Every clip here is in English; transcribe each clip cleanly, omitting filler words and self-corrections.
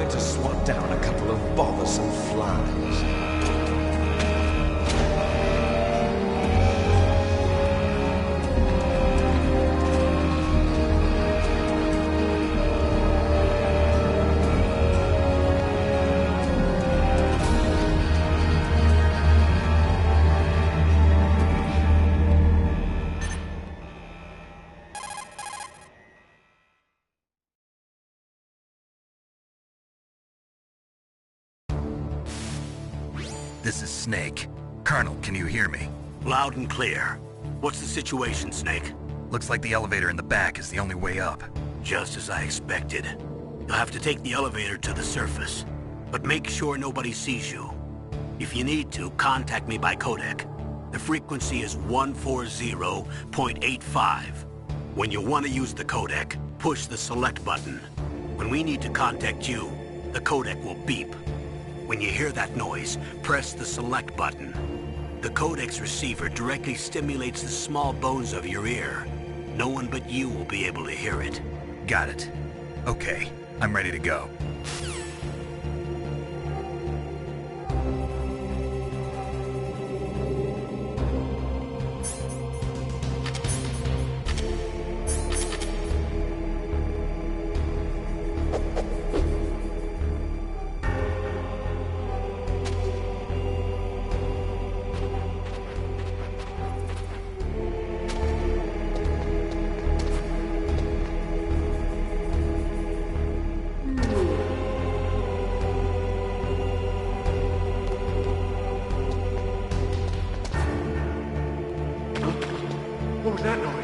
trying to swat down a couple of bothersome flies. This is Snake. Colonel, can you hear me? Loud and clear. What's the situation, Snake? Looks like the elevator in the back is the only way up. Just as I expected. You'll have to take the elevator to the surface. But make sure nobody sees you. If you need to, contact me by codec. The frequency is 140.85. When you want to use the codec, push the select button. When we need to contact you, the codec will beep. When you hear that noise, press the select button. The codec's receiver directly stimulates the small bones of your ear. No one but you will be able to hear it. Got it. Okay, I'm ready to go. What was that noise?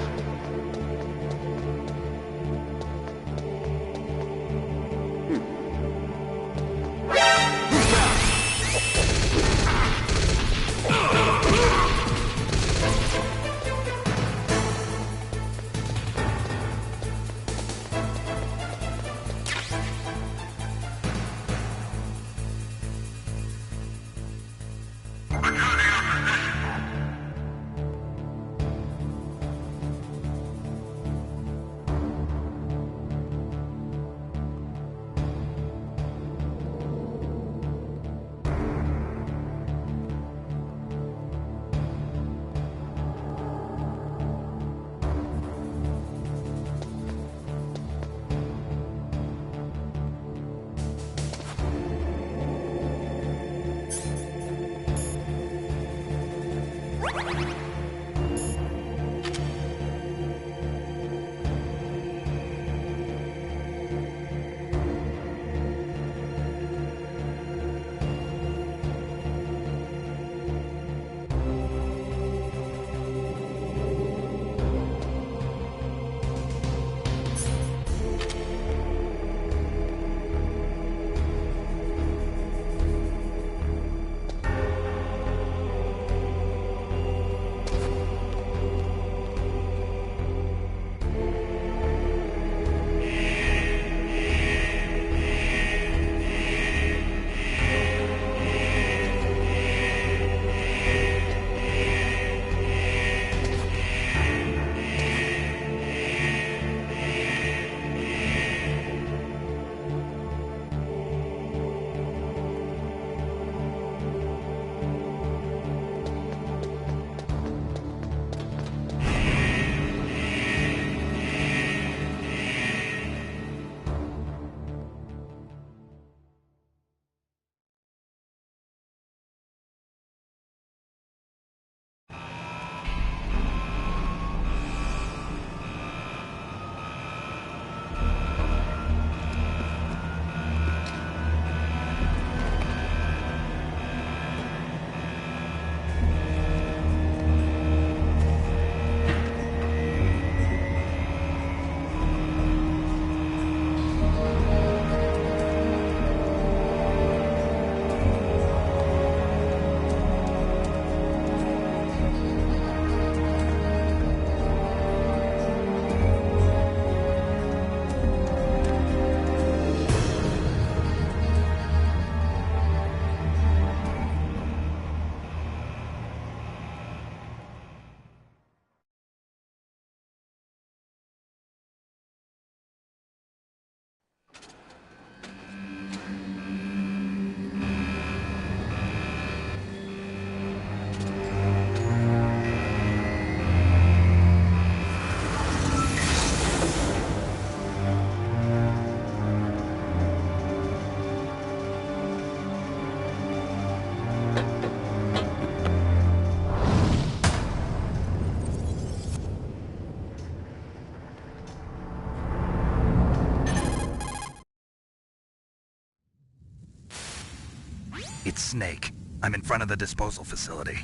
It's Snake. I'm in front of the disposal facility.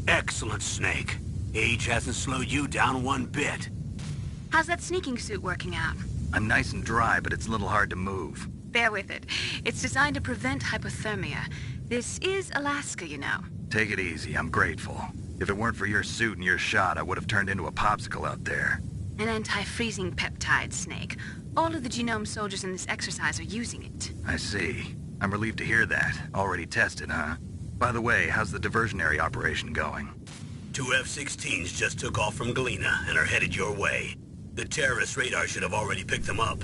Excellent, Snake. Age hasn't slowed you down one bit. How's that sneaking suit working out? I'm nice and dry, but it's a little hard to move. Bear with it. It's designed to prevent hypothermia. This is Alaska, you know. Take it easy, I'm grateful. If it weren't for your suit and your shot, I would have turned into a popsicle out there. An anti-freezing peptide, Snake. All of the genome soldiers in this exercise are using it. I see. I'm relieved to hear that. Already tested, huh? By the way, how's the diversionary operation going? 2 F-16s just took off from Galena and are headed your way. The terrorist radar should have already picked them up.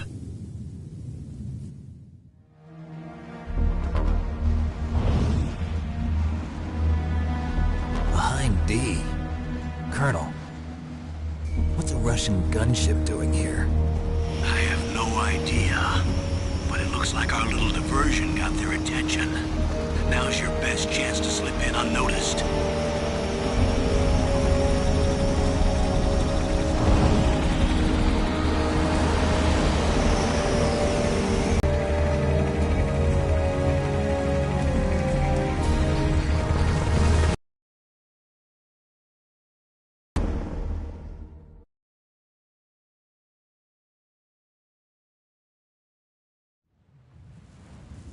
Behind D. Colonel, what's a Russian gunship doing here? I have no idea, but it looks like our little diversion got their attention. Now's your best chance to slip in unnoticed.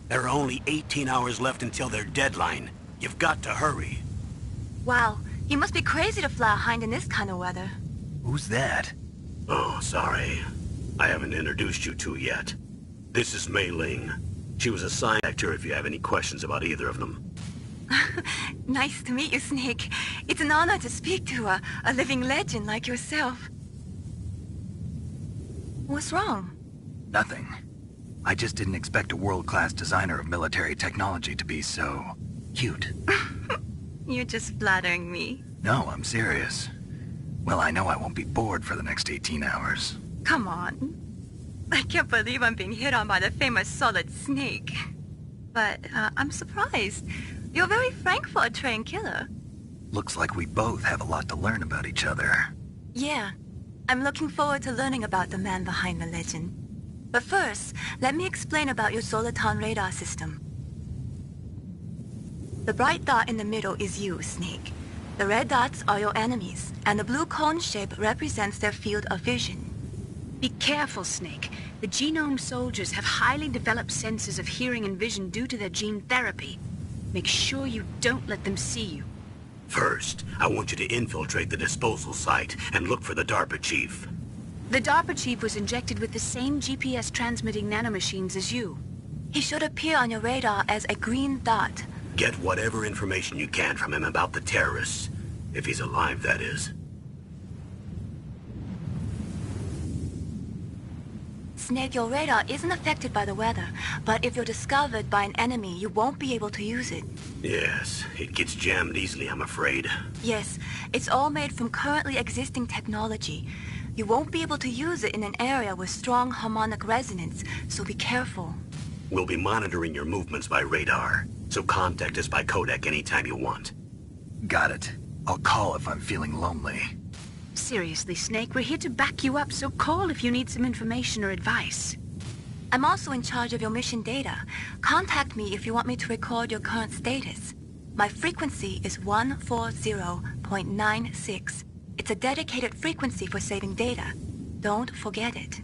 There are only 18 hours left until their deadline. You've got to hurry. Wow, you must be crazy to fly a Hind in this kind of weather. Who's that? Oh, sorry. I haven't introduced you two yet. This is Mei Ling. She was assigned actor if you have any questions about either of them. Nice to meet you, Snake. It's an honor to speak to a living legend like yourself. What's wrong? Nothing. I just didn't expect a world-class designer of military technology to be so cute. You're just flattering me. No, I'm serious. Well, I know I won't be bored for the next 18 hours. Come on. I can't believe I'm being hit on by the famous Solid Snake. But I'm surprised. You're very frank for a trained killer. Looks like we both have a lot to learn about each other. Yeah. I'm looking forward to learning about the man behind the legend. But first, let me explain about your Soliton radar system. The bright dot in the middle is you, Snake. The red dots are your enemies, and the blue cone shape represents their field of vision. Be careful, Snake. The genome soldiers have highly developed senses of hearing and vision due to their gene therapy. Make sure you don't let them see you. First, I want you to infiltrate the disposal site and look for the DARPA chief. The DARPA chief was injected with the same GPS transmitting nanomachines as you. He should appear on your radar as a green dot. Get whatever information you can from him about the terrorists. If he's alive, that is. Snake, your radar isn't affected by the weather, but if you're discovered by an enemy, you won't be able to use it. Yes, it gets jammed easily, I'm afraid. Yes, it's all made from currently existing technology. You won't be able to use it in an area with strong harmonic resonance, so be careful. We'll be monitoring your movements by radar, so contact us by codec anytime you want. Got it. I'll call if I'm feeling lonely. Seriously, Snake, we're here to back you up, so call if you need some information or advice. I'm also in charge of your mission data. Contact me if you want me to record your current status. My frequency is 140.96. It's a dedicated frequency for saving data. Don't forget it.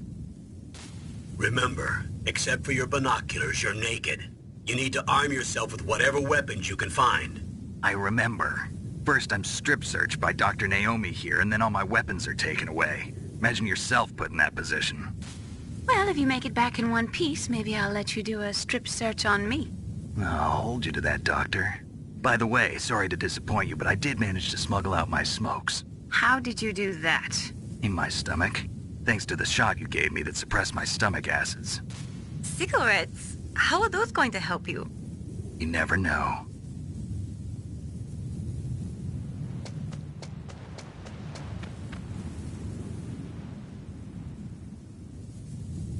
Remember, except for your binoculars, you're naked. You need to arm yourself with whatever weapons you can find. I remember. First, I'm strip searched by Dr. Naomi here, and then all my weapons are taken away. Imagine yourself put in that position. Well, if you make it back in one piece, maybe I'll let you do a strip search on me. I'll hold you to that, Doctor. By the way, sorry to disappoint you, but I did manage to smuggle out my smokes. How did you do that? In my stomach. Thanks to the shot you gave me that suppressed my stomach acids. Cigarettes? How are those going to help you? You never know.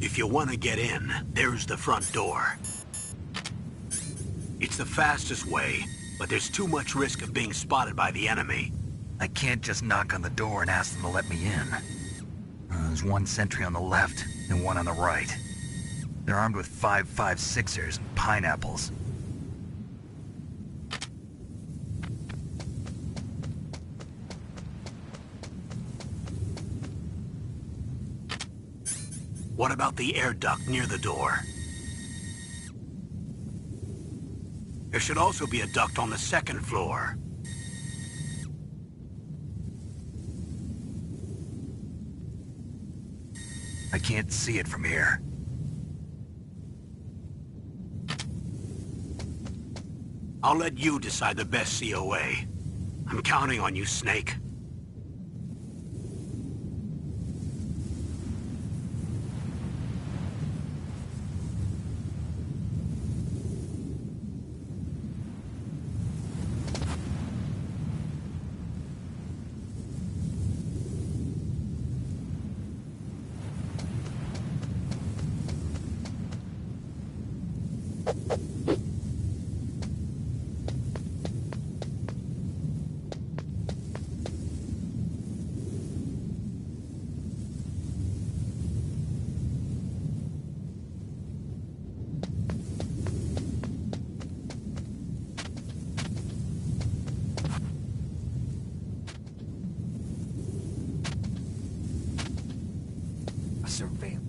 If you want to get in, there's the front door. It's the fastest way, but there's too much risk of being spotted by the enemy. I can't just knock on the door and ask them to let me in. There's one sentry on the left and one on the right. They're armed with 5.56ers and pineapples. What about the air duct near the door? There should also be a duct on the second floor. I can't see it from here. I'll let you decide the best COA. I'm counting on you, Snake. Surveillance.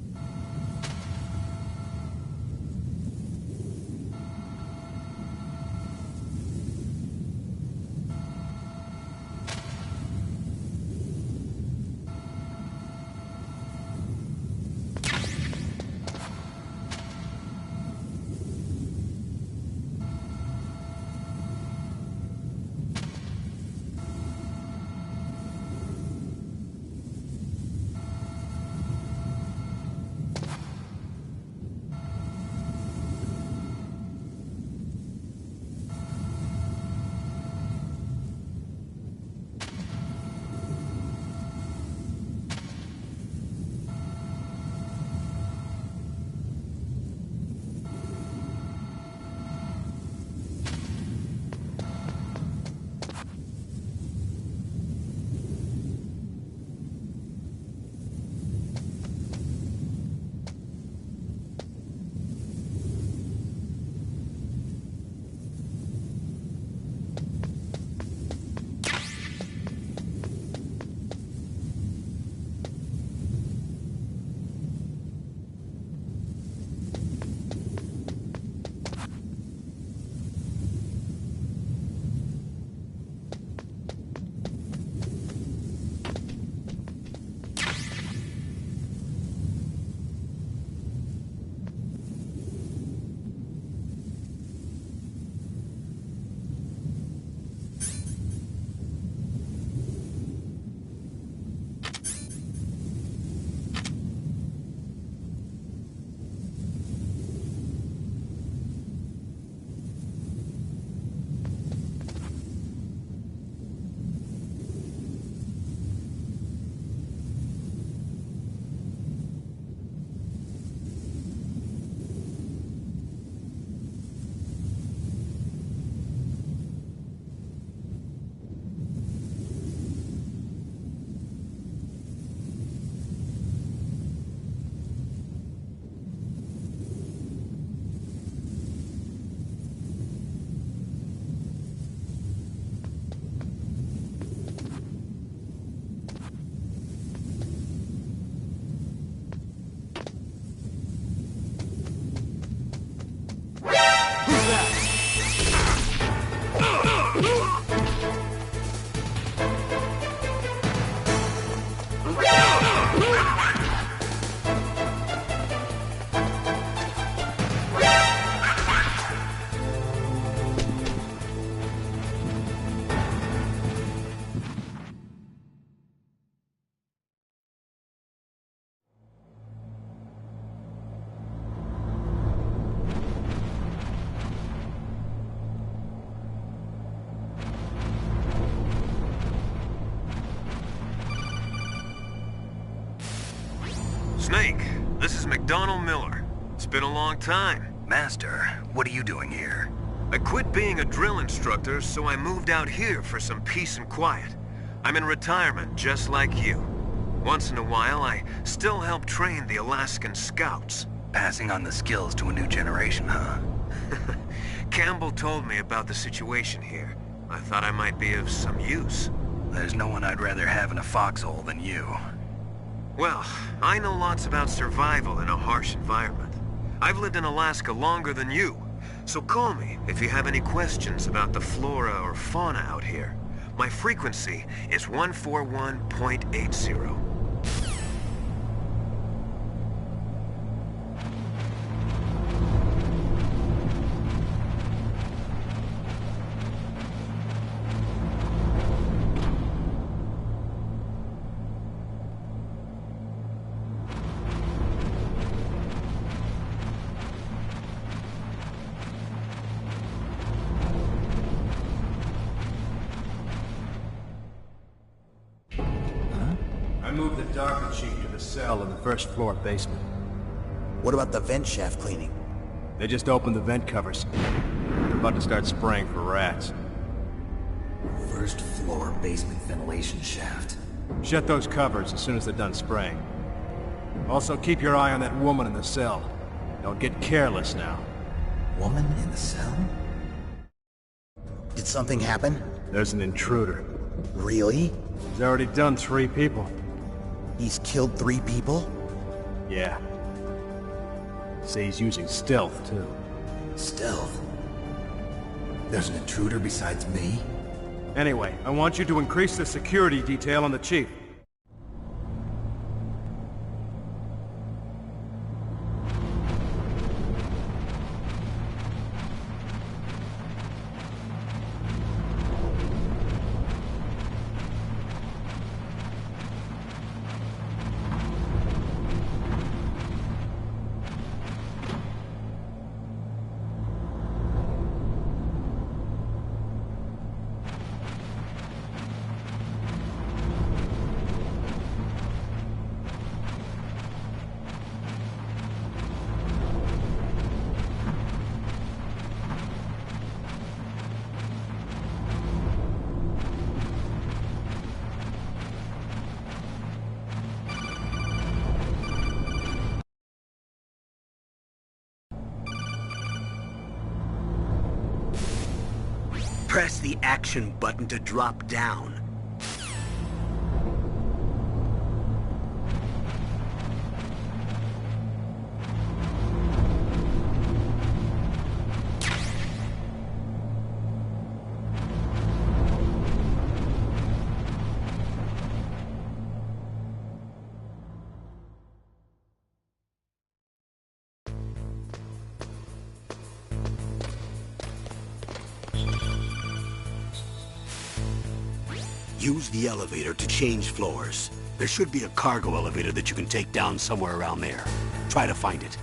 Snake, this is McDonald Miller. It's been a long time. Master, what are you doing here? I quit being a drill instructor, so I moved out here for some peace and quiet. I'm in retirement, just like you. Once in a while, I still help train the Alaskan Scouts. Passing on the skills to a new generation, huh? Campbell told me about the situation here. I thought I might be of some use. There's no one I'd rather have in a foxhole than you. Well, I know lots about survival in a harsh environment. I've lived in Alaska longer than you, so call me if you have any questions about the flora or fauna out here. My frequency is 141.80. I moved the Darker Chief to the cell in the first floor basement. What about the vent shaft cleaning? They just opened the vent covers. They're about to start spraying for rats. First floor basement ventilation shaft. Shut those covers as soon as they're done spraying. Also, keep your eye on that woman in the cell. Don't get careless now. Woman in the cell? Did something happen? There's an intruder. Really? He's already done 3 people. He's killed 3 people? Yeah. Say he's using stealth, too. Stealth? There's an intruder besides me? Anyway, I want you to increase the security detail on the Chief. Press the action button to drop down. Use the elevator to change floors. There should be a cargo elevator that you can take down somewhere around there. Try to find it.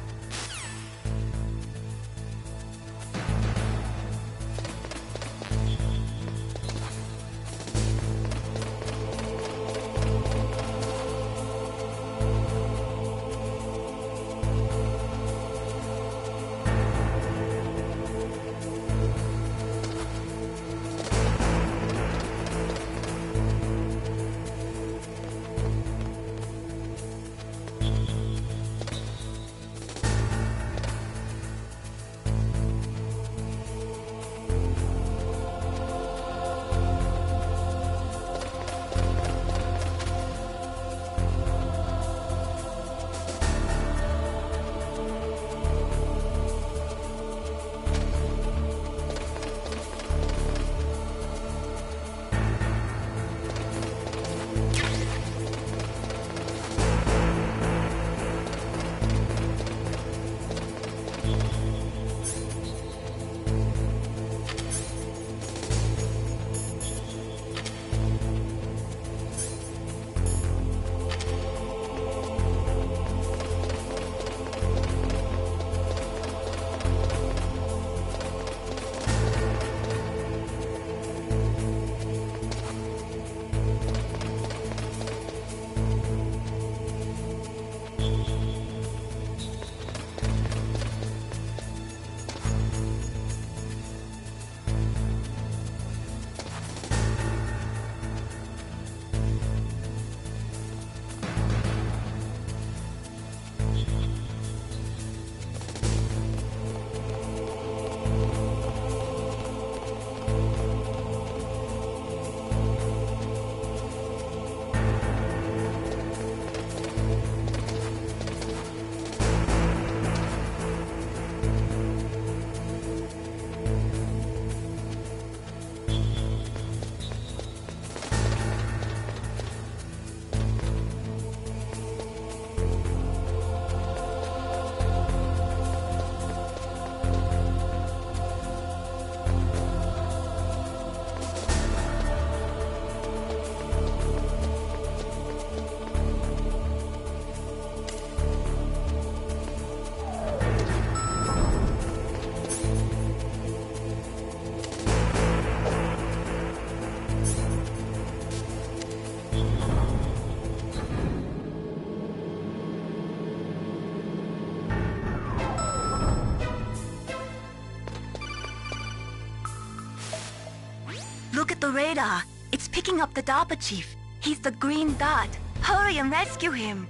The radar. It's picking up the DARPA chief. He's the green dot. Hurry and rescue him.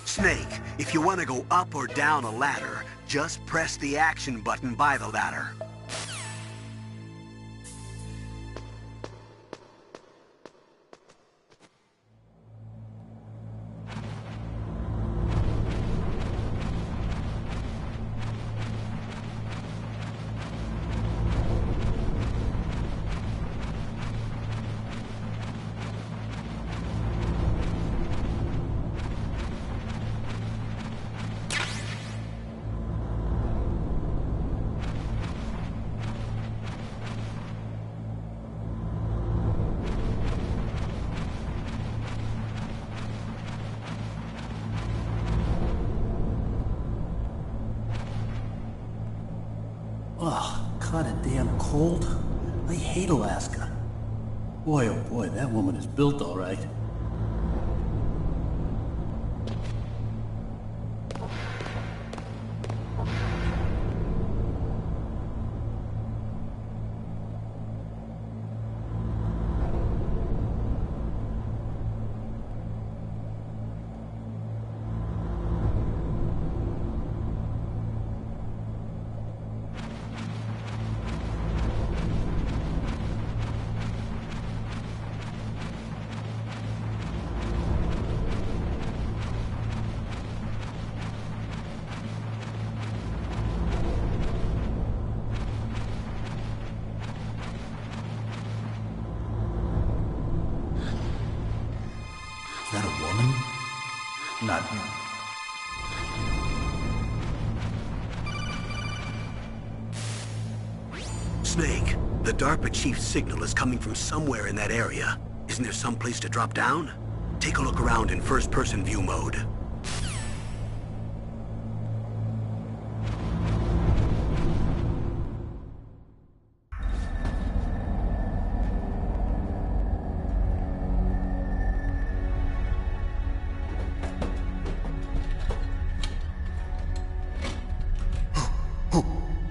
Snake, if you want to go up or down a ladder, just press the action button by the ladder. Oh, kinda damn cold. I hate Alaska. Boy, oh boy, that woman is built all right. Is that a woman? Not him. Snake, the DARPA chief's signal is coming from somewhere in that area. Isn't there some place to drop down? Take a look around in first-person view mode.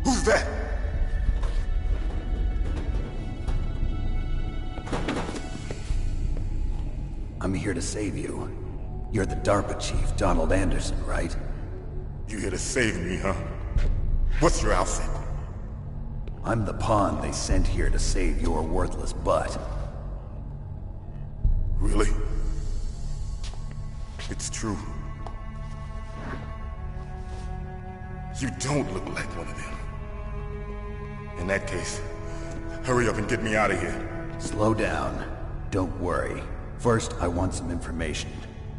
Who's that? I'm here to save you. You're the DARPA chief, Donald Anderson, right? You here to save me, huh? What's your outfit? I'm the pawn they sent here to save your worthless butt. Really? It's true. You don't look like one of them. In that case, hurry up and get me out of here. Slow down. Don't worry. First, I want some information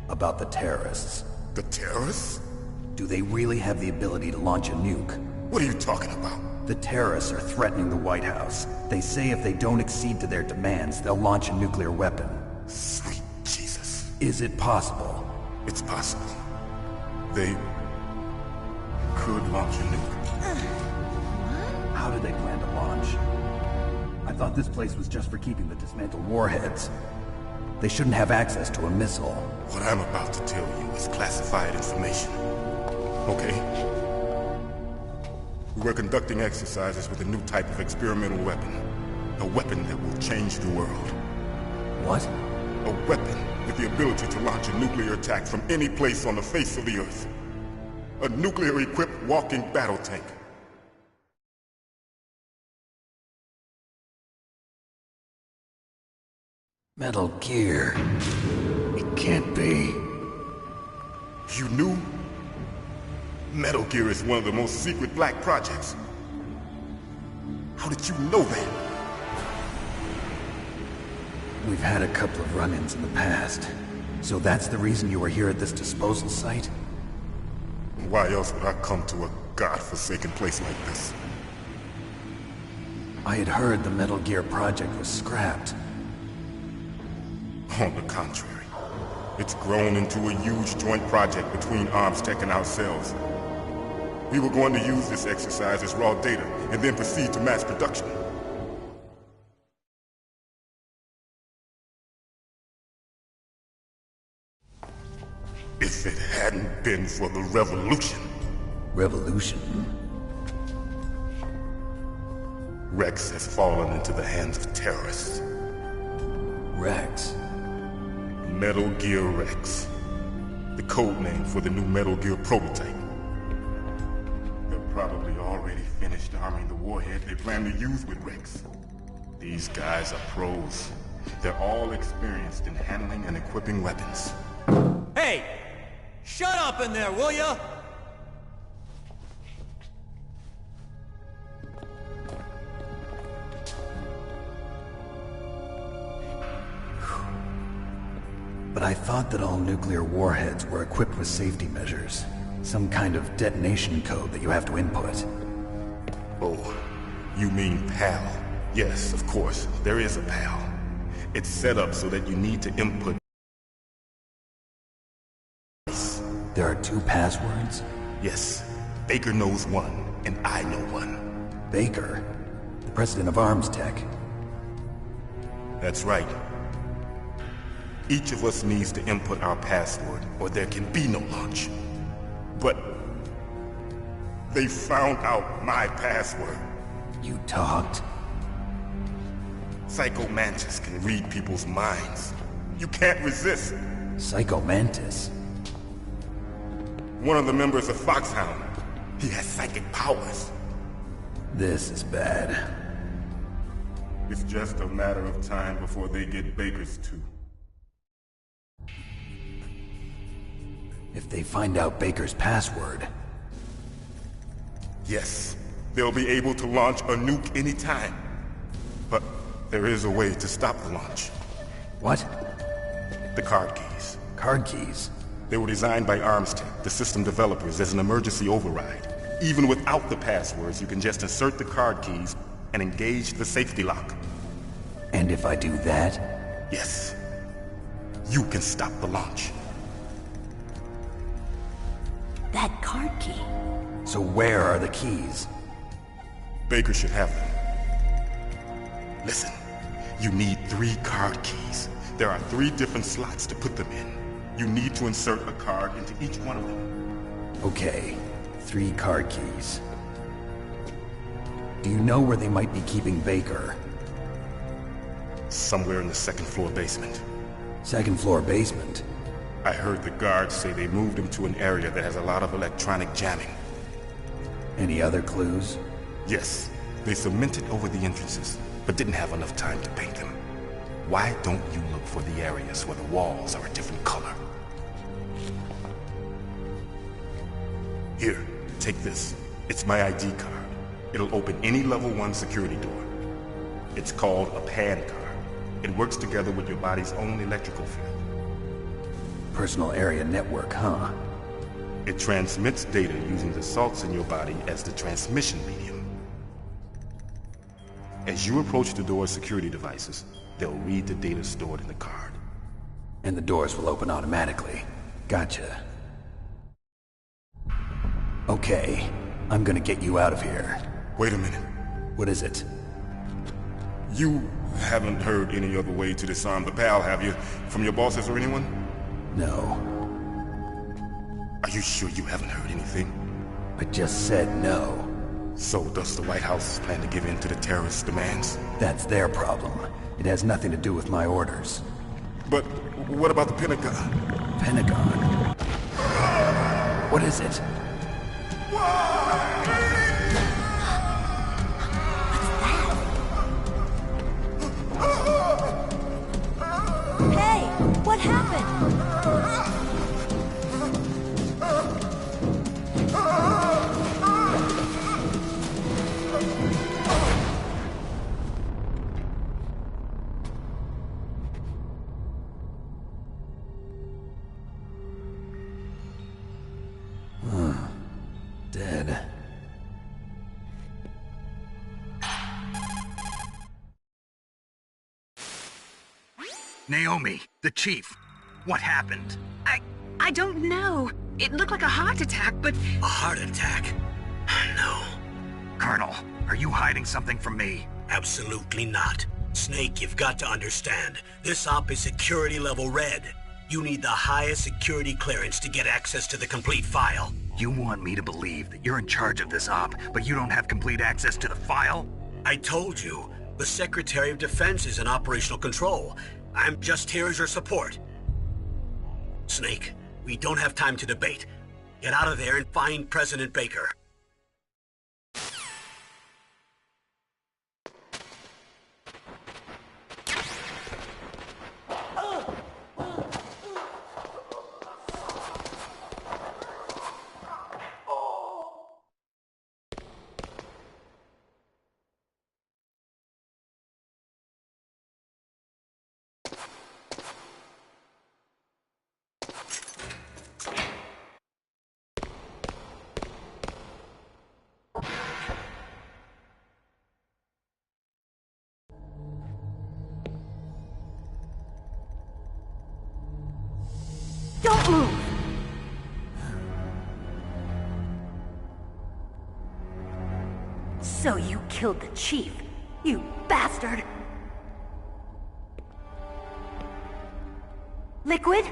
about the terrorists. The terrorists? Do they really have the ability to launch a nuke? What are you talking about? The terrorists are threatening the White House. They say if they don't accede to their demands, they'll launch a nuclear weapon. Sweet Jesus. Is it possible? It's possible. They could launch a nuke. How do they plan to launch? I thought this place was just for keeping the dismantled warheads. They shouldn't have access to a missile. What I'm about to tell you is classified information. Okay? We're conducting exercises with a new type of experimental weapon. A weapon that will change the world. What? A weapon with the ability to launch a nuclear attack from any place on the face of the Earth. A nuclear-equipped walking battle tank. Metal Gear. It can't be. You knew? Metal Gear is one of the most secret black projects. How did you know that? We've had a couple of run-ins in the past. So that's the reason you were here at this disposal site? Why else would I come to a godforsaken place like this? I had heard the Metal Gear project was scrapped. On the contrary, it's grown into a huge joint project between ArmsTech and ourselves. We were going to use this exercise as raw data and then proceed to mass production. If it hadn't been for the revolution... Revolution? Rex has fallen into the hands of terrorists. Rex? Metal Gear Rex. The code name for the new Metal Gear prototype. They're probably already finished arming the warhead they plan to use with Rex. These guys are pros. They're all experienced in handling and equipping weapons. Hey! Shut up in there, will ya? But I thought that all nuclear warheads were equipped with safety measures. Some kind of detonation code that you have to input. Oh, you mean PAL? Yes, of course, there is a PAL. It's set up so that you need to input... There are 2 passwords? Yes. Baker knows one, and I know one. Baker? The president of ArmsTech? That's right. Each of us needs to input our password, or there can be no launch. But... they found out my password. You talked? Psycho Mantis can read people's minds. You can't resist. Psycho Mantis? One of the members of Foxhound. He has psychic powers. This is bad. It's just a matter of time before they get Baker's too. If they find out Baker's password... Yes, they'll be able to launch a nuke anytime. But there is a way to stop the launch. What? The card keys. Card keys? They were designed by ArmsTech, the system developers, as an emergency override. Even without the passwords, you can just insert the card keys and engage the safety lock. And if I do that? Yes. You can stop the launch. That card key. So where are the keys? Baker should have them. Listen, you need 3 card keys. There are 3 different slots to put them in. You need to insert a card into each one of them. Okay, 3 card keys. Do you know where they might be keeping Baker? Somewhere in the 2nd floor basement. 2nd floor basement? I heard the guards say they moved him to an area that has a lot of electronic jamming. Any other clues? Yes. They cemented over the entrances, but didn't have enough time to paint them. Why don't you look for the areas where the walls are a different color? Here, take this. It's my ID card. It'll open any level 1 security door. It's called a PAN card. It works together with your body's own electrical field. Personal area network, huh? It transmits data using the salts in your body as the transmission medium. As you approach the door's security devices, they'll read the data stored in the card. And the doors will open automatically. Gotcha. Okay, I'm gonna get you out of here. Wait a minute. What is it? You haven't heard any other way to disarm the PAL, have you? From your bosses or anyone? No. Are you sure you haven't heard anything? I just said no. So does the White House plan to give in to the terrorists' demands? That's their problem. It has nothing to do with my orders. But what about the Pentagon? Pentagon? What is it? Hey, what happened? Dead. Naomi, the chief. What happened? I don't know. It looked like a heart attack, but... A heart attack? No. Colonel, are you hiding something from me? Absolutely not. Snake, you've got to understand. This op is security level red. You need the highest security clearance to get access to the complete file. You want me to believe that you're in charge of this op, but you don't have complete access to the file? I told you, the Secretary of Defense is in operational control. I'm just here as your support. Snake, we don't have time to debate. Get out of there and find President Baker. Don't move! So you killed the chief, you bastard! Liquid?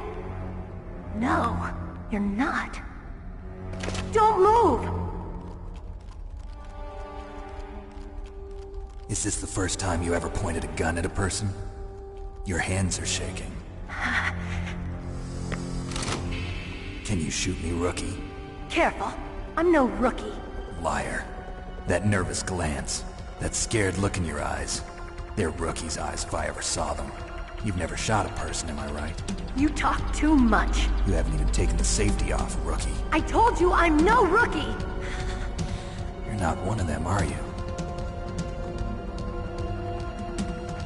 No, you're not. Don't move! Is this the first time you ever pointed a gun at a person? Your hands are shaking. Can you shoot me, rookie? Careful, I'm no rookie. Liar. That nervous glance, that scared look in your eyes. They're rookie's eyes if I ever saw them. You've never shot a person, am I right? You talk too much. You haven't even taken the safety off, rookie. I told you I'm no rookie! You're not one of them, are you?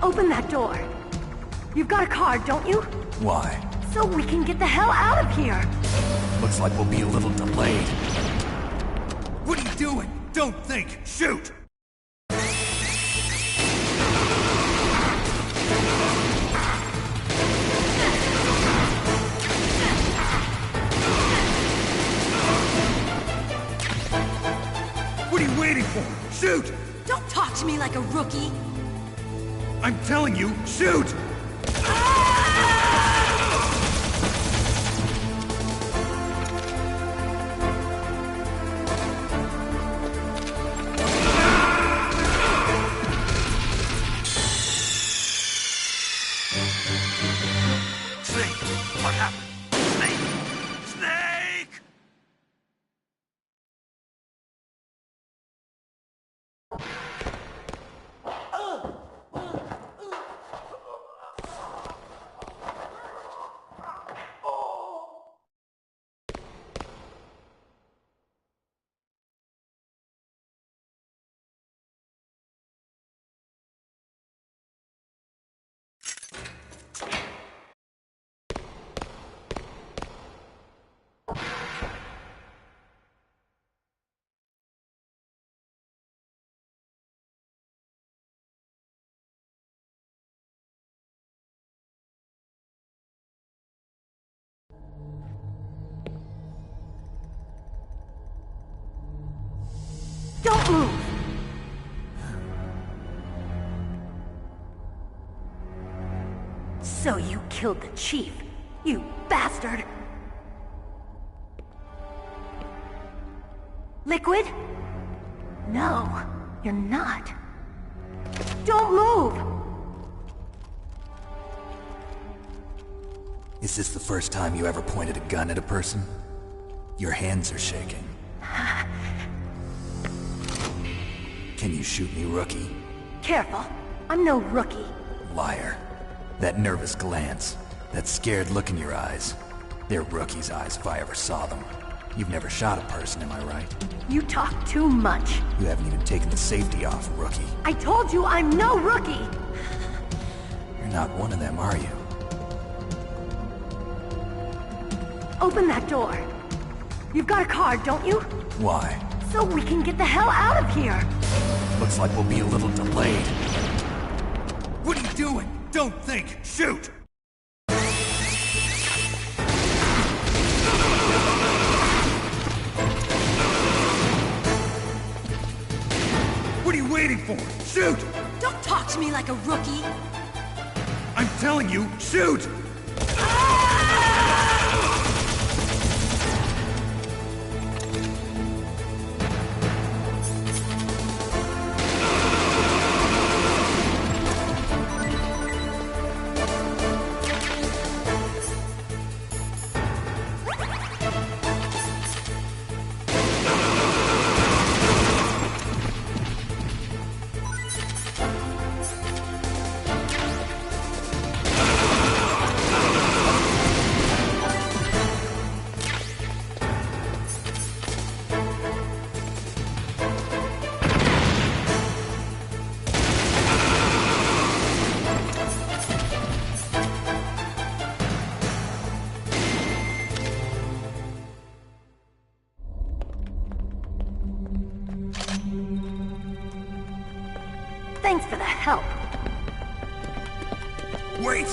Open that door. You've got a card, don't you? Why? So we can get the hell out of here! Looks like we'll be a little delayed. What are you doing? Don't think! Shoot! What are you waiting for? Shoot! Don't talk to me like a rookie! I'm telling you, shoot! Snake! What happened? Snake! Snake! Don't move! So you killed the chief, you bastard! Liquid? No, you're not. Don't move! Is this the first time you ever pointed a gun at a person? Your hands are shaking. Can you shoot me, rookie? Careful, I'm no rookie. Liar. That nervous glance, that scared look in your eyes. They're rookie's eyes if I ever saw them. You've never shot a person, am I right? You talk too much. You haven't even taken the safety off, rookie. I told you I'm no rookie! You're not one of them, are you? Open that door. You've got a card, don't you? Why? So we can get the hell out of here! Looks like we'll be a little delayed. What are you doing? Don't think! Shoot! What are you waiting for? Shoot! Don't talk to me like a rookie! I'm telling you, shoot! Thanks for the help. Wait!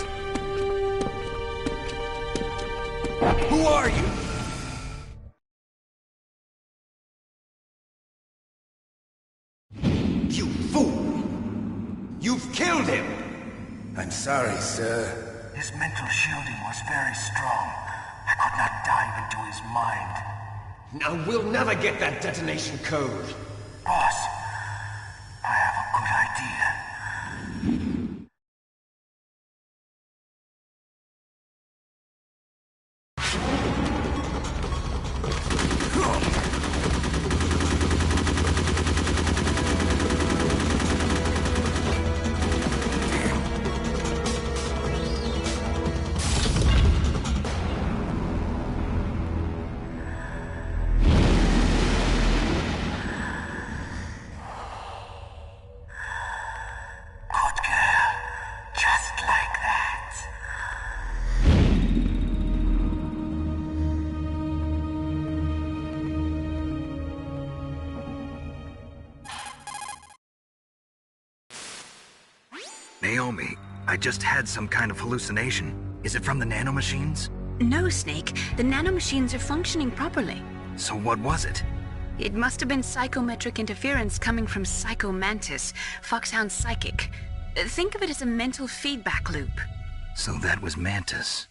Who are you? You fool! You've killed him! I'm sorry, sir. His mental shielding was very strong. I could not dive into his mind. Now we'll never get that detonation code. Boss, I have a good idea. Naomi, I just had some kind of hallucination. Is it from the nanomachines? No, Snake. The nanomachines are functioning properly. So what was it? It must have been psychometric interference coming from Psycho Mantis, Foxhound's psychic. Think of it as a mental feedback loop. So that was Mantis.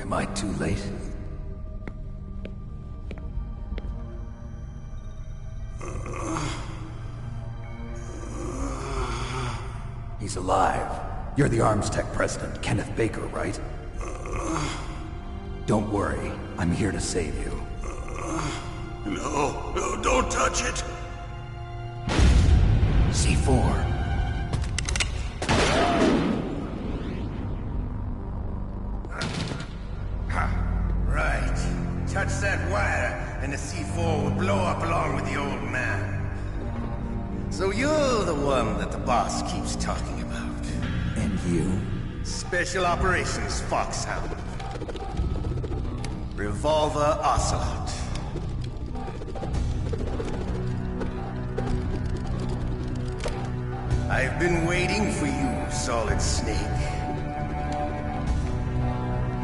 Am I too late? He's alive. You're the Arms Tech president, Kenneth Baker, right? Don't worry. I'm here to save you. No, don't touch it! C4. Right. Touch that wire, and the C4 will blow up along with the old man. So you're the one that the boss keeps talking about. And you? Special Operations Foxhound. Revolver Ocelot. I've been waiting for you, Solid Snake.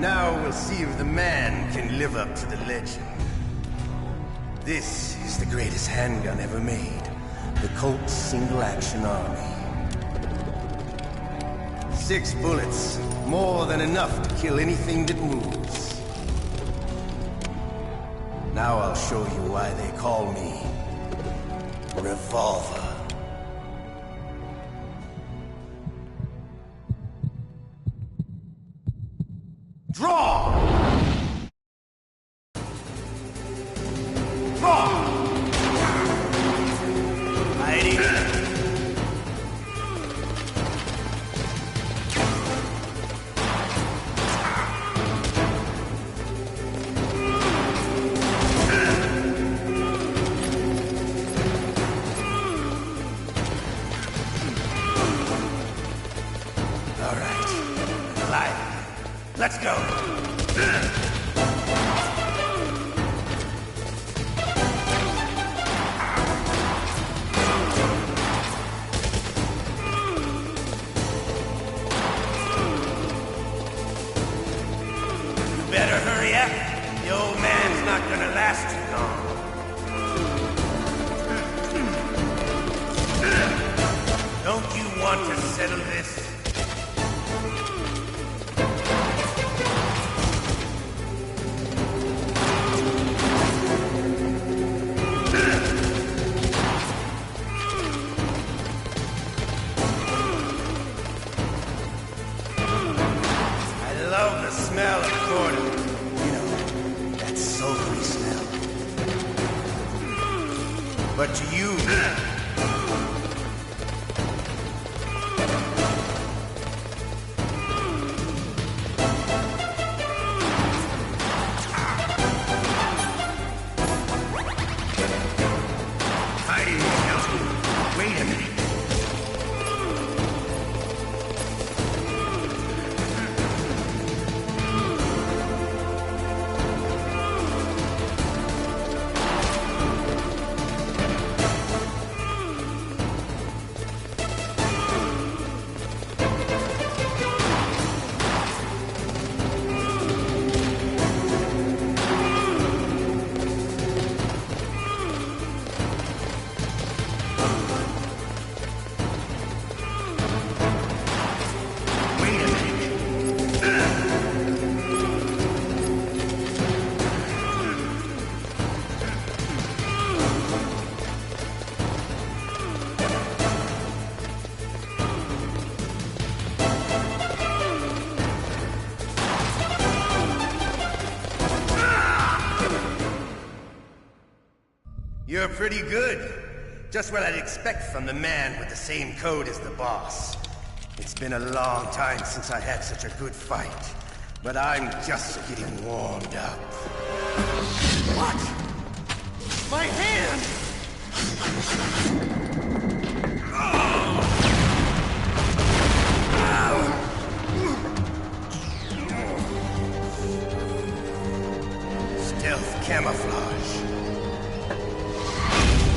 Now we'll see if the man can live up to the legend. This is the greatest handgun ever made. The Colt Single Action Army. 6 bullets, more than enough to kill anything that moves. Now I'll show you why they call me Revolver. Draw! Draw! Let's go. You better hurry up. The old man's not gonna last too long. Don't you want to settle this? Smell of corn. You know, that sulphry smell. But to you... Wait a minute. You're pretty good. Just what I'd expect from the man with the same code as the boss. It's been a long time since I had such a good fight, but I'm just getting warmed up. What? My hand! Stealth camouflage.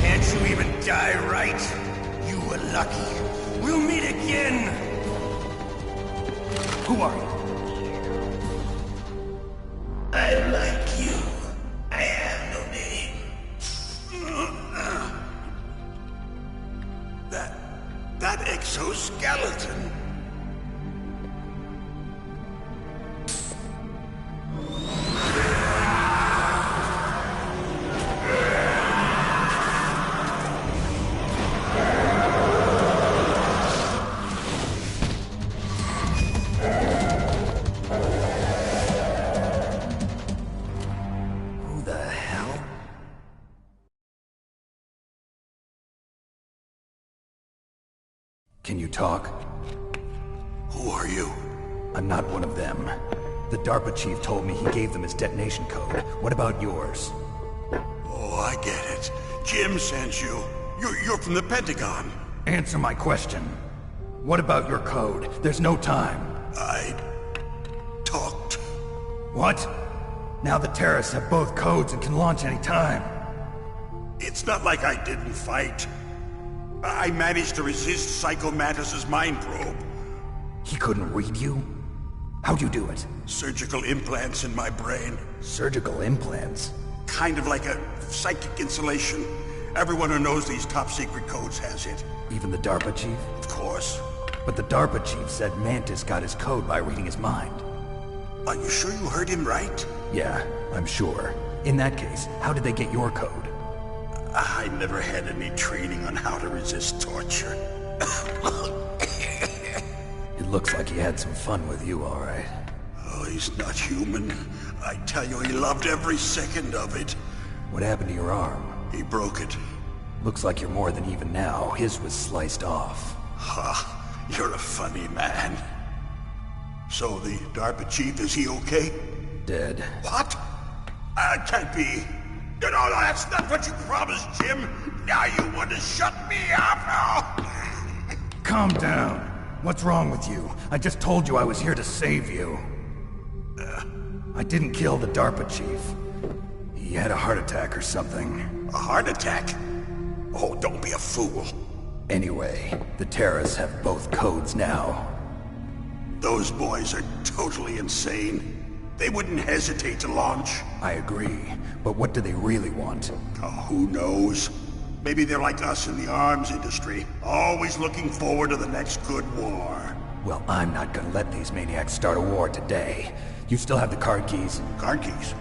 Can't you even die right? You were lucky. We'll meet again! Who are you? I'm like you. I have no name. That exoskeleton. talk? Who are you? I'm not one of them. The DARPA chief told me he gave them his detonation code. What about yours? Oh, I get it. Jim sent you. You're from the Pentagon. Answer my question. What about your code? There's no time. I talked. What? Now the terrorists have both codes and can launch any time. It's not like I didn't fight. I managed to resist Psycho Mantis's mind probe. He couldn't read you? How'd you do it? Surgical implants in my brain. Surgical implants? Kind of like a psychic insulation. Everyone who knows these top-secret codes has it. Even the DARPA chief? Of course. But the DARPA chief said Mantis got his code by reading his mind. Are you sure you heard him right? Yeah, I'm sure. In that case, how did they get your code? I never had any training on how to resist torture. It looks like he had some fun with you, all right. Oh, he's not human. I tell you, he loved every second of it. What happened to your arm? He broke it. Looks like you're more than even now. His was sliced off. Ha, you're a funny man. So the DARPA chief, is he okay? Dead. What? Can't be. No, that's not what you promised, Jim. Now you want to shut me up? Calm down. What's wrong with you? I just told you I was here to save you. I didn't kill the DARPA chief. He had a heart attack or something. A heart attack? Oh, don't be a fool. Anyway, the terrorists have both codes now. Those boys are totally insane. They wouldn't hesitate to launch. I agree, but what do they really want? Oh, who knows? Maybe they're like us in the arms industry, always looking forward to the next good war. Well, I'm not gonna let these maniacs start a war today. You still have the card keys? Card keys?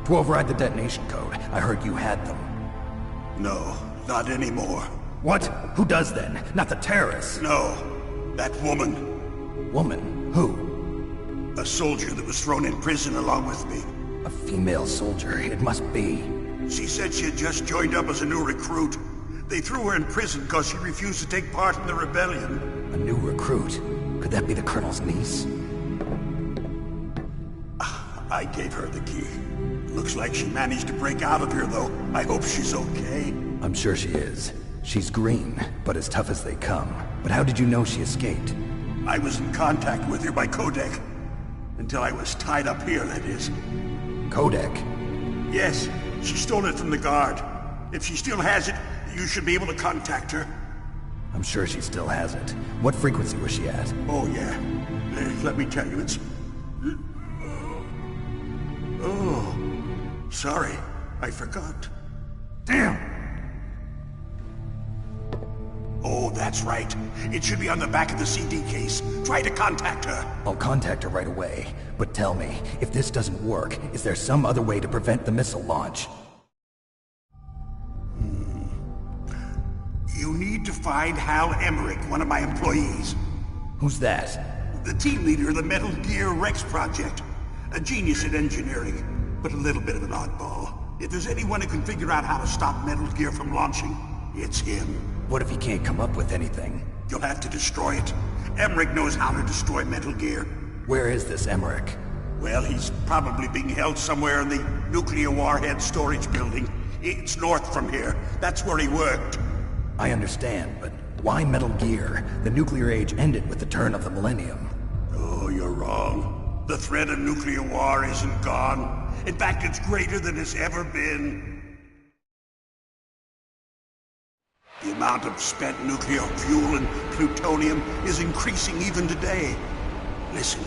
To override the detonation code. I heard you had them. No, not anymore. What? Who does then? Not the terrorists? No, that woman. Woman? Who? A soldier that was thrown in prison along with me. A female soldier, it must be. She said she had just joined up as a new recruit. They threw her in prison because she refused to take part in the rebellion. A new recruit? Could that be the Colonel's niece? I gave her the key. Looks like she managed to break out of here, though. I hope she's okay. I'm sure she is. She's green, but as tough as they come. But how did you know she escaped? I was in contact with her by codec. Until I was tied up here, that is. Codec? Yes, she stole it from the guard. If she still has it, you should be able to contact her. I'm sure she still has it. What frequency was she at? Oh, yeah. Let me tell you, it's... Oh, sorry. I forgot. Damn! Oh, that's right. It should be on the back of the CD case. Try to contact her. I'll contact her right away. But tell me, if this doesn't work, is there some other way to prevent the missile launch? You need to find Hal Emmerich, one of my employees. Who's that? The team leader of the Metal Gear Rex project. A genius at engineering, but a little bit of an oddball. If there's anyone who can figure out how to stop Metal Gear from launching, it's him. What if he can't come up with anything? You'll have to destroy it. Emmerich knows how to destroy Metal Gear. Where is this Emmerich? Well, he's probably being held somewhere in the nuclear warhead storage building. It's north from here. That's where he worked. I understand, but why Metal Gear? The nuclear age ended with the turn of the millennium. Oh, you're wrong. The threat of nuclear war isn't gone. In fact, it's greater than it's ever been. The amount of spent nuclear fuel and plutonium is increasing even today. Listen,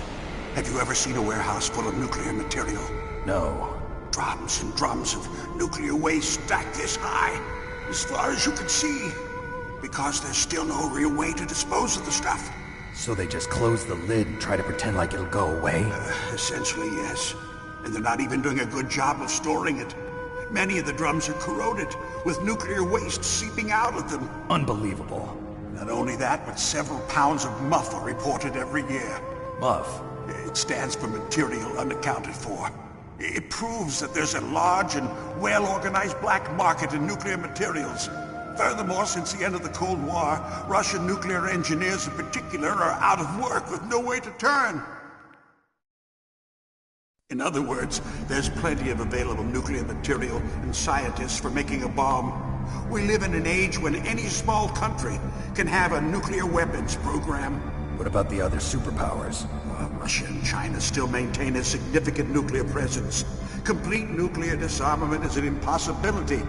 have you ever seen a warehouse full of nuclear material? No. Drums and drums of nuclear waste stacked this high, as far as you can see. Because there's still no real way to dispose of the stuff. So they just close the lid and try to pretend like it'll go away? Essentially, yes. And they're not even doing a good job of storing it. Many of the drums are corroded, with nuclear waste seeping out of them. Unbelievable. Not only that, but several pounds of MUF are reported every year. MUF? It stands for material unaccounted for. It proves that there's a large and well-organized black market in nuclear materials. Furthermore, since the end of the Cold War, Russian nuclear engineers in particular are out of work with no way to turn. In other words, there's plenty of available nuclear material and scientists for making a bomb. We live in an age when any small country can have a nuclear weapons program. What about the other superpowers? Russia and China still maintain a significant nuclear presence. Complete nuclear disarmament is an impossibility.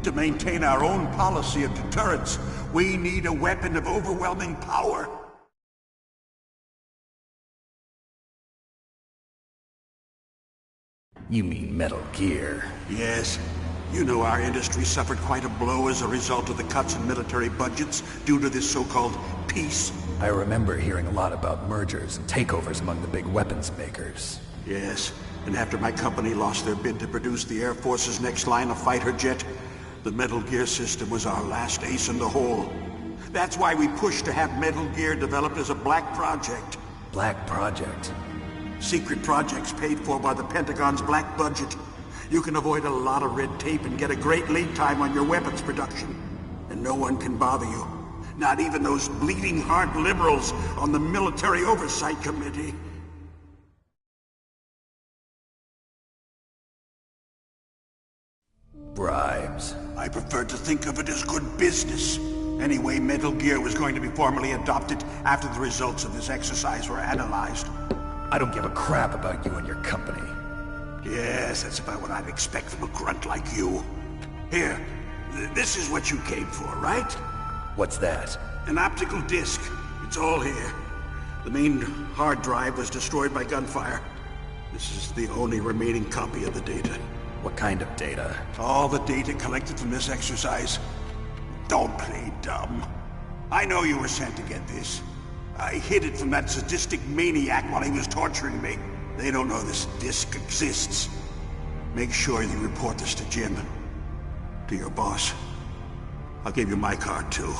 To maintain our own policy of deterrence, we need a weapon of overwhelming power. You mean Metal Gear? Yes. You know our industry suffered quite a blow as a result of the cuts in military budgets due to this so-called peace. I remember hearing a lot about mergers and takeovers among the big weapons makers. Yes, and after my company lost their bid to produce the Air Force's next line of fighter jet, the Metal Gear system was our last ace in the hole. That's why we pushed to have Metal Gear developed as a black project. Black project? Secret projects paid for by the Pentagon's black budget. You can avoid a lot of red tape and get a great lead time on your weapons production. And no one can bother you. Not even those bleeding heart liberals on the Military Oversight Committee. Bribes. I prefer to think of it as good business. Anyway, Metal Gear was going to be formally adopted after the results of this exercise were analyzed. I don't give a crap about you and your company. Yes, that's about what I'd expect from a grunt like you. Here, this is what you came for, right? What's that? An optical disc. It's all here. The main hard drive was destroyed by gunfire. This is the only remaining copy of the data. What kind of data? All the data collected from this exercise. Don't play dumb. I know you were sent to get this. I hid it from that sadistic maniac while he was torturing me. They don't know this disc exists. Make sure you report this to Jim. To your boss. I'll give you my card, too.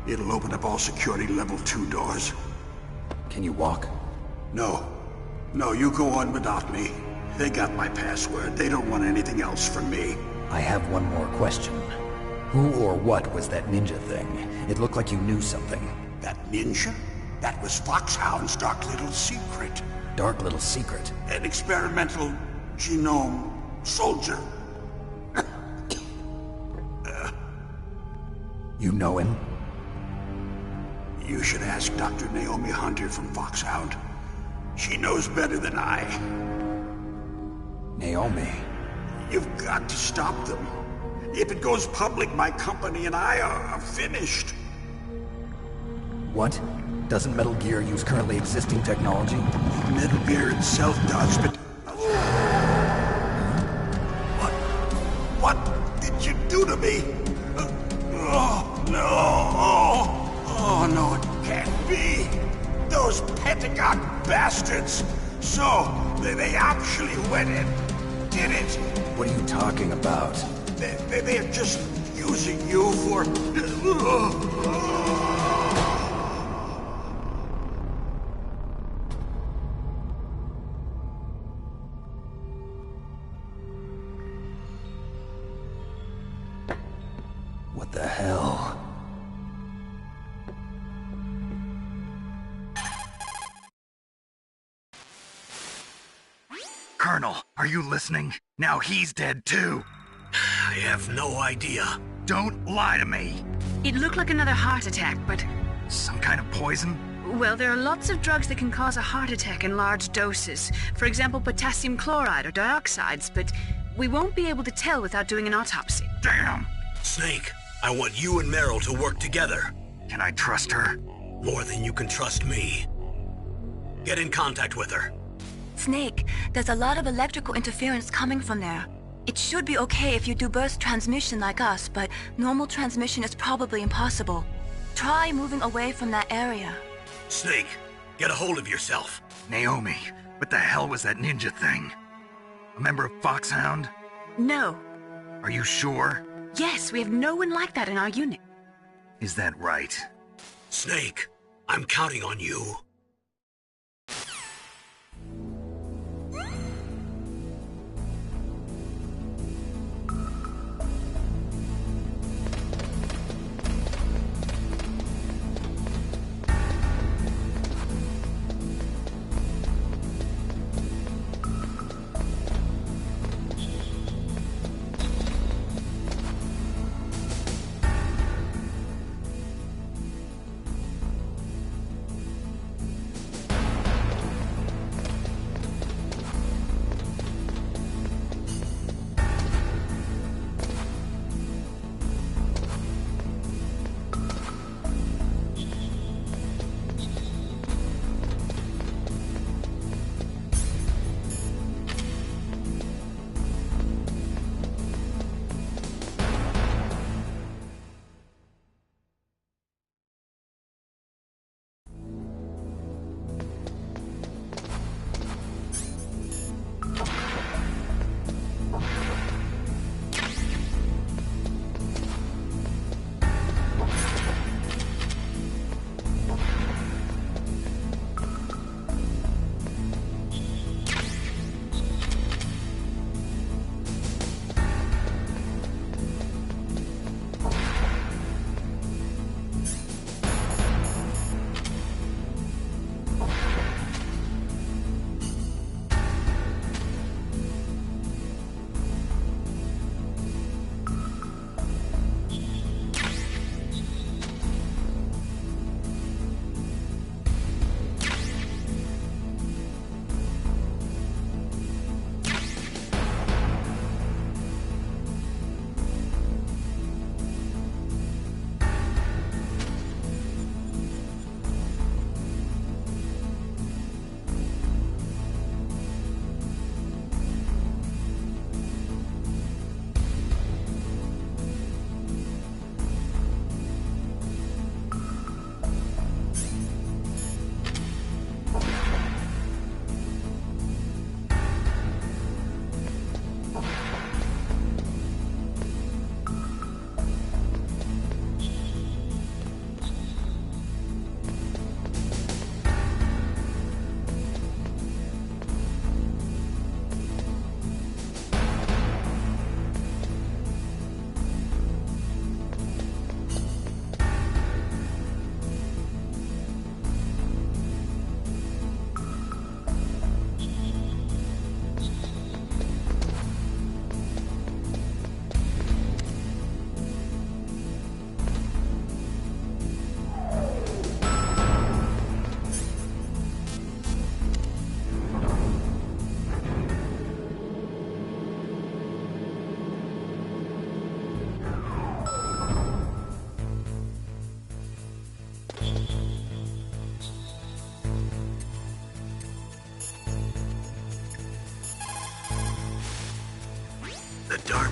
It'll open up all security level 2 doors. Can you walk? No. No, you go on without me. They got my password. They don't want anything else from me. I have one more question. Who or what was that ninja thing? It looked like you knew something. That ninja? That was Foxhound's dark little secret. Dark little secret? An experimental genome soldier. You know him? You should ask Dr. Naomi Hunter from Foxhound. She knows better than I. Naomi? You've got to stop them. If it goes public, my company and I are finished. What? Doesn't Metal Gear use currently existing technology? Metal Gear itself does, but... What did you do to me? Oh, no. Oh, no, it can't be. Those Pentagon bastards. So, they actually went and did it. What are you talking about? They're just using you for... What the hell? Colonel, are you listening? Now he's dead too. I have no idea. Don't lie to me. It looked like another heart attack, but... Some kind of poison? Well, there are lots of drugs that can cause a heart attack in large doses. For example, potassium chloride or dioxides, but we won't be able to tell without doing an autopsy. Damn! Snake, I want you and Meryl to work together. Can I trust her? More than you can trust me. Get in contact with her. Snake, there's a lot of electrical interference coming from there. It should be okay if you do burst transmission like us, but normal transmission is probably impossible. Try moving away from that area. Snake, get a hold of yourself. Naomi, what the hell was that ninja thing? A member of Foxhound? No. Are you sure? Yes, we have no one like that in our unit. Is that right? Snake, I'm counting on you.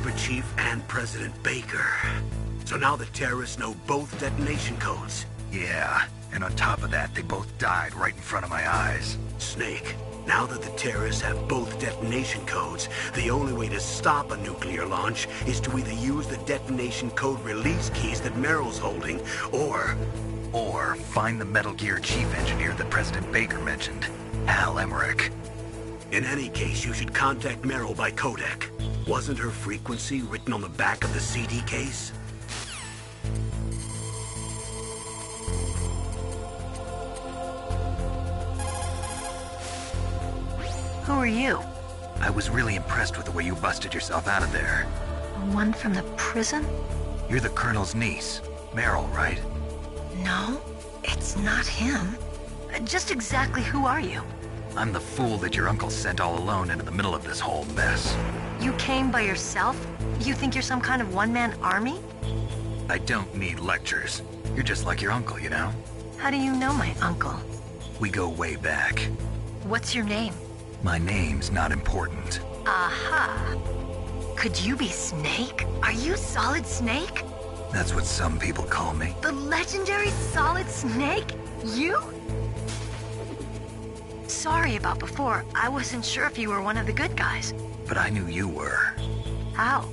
DARPA chief and President Baker. So now the terrorists know both detonation codes. Yeah, and on top of that, they both died right in front of my eyes. Snake, now that the terrorists have both detonation codes, the only way to stop a nuclear launch is to either use the detonation code release keys that Meryl's holding, or find the Metal Gear chief engineer that President Baker mentioned, Hal Emmerich. In any case, you should contact Meryl by codec. Wasn't her frequency written on the back of the CD case? Who are you? I was really impressed with the way you busted yourself out of there. One from the prison? You're the Colonel's niece, Meryl, right? No, it's not him. Just exactly who are you? I'm the fool that your uncle sent all alone into the middle of this whole mess. You came by yourself? You think you're some kind of one-man army? I don't need lectures. You're just like your uncle, you know? How do you know my uncle? We go way back. What's your name? My name's not important. Aha. Could you be Snake? Are you Solid Snake? That's what some people call me. The legendary Solid Snake? You? Sorry about before. I wasn't sure if you were one of the good guys. But I knew you were. How?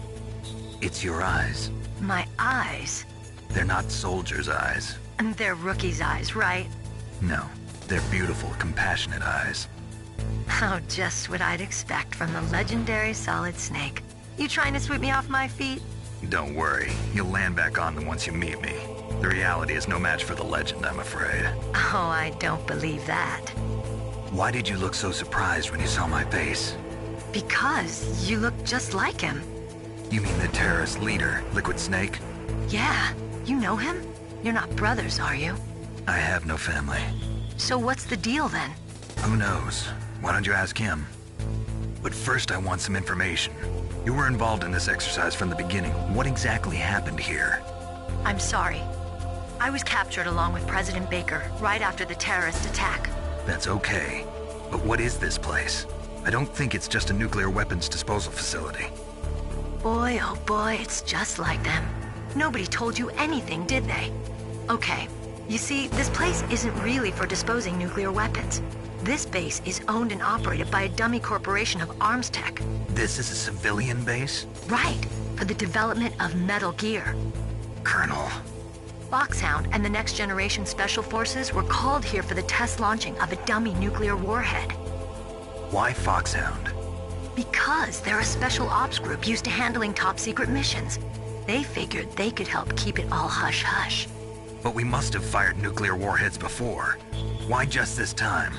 It's your eyes. My eyes? They're not soldiers' eyes. And they're rookies' eyes, right? No, they're beautiful, compassionate eyes. Oh, just what I'd expect from the legendary Solid Snake. You trying to sweep me off my feet? Don't worry, you'll land back on them once you meet me. The reality is no match for the legend, I'm afraid. Oh, I don't believe that. Why did you look so surprised when you saw my face? Because you look just like him. You mean the terrorist leader, Liquid Snake? Yeah, you know him? You're not brothers, are you? I have no family. So what's the deal then? Who knows? Why don't you ask him? But first I want some information. You were involved in this exercise from the beginning. What exactly happened here? I'm sorry. I was captured along with President Baker right after the terrorist attack. That's okay. But what is this place? I don't think it's just a nuclear weapons disposal facility. Boy, oh boy, it's just like them. Nobody told you anything, did they? Okay, you see, this place isn't really for disposing nuclear weapons. This base is owned and operated by a dummy corporation of arms tech. This is a civilian base? Right, for the development of Metal Gear. Colonel. Foxhound and the Next Generation Special Forces were called here for the test launching of a dummy nuclear warhead. Why Foxhound? Because they're a special ops group used to handling top-secret missions. They figured they could help keep it all hush-hush. But we must have fired nuclear warheads before. Why just this time?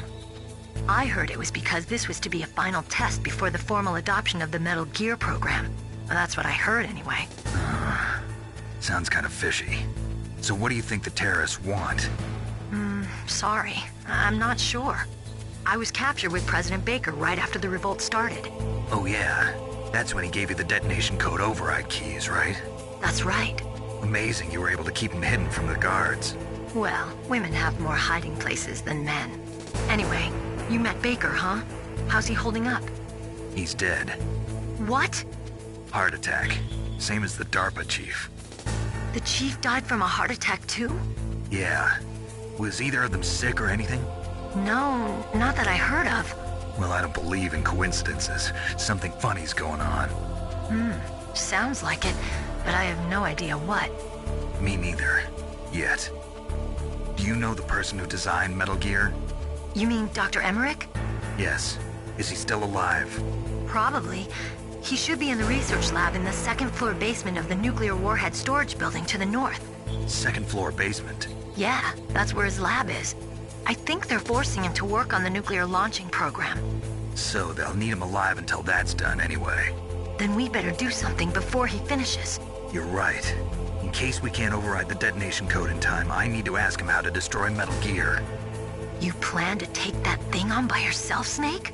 I heard it was because this was to be a final test before the formal adoption of the Metal Gear program. Well, that's what I heard anyway. Sounds kind of fishy. So what do you think the terrorists want? Sorry. I'm not sure. I was captured with President Baker right after the revolt started. Oh yeah, that's when he gave you the detonation code override keys, right? That's right. Amazing you were able to keep him hidden from the guards. Well, women have more hiding places than men. Anyway, you met Baker, huh? How's he holding up? He's dead. What? Heart attack. Same as the DARPA chief. The chief died from a heart attack too? Yeah. Was either of them sick or anything? No, not that I heard of. Well, I don't believe in coincidences. Something funny's going on. Sounds like it, but I have no idea what. Me neither. Yet. Do you know the person who designed Metal Gear? You mean Dr. Emmerich? Yes. Is he still alive? Probably. He should be in the research lab in the second-floor basement of the nuclear warhead storage building to the north. Second-floor basement? Yeah, that's where his lab is. I think they're forcing him to work on the nuclear launching program. So they'll need him alive until that's done anyway. Then we better do something before he finishes. You're right. In case we can't override the detonation code in time, I need to ask him how to destroy Metal Gear. You plan to take that thing on by yourself, Snake?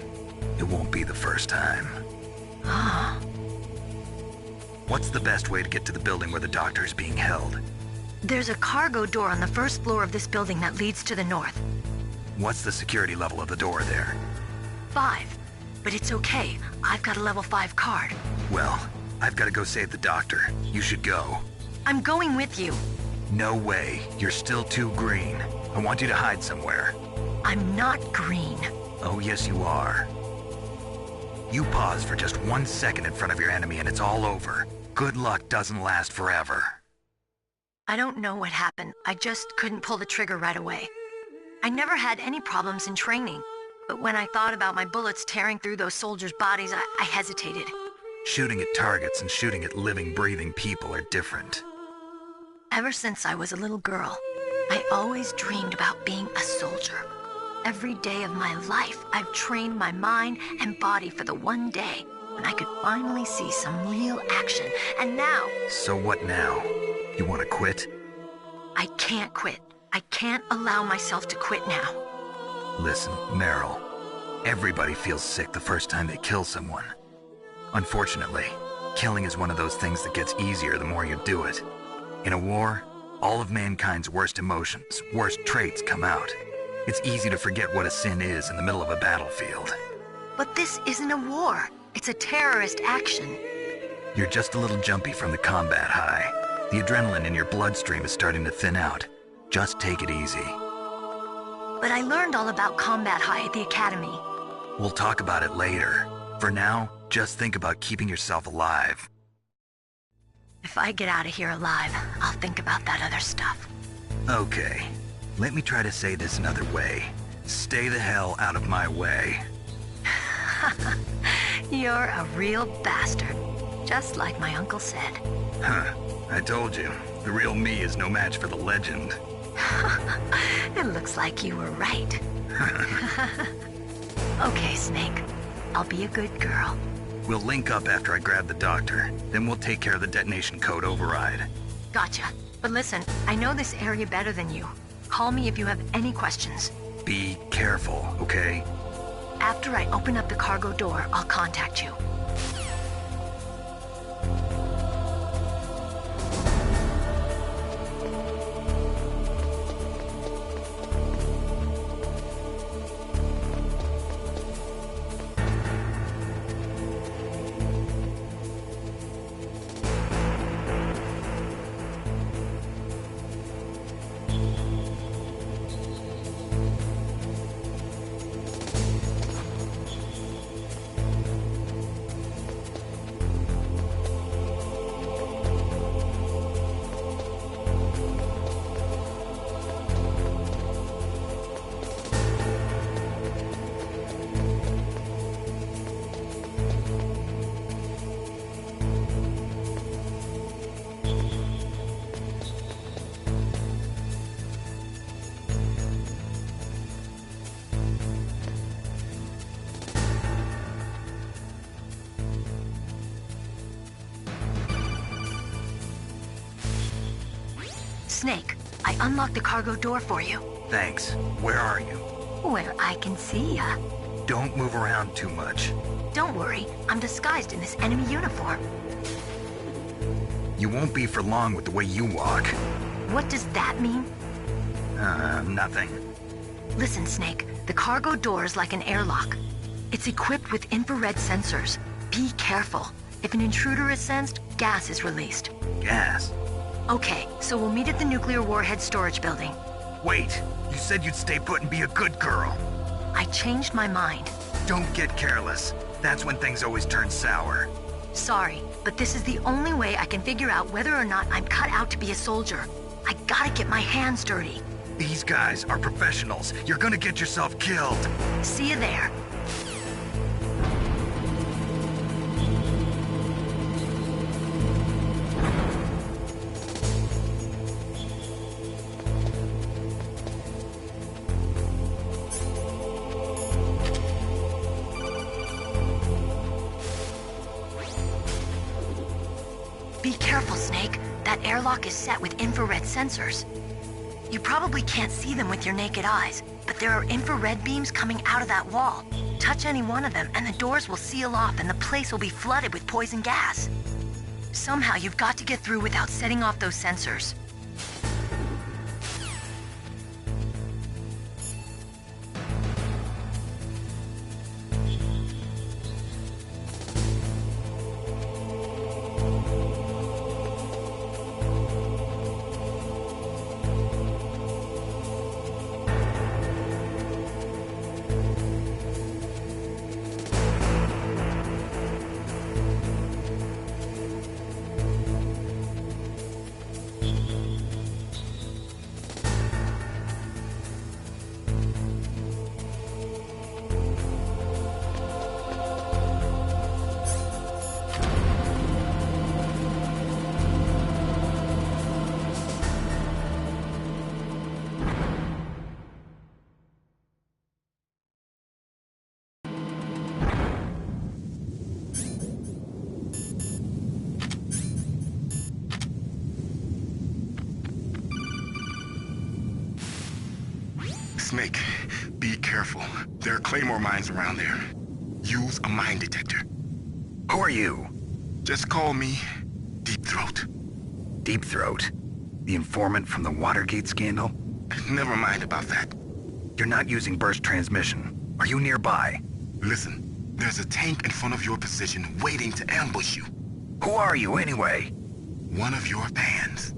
It won't be the first time. Ah. What's the best way to get to the building where the doctor is being held? There's a cargo door on the first floor of this building that leads to the north. What's the security level of the door there? 5. But it's okay. I've got a level 5 card. Well, I've got to go save the doctor. You should go. I'm going with you. No way. You're still too green. I want you to hide somewhere. I'm not green. Oh, yes, you are. You pause for just 1 second in front of your enemy and it's all over. Good luck doesn't last forever. I don't know what happened. I just couldn't pull the trigger right away. I never had any problems in training, but when I thought about my bullets tearing through those soldiers' bodies, I hesitated. Shooting at targets and shooting at living, breathing people are different. Ever since I was a little girl, I always dreamed about being a soldier. Every day of my life, I've trained my mind and body for the one day when I could finally see some real action, and now... So what now? You want to quit? I can't quit. I can't allow myself to quit now. Listen, Meryl, everybody feels sick the first time they kill someone. Unfortunately, killing is one of those things that gets easier the more you do it. In a war, all of mankind's worst emotions, worst traits come out. It's easy to forget what a sin is in the middle of a battlefield. But this isn't a war. It's a terrorist action. You're just a little jumpy from the combat high. The adrenaline in your bloodstream is starting to thin out. Just take it easy. But I learned all about combat high at the academy. We'll talk about it later. For now, just think about keeping yourself alive. If I get out of here alive, I'll think about that other stuff. Okay. Let me try to say this another way. Stay the hell out of my way. You're a real bastard. Just like my uncle said. Huh. I told you. The real me is no match for the legend. It looks like you were right. Okay, Snake. I'll be a good girl. We'll link up after I grab the doctor. Then we'll take care of the detonation code override. Gotcha. But listen, I know this area better than you. Call me if you have any questions. Be careful, okay? After I open up the cargo door, I'll contact you. Snake, I unlocked the cargo door for you. Thanks. Where are you? Where I can see ya. Don't move around too much. Don't worry, I'm disguised in this enemy uniform. You won't be for long with the way you walk. What does that mean? Nothing. Listen, Snake, the cargo door is like an airlock. It's equipped with infrared sensors. Be careful. If an intruder is sensed, gas is released. Gas? Okay, so we'll meet at the nuclear warhead storage building. Wait, you said you'd stay put and be a good girl. I changed my mind. Don't get careless. That's when things always turn sour. Sorry, but this is the only way I can figure out whether or not I'm cut out to be a soldier. I gotta get my hands dirty. These guys are professionals. You're gonna get yourself killed. See you there. Be careful, Snake. That airlock is set with infrared sensors. You probably can't see them with your naked eyes, but there are infrared beams coming out of that wall. Touch any one of them and the doors will seal off and the place will be flooded with poison gas. Somehow you've got to get through without setting off those sensors. Snake, be careful. There are Claymore mines around there. Use a mine detector. Who are you? Just call me Deep Throat. Deep Throat? The informant from the Watergate scandal? Never mind about that. You're not using burst transmission. Are you nearby? Listen, there's a tank in front of your position waiting to ambush you. Who are you anyway? One of your fans.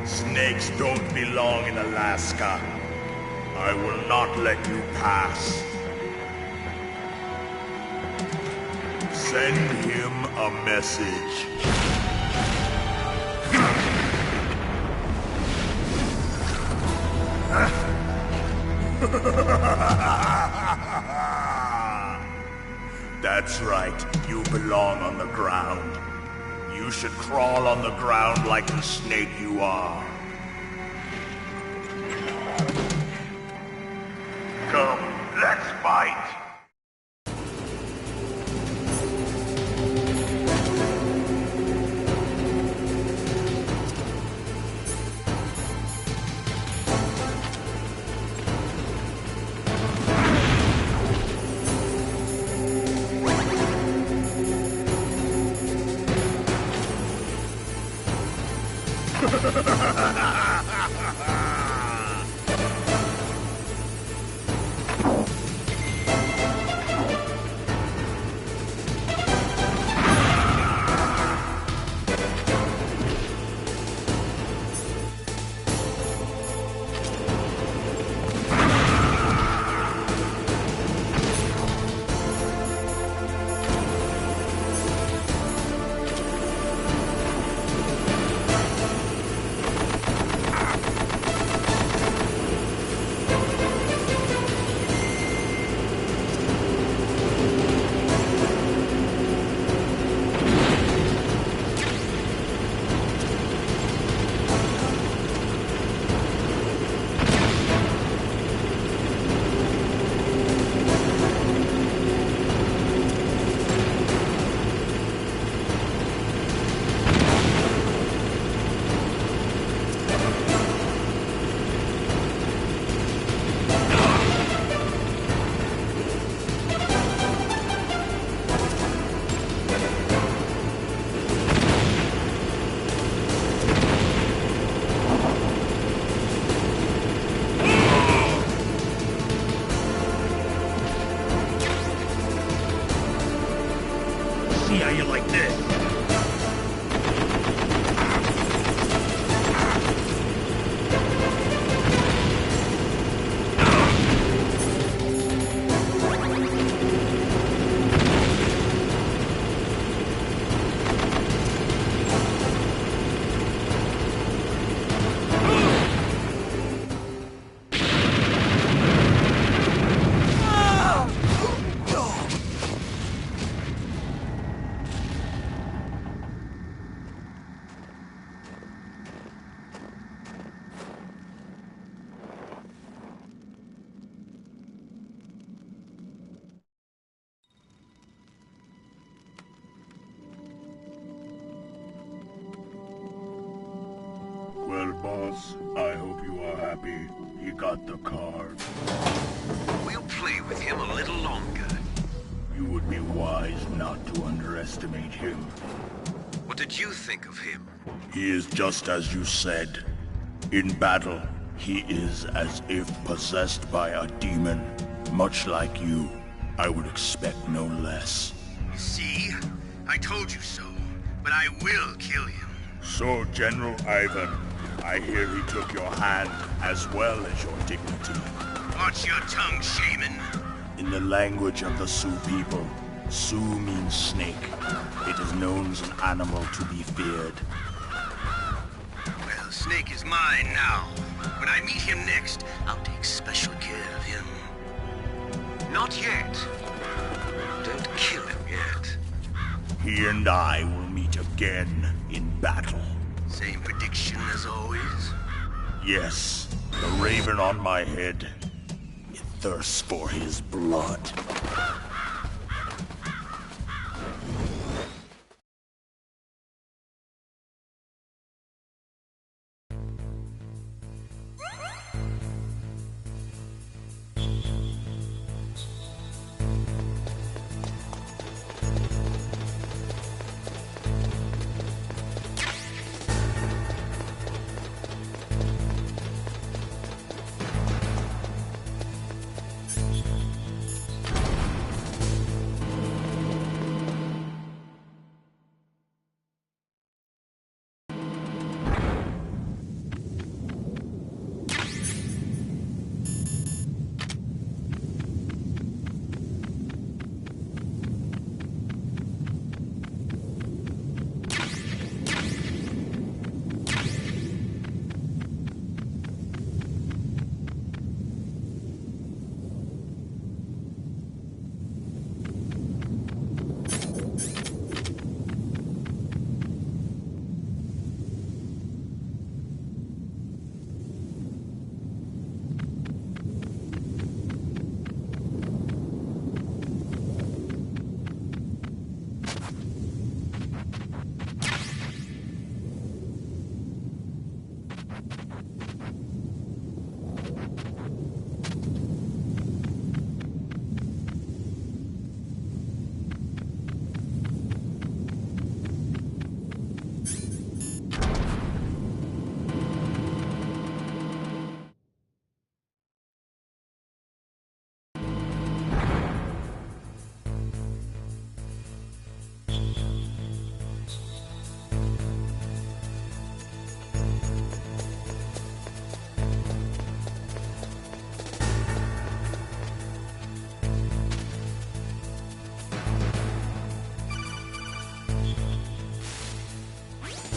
Snakes don't belong in Alaska. I will not let you pass. Send him a message. That's right, you belong on the ground. You should crawl on the ground like the snake you are. Come, let's fight! See how you like this. happy he got the card. We'll play with him a little longer. You would be wise not to underestimate him. What did you think of him? He is just as you said. In battle, he is as if possessed by a demon. Much like you, I would expect no less. See? I told you so. But I will kill him. So, General Ivan, I hear he took your hand as well as your dignity. Watch your tongue, shaman. In the language of the Sioux people, Sioux means snake. It is known as an animal to be feared. Well, Snake is mine now. When I meet him next, I'll take special care of him. Not yet. Don't kill him yet. He and I will meet again in battle. Same prediction as always? Yes, the raven on my head. It thirsts for his blood.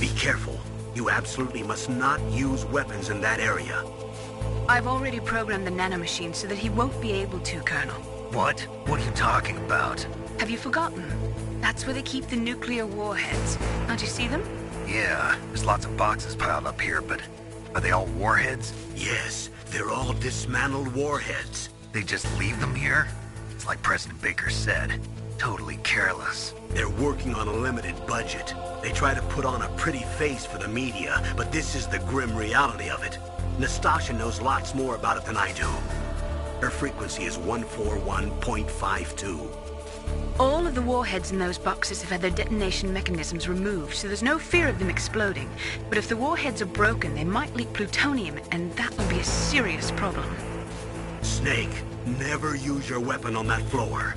Be careful. You absolutely must not use weapons in that area. I've already programmed the nanomachine so that he won't be able to, Colonel. What? What are you talking about? Have you forgotten? That's where they keep the nuclear warheads. Don't you see them? Yeah, there's lots of boxes piled up here, but are they all warheads? Yes, they're all dismantled warheads. They just leave them here? It's like President Baker said. Totally careless. They're working on a limited budget. They try to put on a pretty face for the media, but this is the grim reality of it. Nastasha knows lots more about it than I do. Her frequency is 141.52. All of the warheads in those boxes have had their detonation mechanisms removed, so there's no fear of them exploding. But if the warheads are broken, they might leak plutonium, and that would be a serious problem. Snake, never use your weapon on that floor.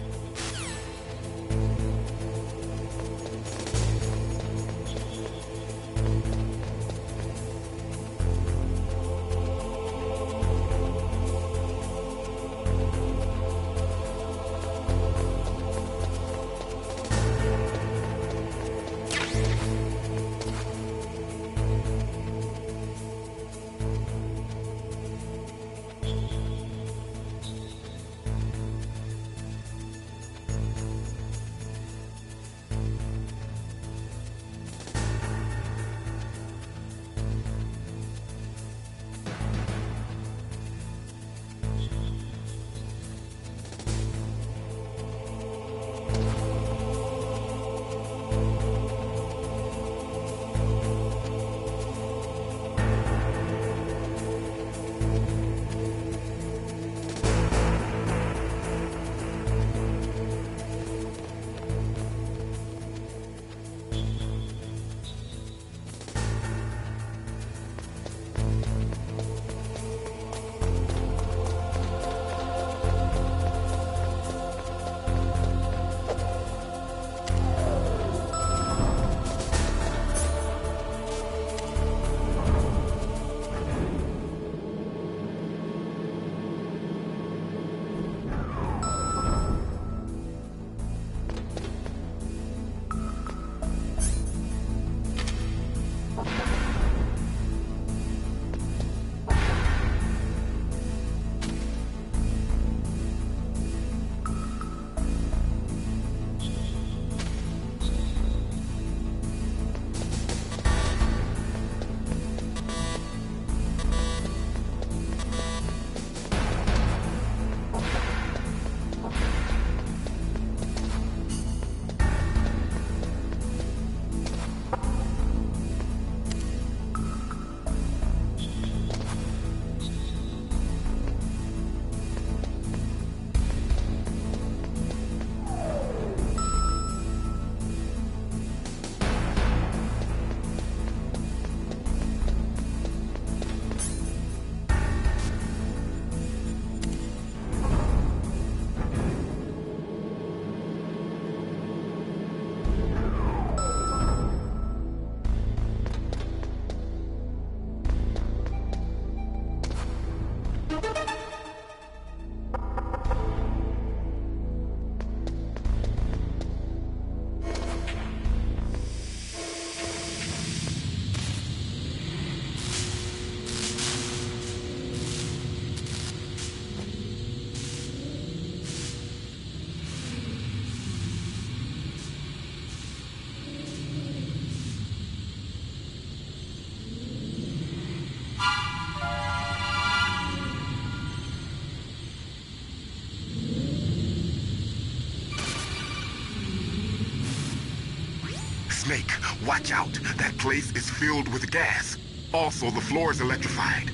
Snake, watch out. That place is filled with gas. Also, the floor is electrified.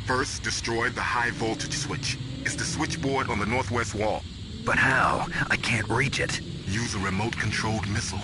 First, destroy the high voltage switch. It's the switchboard on the northwest wall. But how? I can't reach it. Use a remote-controlled missile.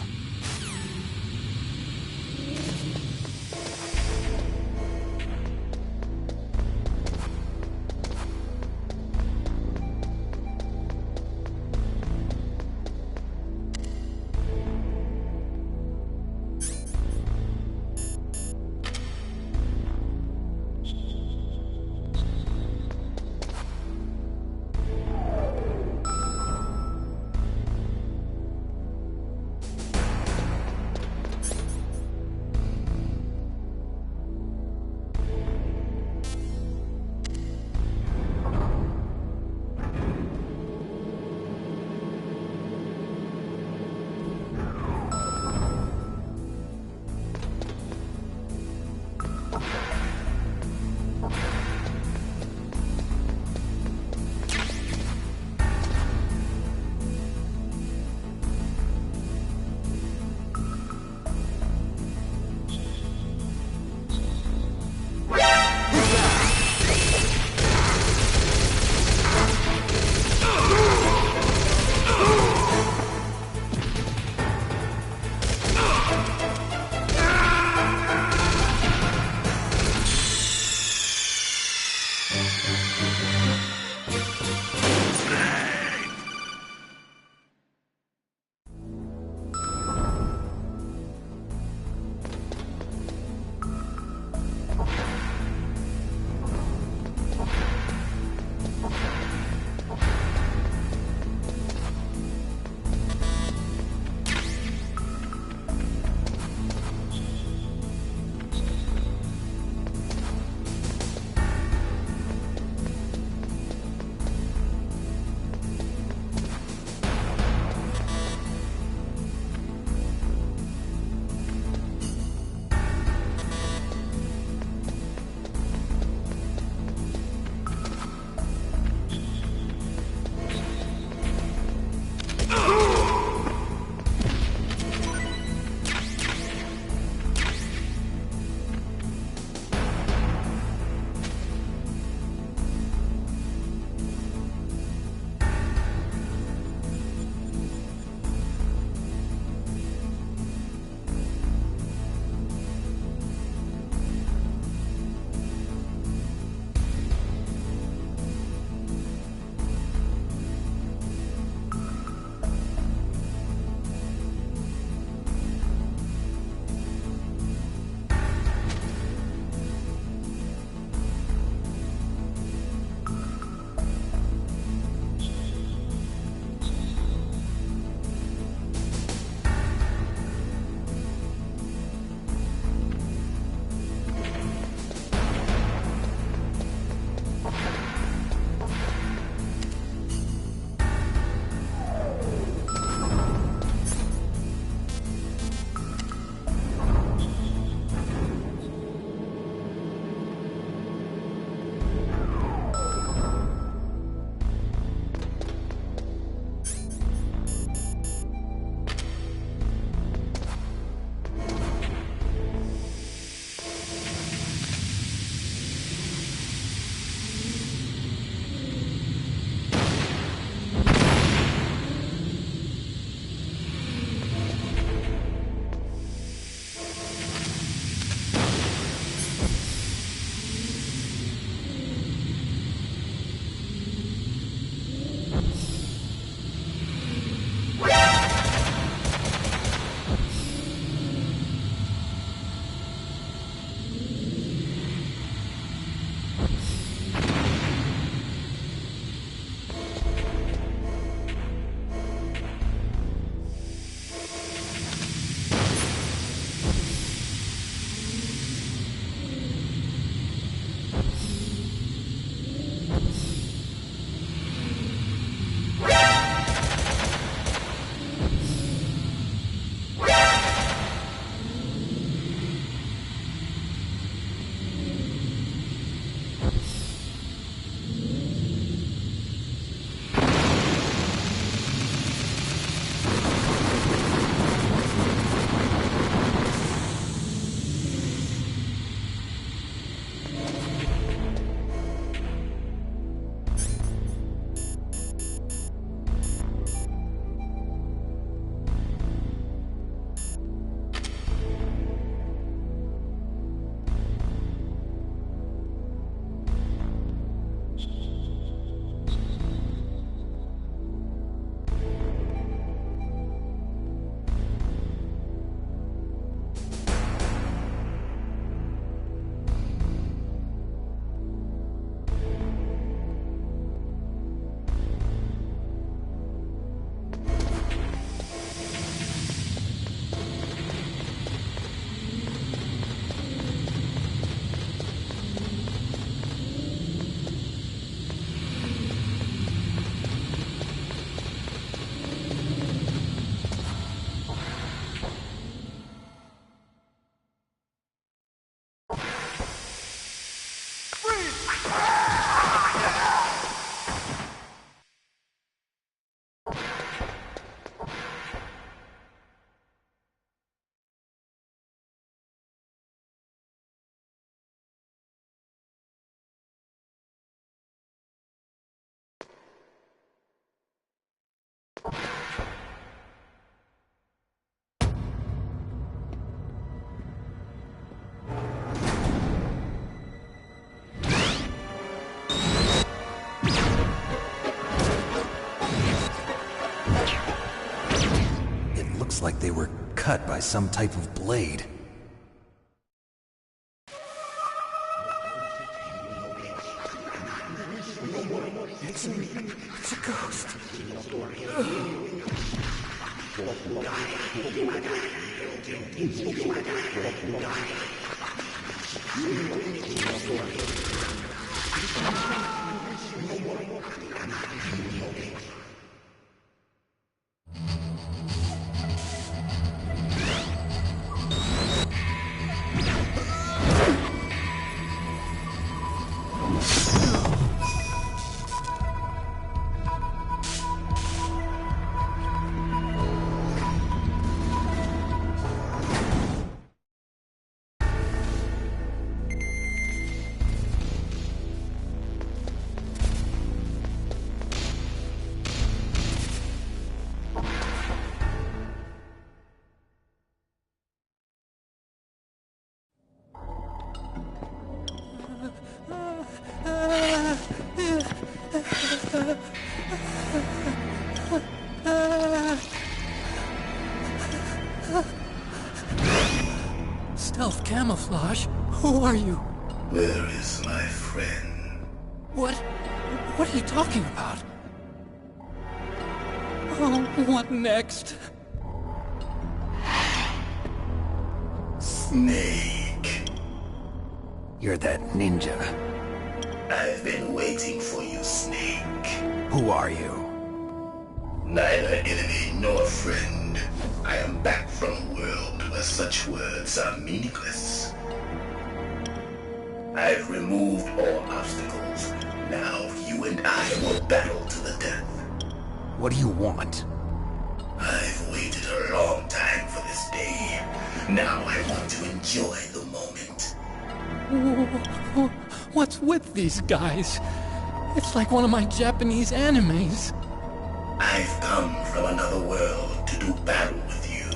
It looks like they were cut by some type of blade. It's a ghost. Stealth camouflage? Who are you? Where is my friend? What are you talking about? Oh, what next? Snake. You're that ninja. I've been waiting for you, Snake. Who are you? Neither enemy nor friend. I am back from a world where such words are meaningless. I've removed all obstacles. Now you and I will battle to the death. What do you want? I've waited a long time for this day. Now I want to enjoy the moment. What's with these guys? It's like one of my Japanese animes. I've come from another world to do battle with you.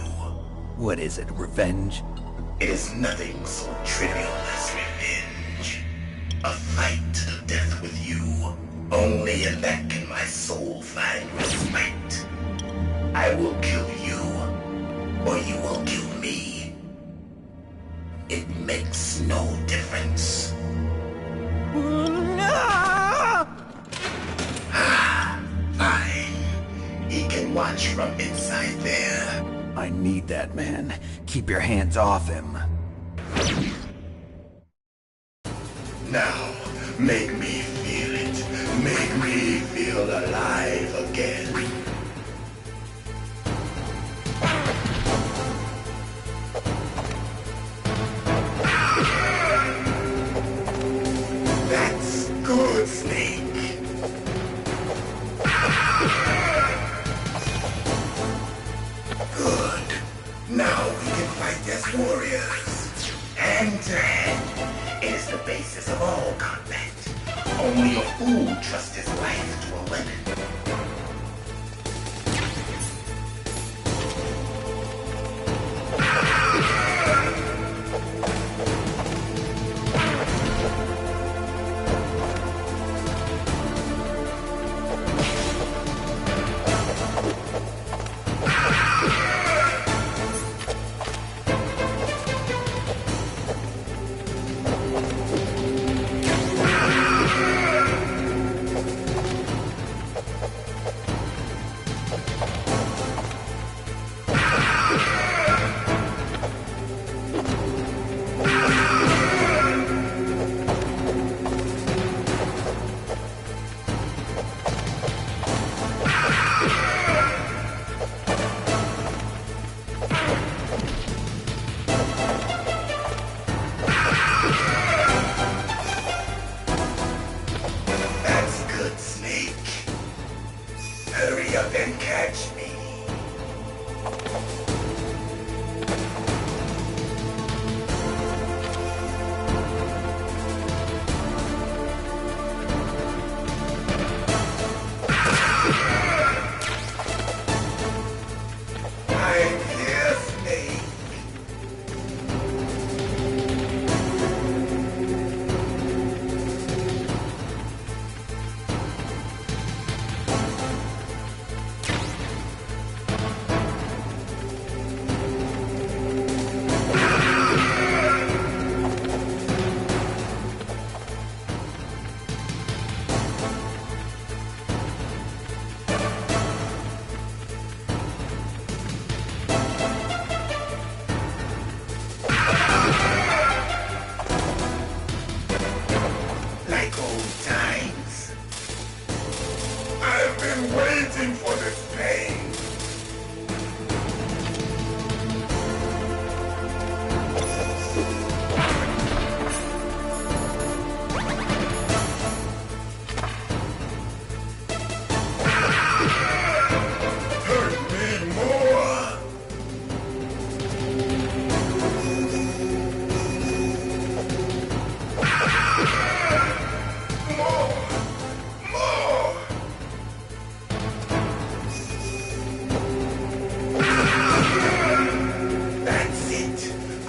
What is it, revenge? It is nothing so trivial as revenge. A fight to the death with you. Only in that can my soul find respite. I will kill you, or you will kill me. It makes no difference. Fine. He can watch from inside there. I need that man. Keep your hands off him. Now, make me feel it. Make me feel alive again. That's good, Snake. Good. Now we can fight as warriors. Hand to hand. It is the basis of all combat. Only a fool trusts his life to a weapon.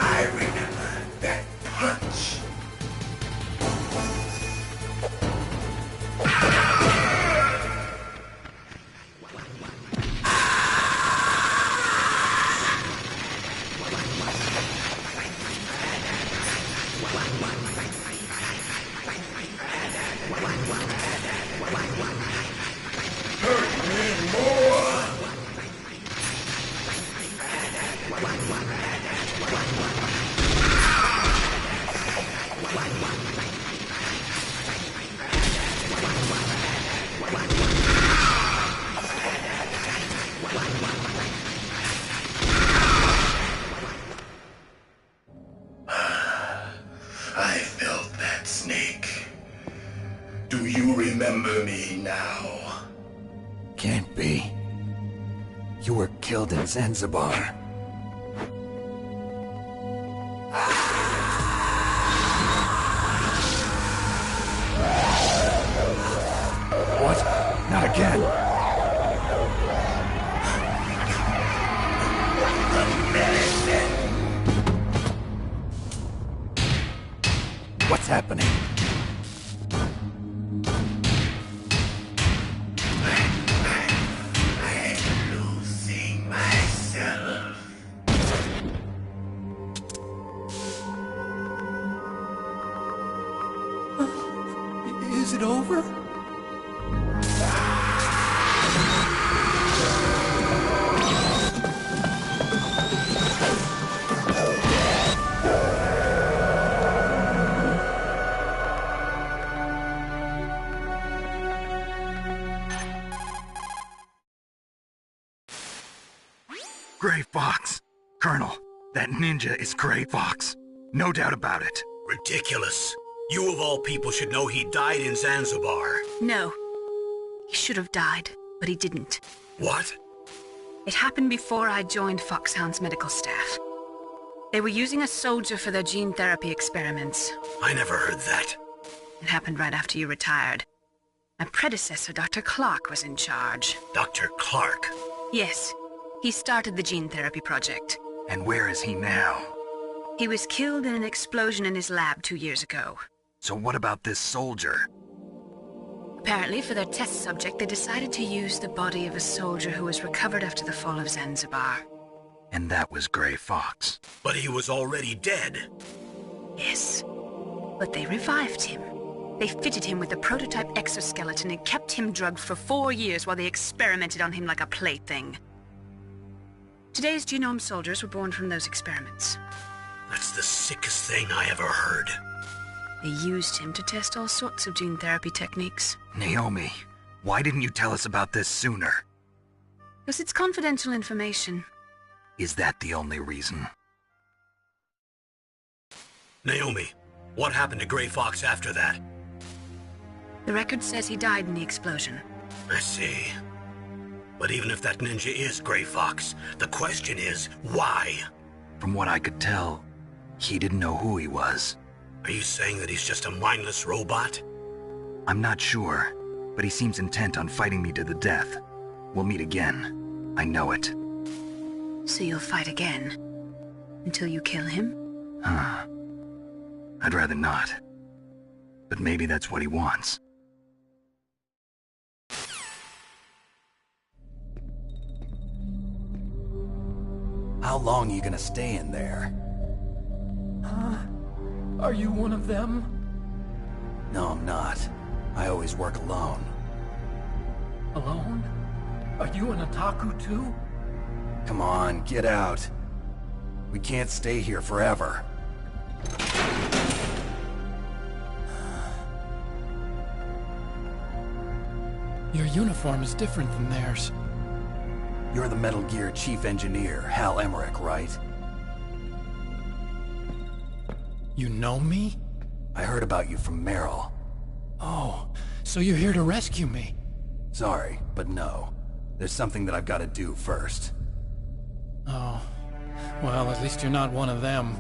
I remember that punch. I felt that, Snake. Do you remember me now? Can't be. You were killed in Zanzibar. What? Not again. What's happening? I'm losing myself. Is it over? Gray Fox! Colonel, that ninja is Gray Fox. No doubt about it. Ridiculous. You of all people should know he died in Zanzibar. No. He should have died, but he didn't. What? It happened before I joined Foxhound's medical staff. They were using a soldier for their gene therapy experiments. I never heard that. It happened right after you retired. My predecessor, Dr. Clark, was in charge. Dr. Clark? Yes. He started the gene therapy project. And where is he now? He was killed in an explosion in his lab 2 years ago. So what about this soldier? Apparently, for their test subject, they decided to use the body of a soldier who was recovered after the fall of Zanzibar. And that was Gray Fox. But he was already dead. Yes. But they revived him. They fitted him with a prototype exoskeleton and kept him drugged for 4 years while they experimented on him like a plaything. Today's genome soldiers were born from those experiments. That's the sickest thing I ever heard. They used him to test all sorts of gene therapy techniques. Naomi, why didn't you tell us about this sooner? Because it's confidential information. Is that the only reason? Naomi, what happened to Gray Fox after that? The record says he died in the explosion. I see. But even if that ninja is Gray Fox, the question is, why? From what I could tell, he didn't know who he was. Are you saying that he's just a mindless robot? I'm not sure, but he seems intent on fighting me to the death. We'll meet again. I know it. So you'll fight again? Until you kill him? Huh. I'd rather not. But maybe that's what he wants. How long are you gonna stay in there? Huh? Are you one of them? No, I'm not. I always work alone. Alone? Are you an otaku too? Come on, get out. We can't stay here forever. Your uniform is different than theirs. You're the Metal Gear Chief Engineer, Hal Emmerich, right? You know me? I heard about you from Meryl. Oh, so you're here to rescue me? Sorry, but no. There's something that I've got to do first. Oh. Well, at least you're not one of them.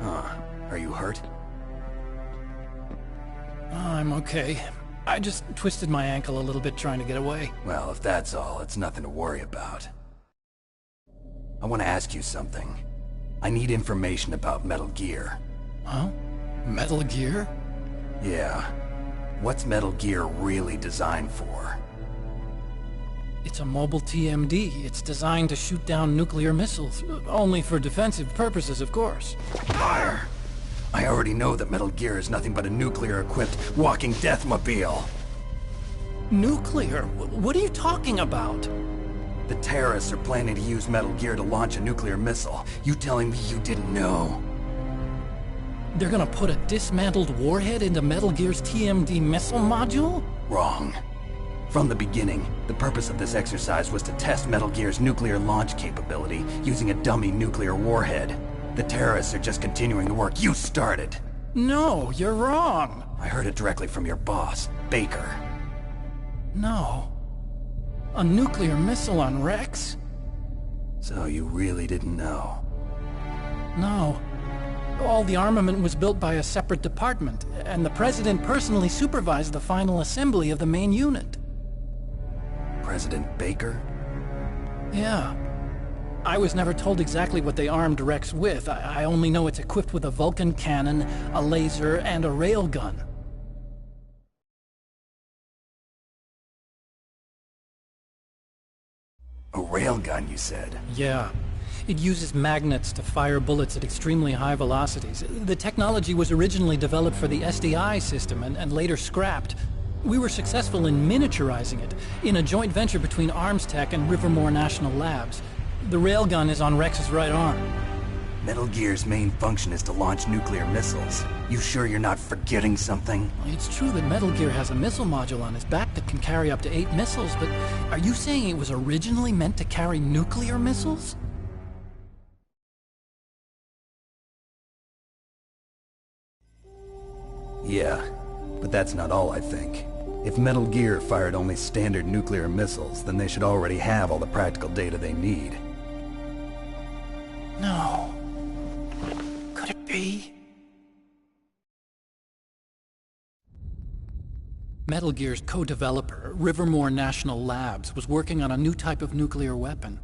Huh. Are you hurt? I'm okay. I just twisted my ankle a little bit trying to get away. Well, if that's all, it's nothing to worry about. I want to ask you something. I need information about Metal Gear. Huh? Metal Gear? Yeah. What's Metal Gear really designed for? It's a mobile TMD. It's designed to shoot down nuclear missiles. Only for defensive purposes, of course. Liar. I already know that Metal Gear is nothing but a nuclear-equipped walking deathmobile. Nuclear? What are you talking about? The terrorists are planning to use Metal Gear to launch a nuclear missile. You telling me you didn't know? They're gonna put a dismantled warhead into Metal Gear's TMD missile module? Wrong. From the beginning, the purpose of this exercise was to test Metal Gear's nuclear launch capability using a dummy nuclear warhead. The terrorists are just continuing the work you started. No, you're wrong. I heard it directly from your boss, Baker. No. A nuclear missile on Rex? So you really didn't know? No. All the armament was built by a separate department, and the President personally supervised the final assembly of the main unit. President Baker? Yeah. I was never told exactly what they armed Rex with. I only know it's equipped with a Vulcan cannon, a laser, and a railgun. A railgun, you said? Yeah. It uses magnets to fire bullets at extremely high velocities. The technology was originally developed for the SDI system and later scrapped. We were successful in miniaturizing it, in a joint venture between ArmsTech and Rivermore National Labs. The railgun is on Rex's right arm. Metal Gear's main function is to launch nuclear missiles. You sure you're not forgetting something? It's true that Metal Gear has a missile module on his back that can carry up to 8 missiles, but are you saying it was originally meant to carry nuclear missiles? Yeah, but that's not all I think. If Metal Gear fired only standard nuclear missiles, then they should already have all the practical data they need. No. Could it be? Metal Gear's co-developer, Rivermore National Labs, was working on a new type of nuclear weapon.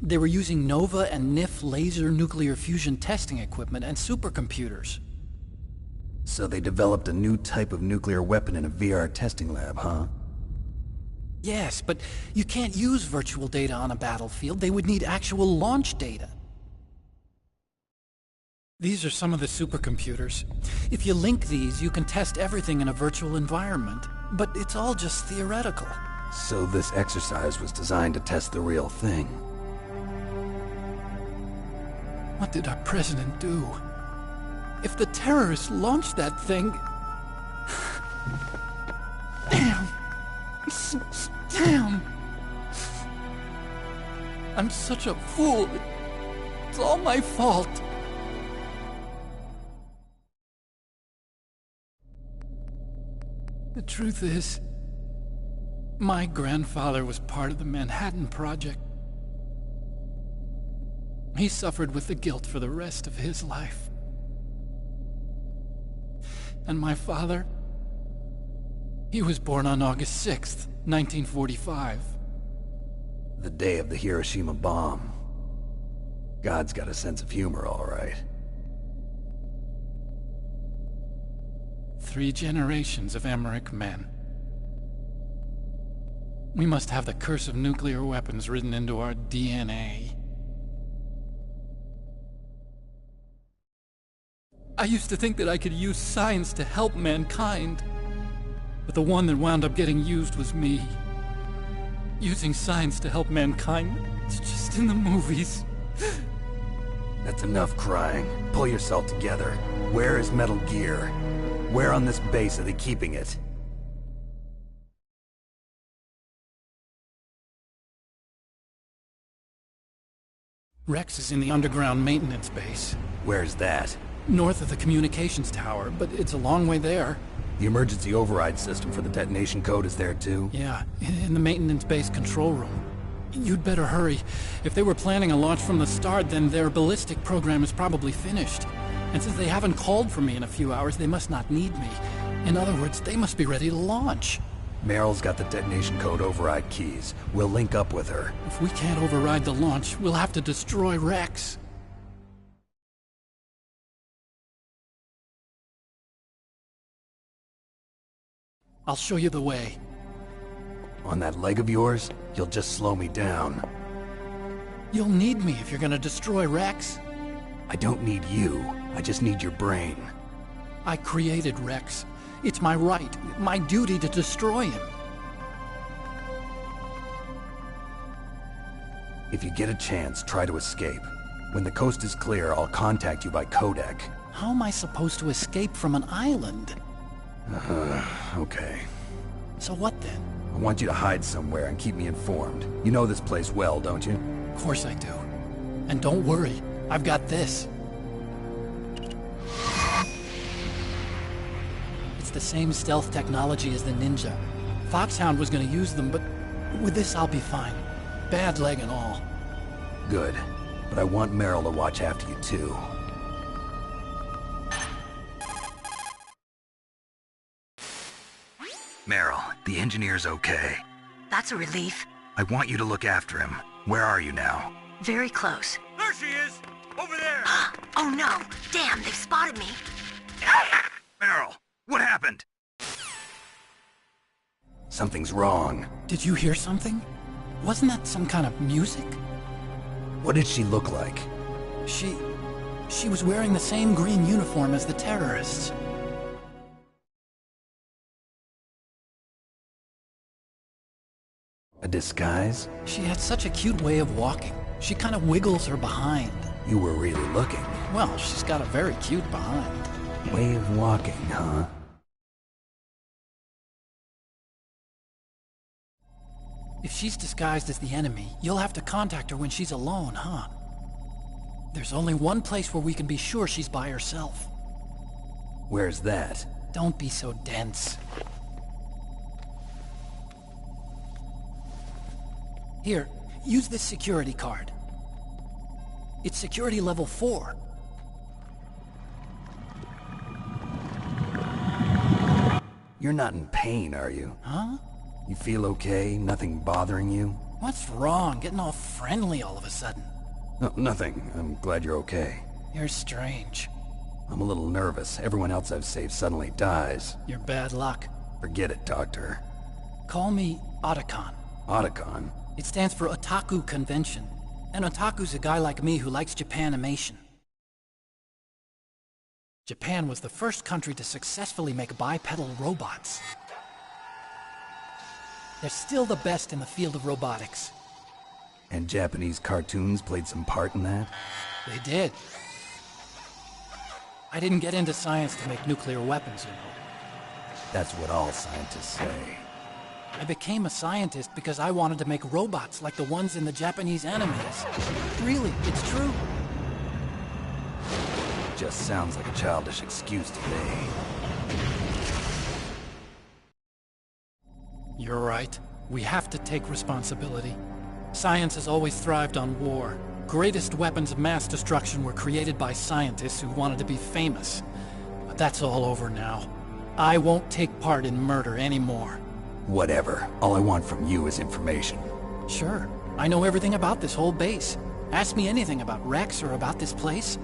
They were using NOVA and NIF laser nuclear fusion testing equipment and supercomputers. So they developed a new type of nuclear weapon in a VR testing lab, huh? Yes, but you can't use virtual data on a battlefield. They would need actual launch data. These are some of the supercomputers. If you link these, you can test everything in a virtual environment. But it's all just theoretical. So this exercise was designed to test the real thing. What did our president do? If the terrorists launched that thing... Damn! Damn! I'm such a fool. It's all my fault. The truth is, my grandfather was part of the Manhattan Project. He suffered with the guilt for the rest of his life. And my father, he was born on August 6th, 1945. The day of the Hiroshima bomb. God's got a sense of humor, all right. 3 generations of Emmerich men. We must have the curse of nuclear weapons written into our DNA. I used to think that I could use science to help mankind, but the one that wound up getting used was me. Using science to help mankind, it's just in the movies. That's enough crying. Pull yourself together. Where is Metal Gear? Where on this base are they keeping it? Rex is in the underground maintenance base. Where's that? North of the communications tower, but it's a long way there. The emergency override system for the detonation code is there too? Yeah, in the maintenance base control room. You'd better hurry. If they were planning a launch from the start, then their ballistic program is probably finished. And since they haven't called for me in a few hours, they must not need me. In other words, they must be ready to launch. Meryl's got the detonation code override keys. We'll link up with her. If we can't override the launch, we'll have to destroy Rex. I'll show you the way. On that leg of yours, you'll just slow me down. You'll need me if you're gonna destroy Rex. I don't need you. I just need your brain. I created Rex. It's my right, my duty to destroy him. If you get a chance, try to escape. When the coast is clear, I'll contact you by codec. How am I supposed to escape from an island? Okay. So what then? I want you to hide somewhere and keep me informed. You know this place well, don't you? Of course I do. And don't worry, I've got this. It's the same stealth technology as the Ninja. Foxhound was gonna use them, but with this I'll be fine. Bad leg and all. Good. But I want Meryl to watch after you too. Meryl, the engineer's okay. That's a relief. I want you to look after him. Where are you now? Very close. There she is! Over there! Oh no! Damn, they've spotted me! Meryl, what happened? Something's wrong. Did you hear something? Wasn't that some kind of music? What did she look like? She was wearing the same green uniform as the terrorists. A disguise? She had such a cute way of walking. She kind of wiggles her behind. You were really looking. Well, she's got a very cute behind. Way of walking, huh? If she's disguised as the enemy, you'll have to contact her when she's alone, huh? There's only one place where we can be sure she's by herself. Where's that? Don't be so dense. Here, use this security card. It's security level 4. You're not in pain, are you? Huh? You feel okay? Nothing bothering you? What's wrong? Getting all friendly all of a sudden. No, nothing. I'm glad you're okay. You're strange. I'm a little nervous. Everyone else I've saved suddenly dies. You're bad luck. Forget it, Doctor. Call me Otacon. Otacon? It stands for Otaku Convention. An otaku's a guy like me who likes Japanimation. Japan was the first country to successfully make bipedal robots. They're still the best in the field of robotics. And Japanese cartoons played some part in that? They did. I didn't get into science to make nuclear weapons, you know. That's what all scientists say. I became a scientist because I wanted to make robots like the ones in the Japanese animes. Really, it's true. Just sounds like a childish excuse to me. You're right. We have to take responsibility. Science has always thrived on war. Greatest weapons of mass destruction were created by scientists who wanted to be famous. But that's all over now. I won't take part in murder anymore. Whatever. All I want from you is information. Sure. I know everything about this whole base. Ask me anything about Rex or about this place.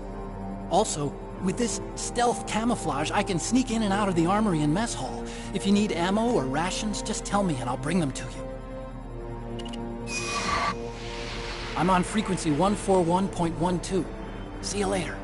Also, with this stealth camouflage, I can sneak in and out of the armory and mess hall. If you need ammo or rations, just tell me and I'll bring them to you. I'm on frequency 141.12. See you later.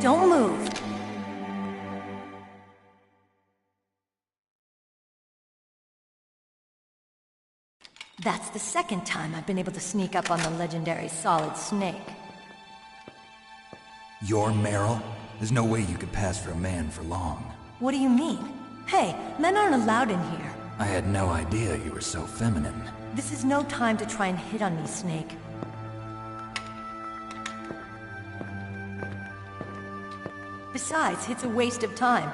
don't move. That's the second time I've been able to sneak up on the legendary Solid Snake. You're Meryl? There's no way you could pass for a man for long. What do you mean? Hey, men aren't allowed in here. I had no idea you were so feminine. This is no time to try and hit on me, Snake. Besides, it's a waste of time.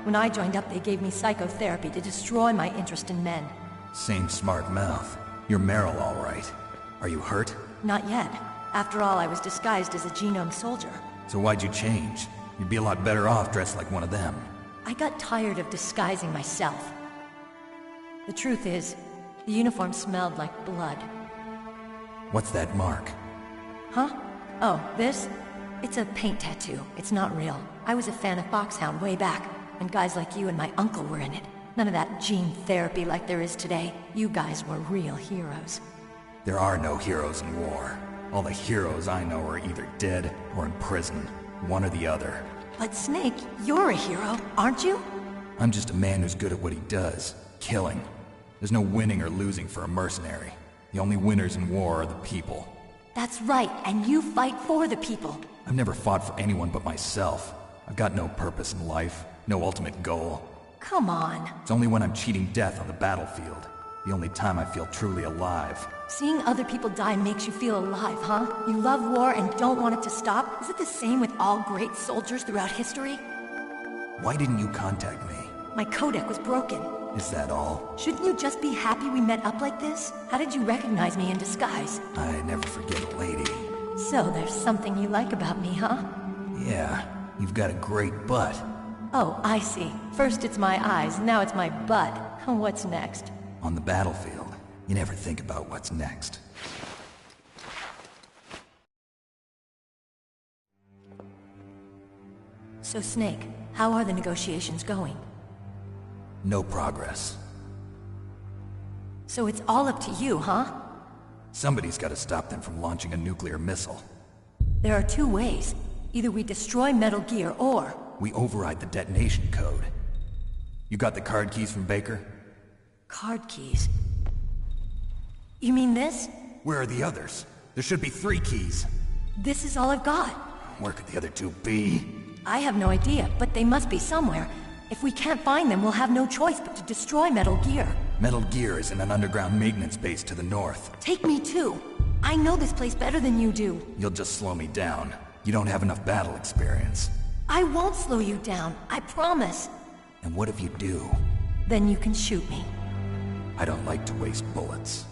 When I joined up, they gave me psychotherapy to destroy my interest in men. Same smart mouth. You're Meryl, all right. Are you hurt? Not yet. After all, I was disguised as a genome soldier. So why'd you change? You'd be a lot better off dressed like one of them. I got tired of disguising myself. The truth is, the uniform smelled like blood. What's that mark? Huh? Oh, this? It's a paint tattoo. It's not real. I was a fan of Foxhound way back, and guys like you and my uncle were in it. None of that gene therapy like there is today. You guys were real heroes. There are no heroes in war. All the heroes I know are either dead or in prison. One or the other. But Snake, you're a hero, aren't you? I'm just a man who's good at what he does. Killing. There's no winning or losing for a mercenary. The only winners in war are the people. That's right, and you fight for the people. I've never fought for anyone but myself. I've got no purpose in life, no ultimate goal. Come on. It's only when I'm cheating death on the battlefield. The only time I feel truly alive. Seeing other people die makes you feel alive, huh? You love war and don't want it to stop? Is it the same with all great soldiers throughout history? Why didn't you contact me? My codec was broken. Is that all? Shouldn't you just be happy we met up like this? How did you recognize me in disguise? I never forget a lady. So there's something you like about me, huh? Yeah, you've got a great butt. Oh, I see. First it's my eyes, now it's my butt. What's next? On the battlefield, you never think about what's next. So Snake, how are the negotiations going? No progress. So it's all up to you, huh? Somebody's got to stop them from launching a nuclear missile. There are two ways. Either we destroy Metal Gear, or... we override the detonation code. You got the card keys from Baker? Card keys? You mean this? Where are the others? There should be 3 keys. This is all I've got. Where could the other 2 be? I have no idea, but they must be somewhere. If we can't find them, we'll have no choice but to destroy Metal Gear. Metal Gear is in an underground maintenance base to the north. Take me too. I know this place better than you do. You'll just slow me down. You don't have enough battle experience. I won't slow you down, I promise. And what if you do? Then you can shoot me. I don't like to waste bullets.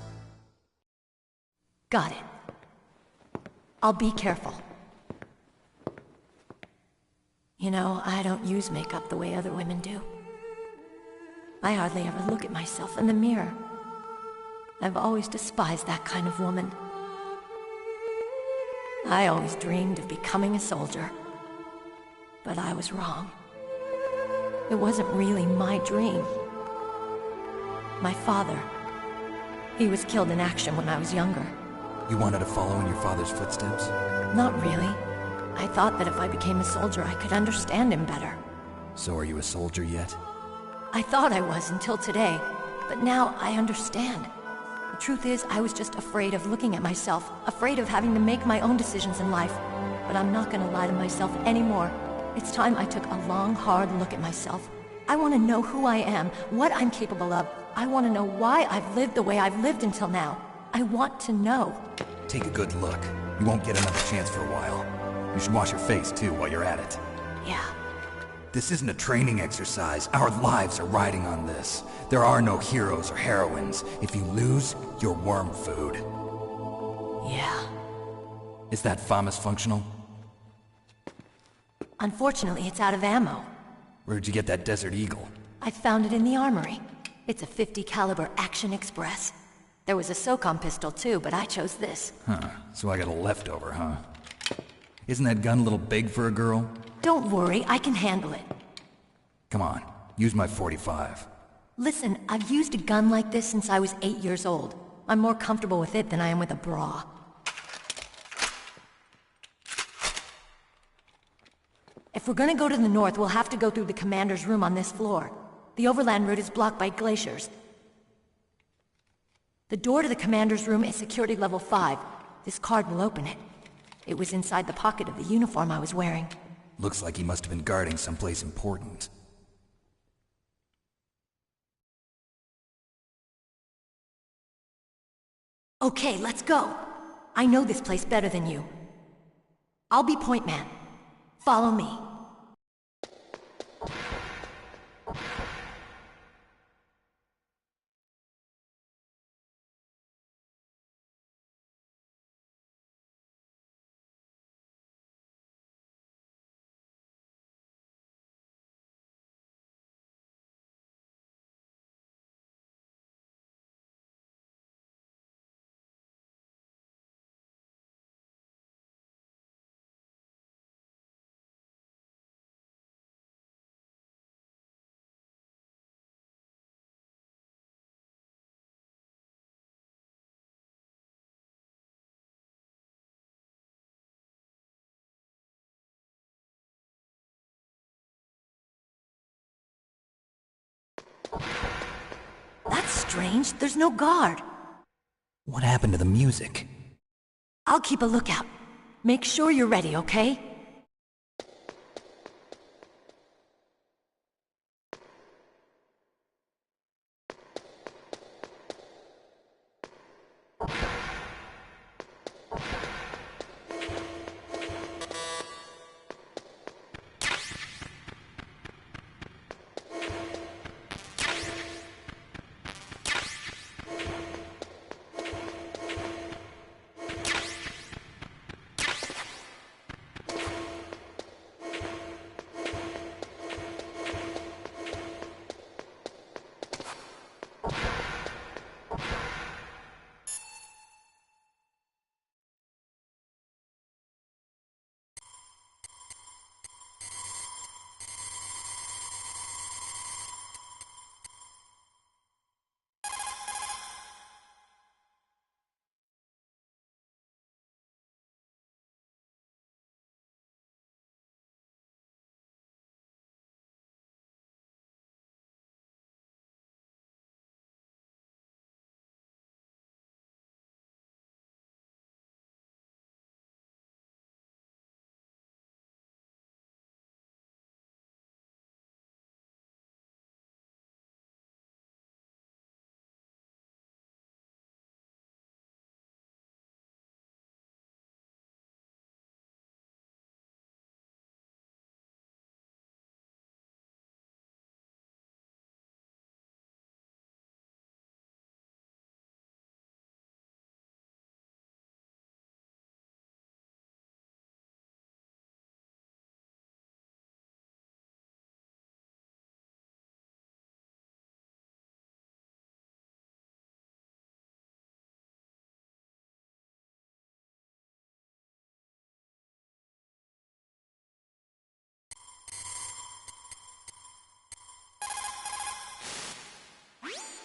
Got it. I'll be careful. You know, I don't use makeup the way other women do. I hardly ever look at myself in the mirror. I've always despised that kind of woman. I always dreamed of becoming a soldier. But I was wrong. It wasn't really my dream. My father, he was killed in action when I was younger. You wanted to follow in your father's footsteps? Not really. I thought that if I became a soldier, I could understand him better. So are you a soldier yet? I thought I was until today, but now I understand. The truth is, I was just afraid of looking at myself, afraid of having to make my own decisions in life. But I'm not gonna lie to myself anymore. It's time I took a long, hard look at myself. I want to know who I am, what I'm capable of. I want to know why I've lived the way I've lived until now. I want to know. Take a good look. You won't get another chance for a while. You should wash your face, too, while you're at it. Yeah. This isn't a training exercise. Our lives are riding on this. There are no heroes or heroines. If you lose, you're worm food. Yeah. Is that FAMAS functional? Unfortunately, it's out of ammo. Where'd you get that Desert Eagle? I found it in the armory. It's a .50 caliber Action Express. There was a SOCOM pistol too, but I chose this. Huh, so I got a leftover, huh? Isn't that gun a little big for a girl? Don't worry, I can handle it. Come on, use my .45. Listen, I've used a gun like this since I was 8 years old. I'm more comfortable with it than I am with a bra. If we're gonna go to the north, we'll have to go through the commander's room on this floor. The overland route is blocked by glaciers. The door to the commander's room is security level 5. This card will open it. It was inside the pocket of the uniform I was wearing. Looks like he must have been guarding someplace important. Okay, let's go. I know this place better than you. I'll be point man. Follow me. That's strange. There's no guard. What happened to the music? I'll keep a lookout. Make sure you're ready, okay?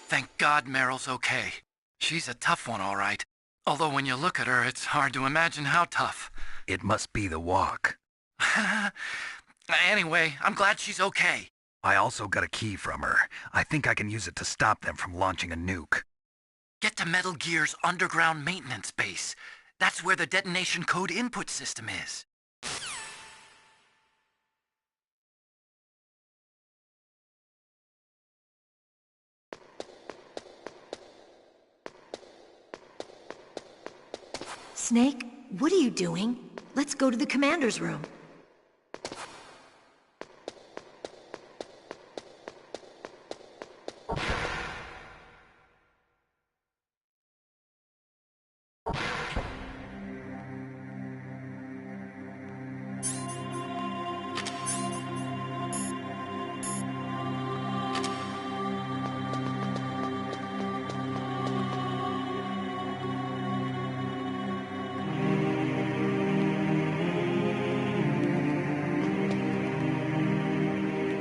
Thank God Meryl's okay. She's a tough one, all right. Although when you look at her, it's hard to imagine how tough. It must be the walk. Anyway, I'm glad she's okay. I also got a key from her. I think I can use it to stop them from launching a nuke. Get to Metal Gear's underground maintenance base. That's where the detonation code input system is. Snake, what are you doing? Let's go to the commander's room.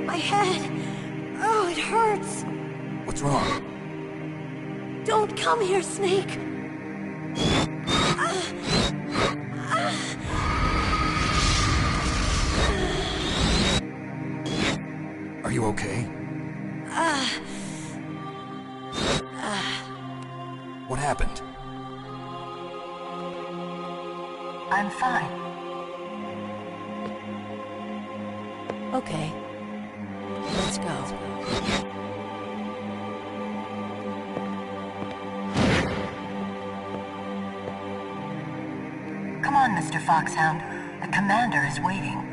My head. Oh, it hurts. What's wrong? Don't come here, Snake. okay? What happened? I'm fine. Okay. Let's go. Come on, Mr. Foxhound. The commander is waiting.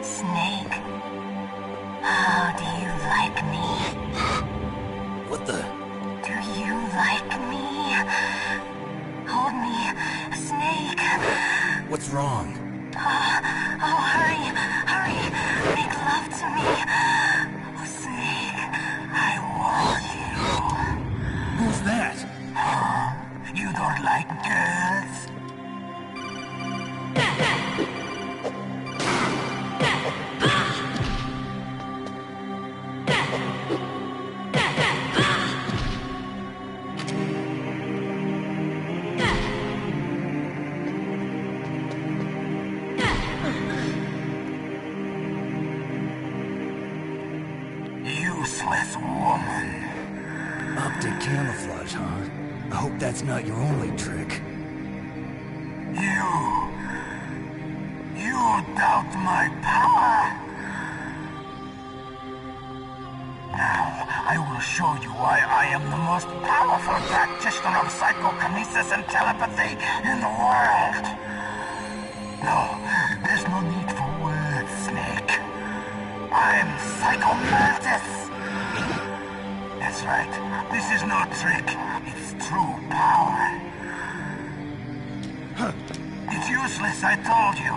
Snake, how do you like me? What the? Do you like me? Hold me, Snake. What's wrong? Oh, hurry, hurry. Make love to me. Oh, Snake, I want you. Who's that? You don't like girls? Useless woman. Optic camouflage, huh? I hope that's not your only trick. You doubt my power? Now, I will show you why I am the most powerful practitioner of psychokinesis and telepathy in the world. No, there's no need for words, Snake. I'm Psycho Mantis. That's right. This is no trick. It's true power. It's useless, I told you.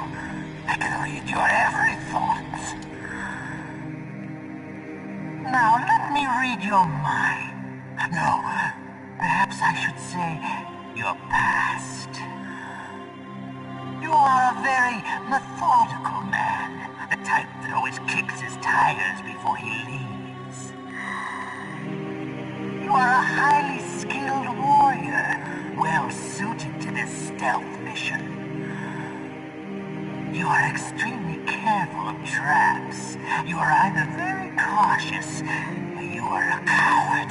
I can read your every thought. Now, let me read your mind. No, perhaps I should say your past. You are a very methodical man. The type that always kicks his tires before he leaves. You are a highly skilled warrior, well suited to this stealth mission. You are extremely careful of traps. You are either very cautious, or you are a coward.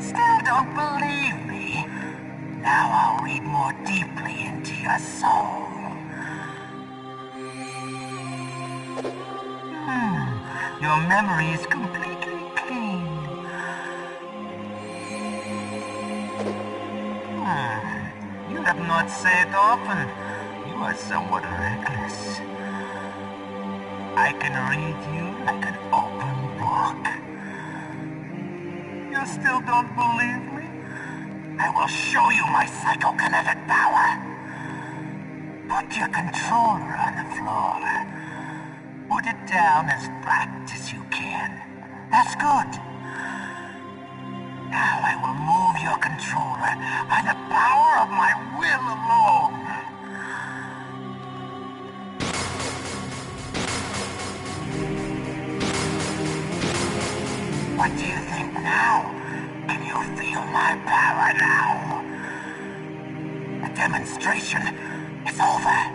Still don't believe me? Now I'll read more deeply into your soul. Your memory is completely clean. You have not said often. You are somewhat reckless. I can read you like an open book. You still don't believe me? I will show you my psychokinetic power. Put your controller on the floor. Put it down as flat as you can. That's good. Now I will move your controller by the power of my will alone. What do you think now? Can you feel my power now? The demonstration is over.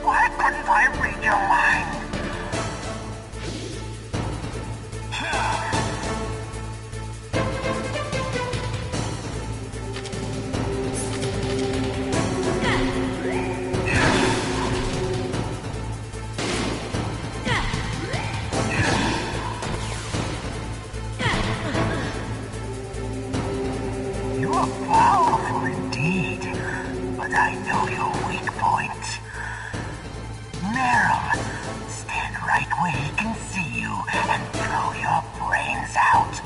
Why couldn't I read your mind? You're powerful indeed, but I know your weak point. Meryl, stand right where he can see you and blow your brains out.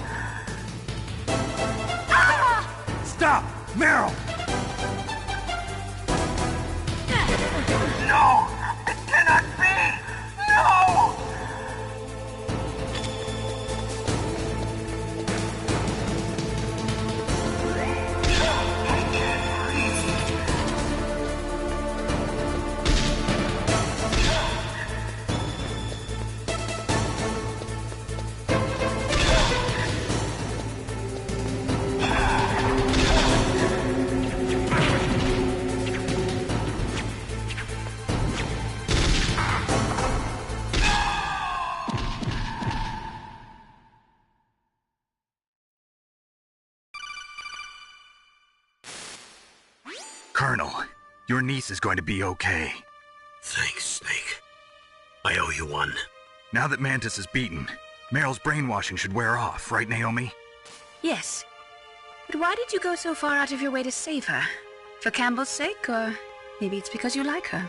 Stop! Meryl! No! It cannot be! No! Colonel, your niece is going to be okay. Thanks, Snake. I owe you one. Now that Mantis is beaten, Meryl's brainwashing should wear off, right, Naomi? Yes. But why did you go so far out of your way to save her? For Campbell's sake, or maybe it's because you like her?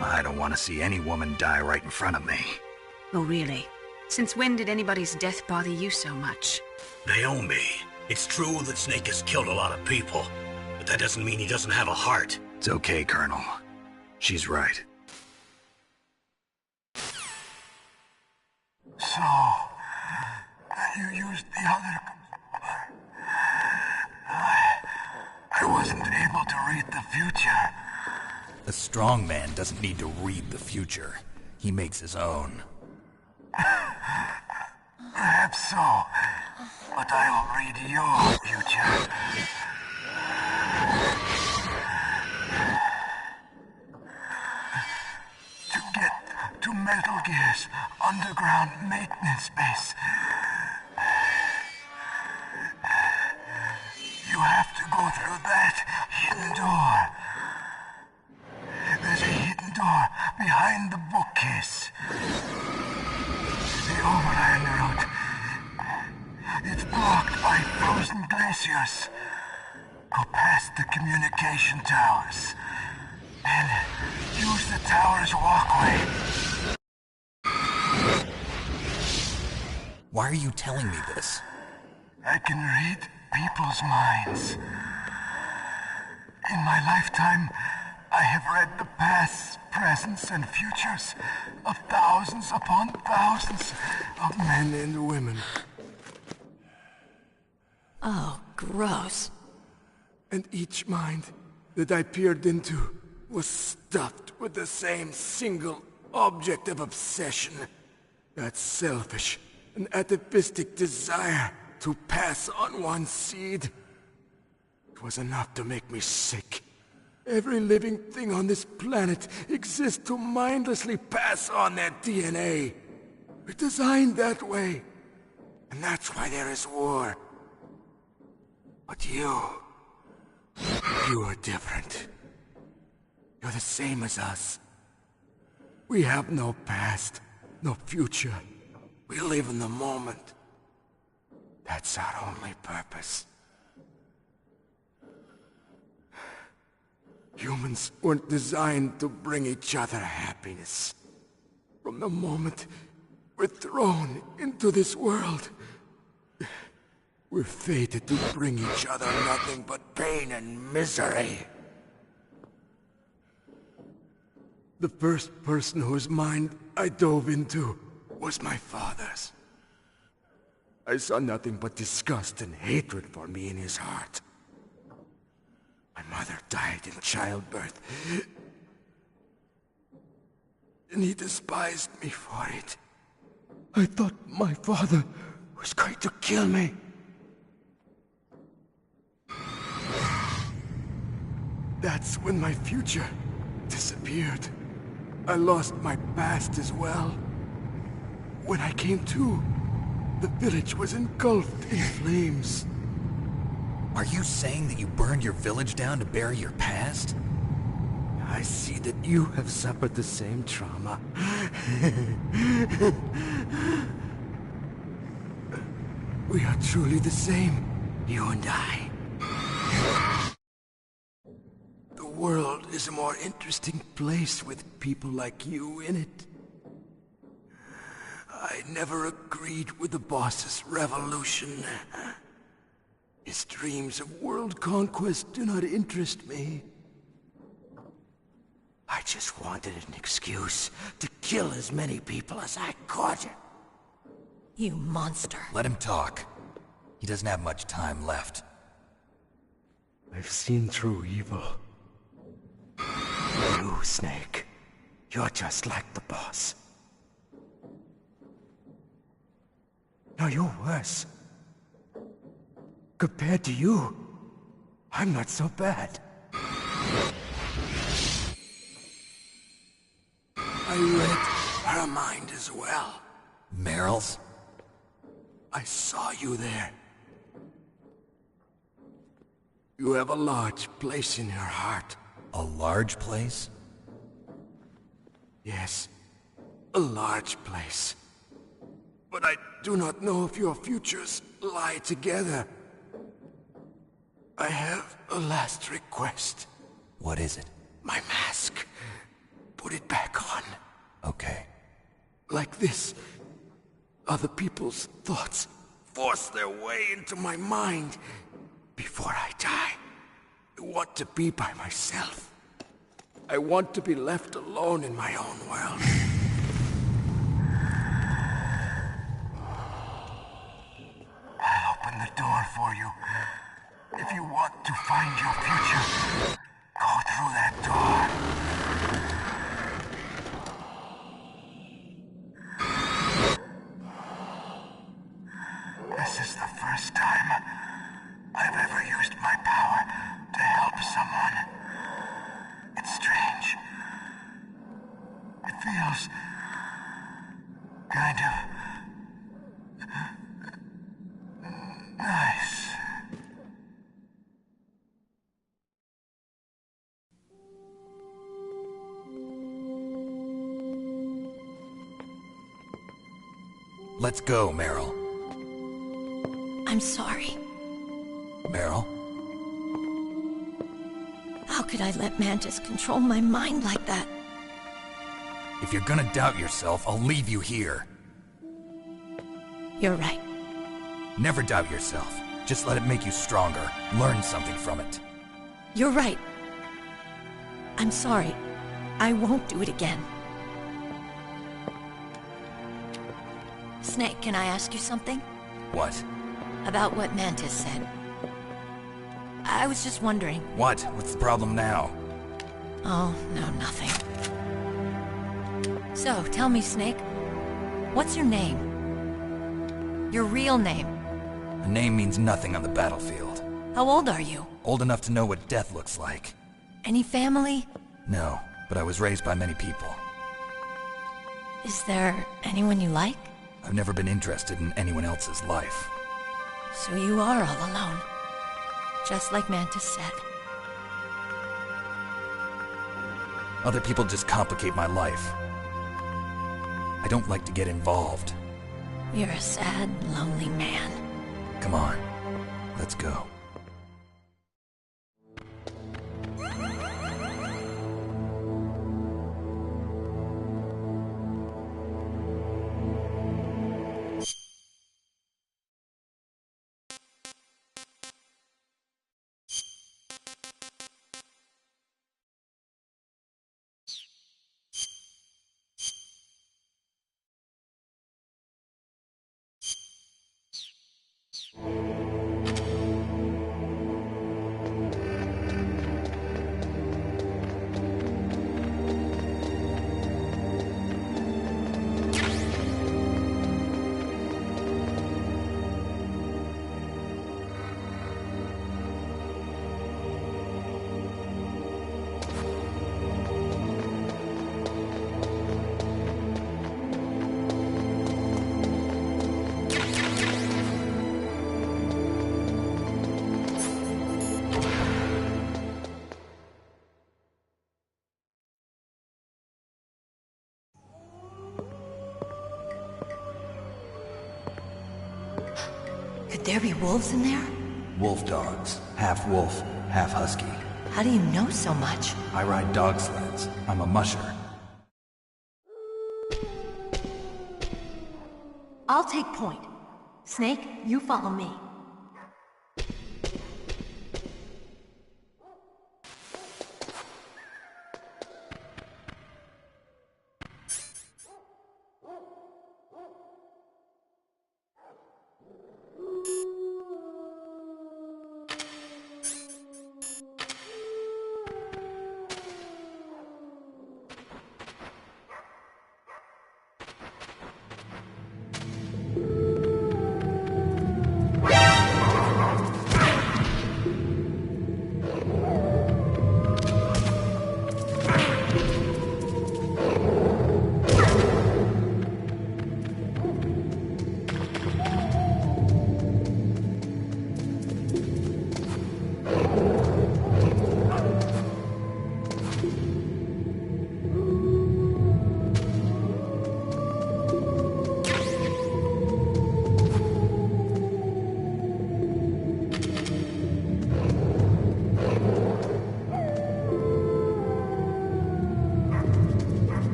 I don't want to see any woman die right in front of me. Oh, really? Since when did anybody's death bother you so much? Naomi, it's true that Snake has killed a lot of people, but that doesn't mean he doesn't have a heart. It's okay, Colonel. She's right. So, you used the other... I wasn't able to read the future. A strong man doesn't need to read the future. He makes his own. Perhaps so, but I'll read your future. To get to Metal Gear's underground maintenance base, you have some glaciers. Go past the communication towers. And use the tower's walkway. Why are you telling me this? I can read people's minds. In my lifetime, I have read the pasts, presents, and futures of thousands upon thousands of men and women. Oh, gross. And each mind that I peered into was stuffed with the same single object of obsession. That selfish and atavistic desire to pass on one's seed. It was enough to make me sick. Every living thing on this planet exists to mindlessly pass on their DNA. We're designed that way. And that's why there is war. But you are different. You're the same as us. We have no past, no future. We live in the moment. That's our only purpose. Humans weren't designed to bring each other happiness. From the moment we're thrown into this world, we're fated to bring each other nothing but pain and misery. The first person whose mind I dove into was my father's. I saw nothing but disgust and hatred for me in his heart. My mother died in childbirth, and he despised me for it. I thought my father was going to kill me. That's when my future disappeared. I lost my past as well. When I came to, the village was engulfed in flames. Are you saying that you burned your village down to bury your past? I see that you have suffered the same trauma. We are truly the same, you and I. The world is a more interesting place with people like you in it. I never agreed with the boss's revolution. His dreams of world conquest do not interest me. I just wanted an excuse to kill as many people as I could. You monster. Let him talk. He doesn't have much time left. I've seen through evil. You, Snake. You're just like the boss. No, you're worse. Compared to you, I'm not so bad. I read her mind as well. Meryl's? I saw you there. You have a large place in her heart. A large place? Yes, a large place. But I do not know if your futures lie together. I have a last request. What is it? My mask. Put it back on. Okay. Like this, other people's thoughts force their way into my mind. Before I die, I want to be by myself. I want to be left alone in my own world. I'll open the door for you. If you want to find your future, go through that door. This is the first time I've ever used my power to help someone. It's strange. It feels kind of nice. Let's go, Meryl. I'm sorry. Meryl? How could I let Mantis control my mind like that? If you're gonna doubt yourself, I'll leave you here. You're right. Never doubt yourself. Just let it make you stronger. Learn something from it. You're right. I'm sorry. I won't do it again. Snake, can I ask you something? What? About what Mantis said. I was just wondering. What? What's the problem now? Oh, no, nothing. So, tell me, Snake. What's your name? Your real name? A name means nothing on the battlefield. How old are you? Old enough to know what death looks like. Any family? No, but I was raised by many people. Is there anyone you like? I've never been interested in anyone else's life. So you are all alone. Just like Mantis said. Other people just complicate my life. I don't like to get involved. You're a sad, lonely man. Come on, let's go. Could there be wolves in there? Wolf dogs. Half wolf, half husky. How do you know so much? I ride dog sleds. I'm a musher. I'll take point. Snake, you follow me.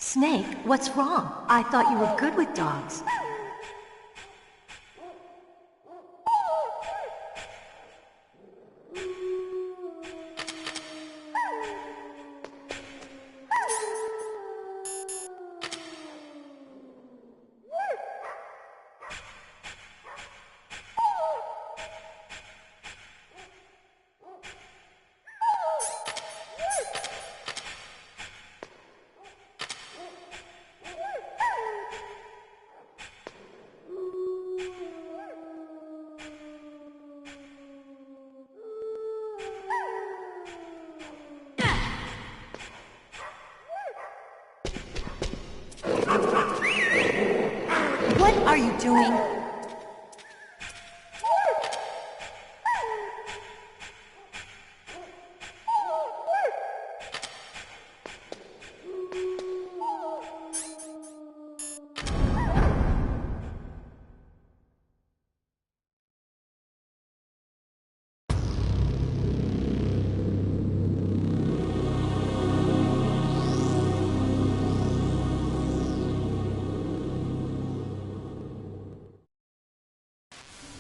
Snake, what's wrong? I thought you were good with dogs. What are you doing?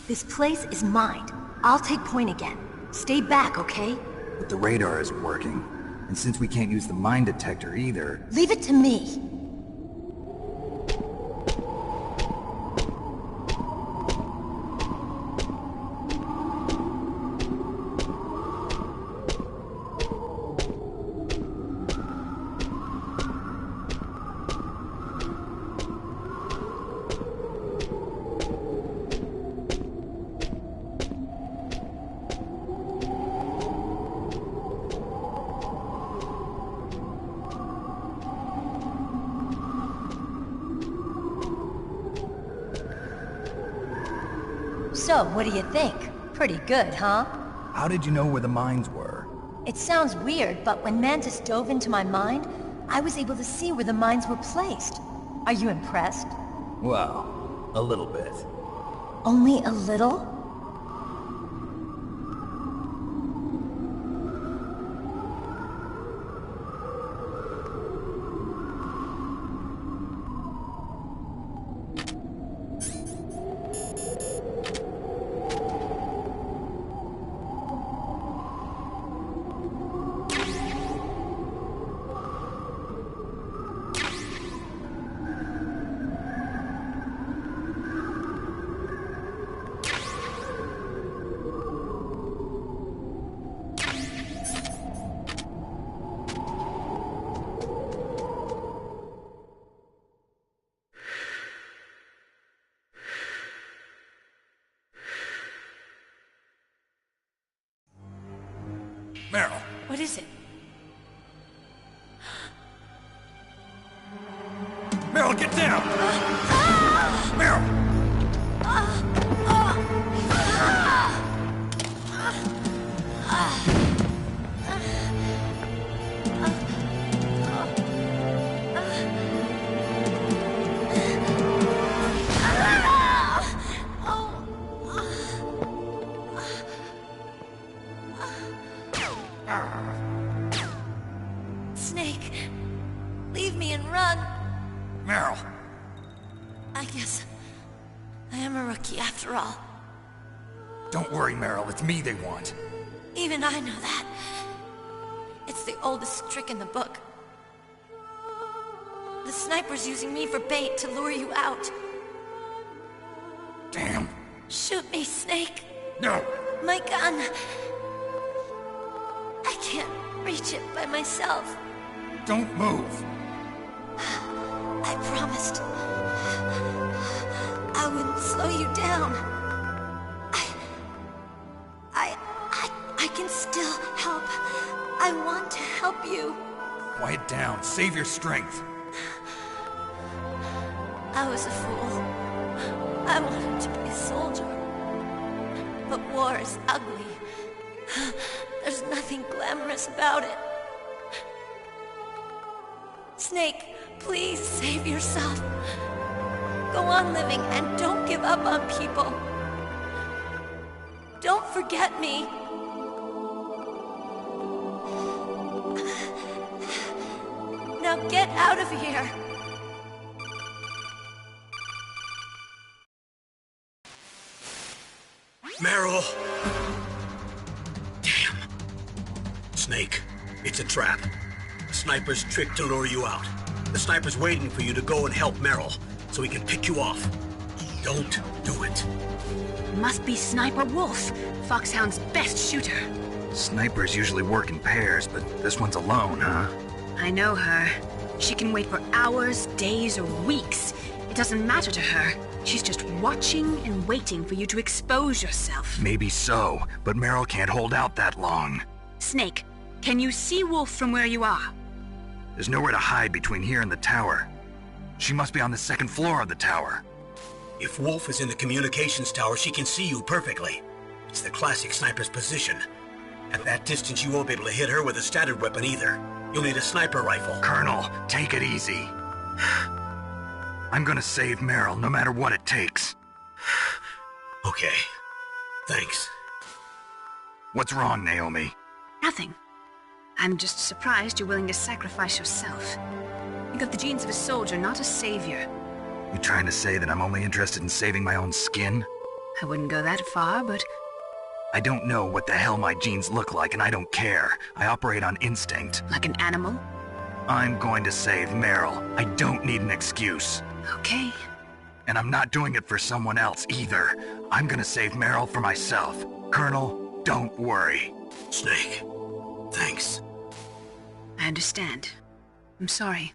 This place is mine. I'll take point again. Stay back, okay? But the radar isn't working. And since we can't use the mine detector either... Leave it to me. So, what do you think? Pretty good, huh? How did you know where the mines were? It sounds weird, but when Mantis dove into my mind, I was able to see where the mines were placed. Are you impressed? Well, a little bit. Only a little? Meryl. What is it? Meryl, get down! Meryl! Snake, leave me and run. Meryl! I guess I am a rookie after all. Don't worry, Meryl. It's me they want. Even I know that. It's the oldest trick in the book. The sniper's using me for bait to lure you out. Damn. Shoot me, Snake. No. My gun. I can't reach it by myself. Don't move. I promised. I wouldn't slow you down. I can still help. I want to help you. Quiet down. Save your strength. I was a fool. I wanted to be a soldier. But war is ugly. There's nothing glamorous about it. Snake, please save yourself. Go on living and don't give up on people. Don't forget me. Now get out of here. Meryl! Damn. Snake, it's a trap. The sniper's trick to lure you out. The sniper's waiting for you to go and help Meryl, so he can pick you off. Don't do it. Must be Sniper Wolf, Foxhound's best shooter. Snipers usually work in pairs, but this one's alone, huh? I know her. She can wait for hours, days, or weeks. It doesn't matter to her. She's just watching and waiting for you to expose yourself. Maybe so, but Meryl can't hold out that long. Snake, can you see Wolf from where you are? There's nowhere to hide between here and the tower. She must be on the second floor of the tower. If Wolf is in the communications tower, she can see you perfectly. It's the classic sniper's position. At that distance, you won't be able to hit her with a standard weapon either. You'll need a sniper rifle. Colonel, take it easy. I'm gonna save Meryl, no matter what it takes. Okay. Thanks. What's wrong, Naomi? Nothing. I'm just surprised you're willing to sacrifice yourself. You got the genes of a soldier, not a savior. You trying to say that I'm only interested in saving my own skin? I wouldn't go that far, but... I don't know what the hell my genes look like, and I don't care. I operate on instinct. Like an animal? I'm going to save Meryl. I don't need an excuse. Okay. And I'm not doing it for someone else, either. I'm gonna save Meryl for myself. Colonel, don't worry. Snake, thanks. I understand. I'm sorry.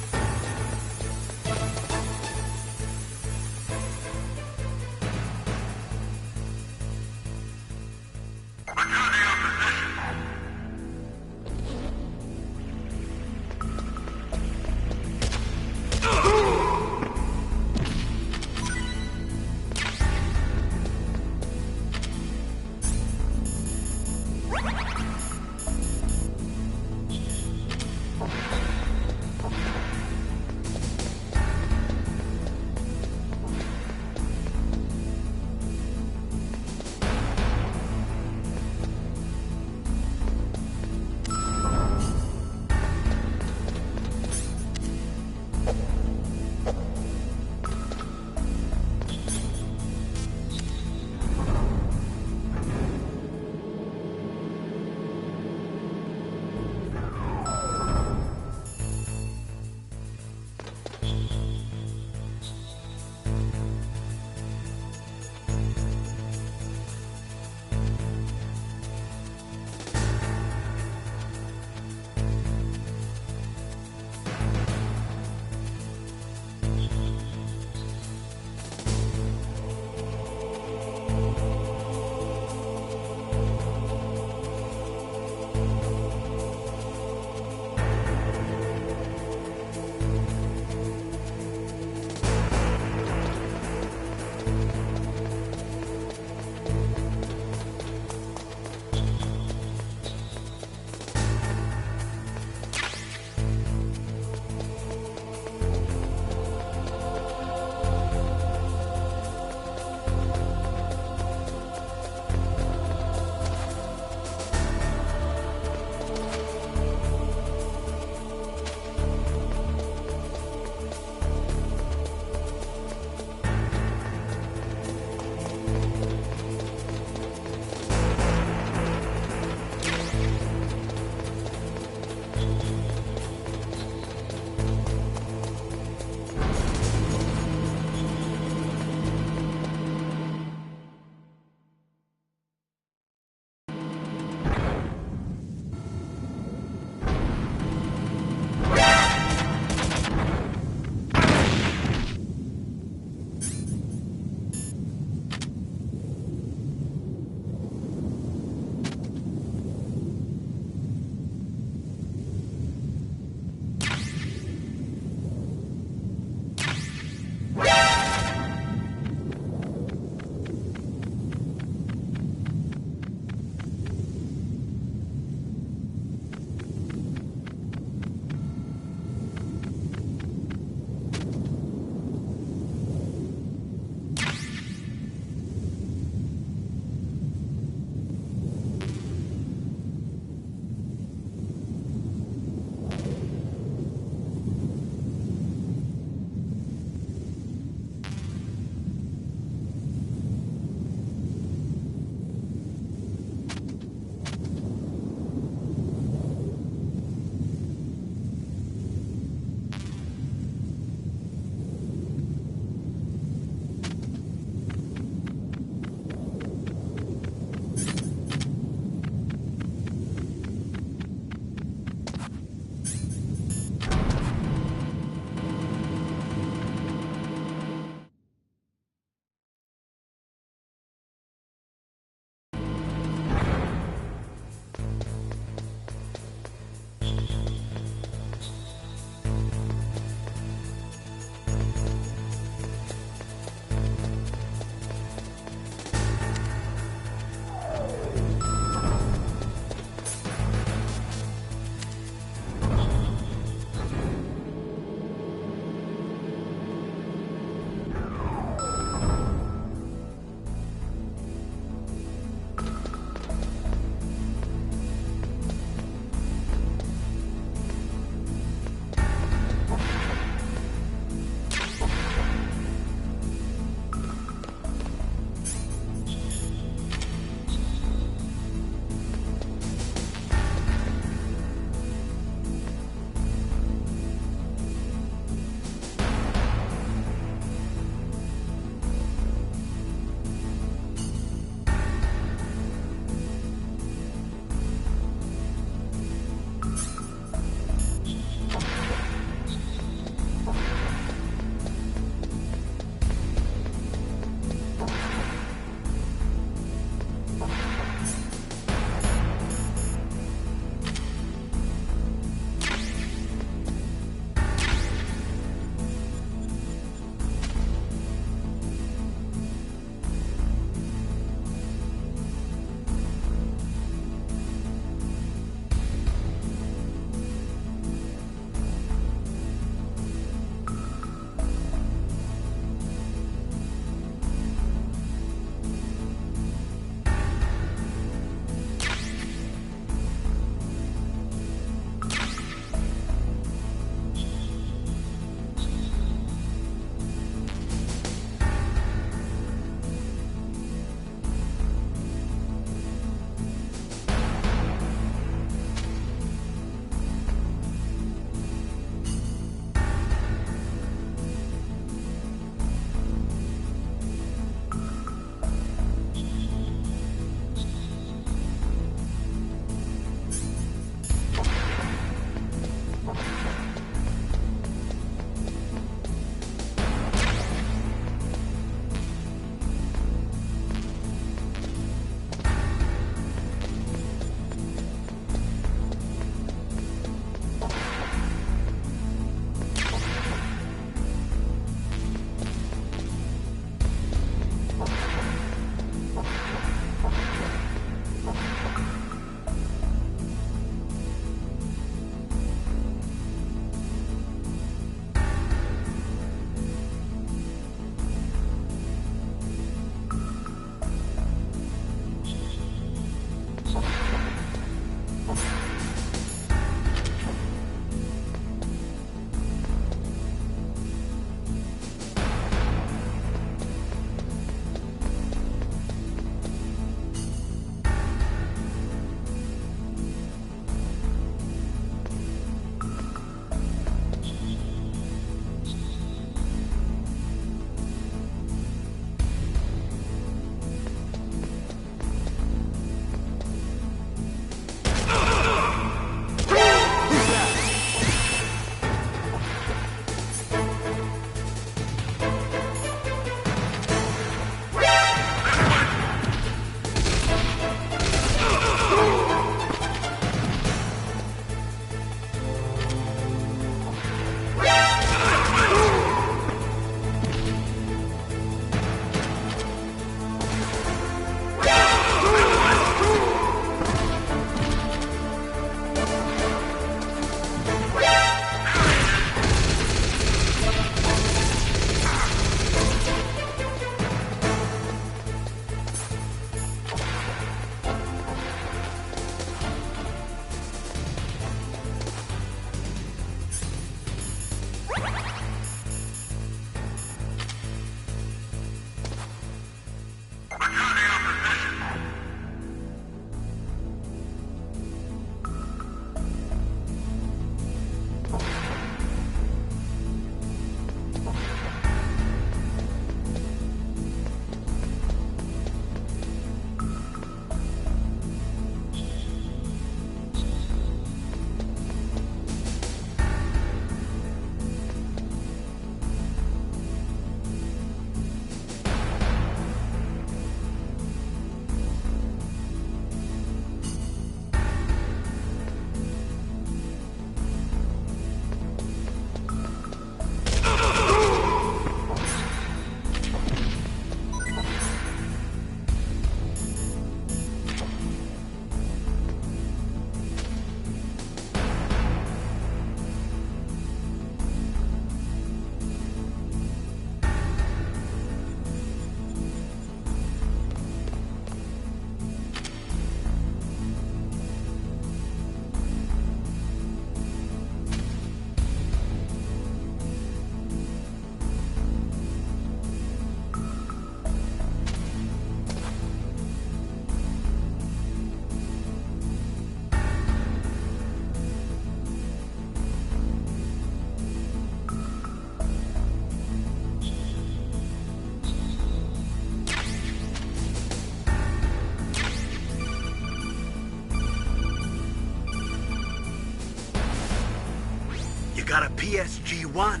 PSG-1.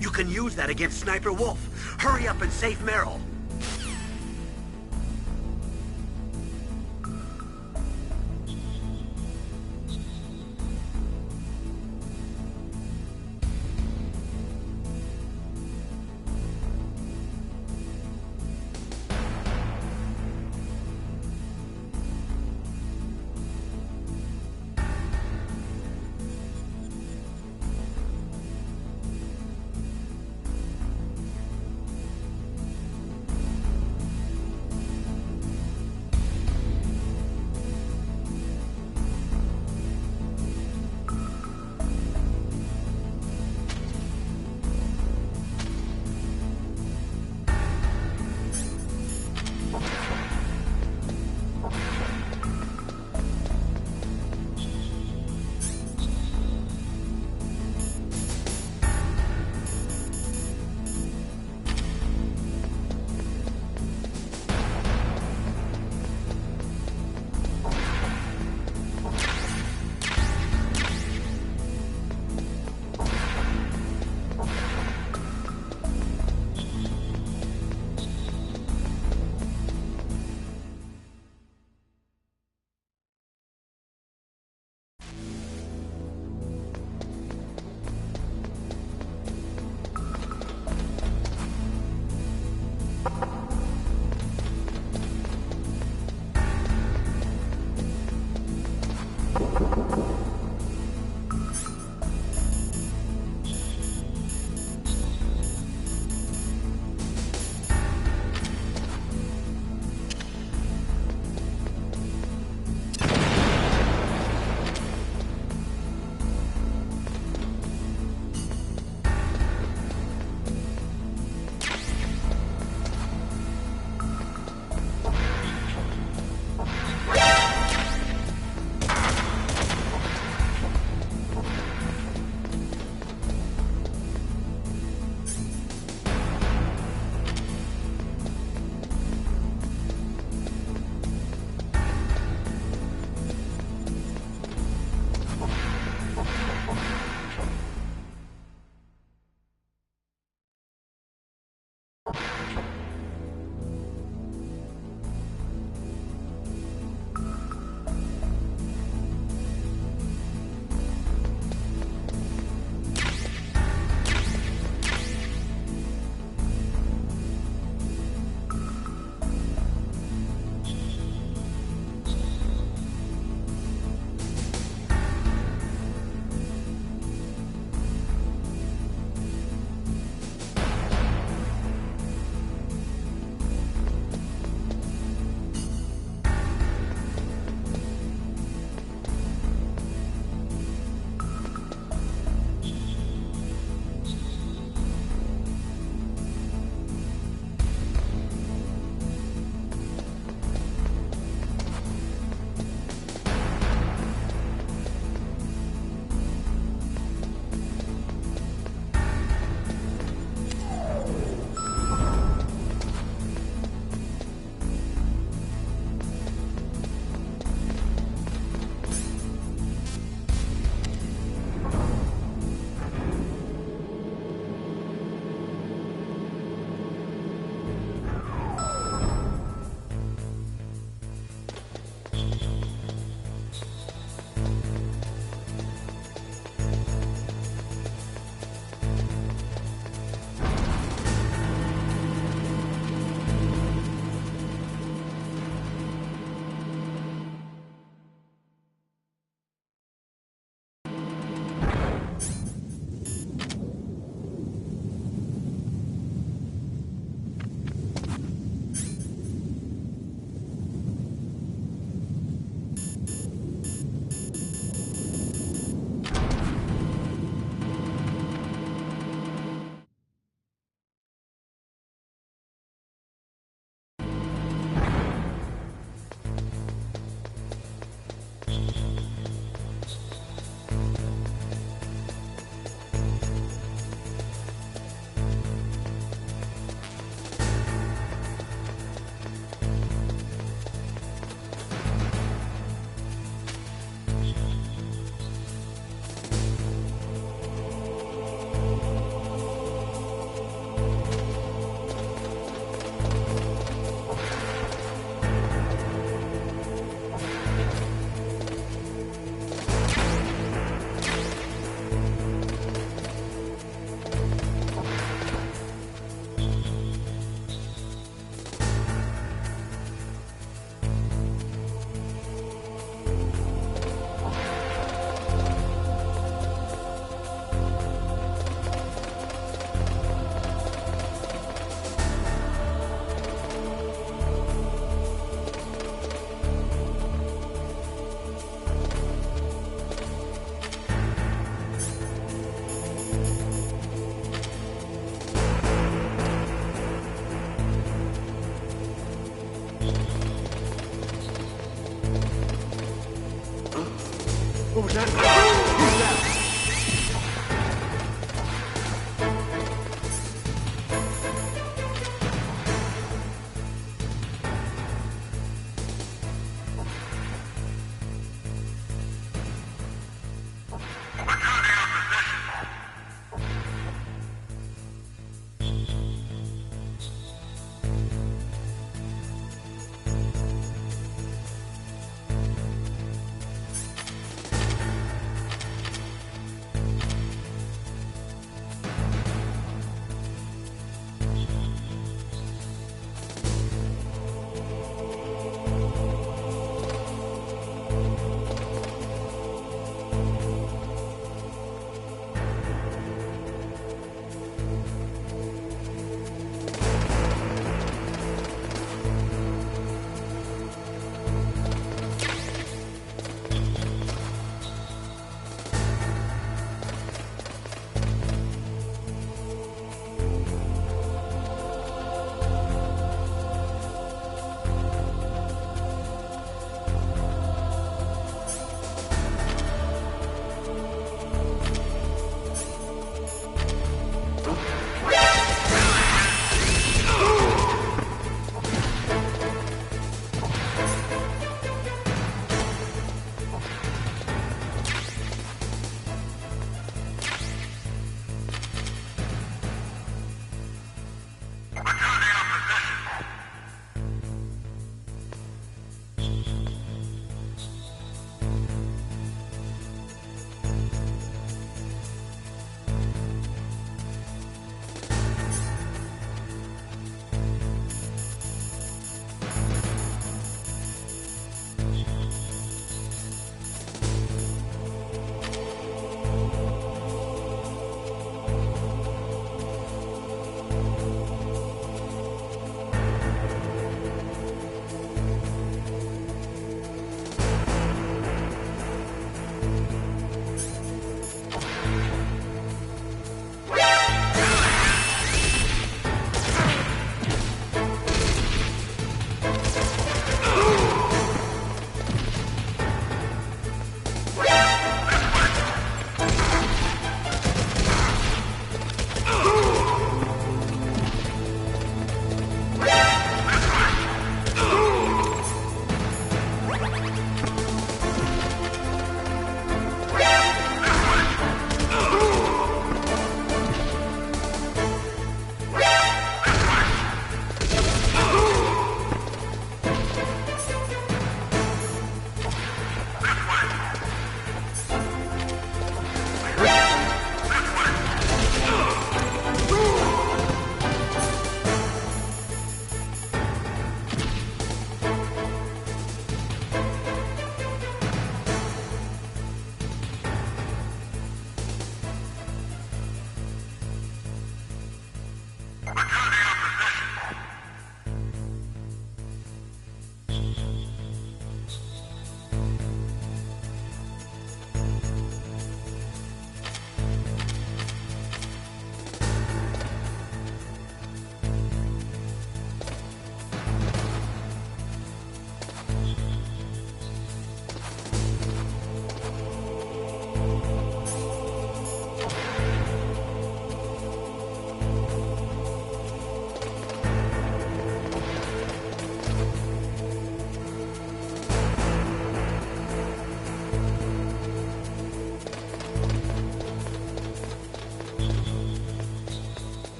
You can use that against Sniper Wolf. Hurry up and save Meryl.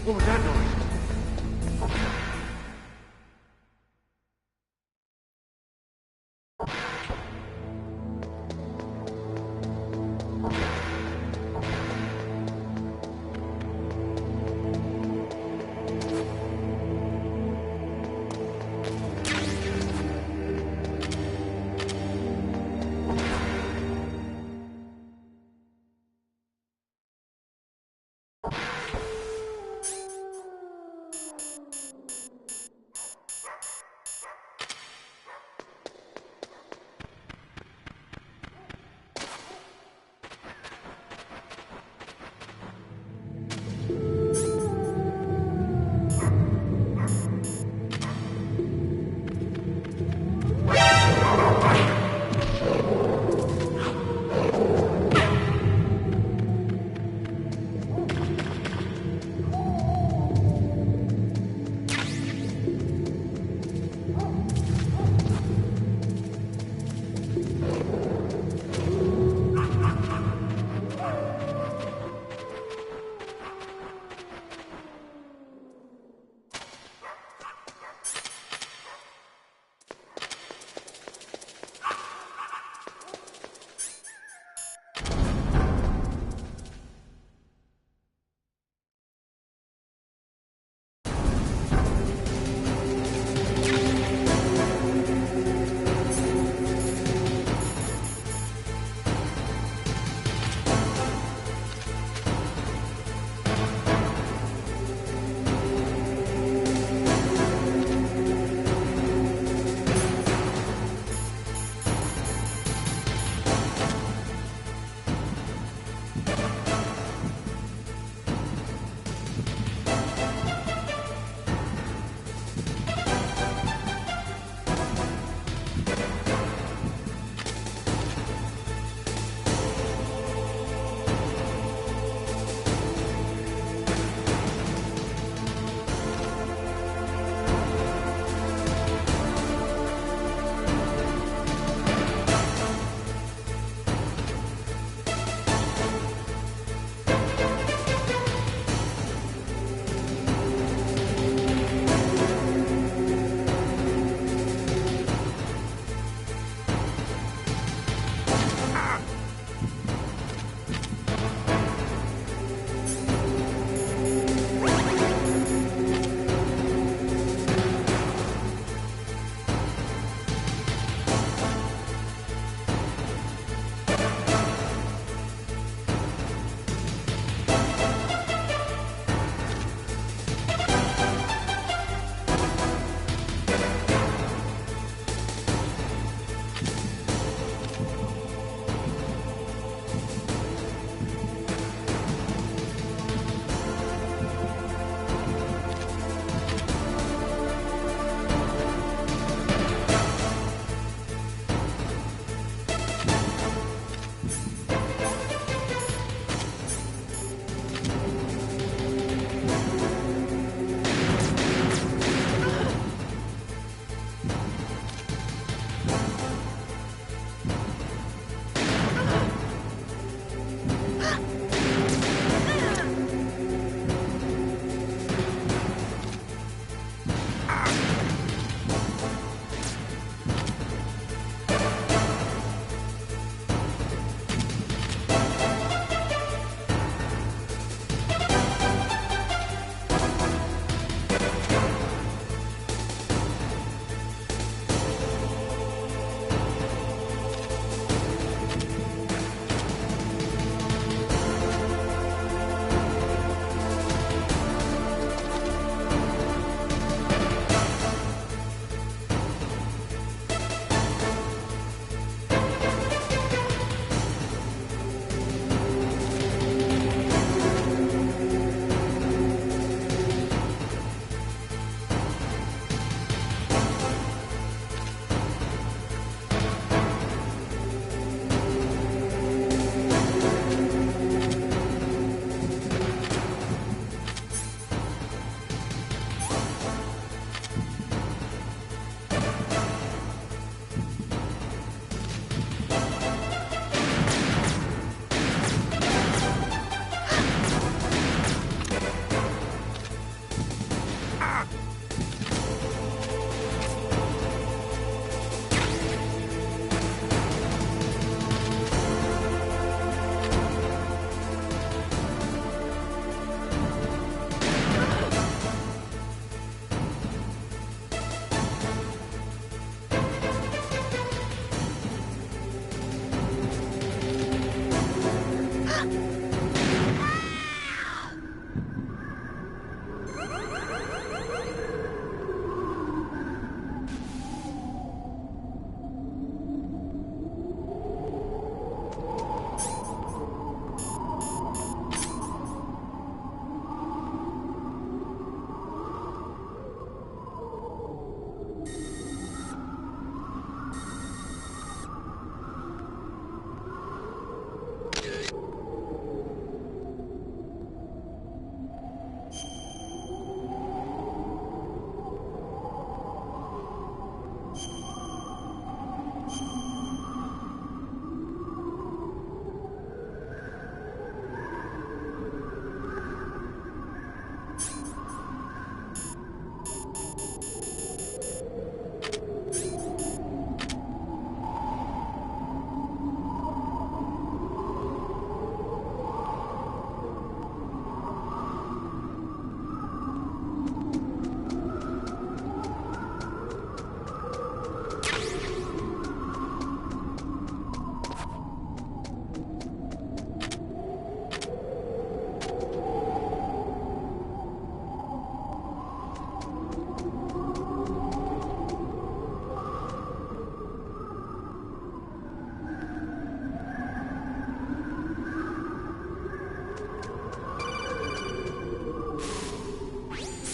What was that noise?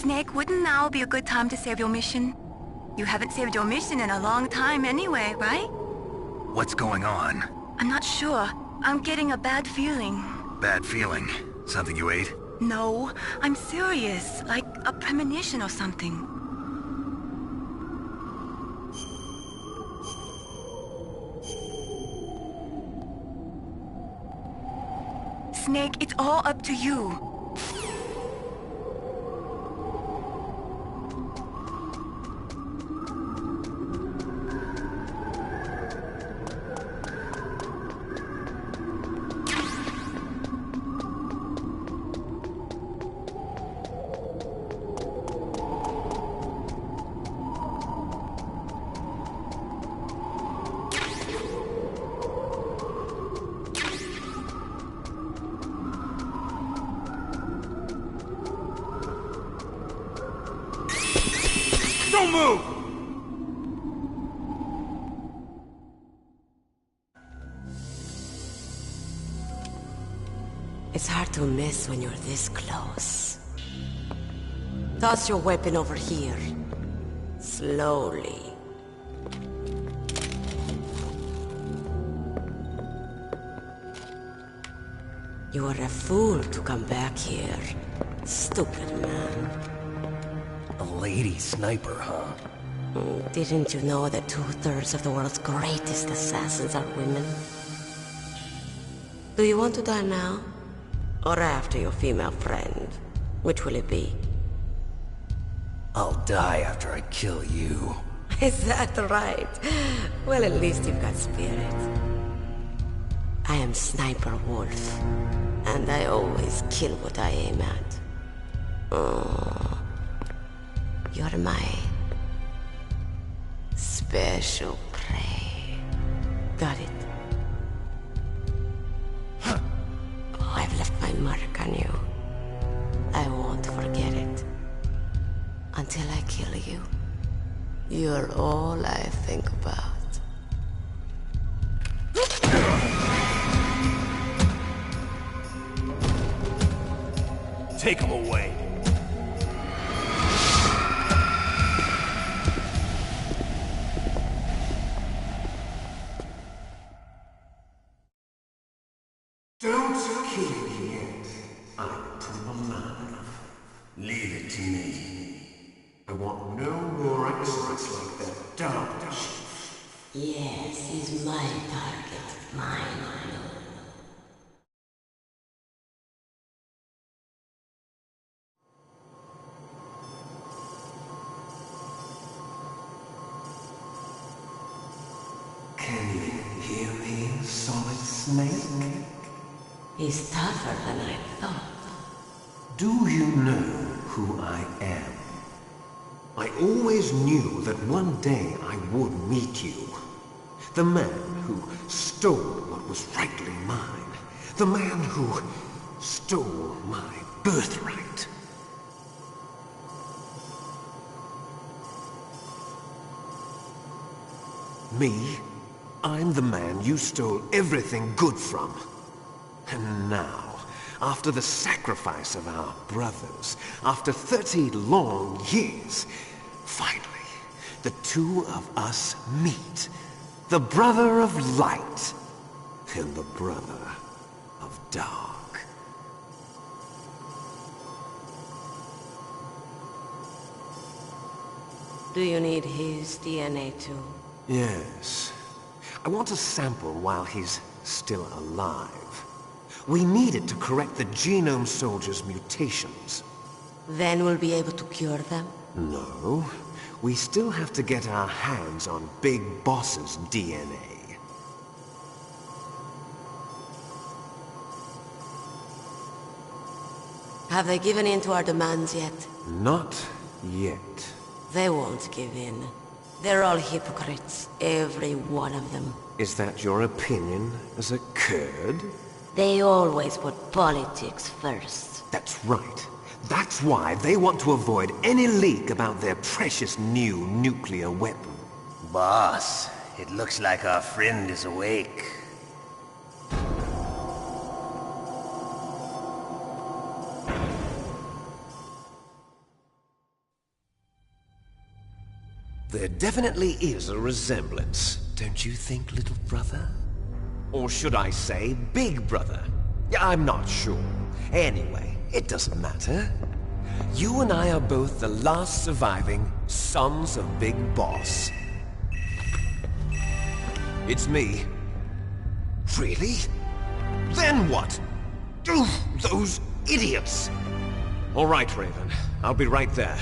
Snake, wouldn't now be a good time to save your mission? You haven't saved your mission in a long time anyway, right? What's going on? I'm not sure. I'm getting a bad feeling. Bad feeling? Something you ate? No, I'm serious. Like a premonition or something. Snake, it's all up to you. Don't move! It's hard to miss when you're this close. Toss your weapon over here. Slowly. You are a fool to come back here. Stupid man. A lady sniper, huh? Didn't you know that 2/3 of the world's greatest assassins are women? Do you want to die now? Or after your female friend? Which will it be? I'll die after I kill you. Is that right? Well, at least you've got spirit. I am Sniper Wolf, and I always kill what I aim at. Oh, you're my special prey. Got it. I've left my mark on you. I won't forget it. Until I kill you. You're all I think about. Take him away. Don't kill me yet. I'm too alive. Leave it to me. I want no more extras like that Dark Chief. Yes, he's my target. Mine. Can you hear me, Solid Snake? He's tougher than I thought. Do you know who I am? I always knew that one day I would meet you. The man who stole what was rightly mine. The man who stole my birthright. Me? I'm the man you stole everything good from. And now, after the sacrifice of our brothers, after 30 long years, finally, the two of us meet. The brother of light and the brother of dark. Do you need his DNA too? Yes. I want a sample while he's still alive. We need it to correct the Genome Soldier's mutations. Then we'll be able to cure them? No. We still have to get our hands on Big Boss's DNA. Have they given in to our demands yet? Not yet. They won't give in. They're all hypocrites, every one of them. Is that your opinion as a Kurd? They always put politics first. That's right. That's why they want to avoid any leak about their precious new nuclear weapon. Boss, it looks like our friend is awake. There definitely is a resemblance, don't you think, little brother? Or should I say, big brother? I'm not sure. Anyway, it doesn't matter. You and I are both the last surviving sons of Big Boss. It's me. Really? Then what? Those idiots! All right, Raven. I'll be right there.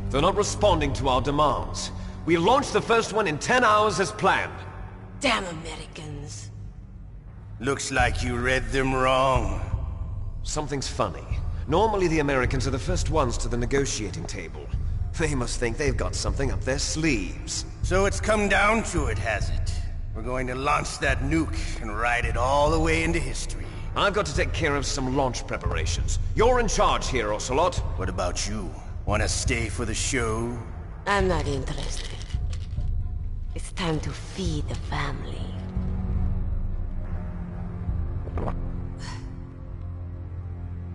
They're not responding to our demands. We launched the first one in 10 hours as planned. Damn Americans. Looks like you read them wrong. Something's funny. Normally the Americans are the first ones to the negotiating table. They must think they've got something up their sleeves. So it's come down to it, has it? We're going to launch that nuke and ride it all the way into history. I've got to take care of some launch preparations. You're in charge here, Ocelot. What about you? Want to stay for the show? I'm not interested. It's time to feed the family.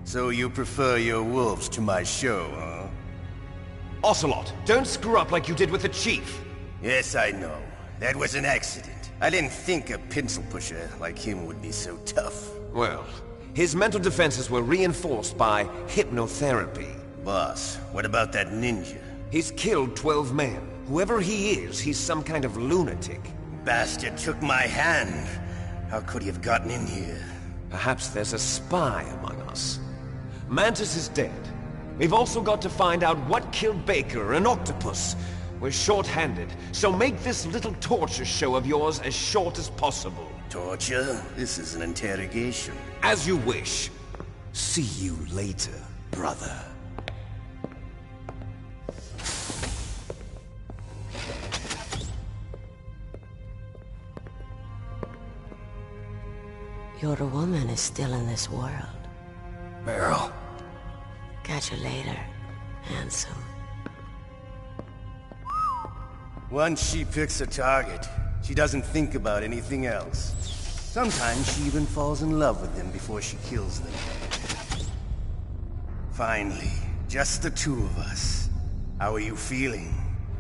So you prefer your wolves to my show, huh? Ocelot, don't screw up like you did with the Chief. Yes, I know. That was an accident. I didn't think a pencil pusher like him would be so tough. Well, his mental defenses were reinforced by hypnotherapy. Boss, what about that ninja? He's killed 12 men. Whoever he is, he's some kind of lunatic. Bastard took my hand. How could he have gotten in here? Perhaps there's a spy among us. Mantis is dead. We've also got to find out what killed Baker and Octopus. We're short-handed, so make this little torture show of yours as short as possible. Torture? This is an interrogation. As you wish. See you later, brother. Your woman is still in this world. Meryl. Catch you later, handsome. Once she picks a target, she doesn't think about anything else. Sometimes she even falls in love with them before she kills them. Finally, just the two of us. How are you feeling?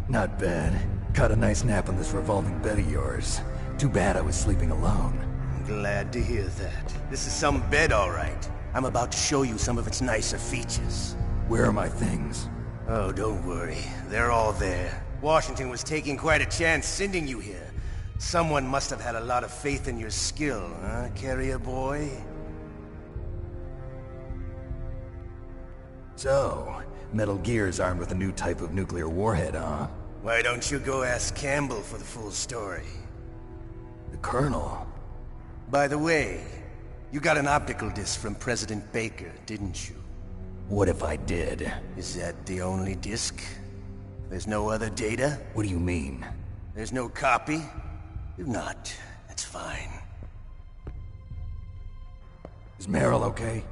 Not bad. Caught a nice nap on this revolving bed of yours. Too bad I was sleeping alone. I'm glad to hear that. This is some bed, all right. I'm about to show you some of its nicer features. Where are my things? Oh, don't worry. They're all there. Washington was taking quite a chance sending you here. Someone must have had a lot of faith in your skill, huh, carrier boy? So, Metal Gear's armed with a new type of nuclear warhead, huh? Why don't you go ask Campbell for the full story? The Colonel? By the way, you got an optical disc from President Baker, didn't you? What if I did? Is that the only disc? There's no other data? What do you mean? There's no copy? If not, that's fine. Is Meryl okay?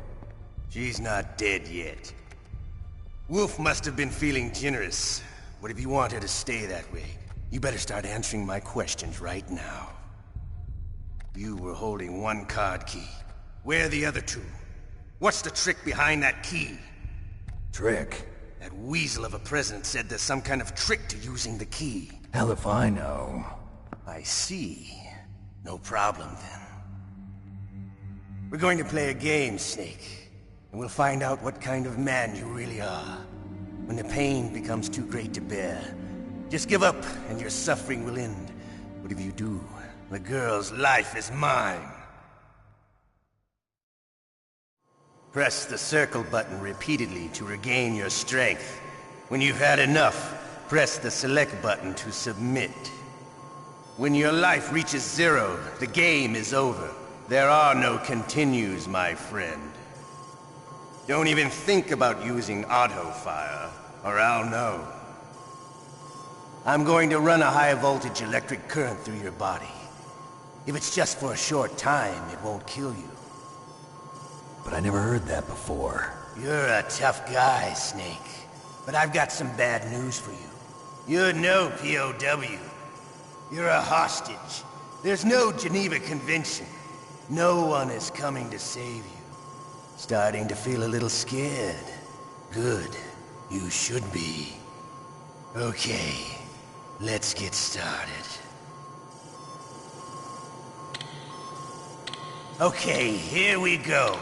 She's not dead yet. Wolf must have been feeling generous. But if you want her to stay that way, you better start answering my questions right now. You were holding one card key. Where are the other two? What's the trick behind that key? Trick? That weasel of a president said there's some kind of trick to using the key. Hell if I know. I see. No problem, then. We're going to play a game, Snake. And we'll find out what kind of man you really are. When the pain becomes too great to bear, just give up and your suffering will end. But if you do, the girl's life is mine. Press the circle button repeatedly to regain your strength. When you've had enough, press the select button to submit. When your life reaches 0, the game is over. There are no continues, my friend. Don't even think about using auto-fire, or I'll know. I'm going to run a high-voltage electric current through your body. If it's just for a short time, it won't kill you. But I never heard that before. You're a tough guy, Snake. But I've got some bad news for you. You're no POW. You're a hostage. There's no Geneva Convention. No one is coming to save you. Starting to feel a little scared. Good. You should be. Okay, let's get started. Okay, here we go.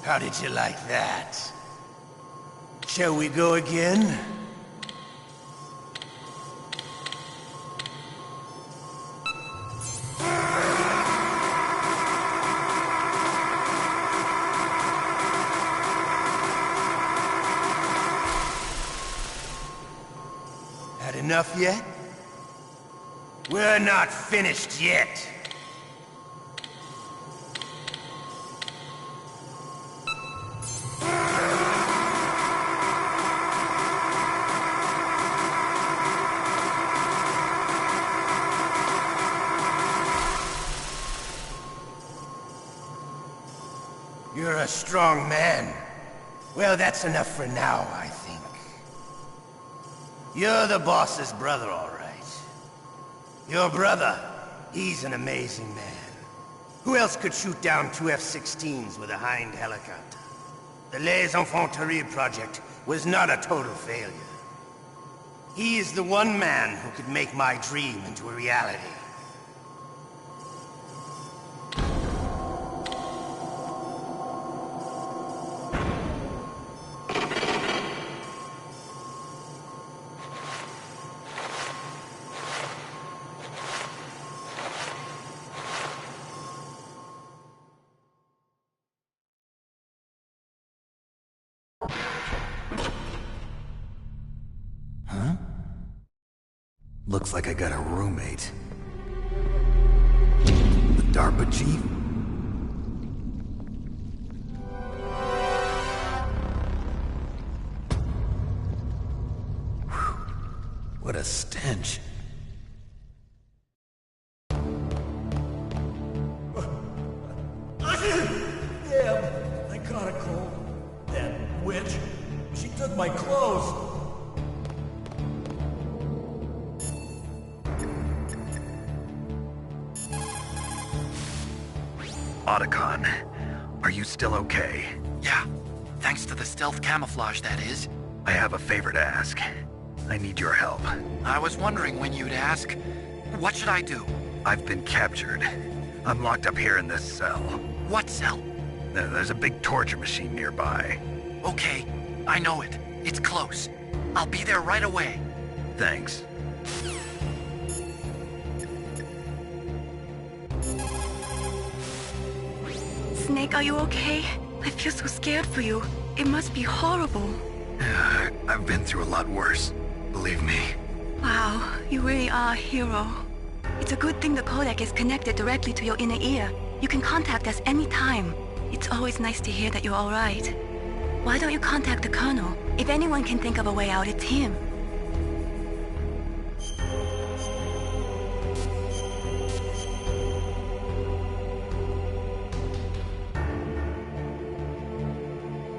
How did you like that? Shall we go again? Had enough yet? We're not finished yet. You're a strong man. Well, that's enough for now, I think. You're the boss's brother, all right. Your brother, he's an amazing man. Who else could shoot down 2 F-16s with a Hind helicopter? The Les Infanteries project was not a total failure. He is the one man who could make my dream into a reality. Huh? Looks like I got a roommate. The DARPA chief? Whew. What a stench. Damn, I caught a cold. That witch. She took my clothes. Otacon, are you still okay? Yeah, thanks to the stealth camouflage, that is. I have a favor to ask. I need your help. I was wondering when you'd ask. What should I do? I've been captured. I'm locked up here in this cell. What cell? There's a big torture machine nearby. Okay, I know it. It's close. I'll be there right away. Thanks. Snake, are you okay? I feel so scared for you. It must be horrible. I've been through a lot worse. Believe me. Wow, you really are a hero. It's a good thing the codec is connected directly to your inner ear. You can contact us anytime. It's always nice to hear that you're all right. Why don't you contact the Colonel? If anyone can think of a way out, it's him.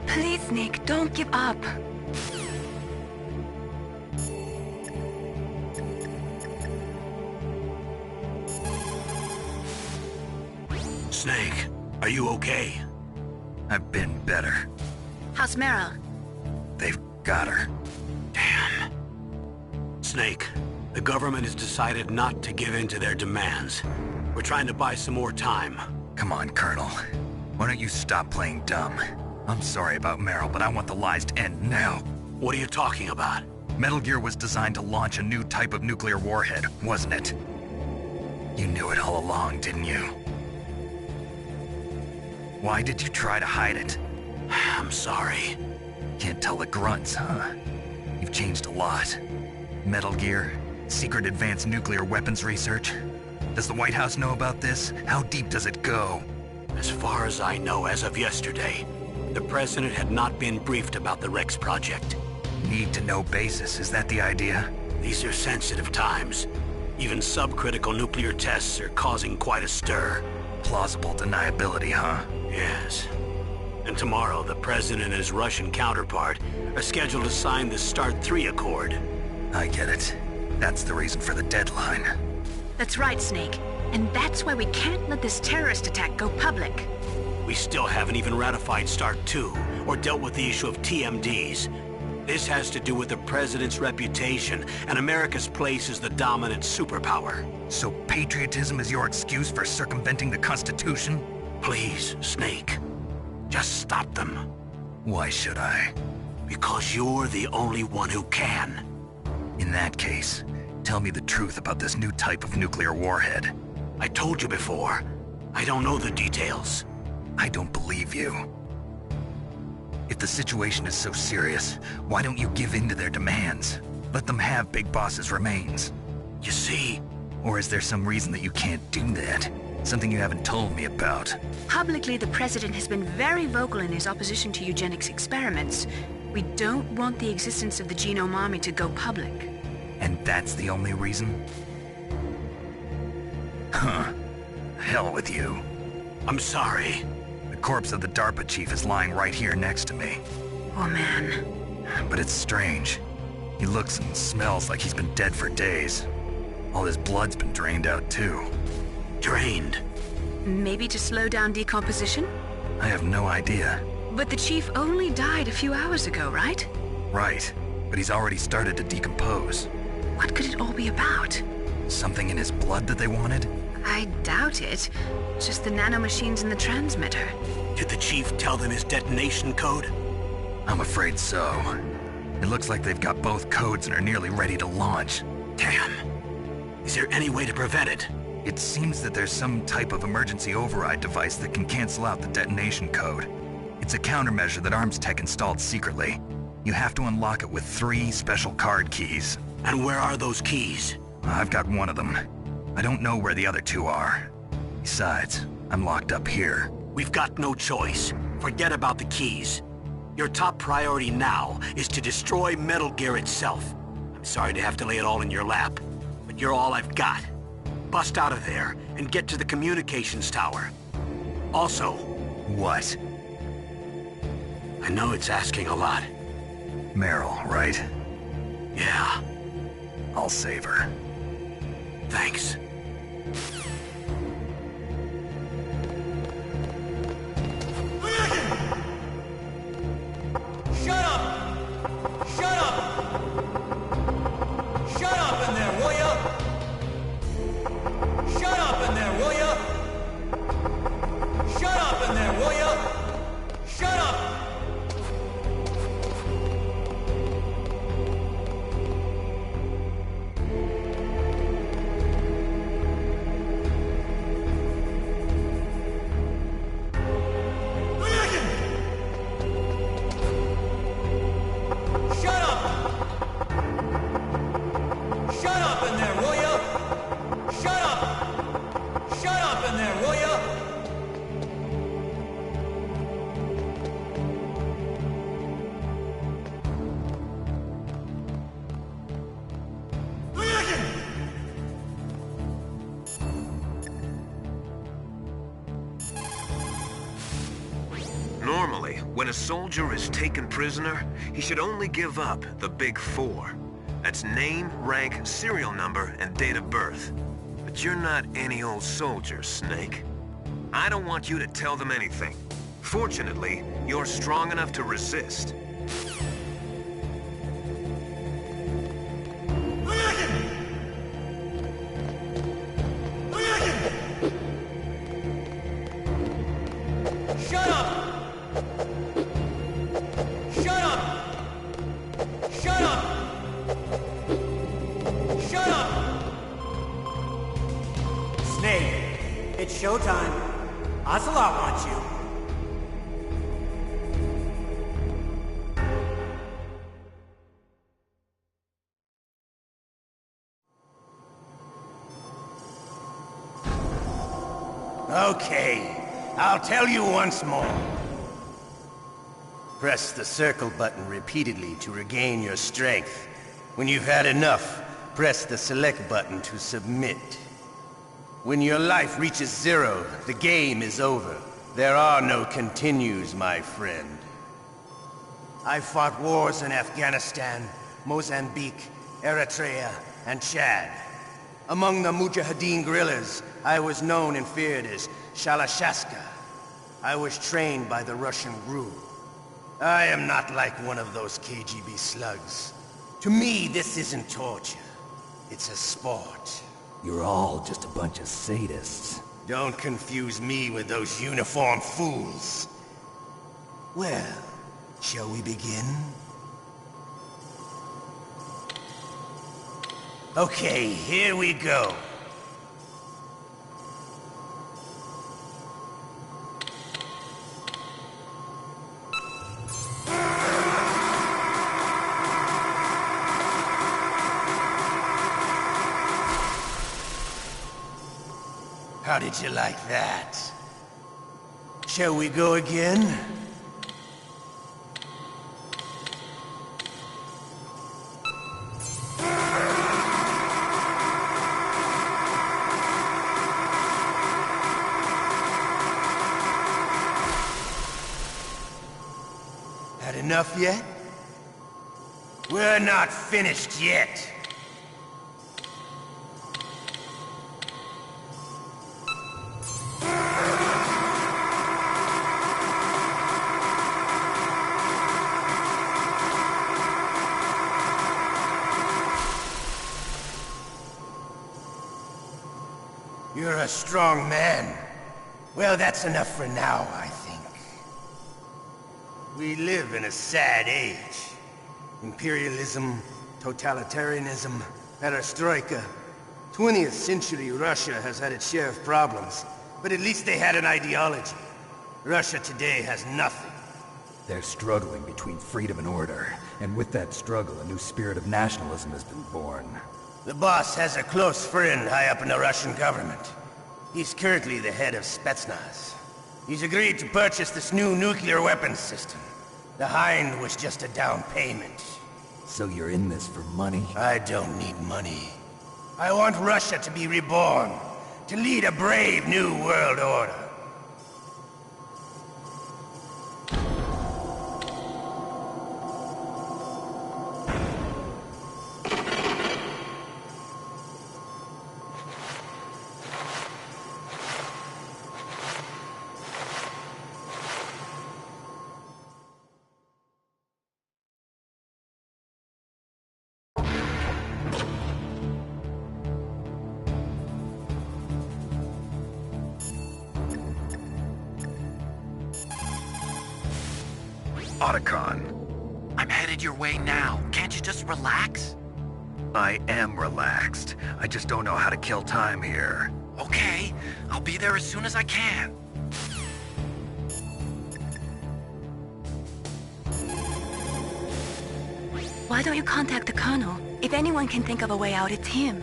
Please, Snake, don't give up. Snake, are you okay? I've been better. How's Meryl? They've got her. Damn. Snake, the government has decided not to give in to their demands. We're trying to buy some more time. Come on, Colonel. Why don't you stop playing dumb? I'm sorry about Meryl, but I want the lies to end now. What are you talking about? Metal Gear was designed to launch a new type of nuclear warhead, wasn't it? You knew it all along, didn't you? Why did you try to hide it? I'm sorry. Can't tell the grunts, huh? You've changed a lot. Metal Gear, secret advanced nuclear weapons research. Does the White House know about this? How deep does it go? As far as I know, as of yesterday, the President had not been briefed about the Rex project. Need-to-know basis, is that the idea? These are sensitive times. Even subcritical nuclear tests are causing quite a stir. Plausible deniability, huh? Yes. And tomorrow, the President and his Russian counterpart are scheduled to sign the START 3 Accord. I get it. That's the reason for the deadline. That's right, Snake. And that's why we can't let this terrorist attack go public. We still haven't even ratified START 2, or dealt with the issue of TMDs. This has to do with the President's reputation, and America's place as the dominant superpower. So patriotism is your excuse for circumventing the Constitution? Please, Snake. Just stop them. Why should I? Because you're the only one who can. In that case, tell me the truth about this new type of nuclear warhead. I told you before. I don't know the details. I don't believe you. If the situation is so serious, why don't you give in to their demands? Let them have Big Boss's remains. You see? Or is there some reason that you can't do that? Something you haven't told me about? Publicly, the President has been very vocal in his opposition to eugenics experiments. We don't want the existence of the Genome Army to go public. And that's the only reason? Huh. Hell with you. I'm sorry. The corpse of the DARPA chief is lying right here next to me. Oh, man. But it's strange. He looks and smells like he's been dead for days. All his blood's been drained out, too. Drained? Maybe to slow down decomposition? I have no idea. But the chief only died a few hours ago, right? Right. But he's already started to decompose. What could it all be about? Something in his blood that they wanted? I doubt it. Just the nanomachines in the transmitter. Did the chief tell them his detonation code? I'm afraid so. It looks like they've got both codes and are nearly ready to launch. Damn. Is there any way to prevent it? It seems that there's some type of emergency override device that can cancel out the detonation code. It's a countermeasure that ArmsTech installed secretly. You have to unlock it with 3 special card keys. And where are those keys? I've got one of them. I don't know where the other 2 are. Besides, I'm locked up here. We've got no choice. Forget about the keys. Your top priority now is to destroy Metal Gear itself. I'm sorry to have to lay it all in your lap, but you're all I've got. Bust out of there and get to the communications tower. Also... What? I know it's asking a lot. Meryl, right? Yeah. I'll save her. Thanks. Shut up! Shut up! Shut up in there, will ya? Shut up in there, will ya? Shut up in there, will ya? Shut up! Normally, when a soldier is taken prisoner, he should only give up the big 4. That's name, rank, serial number, and date of birth. But you're not any old soldier, Snake. I don't want you to tell them anything. Fortunately, you're strong enough to resist. Shut up! Shut up! Shut up! Shut up! Snake, it's showtime. Ocelot wants you. Okay, I'll tell you once more. Press the circle button repeatedly to regain your strength. When you've had enough, press the select button to submit. When your life reaches 0, the game is over. There are no continues, my friend. I fought wars in Afghanistan, Mozambique, Eritrea, and Chad. Among the Mujahideen guerrillas, I was known and feared as Shalashaska. I was trained by the Russian GRU. I am not like one of those KGB slugs. To me, this isn't torture. It's a sport. You're all just a bunch of sadists. Don't confuse me with those uniformed fools. Well, shall we begin? Okay, here we go. How did you like that? Shall we go again? Had enough yet? We're not finished yet. You're a strong man. Well, that's enough for now, I think. We live in a sad age. Imperialism, totalitarianism, perestroika. 20th century Russia has had its share of problems, but at least they had an ideology. Russia today has nothing. They're struggling between freedom and order, and with that struggle, a new spirit of nationalism has been born. The boss has a close friend high up in the Russian government. He's currently the head of Spetsnaz. He's agreed to purchase this new nuclear weapons system. The Hind was just a down payment. So you're in this for money? I don't need money. I want Russia to be reborn, to lead a brave new world order. Otacon. I'm headed your way now. Can't you just relax? I am relaxed. I just don't know how to kill time here. Okay, I'll be there as soon as I can. Why don't you contact the Colonel? If anyone can think of a way out, it's him.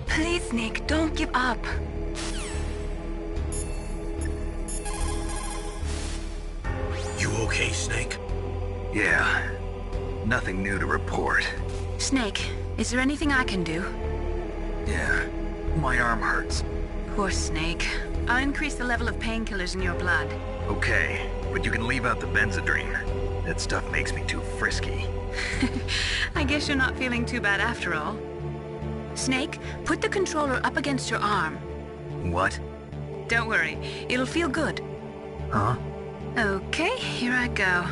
Please, Snake, don't give up. You okay, Snake? Yeah. Nothing new to report. Snake, is there anything I can do? Yeah. My arm hurts. Poor Snake. I'll increase the level of painkillers in your blood. Okay, but you can leave out the Benzedrine. That stuff makes me too frisky. I guess you're not feeling too bad after all. Snake, put the controller up against your arm. What? Don't worry, it'll feel good. Huh? Okay, here I go.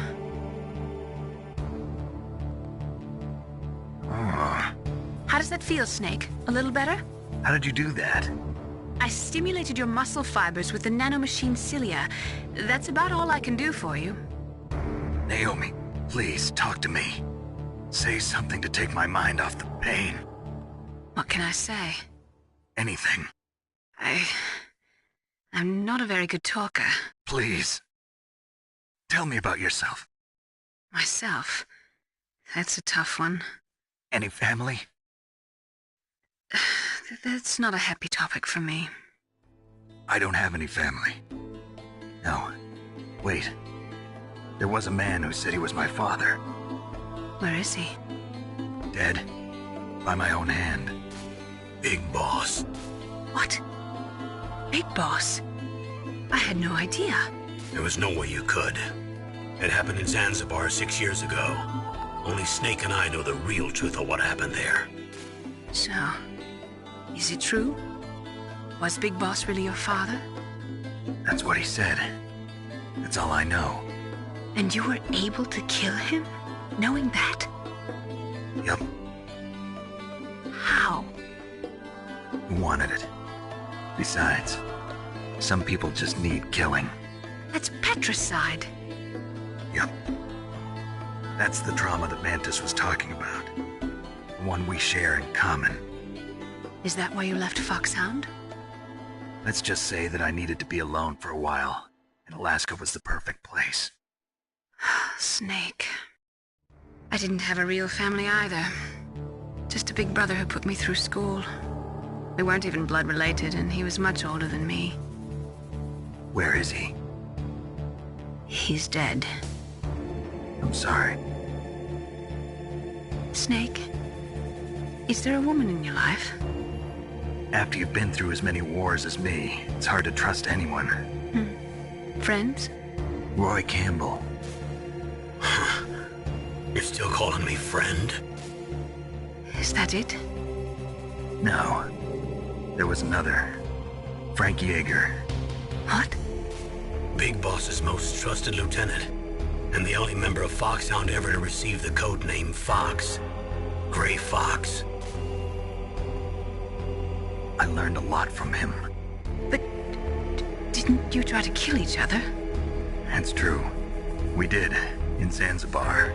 How does that feel, Snake? A little better? How did you do that? I stimulated your muscle fibers with the nanomachine cilia. That's about all I can do for you. Naomi, please talk to me. Say something to take my mind off the pain. What can I say? Anything. I'm not a very good talker. Please. Tell me about yourself. Myself? That's a tough one. Any family? That's not a happy topic for me. I don't have any family. No. Wait. There was a man who said he was my father. Where is he? Dead. By my own hand. Big Boss. What? Big Boss? I had no idea. There was no way you could. It happened in Zanzibar 6 years ago. Only Snake and I know the real truth of what happened there. So, is it true? Was Big Boss really your father? That's what he said. That's all I know. And you were able to kill him, knowing that? Yep. How? He wanted it. Besides, some people just need killing. That's patricide. Yep. That's the trauma that Mantis was talking about. The one we share in common. Is that why you left Foxhound? Let's just say that I needed to be alone for a while, and Alaska was the perfect place. Snake. I didn't have a real family either. Just a big brother who put me through school. We weren't even blood related, and he was much older than me. Where is he? He's dead. I'm sorry. Snake, is there a woman in your life? After you've been through as many wars as me, it's hard to trust anyone. Friends? Roy Campbell. You're still calling me friend? Is that it? No. There was another. Frank Yeager. What? Big Boss's most trusted lieutenant, and the only member of Foxhound ever to receive the code name Fox. Gray Fox. I learned a lot from him. But didn't you try to kill each other? That's true. We did, in Zanzibar.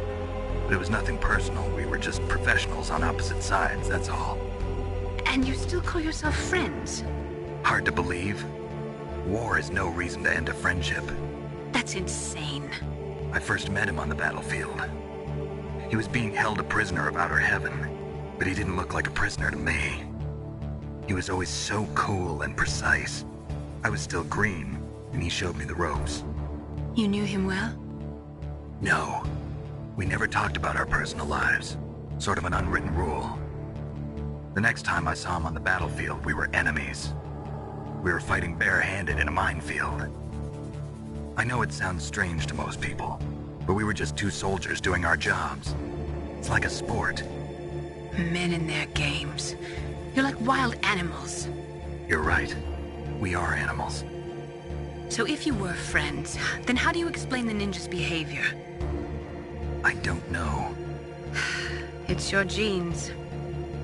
But it was nothing personal. We were just professionals on opposite sides, that's all. And you still call yourself friends? Hard to believe. War is no reason to end a friendship. That's insane. I first met him on the battlefield. He was being held a prisoner of outer heaven, but he didn't look like a prisoner to me. He was always so cool and precise. I was still green, and he showed me the ropes. You knew him well? No. We never talked about our personal lives. Sort of an unwritten rule. The next time I saw him on the battlefield, we were enemies. We were fighting barehanded in a minefield. I know it sounds strange to most people, but we were just two soldiers doing our jobs. It's like a sport. Men and their games. You're like wild animals. You're right. We are animals. So if you were friends, then how do you explain the ninja's behavior? I don't know. It's your genes.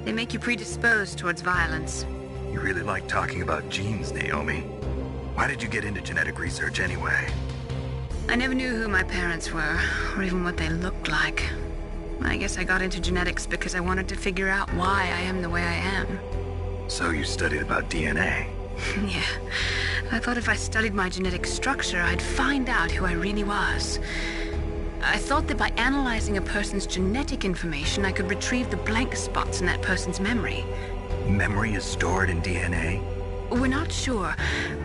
They make you predisposed towards violence. You really like talking about genes, Naomi. Why did you get into genetic research anyway? I never knew who my parents were, or even what they looked like. I guess I got into genetics because I wanted to figure out why I am the way I am. So you studied about DNA? Yeah. I thought if I studied my genetic structure, I'd find out who I really was. I thought that by analyzing a person's genetic information, I could retrieve the blank spots in that person's memory. Memory is stored in DNA? We're not sure,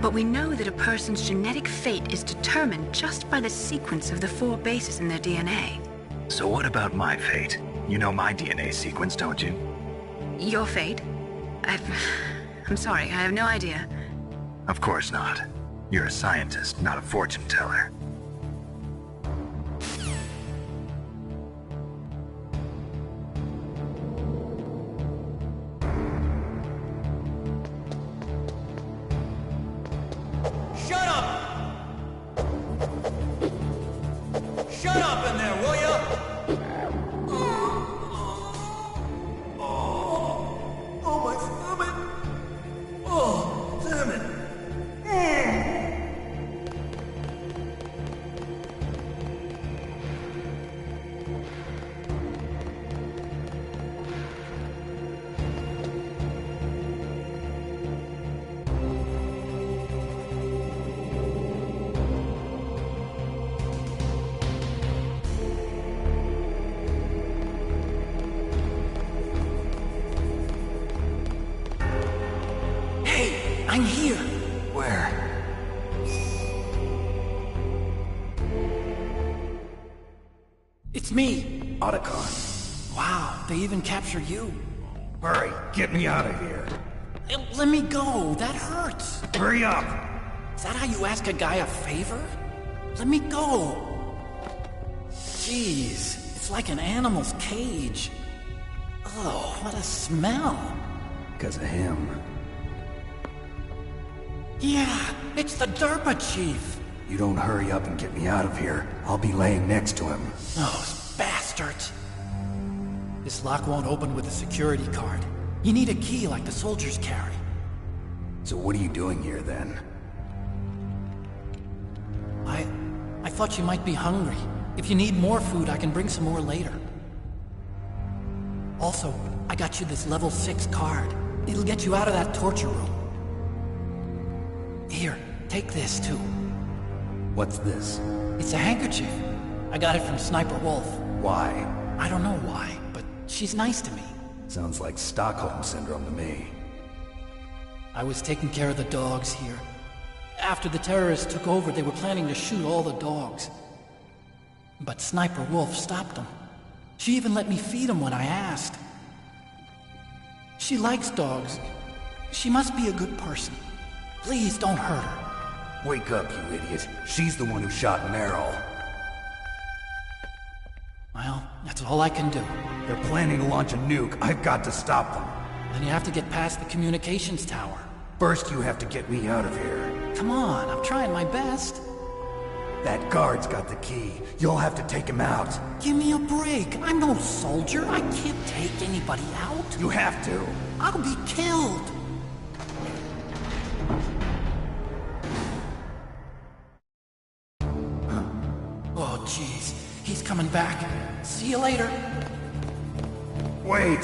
but we know that a person's genetic fate is determined just by the sequence of the 4 bases in their DNA. So what about my fate? You know my DNA sequence, don't you? Your fate? I'm sorry, I have no idea. Of course not. You're a scientist, not a fortune teller. Shut up! Shut up in there, will ya? Oh, my stomach! Oh, damn it! I'm here. Where? It's me. Otacon. Wow, they even capture you. Hurry, get me out of here. Let me go, that hurts. Hurry up. Is that how you ask a guy a favor? Let me go. Jeez, it's like an animal's cage. Oh, what a smell. Because of him. Yeah, it's the DARPA chief. You don't hurry up and get me out of here, I'll be laying next to him. Those bastards. This lock won't open with a security card. You need a key like the soldiers carry. So what are you doing here, then? I thought you might be hungry. If you need more food, I can bring some more later. Also, I got you this level 6 card. It'll get you out of that torture room. Here, take this, too. What's this? It's a handkerchief. I got it from Sniper Wolf. Why? I don't know why, but she's nice to me. Sounds like Stockholm Syndrome to me. I was taking care of the dogs here. After the terrorists took over, they were planning to shoot all the dogs. But Sniper Wolf stopped them. She even let me feed them when I asked. She likes dogs. She must be a good person. Please don't hurt her. Wake up, you idiot. She's the one who shot Meryl. Well, that's all I can do. They're planning to launch a nuke. I've got to stop them. Then you have to get past the communications tower. First, you have to get me out of here. Come on, I'm trying my best. That guard's got the key. You'll have to take him out. Give me a break. I'm no soldier. I can't take anybody out. You have to. I'll be killed. Oh, jeez. He's coming back. See you later. Wait.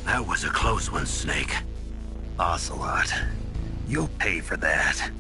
That was a close one, Snake. Ocelot, you'll pay for that.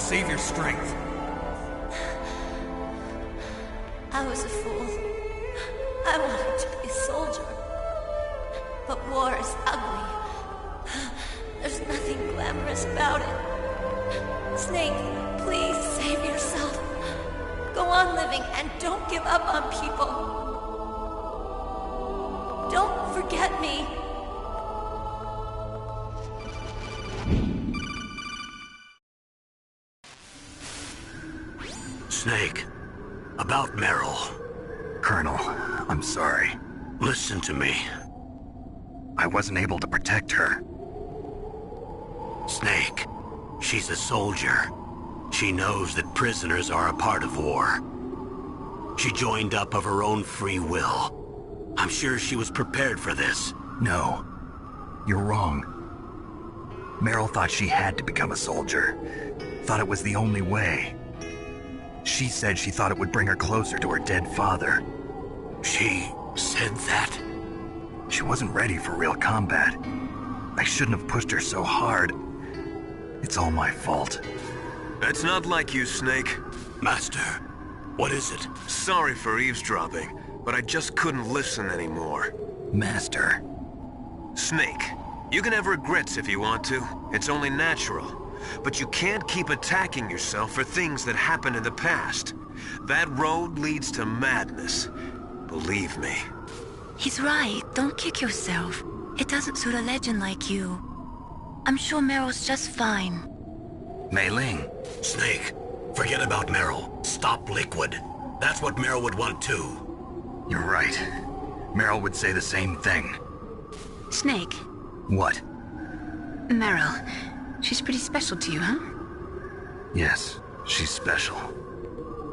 save your strength. I was a fool. I wanted to be a soldier. But war is ugly. There's nothing glamorous about it. Snake, please save yourself. Go on living and don't give up on people. Don't forget me. Snake, about Meryl. Colonel, I'm sorry. Listen to me. I wasn't able to protect her. Snake, she's a soldier. She knows that prisoners are a part of war. She joined up of her own free will. I'm sure she was prepared for this. No, you're wrong. Meryl thought she had to become a soldier. Thought it was the only way. She said she thought it would bring her closer to her dead father. She said that? She wasn't ready for real combat. I shouldn't have pushed her so hard. It's all my fault. That's not like you, Snake. Master, what is it? Sorry for eavesdropping, but I just couldn't listen anymore. Master. Snake, you can have regrets if you want to. It's only natural. But you can't keep attacking yourself for things that happened in the past. That road leads to madness. Believe me. He's right. Don't kick yourself. It doesn't suit a legend like you. I'm sure Meryl's just fine. Mei Ling. Snake, forget about Meryl. Stop Liquid. That's what Meryl would want too. You're right. Meryl would say the same thing. Snake. What? Meryl. She's pretty special to you, huh? Yes, she's special.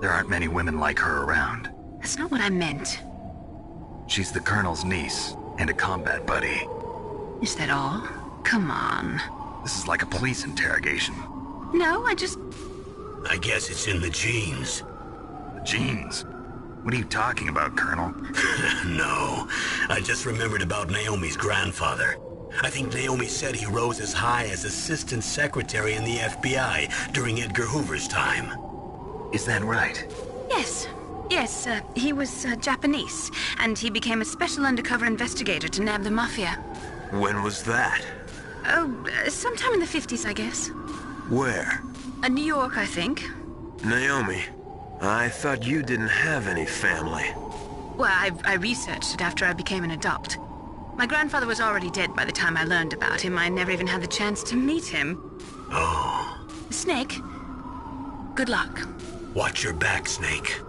There aren't many women like her around. That's not what I meant. She's the Colonel's niece and a combat buddy. Is that all? Come on. This is like a police interrogation. No, I guess it's in the genes. The genes? What are you talking about, Colonel? No, I just remembered about Naomi's grandfather. I think Naomi said he rose as high as assistant secretary in the FBI during Edgar Hoover's time. Is that right? Yes. Yes, he was Japanese, and he became a special undercover investigator to nab the Mafia. When was that? Oh, sometime in the 50s, I guess. Where? New York, I think. Naomi, I thought you didn't have any family. Well, I researched it after I became an adopt. My grandfather was already dead by the time I learned about him. I never even had the chance to meet him. Oh. Snake, good luck. Watch your back, Snake.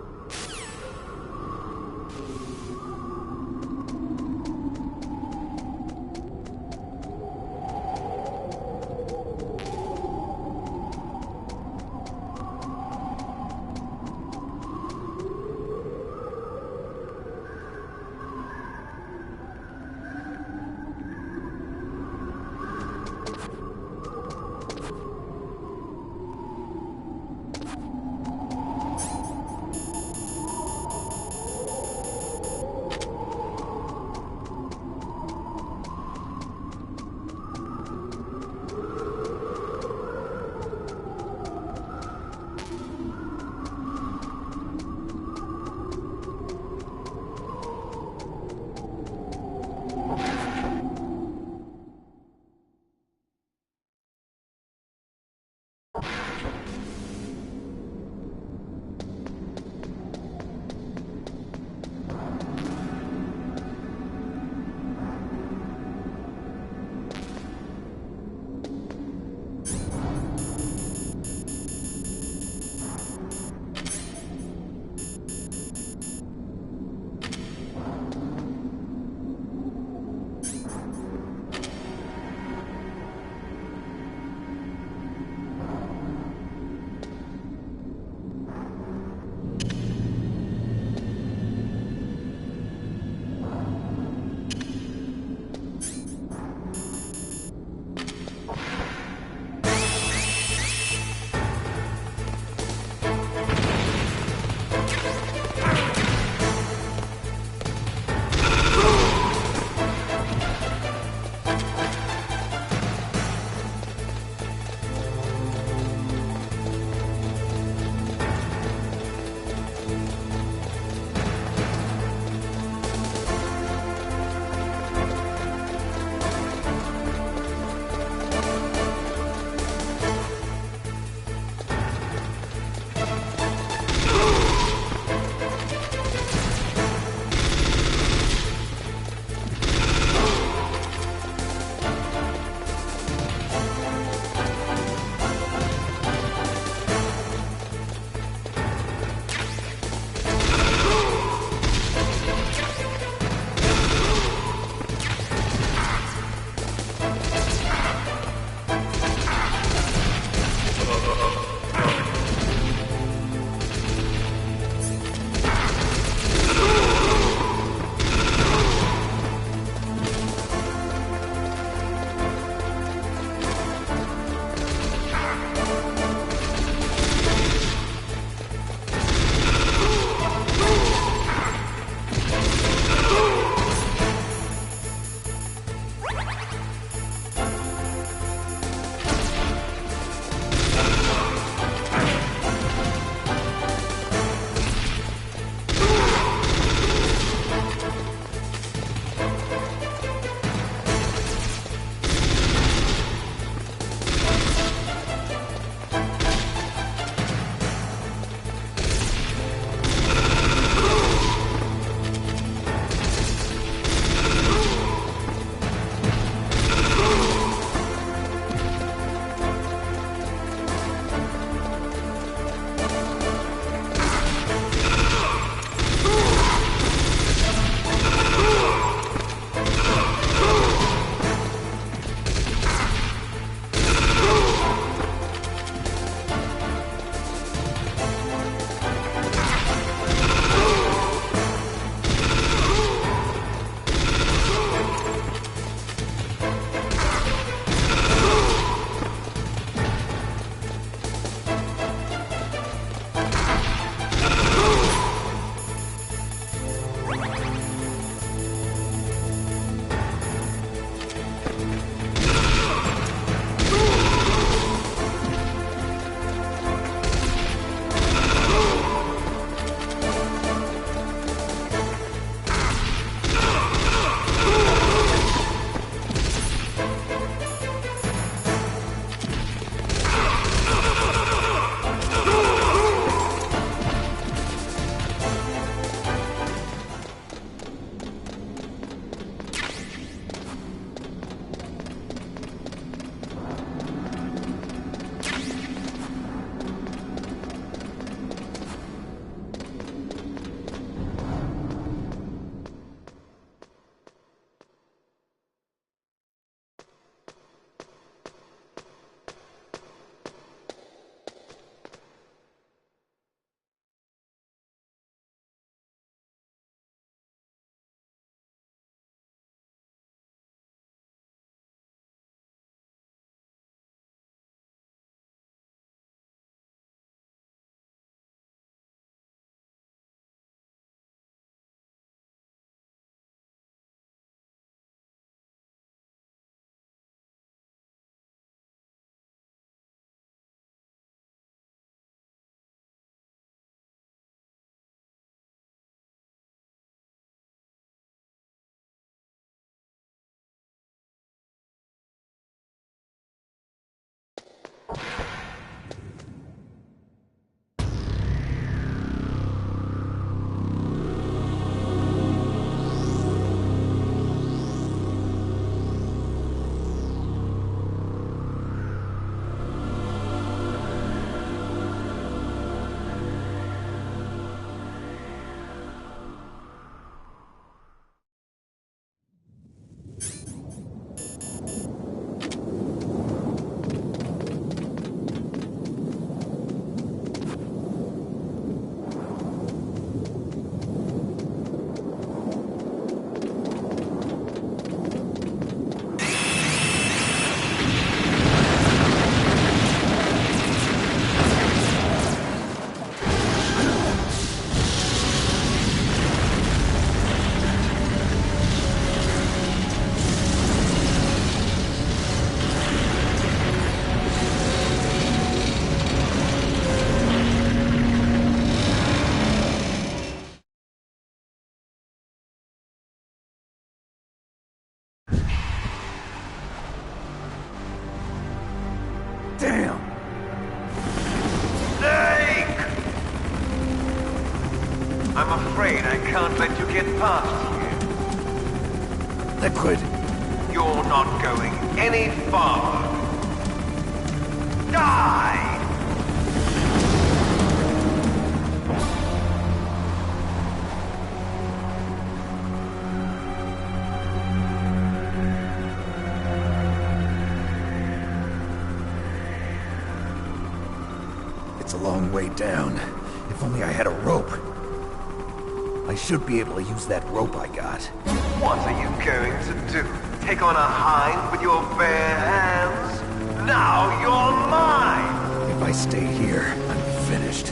Damn! Snake! I'm afraid I can't let you get past here. Liquid! You're not going any farther. Die! It's a long way down. If only I had a rope. I should be able to use that rope I got. What are you going to do? Take on a hind with your bare hands? Now you're mine! If I stay here, I'm finished.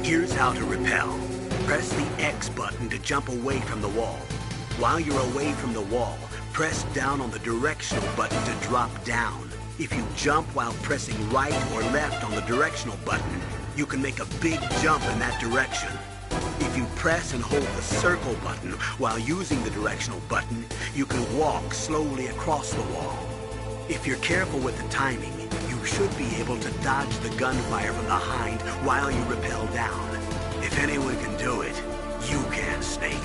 Here's how to repel. Press the X button to jump away from the wall. While you're away from the wall, press down on the directional button to drop down. If you jump while pressing right or left on the directional button, you can make a big jump in that direction. If you press and hold the circle button while using the directional button, you can walk slowly across the wall. If you're careful with the timing, you should be able to dodge the gunfire from the hind while you rappel down. If anyone can do it, you can, Snake.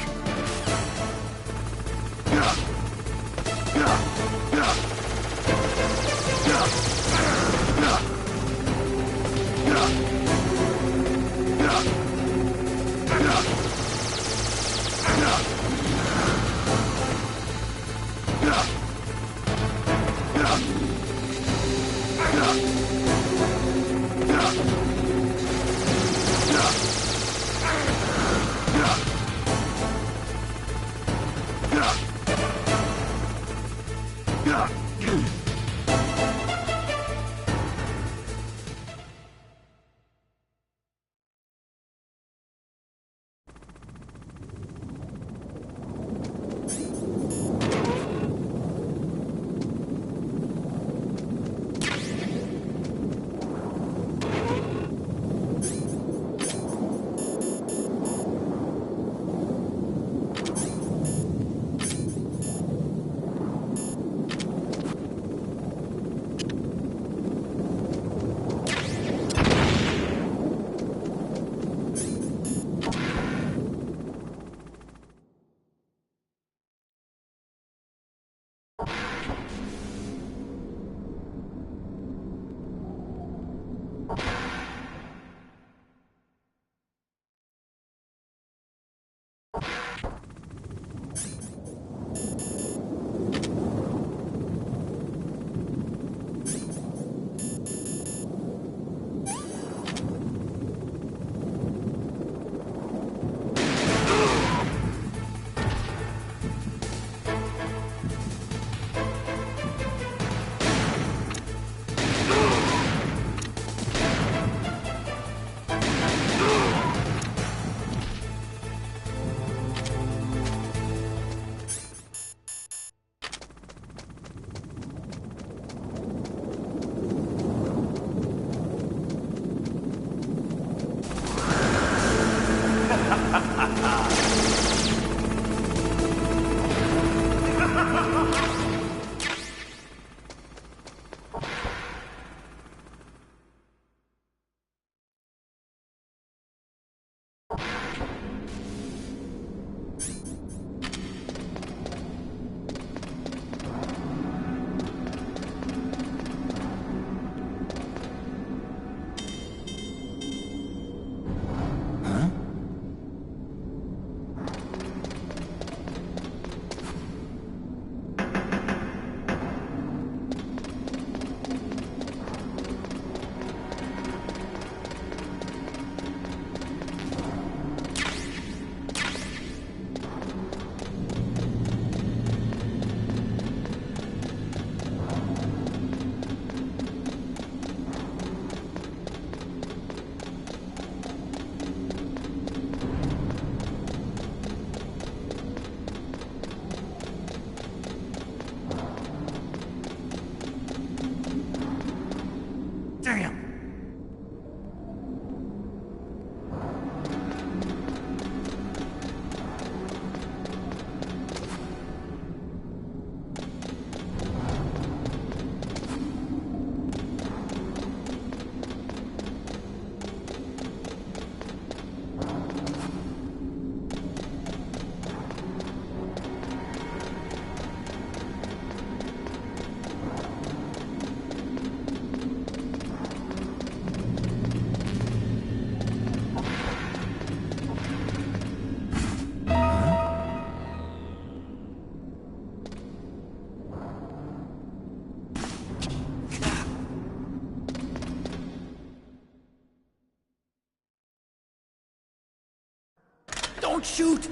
Don't shoot!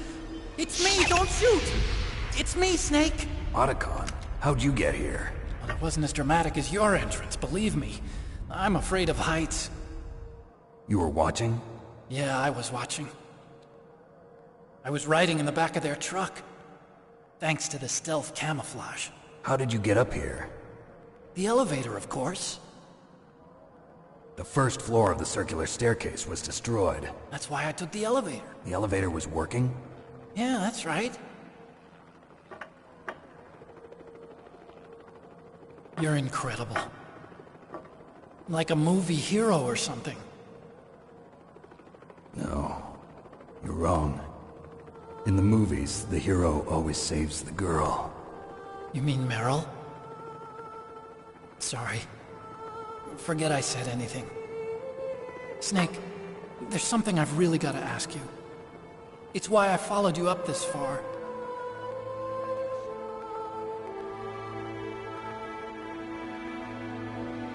It's me, don't shoot! It's me, Snake! Otacon, how'd you get here? Well, it wasn't as dramatic as your entrance, believe me. I'm afraid of heights. You were watching? Yeah, I was watching. I was riding in the back of their truck. Thanks to the stealth camouflage. How did you get up here? The elevator, of course. The first floor of the circular staircase was destroyed. That's why I took the elevator. The elevator was working? Yeah, that's right. You're incredible. Like a movie hero or something. No, you're wrong. In the movies, the hero always saves the girl. You mean Meryl? Sorry. Forget I said anything. Snake, there's something I've really got to ask you. It's why I followed you up this far.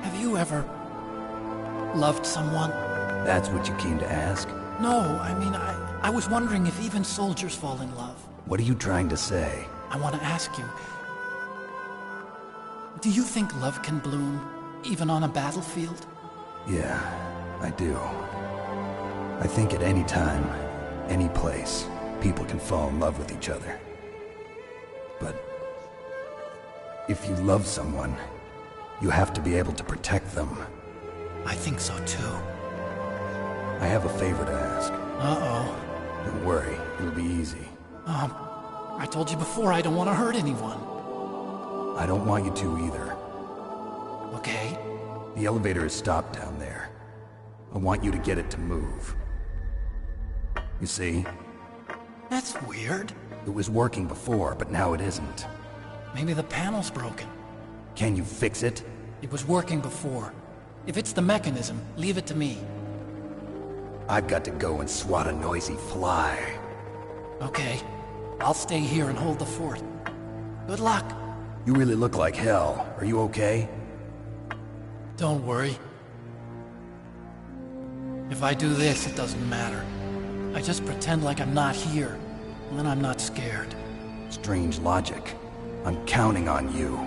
Have you ever loved someone? That's what you came to ask? No, I mean, I was wondering if even soldiers fall in love. What are you trying to say? I want to ask you, do you think love can bloom, even on a battlefield? Yeah, I do. I think at any time, any place, people can fall in love with each other. But if you love someone, you have to be able to protect them. I think so too. I have a favor to ask. Uh-oh. Don't worry, it'll be easy. I told you before I don't want to hurt anyone. I don't want you to either. Okay. The elevator is stopped down there. I want you to get it to move. You see? That's weird. It was working before, but now it isn't. Maybe the panel's broken. Can you fix it? It was working before. If it's the mechanism, leave it to me. I've got to go and swat a noisy fly. Okay. I'll stay here and hold the fort. Good luck. You really look like hell. Are you okay? Don't worry. If I do this, it doesn't matter. I just pretend like I'm not here, and then I'm not scared. Strange logic. I'm counting on you.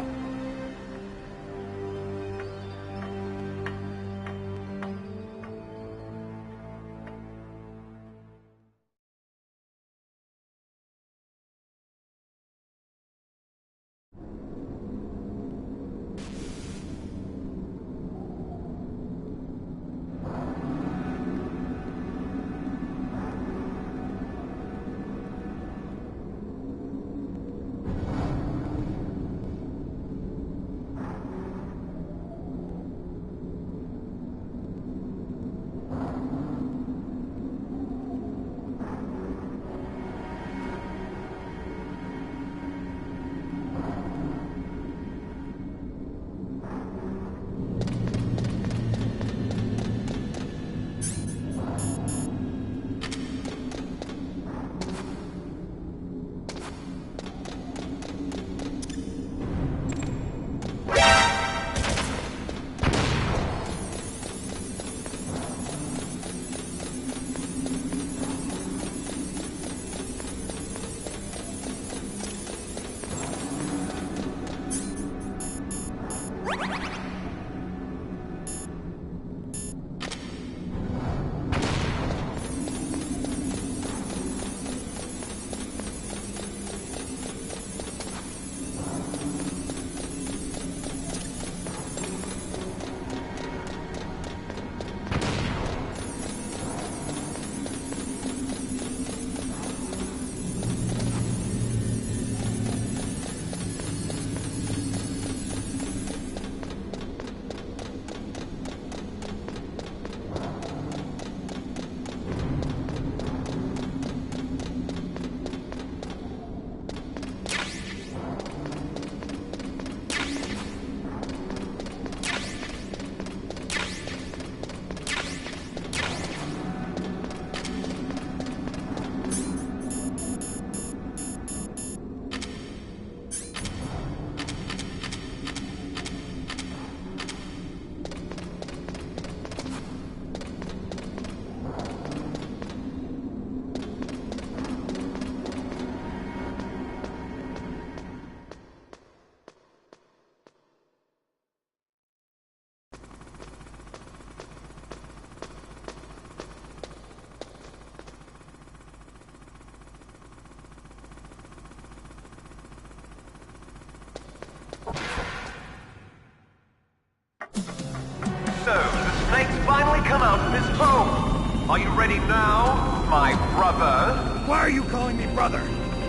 Are you ready now, my brother? Why are you calling me brother?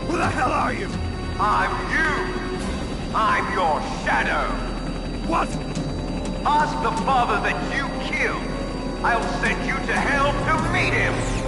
Who the hell are you? I'm you. I'm your shadow. What? Ask the father that you killed. I'll send you to hell to meet him.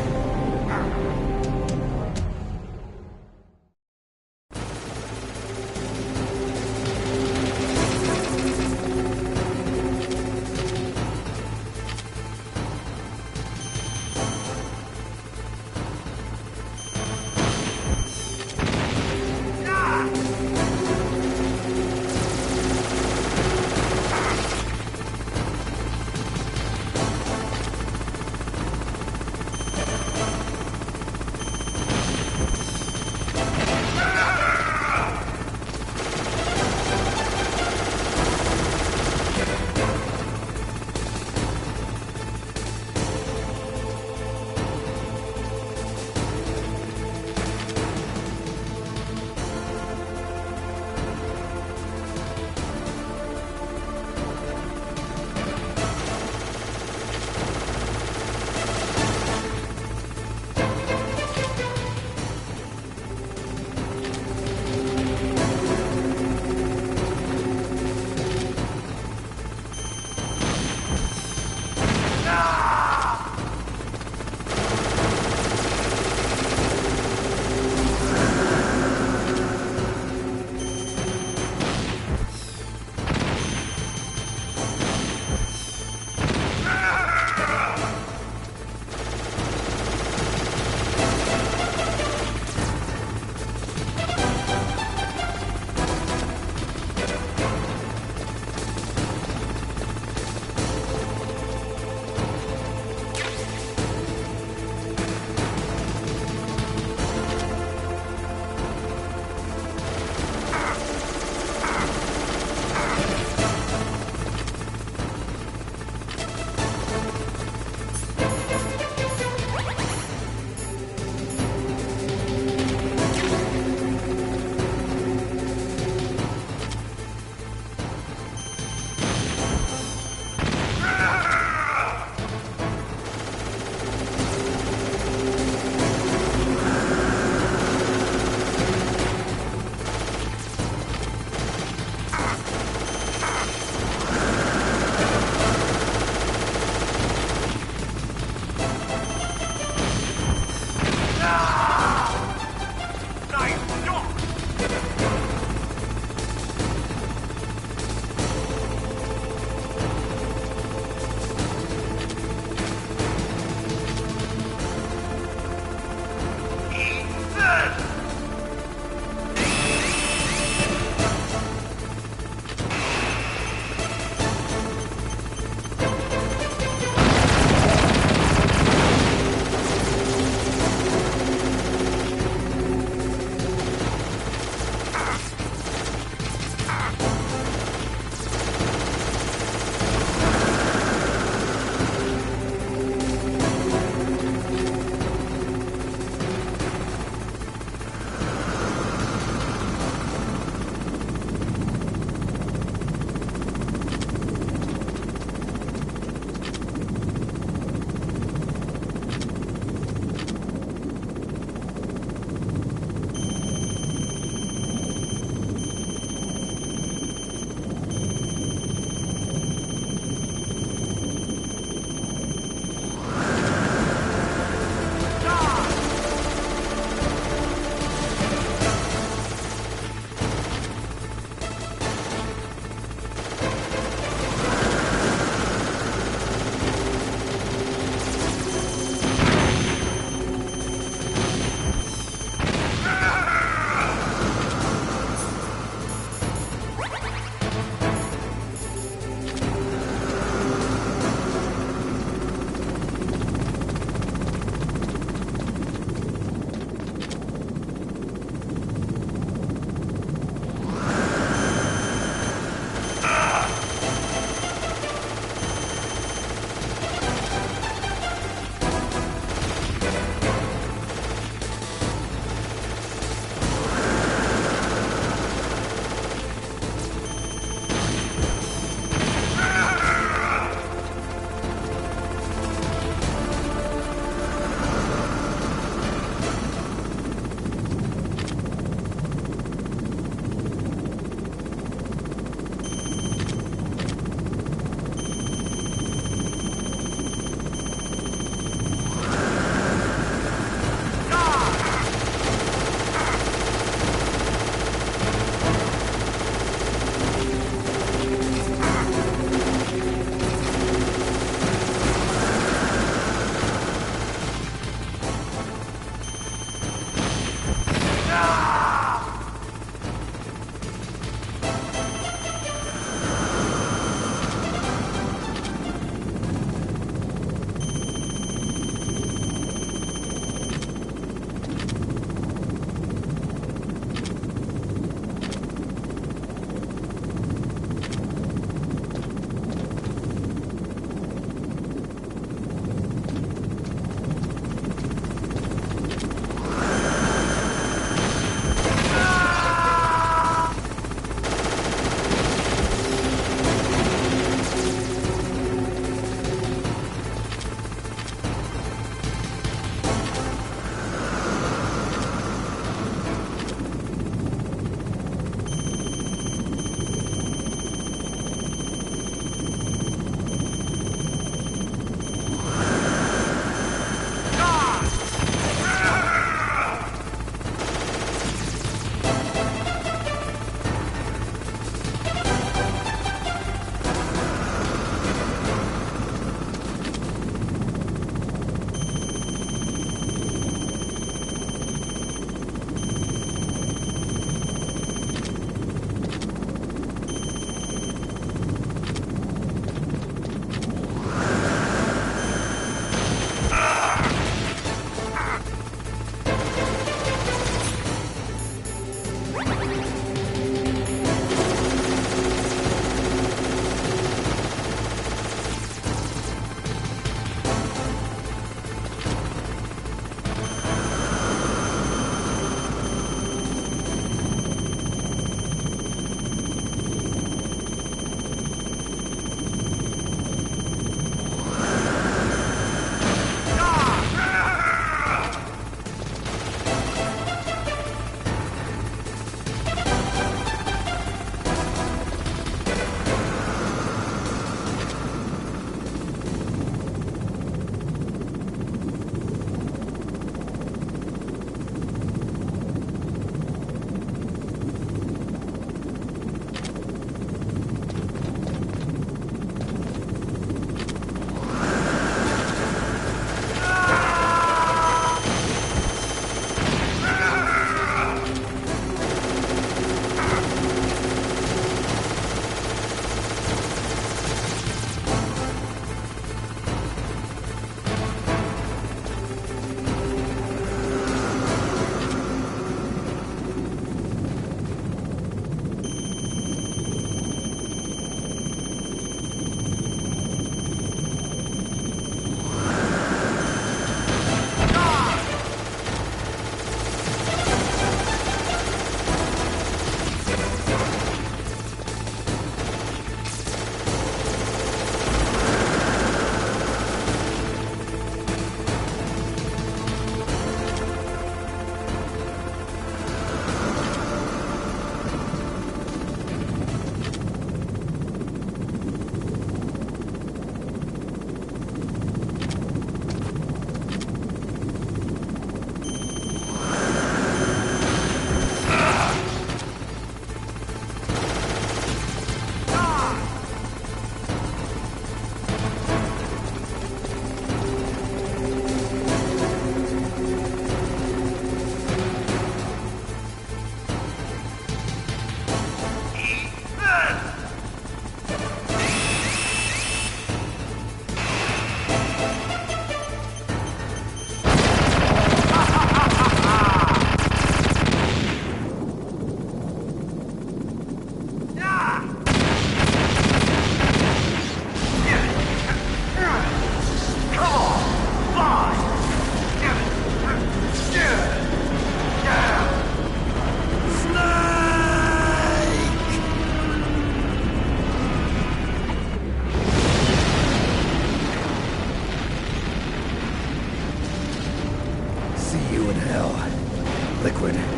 good.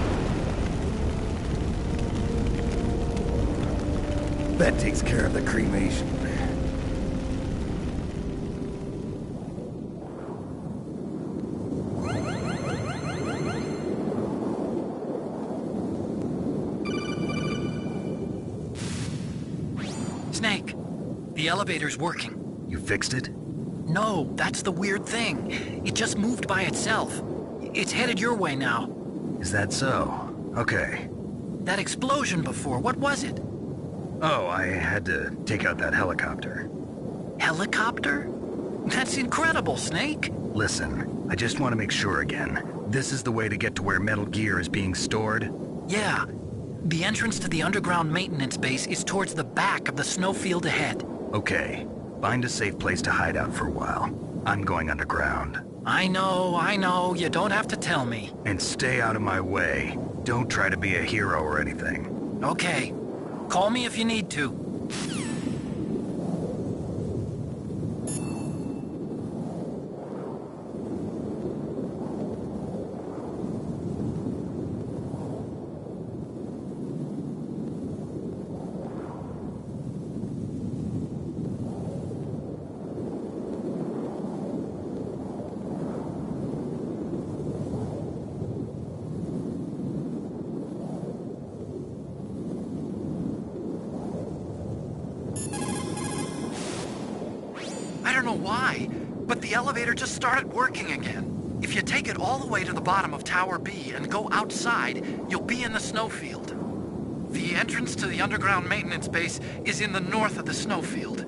That takes care of the cremation. Snake, the elevator's working. You fixed it? No, that's the weird thing. It just moved by itself. It's headed your way now. Is that so? Okay. That explosion before, what was it? Oh, I had to take out that helicopter. Helicopter? That's incredible, Snake. Listen, I just want to make sure again. This is the way to get to where Metal Gear is being stored? Yeah. The entrance to the underground maintenance base is towards the back of the snowfield ahead. Okay. Find a safe place to hide out for a while. I'm going underground. I know. You don't have to tell me. And stay out of my way. Don't try to be a hero or anything. Okay. Call me if you need to. I don't know why, but the elevator just started working again. If you take it all the way to the bottom of Tower B and go outside, you'll be in the snowfield. The entrance to the underground maintenance base is in the north of the snowfield.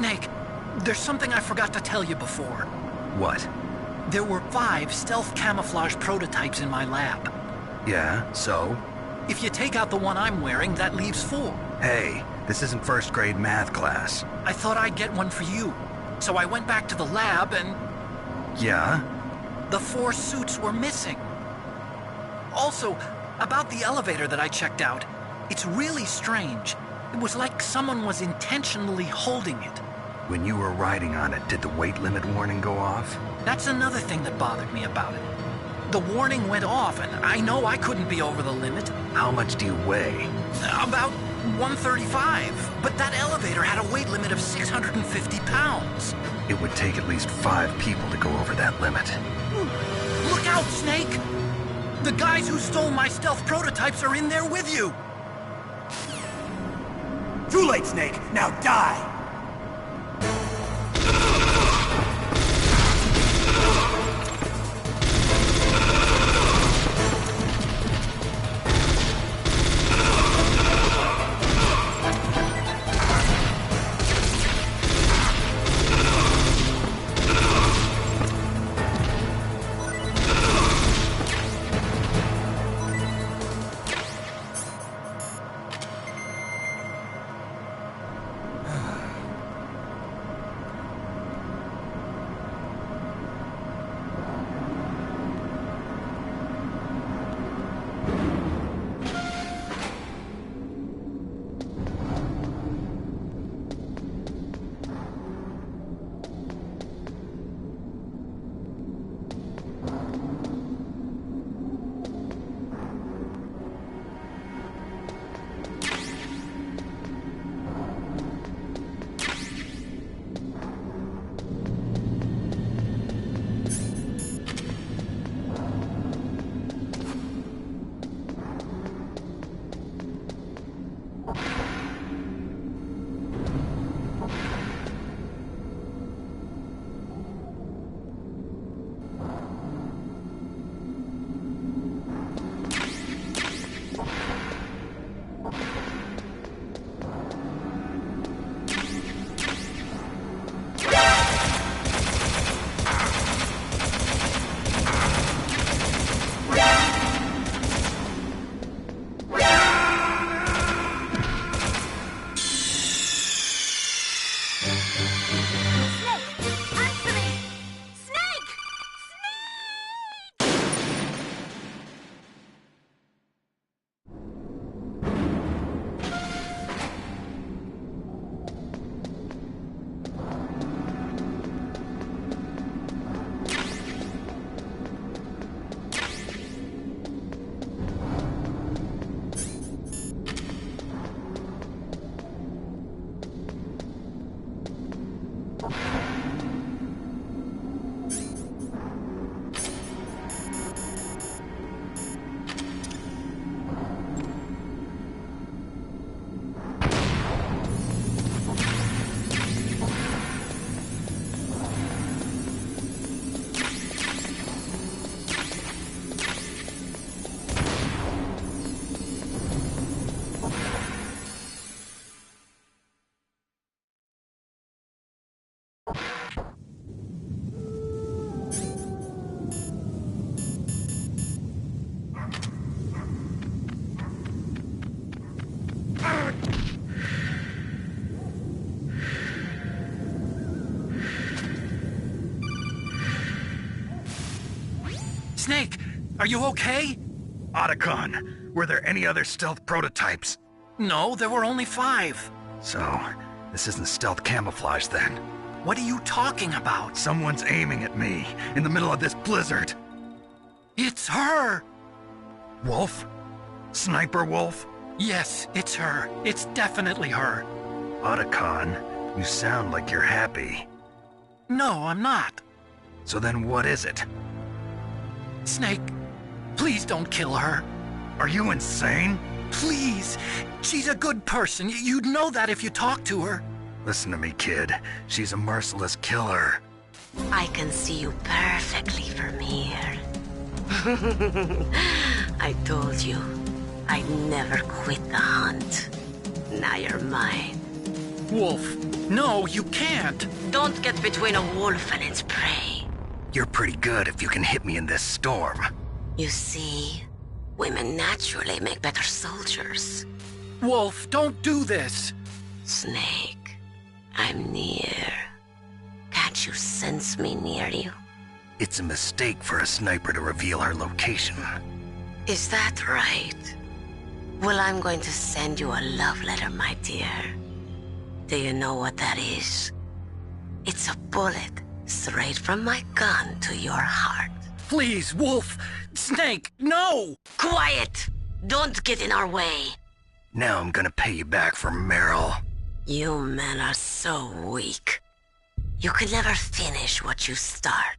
Snake, there's something I forgot to tell you before. What? There were 5 stealth camouflage prototypes in my lab. Yeah, so? If you take out the one I'm wearing, that leaves 4. Hey, this isn't first grade math class. I thought I'd get one for you. So I went back to the lab and... Yeah? The 4 suits were missing. Also, about the elevator that I checked out, it's really strange. It was like someone was intentionally holding it. When you were riding on it, did the weight limit warning go off? That's another thing that bothered me about it. The warning went off, and I know I couldn't be over the limit. How much do you weigh? About 135, but that elevator had a weight limit of 650 pounds. It would take at least 5 people to go over that limit. Look out, Snake! The guys who stole my stealth prototypes are in there with you! Too late, Snake! Now die! Snake, are you okay? Otacon, were there any other stealth prototypes? No, there were only 5. So, this isn't stealth camouflage then? What are you talking about? Someone's aiming at me, in the middle of this blizzard. It's her! Wolf? Sniper Wolf? Yes, it's her. It's definitely her. Otacon, you sound like you're happy. No, I'm not. So then what is it? Snake, please don't kill her. Are you insane? Please. She's a good person. You'd know that if you talked to her. Listen to me, kid. She's a merciless killer. I can see you perfectly from here. I told you, I'd never quit the hunt. Now you're mine. Wolf, No, you can't. Don't get between a wolf and its prey. You're pretty good if you can hit me in this storm. You see, women naturally make better soldiers. Wolf, don't do this. Snake, I'm near. Can't you sense me near you? It's a mistake for a sniper to reveal her location. Is that right? Well, I'm going to send you a love letter, my dear. Do you know what that is? It's a bullet straight from my gun to your heart. Please, Wolf! Snake, no! Quiet! Don't get in our way. Now I'm gonna pay you back for Meryl. You men are so weak. You can never finish what you start.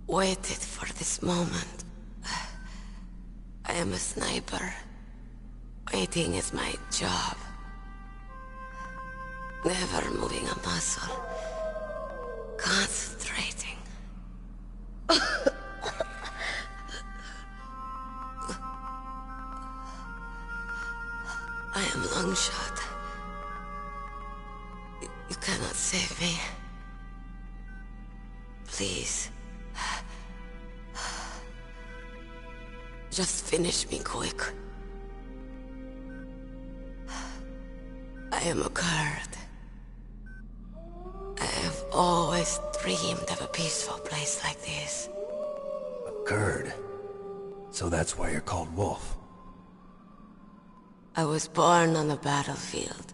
Waited for this moment. I am a sniper. Waiting is my job. Never moving a muscle. Concentrating. I am Longshot. You cannot save me. Please. Just finish me quick. I am a Kurd. I have always dreamed of a peaceful place like this. A Kurd? So that's why you're called Wolf. I was born on the battlefield.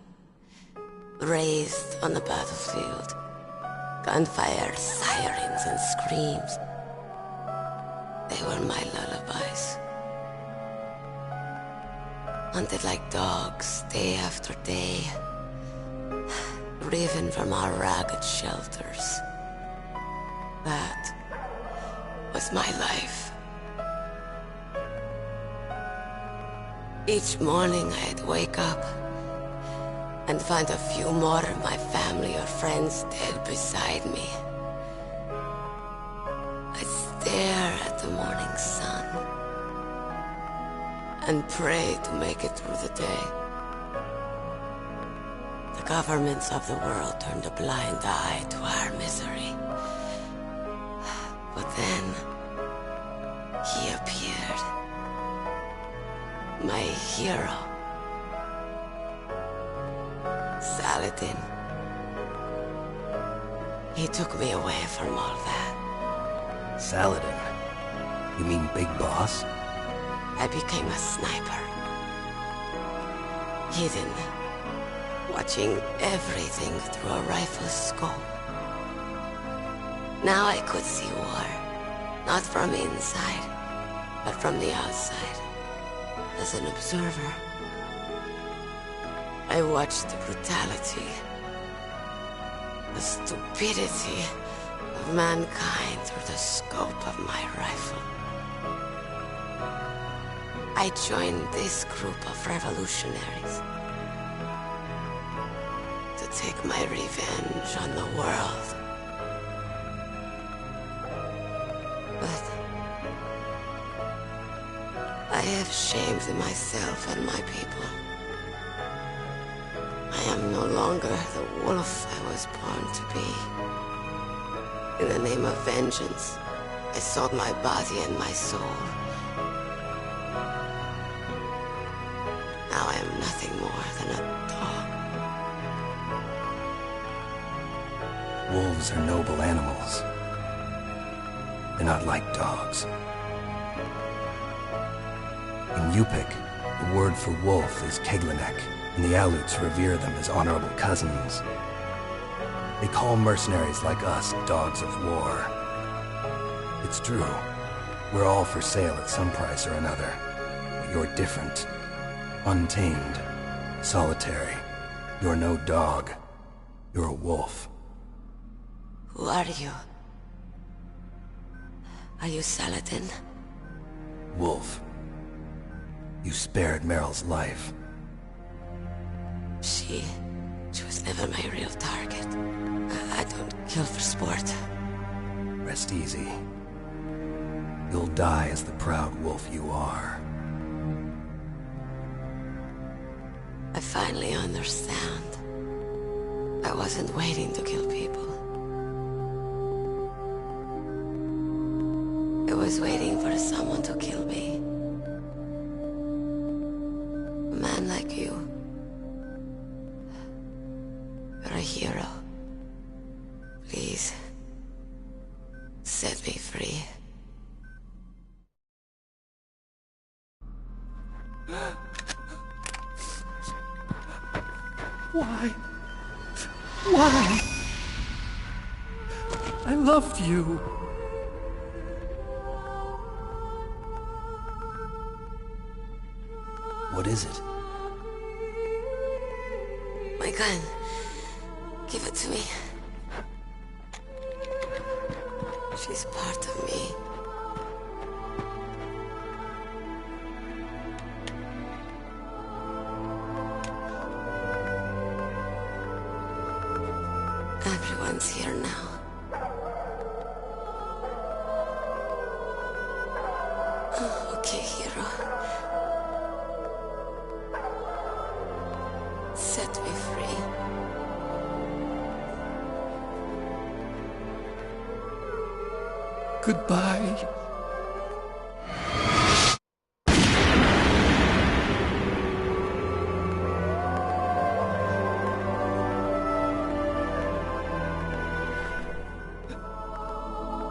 Raised on the battlefield. Gunfire, sirens, and screams. They were my lullabies. Hunted like dogs, day after day. Driven from our ragged shelters. That was my life. Each morning I'd wake up and find a few more of my family or friends dead beside me. I'd stare at the morning sun and pray to make it through the day. The governments of the world turned a blind eye to our misery. But then, he appeared. My hero. Saladin. He took me away from all that. Saladin? You mean Big Boss? I became a sniper. Hidden. Watching everything through a rifle's scope. Now I could see war. Not from inside, but from the outside. As an observer. I watched the brutality, the stupidity of mankind through the scope of my rifle. I joined this group of revolutionaries to take my revenge on the world. But I have shamed myself and my people. I am no longer the wolf I was born to be. In the name of vengeance, I sold my body and my soul. Now I am nothing more than a dog. Wolves are noble animals. They're not like dogs. In Yupik, the word for wolf is Keglanek, and the Aleuts revere them as honorable cousins. They call mercenaries like us dogs of war. It's true. We're all for sale at some price or another. But you're different. Untamed. Solitary. You're no dog. You're a wolf. Who are you? Are you Saladin? Wolf. You spared Meryl's life. She was never my real target. I don't kill for sport. Rest easy. You'll die as the proud wolf you are. I finally understand. I wasn't waiting to kill people. I was waiting for someone to kill me. A man like you. You're a hero. Please, set me free. Why? Why? I loved you. What is it? My gun. Give it to me. She's part of me. Everyone's here now. Okay, hero. Set me free. Goodbye.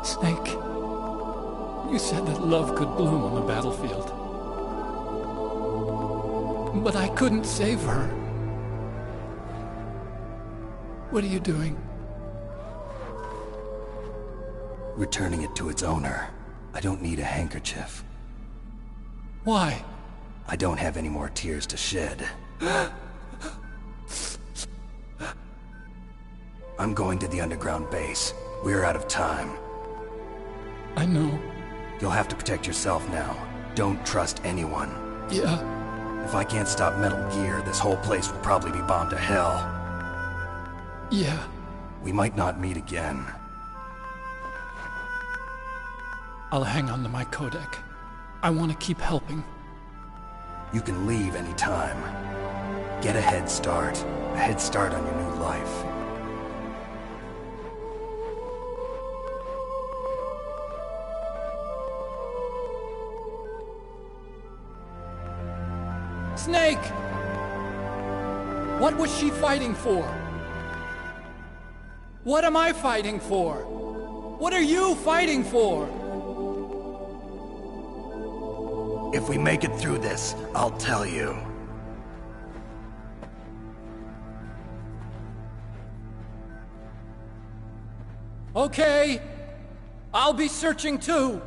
Snake, you said that love could bloom on the battlefield. But I couldn't save her. What are you doing? Returning it to its owner. I don't need a handkerchief. Why? I don't have any more tears to shed. I'm going to the underground base. We're out of time. I know. You'll have to protect yourself now. Don't trust anyone. Yeah. If I can't stop Metal Gear, this whole place will probably be bombed to hell. Yeah. We might not meet again. I'll hang on to my codec. I want to keep helping. You can leave any time. Get a head start. A head start on your new life. Snake! What was she fighting for? What am I fighting for? What are you fighting for? If we make it through this, I'll tell you. Okay. I'll be searching too.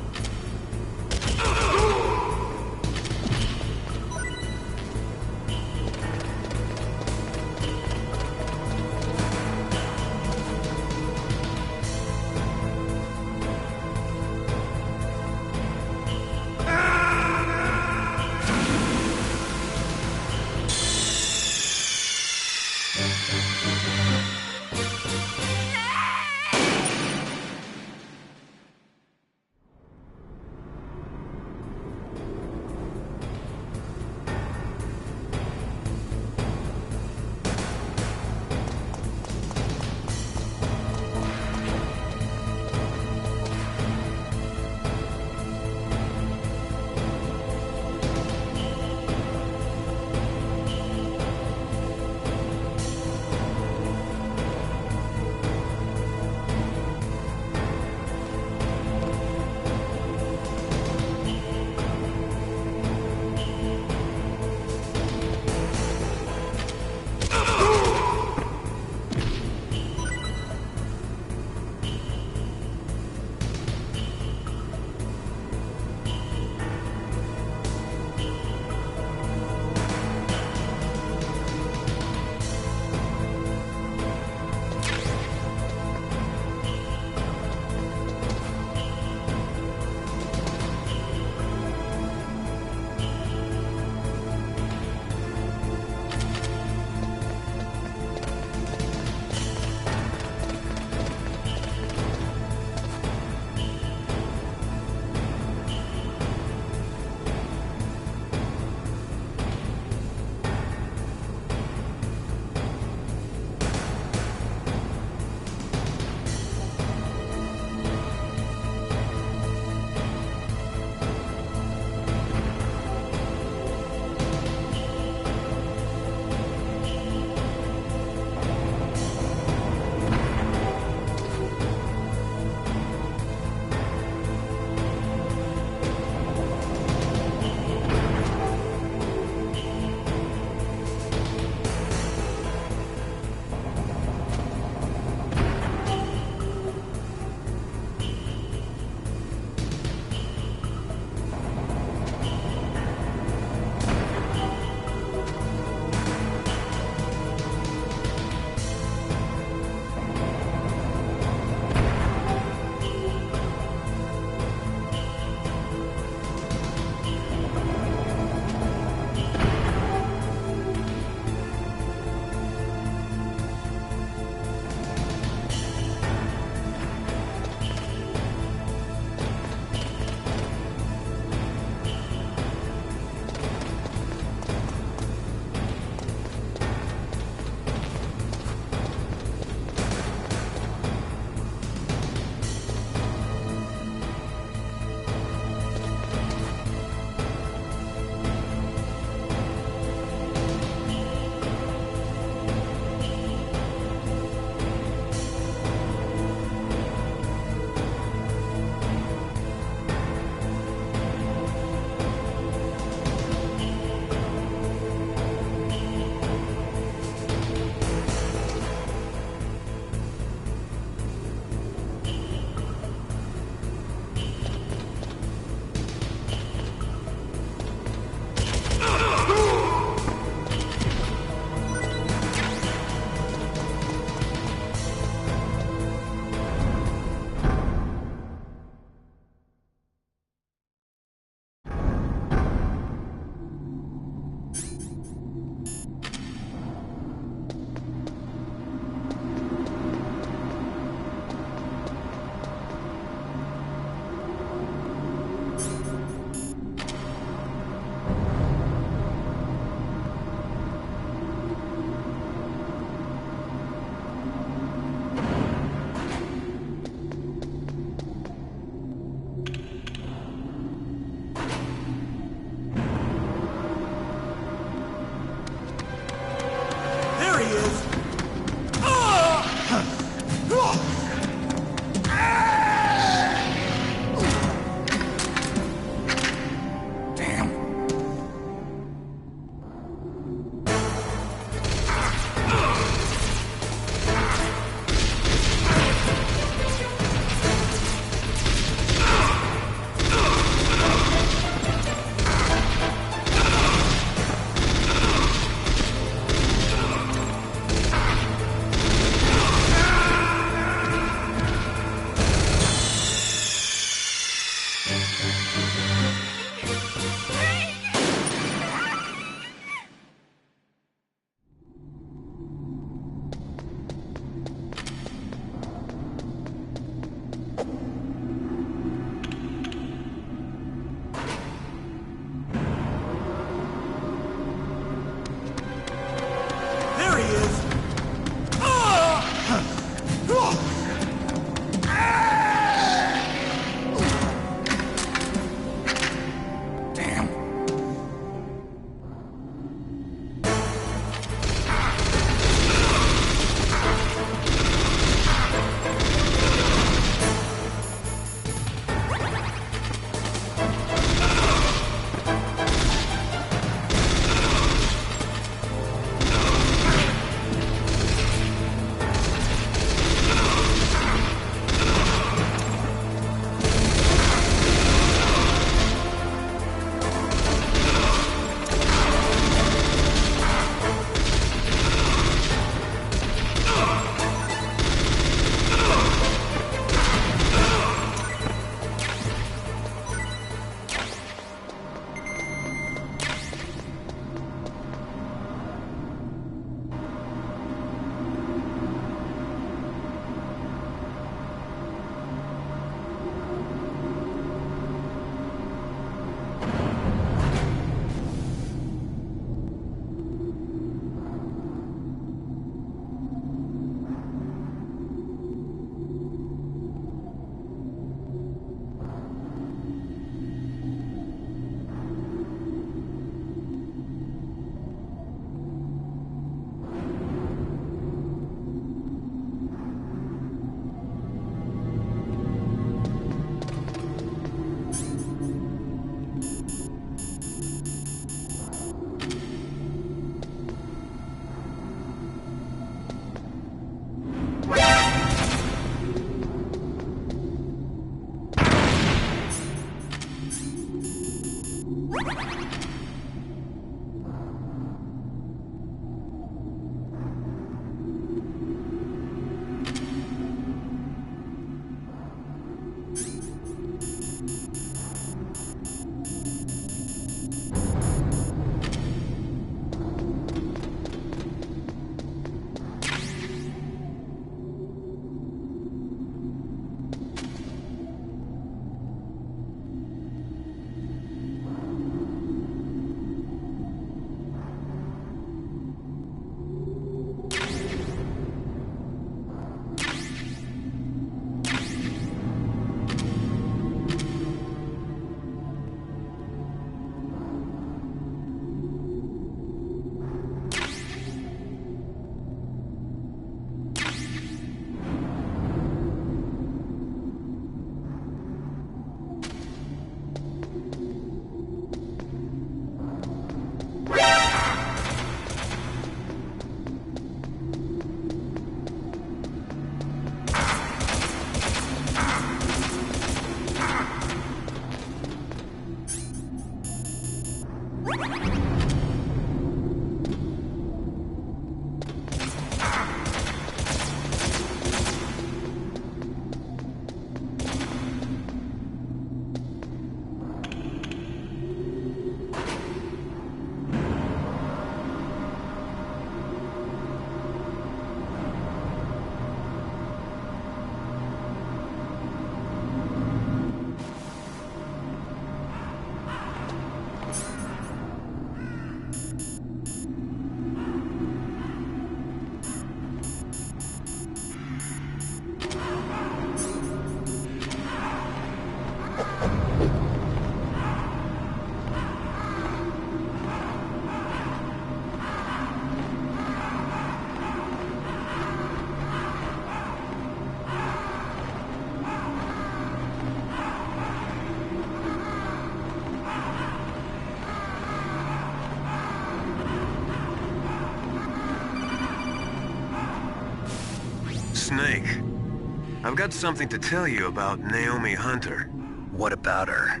I've got something to tell you about Naomi Hunter. What about her?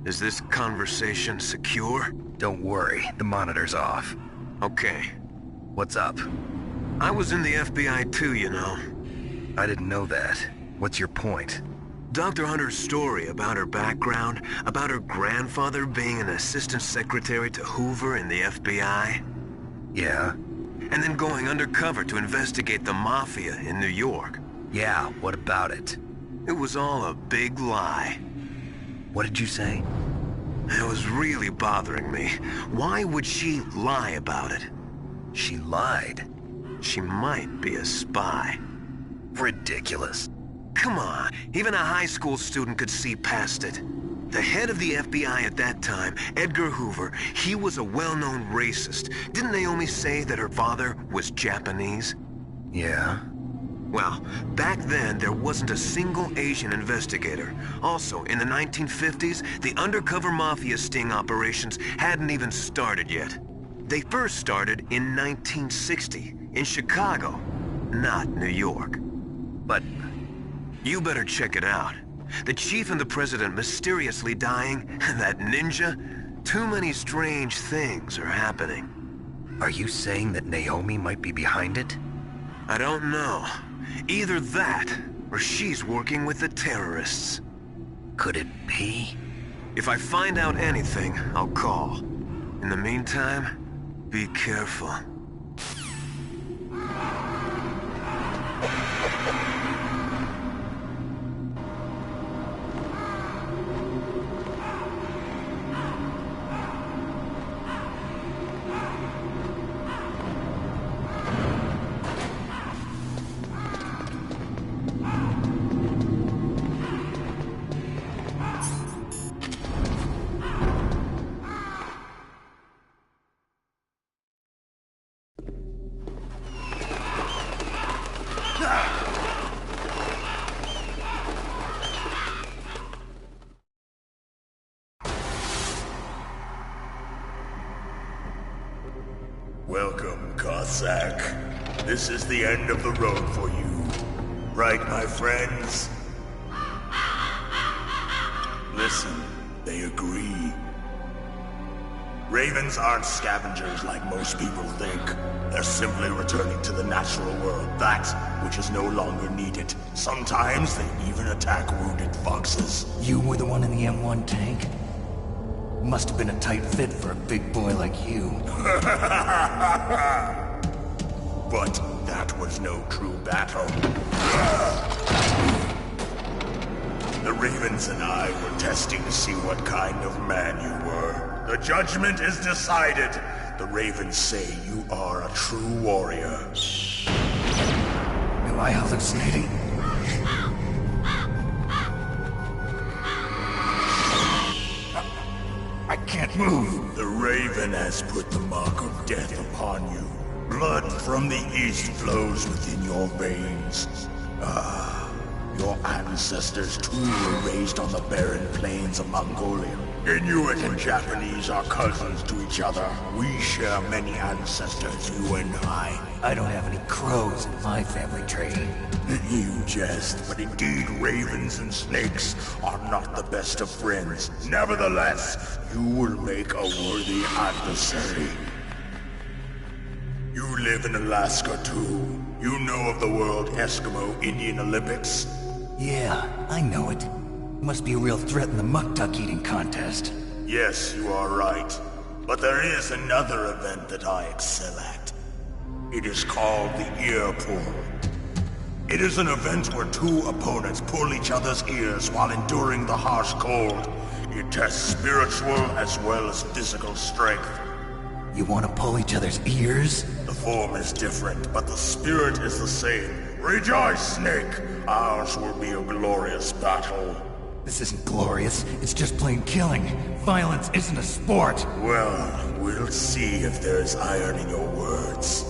Is this conversation secure? Don't worry, the monitor's off. Okay. What's up? I was in the FBI too, you know. I didn't know that. What's your point? Dr. Hunter's story about her background, about her grandfather being an assistant secretary to Hoover in the FBI. Yeah? And then going undercover to investigate the Mafia in New York. Yeah, what about it? It was all a big lie. What did you say? It was really bothering me. Why would she lie about it? She lied? She might be a spy. Ridiculous. Come on, even a high school student could see past it. The head of the FBI at that time, Edgar Hoover, he was a well-known racist. Didn't Naomi say that her father was Japanese? Yeah. Well, back then, there wasn't a single Asian investigator. Also, in the 1950s, the undercover Mafia sting operations hadn't even started yet. They first started in 1960, in Chicago, not New York. But you better check it out. The chief and the president mysteriously dying, that ninja, too many strange things are happening. Are you saying that Naomi might be behind it? I don't know. Either that, or she's working with the terrorists. Could it be? If I find out anything, I'll call. In the meantime, be careful. Welcome, Cossack. This is the end of the road for you. Right, my friends? Listen, they agree. Ravens aren't scavengers like most people think. They're simply returning to the natural world, that which is no longer needed. Sometimes they even attack wounded foxes. You were the one in the M1 tank? Must have been a tight fit for a big boy like you. But that was no true battle. The Ravens and I were testing to see what kind of man you were. The judgment is decided. The Ravens say you are a true warrior. Am I hallucinating? I can't move. The Raven has put the mark of death upon you. Blood from the east flows within your veins. Your ancestors too were raised on the barren plains of Mongolia. Inuit and Japanese are cousins to each other. We share many ancestors, you and I. I don't have any crows in my family tree. You jest, but indeed ravens and snakes are not the best of friends. Nevertheless, you will make a worthy adversary. You live in Alaska too. You know of the World Eskimo Indian Olympics? Yeah, I know it. Must be a real threat in the muck-duck eating contest. Yes, you are right. But there is another event that I excel at. It is called the Ear Pull. It is an event where two opponents pull each other's ears while enduring the harsh cold. It tests spiritual as well as physical strength. You want to pull each other's ears? The form is different, but the spirit is the same. Rejoice, Snake! Ours will be a glorious battle. This isn't glorious, it's just plain killing. Violence isn't a sport. Well, we'll see if there's iron in your words.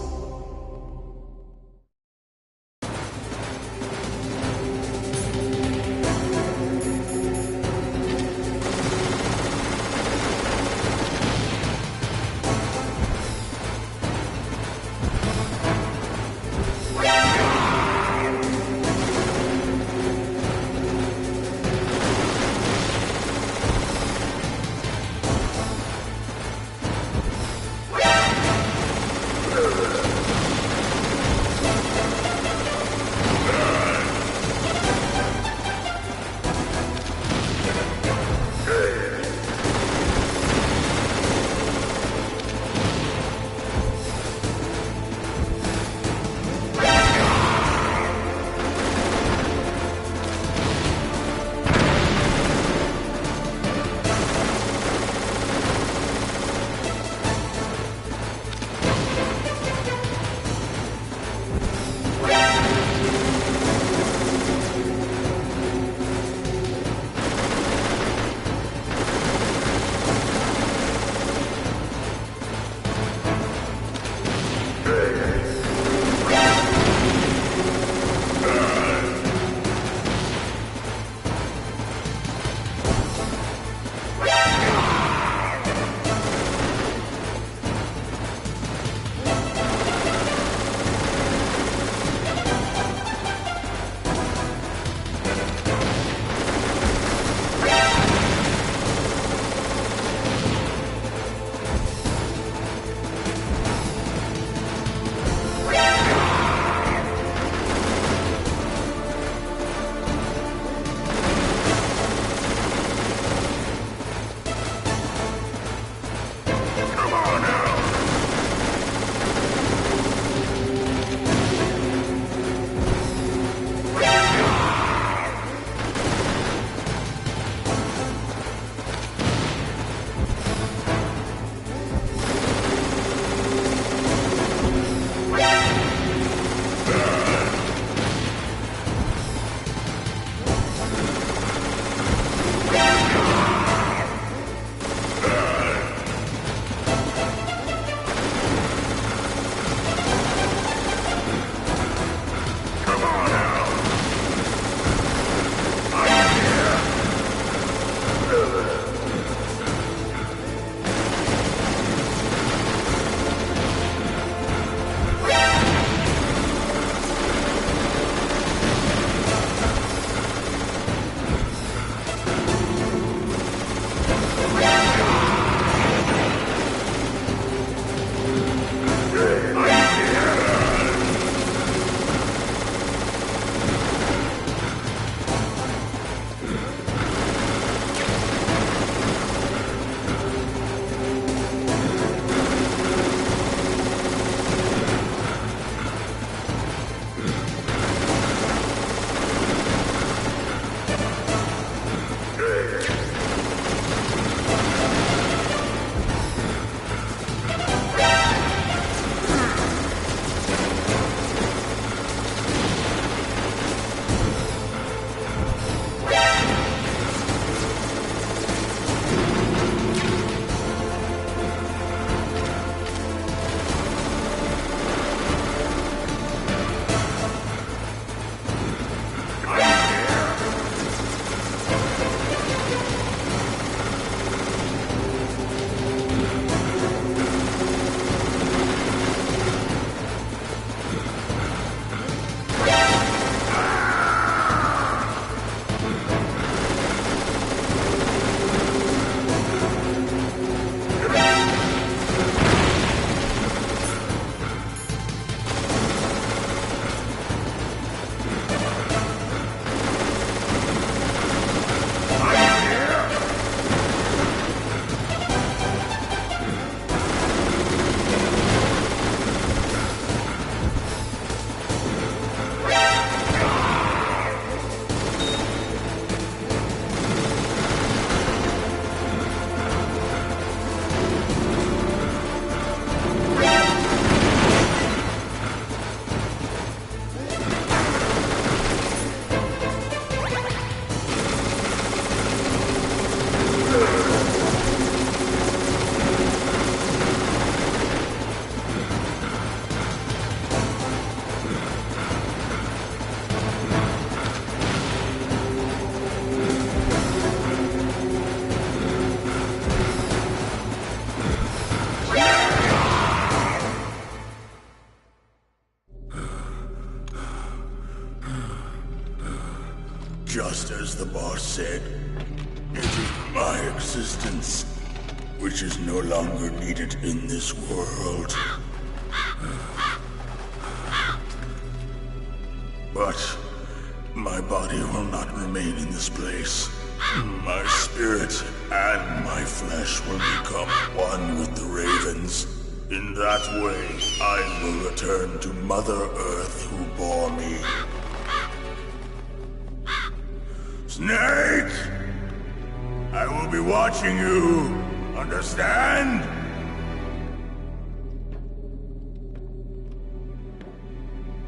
As the boss said, it is my existence which is no longer needed in this world. But my body will not remain in this place. My spirit and my flesh will become one with the ravens. In that way, I will return to Mother Earth who bore me. Snake! I will be watching you. Understand?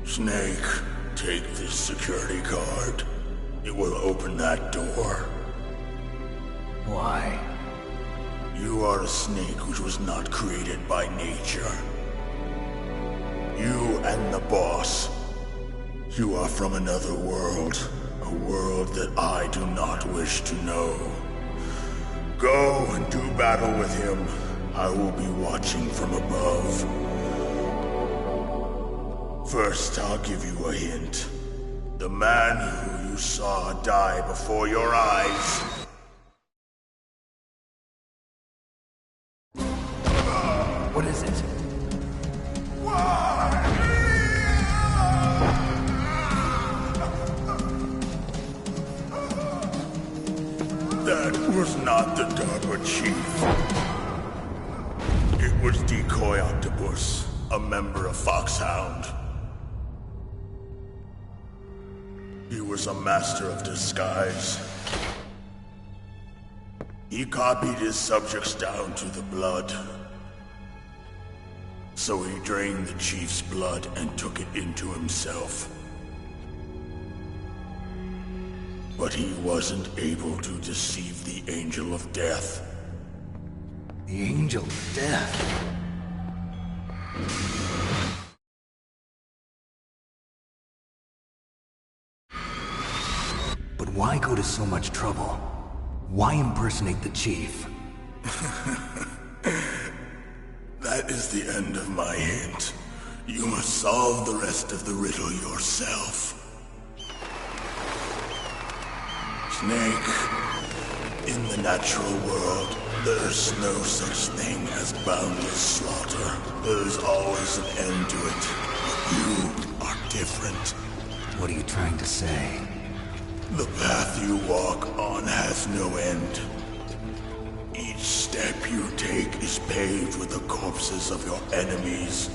Snake, take this security card. It will open that door. Why? You are a snake which was not created by nature. You and the boss. You are from another world. A world that I do not wish to know. Go and do battle with him. I will be watching from above. First, I'll give you a hint. The man who you saw die before your eyes. What is it? That was not the DARPA chief. It was Decoy Octopus, a member of Foxhound. He was a master of disguise. He copied his subjects down to the blood. So he drained the chief's blood and took it into himself. But he wasn't able to deceive the Angel of Death. The Angel of Death? But why go to so much trouble? Why impersonate the chief? That is the end of my hint. You must solve the rest of the riddle yourself. Snake, in the natural world, there's no such thing as boundless slaughter. There's always an end to it. But you are different. What are you trying to say? The path you walk on has no end. Each step you take is paved with the corpses of your enemies.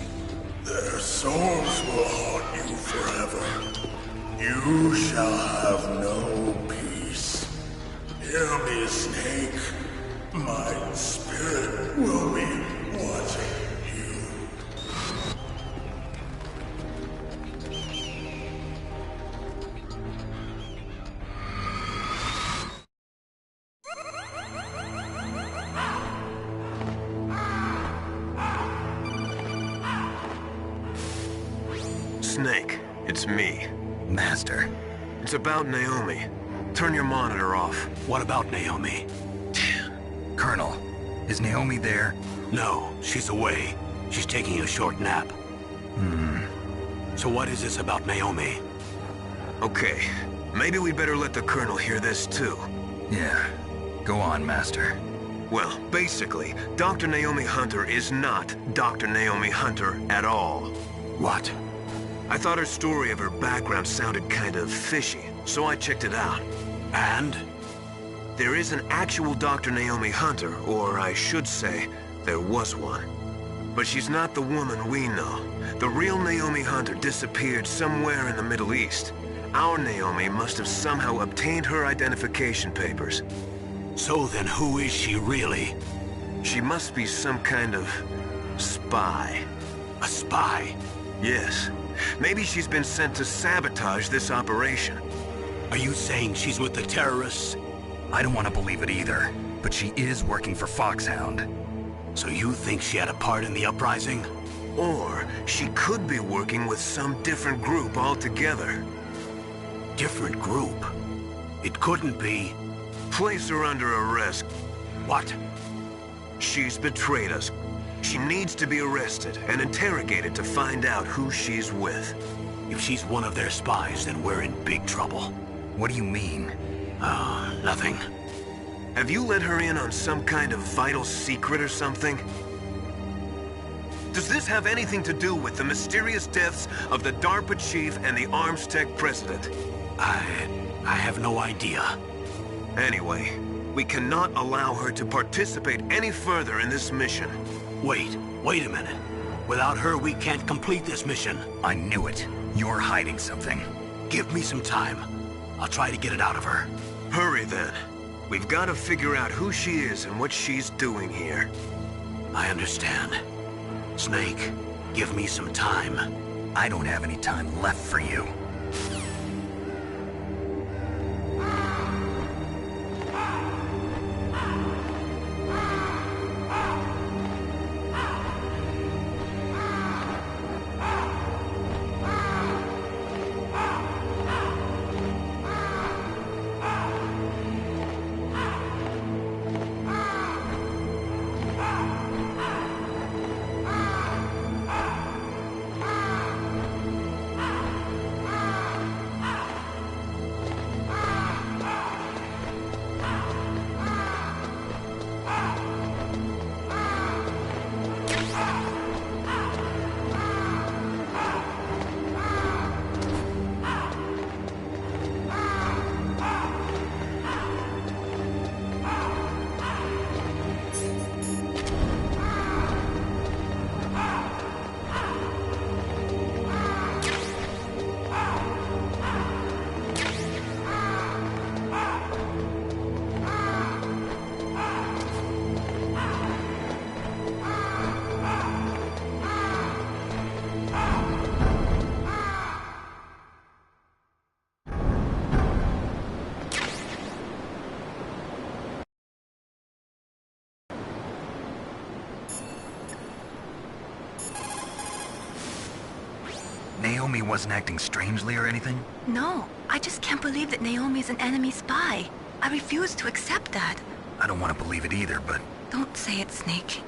Their souls will haunt you forever. You shall have no peace. Hear me, Snake. My spirit will be watching you. Snake, it's me. Master. It's about Naomi. Turn your monitor off. What about Naomi? Colonel, is Naomi there? No, she's away. She's taking a short nap. So what is this about Naomi? Okay, maybe we'd better let the Colonel hear this too. Yeah, go on, Master. Well, basically, Dr. Naomi Hunter is not Dr. Naomi Hunter at all. What? I thought her story of her background sounded kind of fishy, so I checked it out. And? There is an actual Dr. Naomi Hunter, or I should say, there was one. But she's not the woman we know. The real Naomi Hunter disappeared somewhere in the Middle East. Our Naomi must have somehow obtained her identification papers. So then who is she really? She must be some kind of spy. A spy? Yes. Maybe she's been sent to sabotage this operation. Are you saying she's with the terrorists? I don't want to believe it either, but she is working for Foxhound. So you think she had a part in the uprising? Or she could be working with some different group altogether. Different group? It couldn't be... Place her under arrest. What? She's betrayed us. She needs to be arrested and interrogated to find out who she's with. If she's one of their spies, then we're in big trouble. What do you mean? Oh, nothing. Have you let her in on some kind of vital secret or something? Does this have anything to do with the mysterious deaths of the DARPA chief and the ArmsTech president? I have no idea. Anyway, we cannot allow her to participate any further in this mission. Wait a minute. Without her, we can't complete this mission. I knew it. You're hiding something. Give me some time. I'll try to get it out of her. Hurry then. We've got to figure out who she is and what she's doing here. I understand. Snake, give me some time. I don't have any time left for you. Naomi wasn't acting strangely or anything? No, I just can't believe that Naomi is an enemy spy. I refuse to accept that. I don't want to believe it either, but... Don't say it, Snake.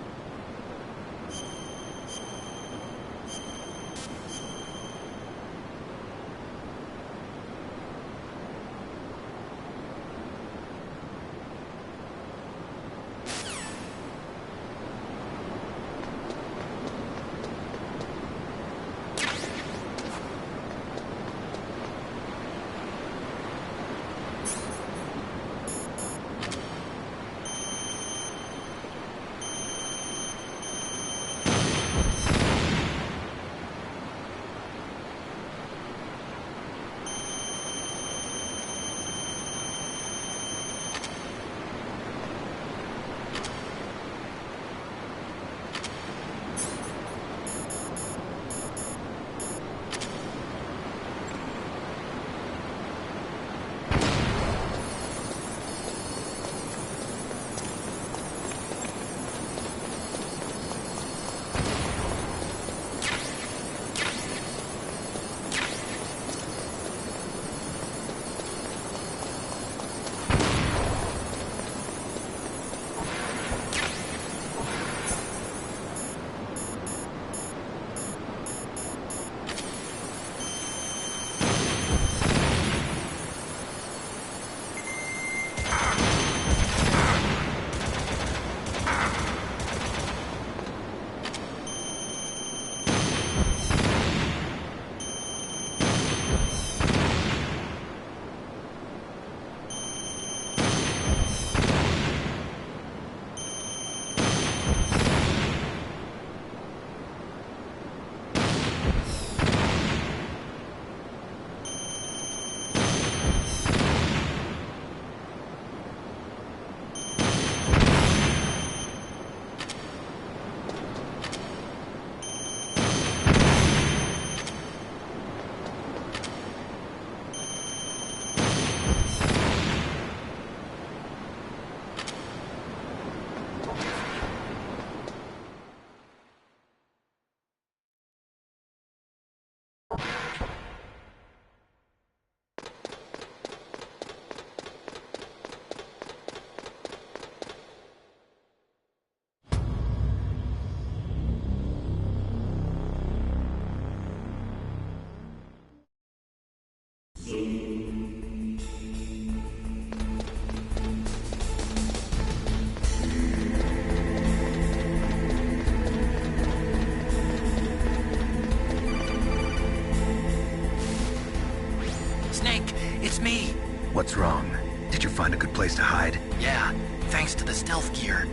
What's wrong? Did you find a good place to hide? Yeah, thanks to the stealth gear.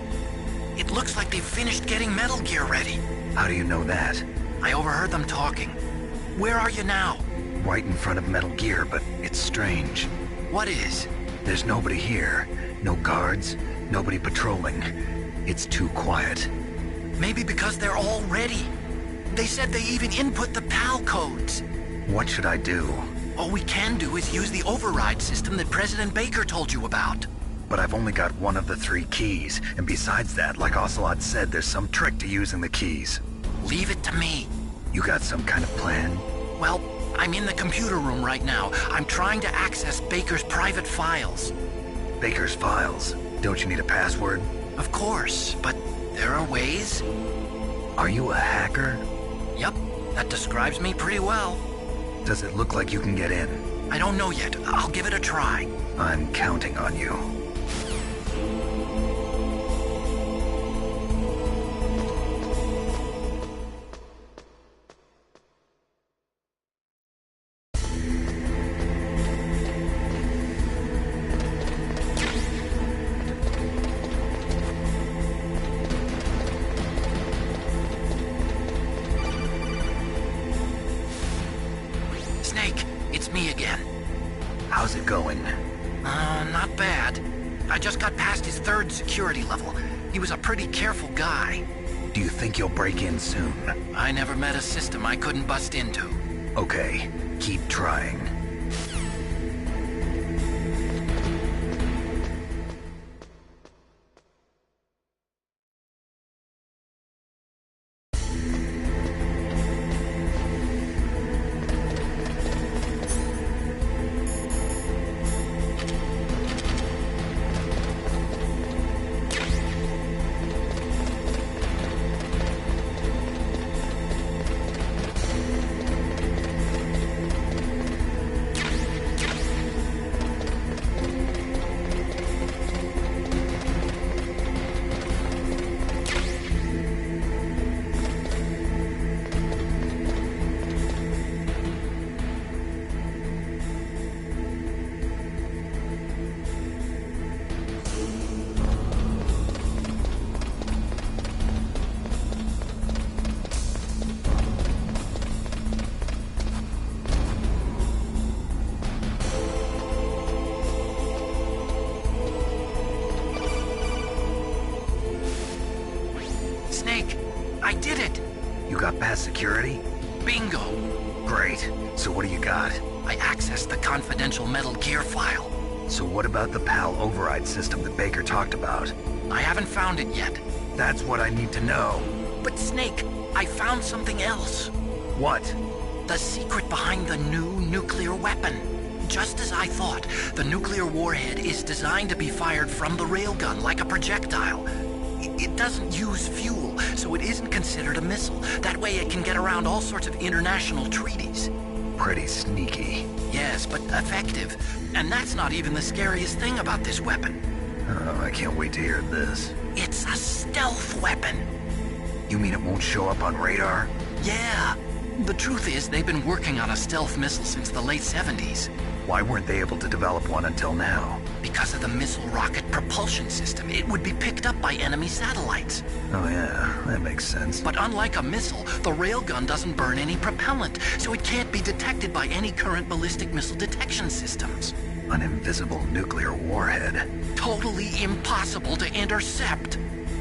It looks like they've finished getting Metal Gear ready. How do you know that? I overheard them talking. Where are you now? Right in front of Metal Gear, but it's strange. What is? There's nobody here. No guards, nobody patrolling. It's too quiet. Maybe because they're all ready. They said they even input the PAL codes. What should I do? All we can do is use the override system that President Baker told you about. But I've only got one of the 3 keys, and besides that, like Ocelot said, there's some trick to using the keys. Leave it to me. You got some kind of plan? Well, I'm in the computer room right now. I'm trying to access Baker's private files. Baker's files? Don't you need a password? Of course, but there are ways. Are you a hacker? Yep, that describes me pretty well. Does it look like you can get in? I don't know yet. I'll give it a try. I'm counting on you. Snake, it's me again. How's it going? Not bad. I just got past his 3rd security level. He was a pretty careful guy. Do you think you'll break in soon? I never met a system I couldn't bust into. Okay, keep trying. Snake, I did it! You got past security? Bingo! Great. So what do you got? I accessed the confidential Metal Gear file. So what about the PAL override system that Baker talked about? I haven't found it yet. That's what I need to know. But Snake, I found something else. What? The secret behind the new nuclear weapon. Just as I thought, the nuclear warhead is designed to be fired from the railgun like a projectile. It doesn't use fuel, so it isn't considered a missile. That way it can get around all sorts of international treaties. Pretty sneaky. Yes, but effective. And that's not even the scariest thing about this weapon. Oh, I can't wait to hear this. It's a stealth weapon. You mean it won't show up on radar? Yeah. The truth is, they've been working on a stealth missile since the late 70s. Why weren't they able to develop one until now? Because of the missile rocket propulsion system. It would be picked up by enemy satellites. Oh yeah, that makes sense. But unlike a missile, the railgun doesn't burn any propellant, so it can't be detected by any current ballistic missile detection systems. An invisible nuclear warhead. Totally impossible to intercept.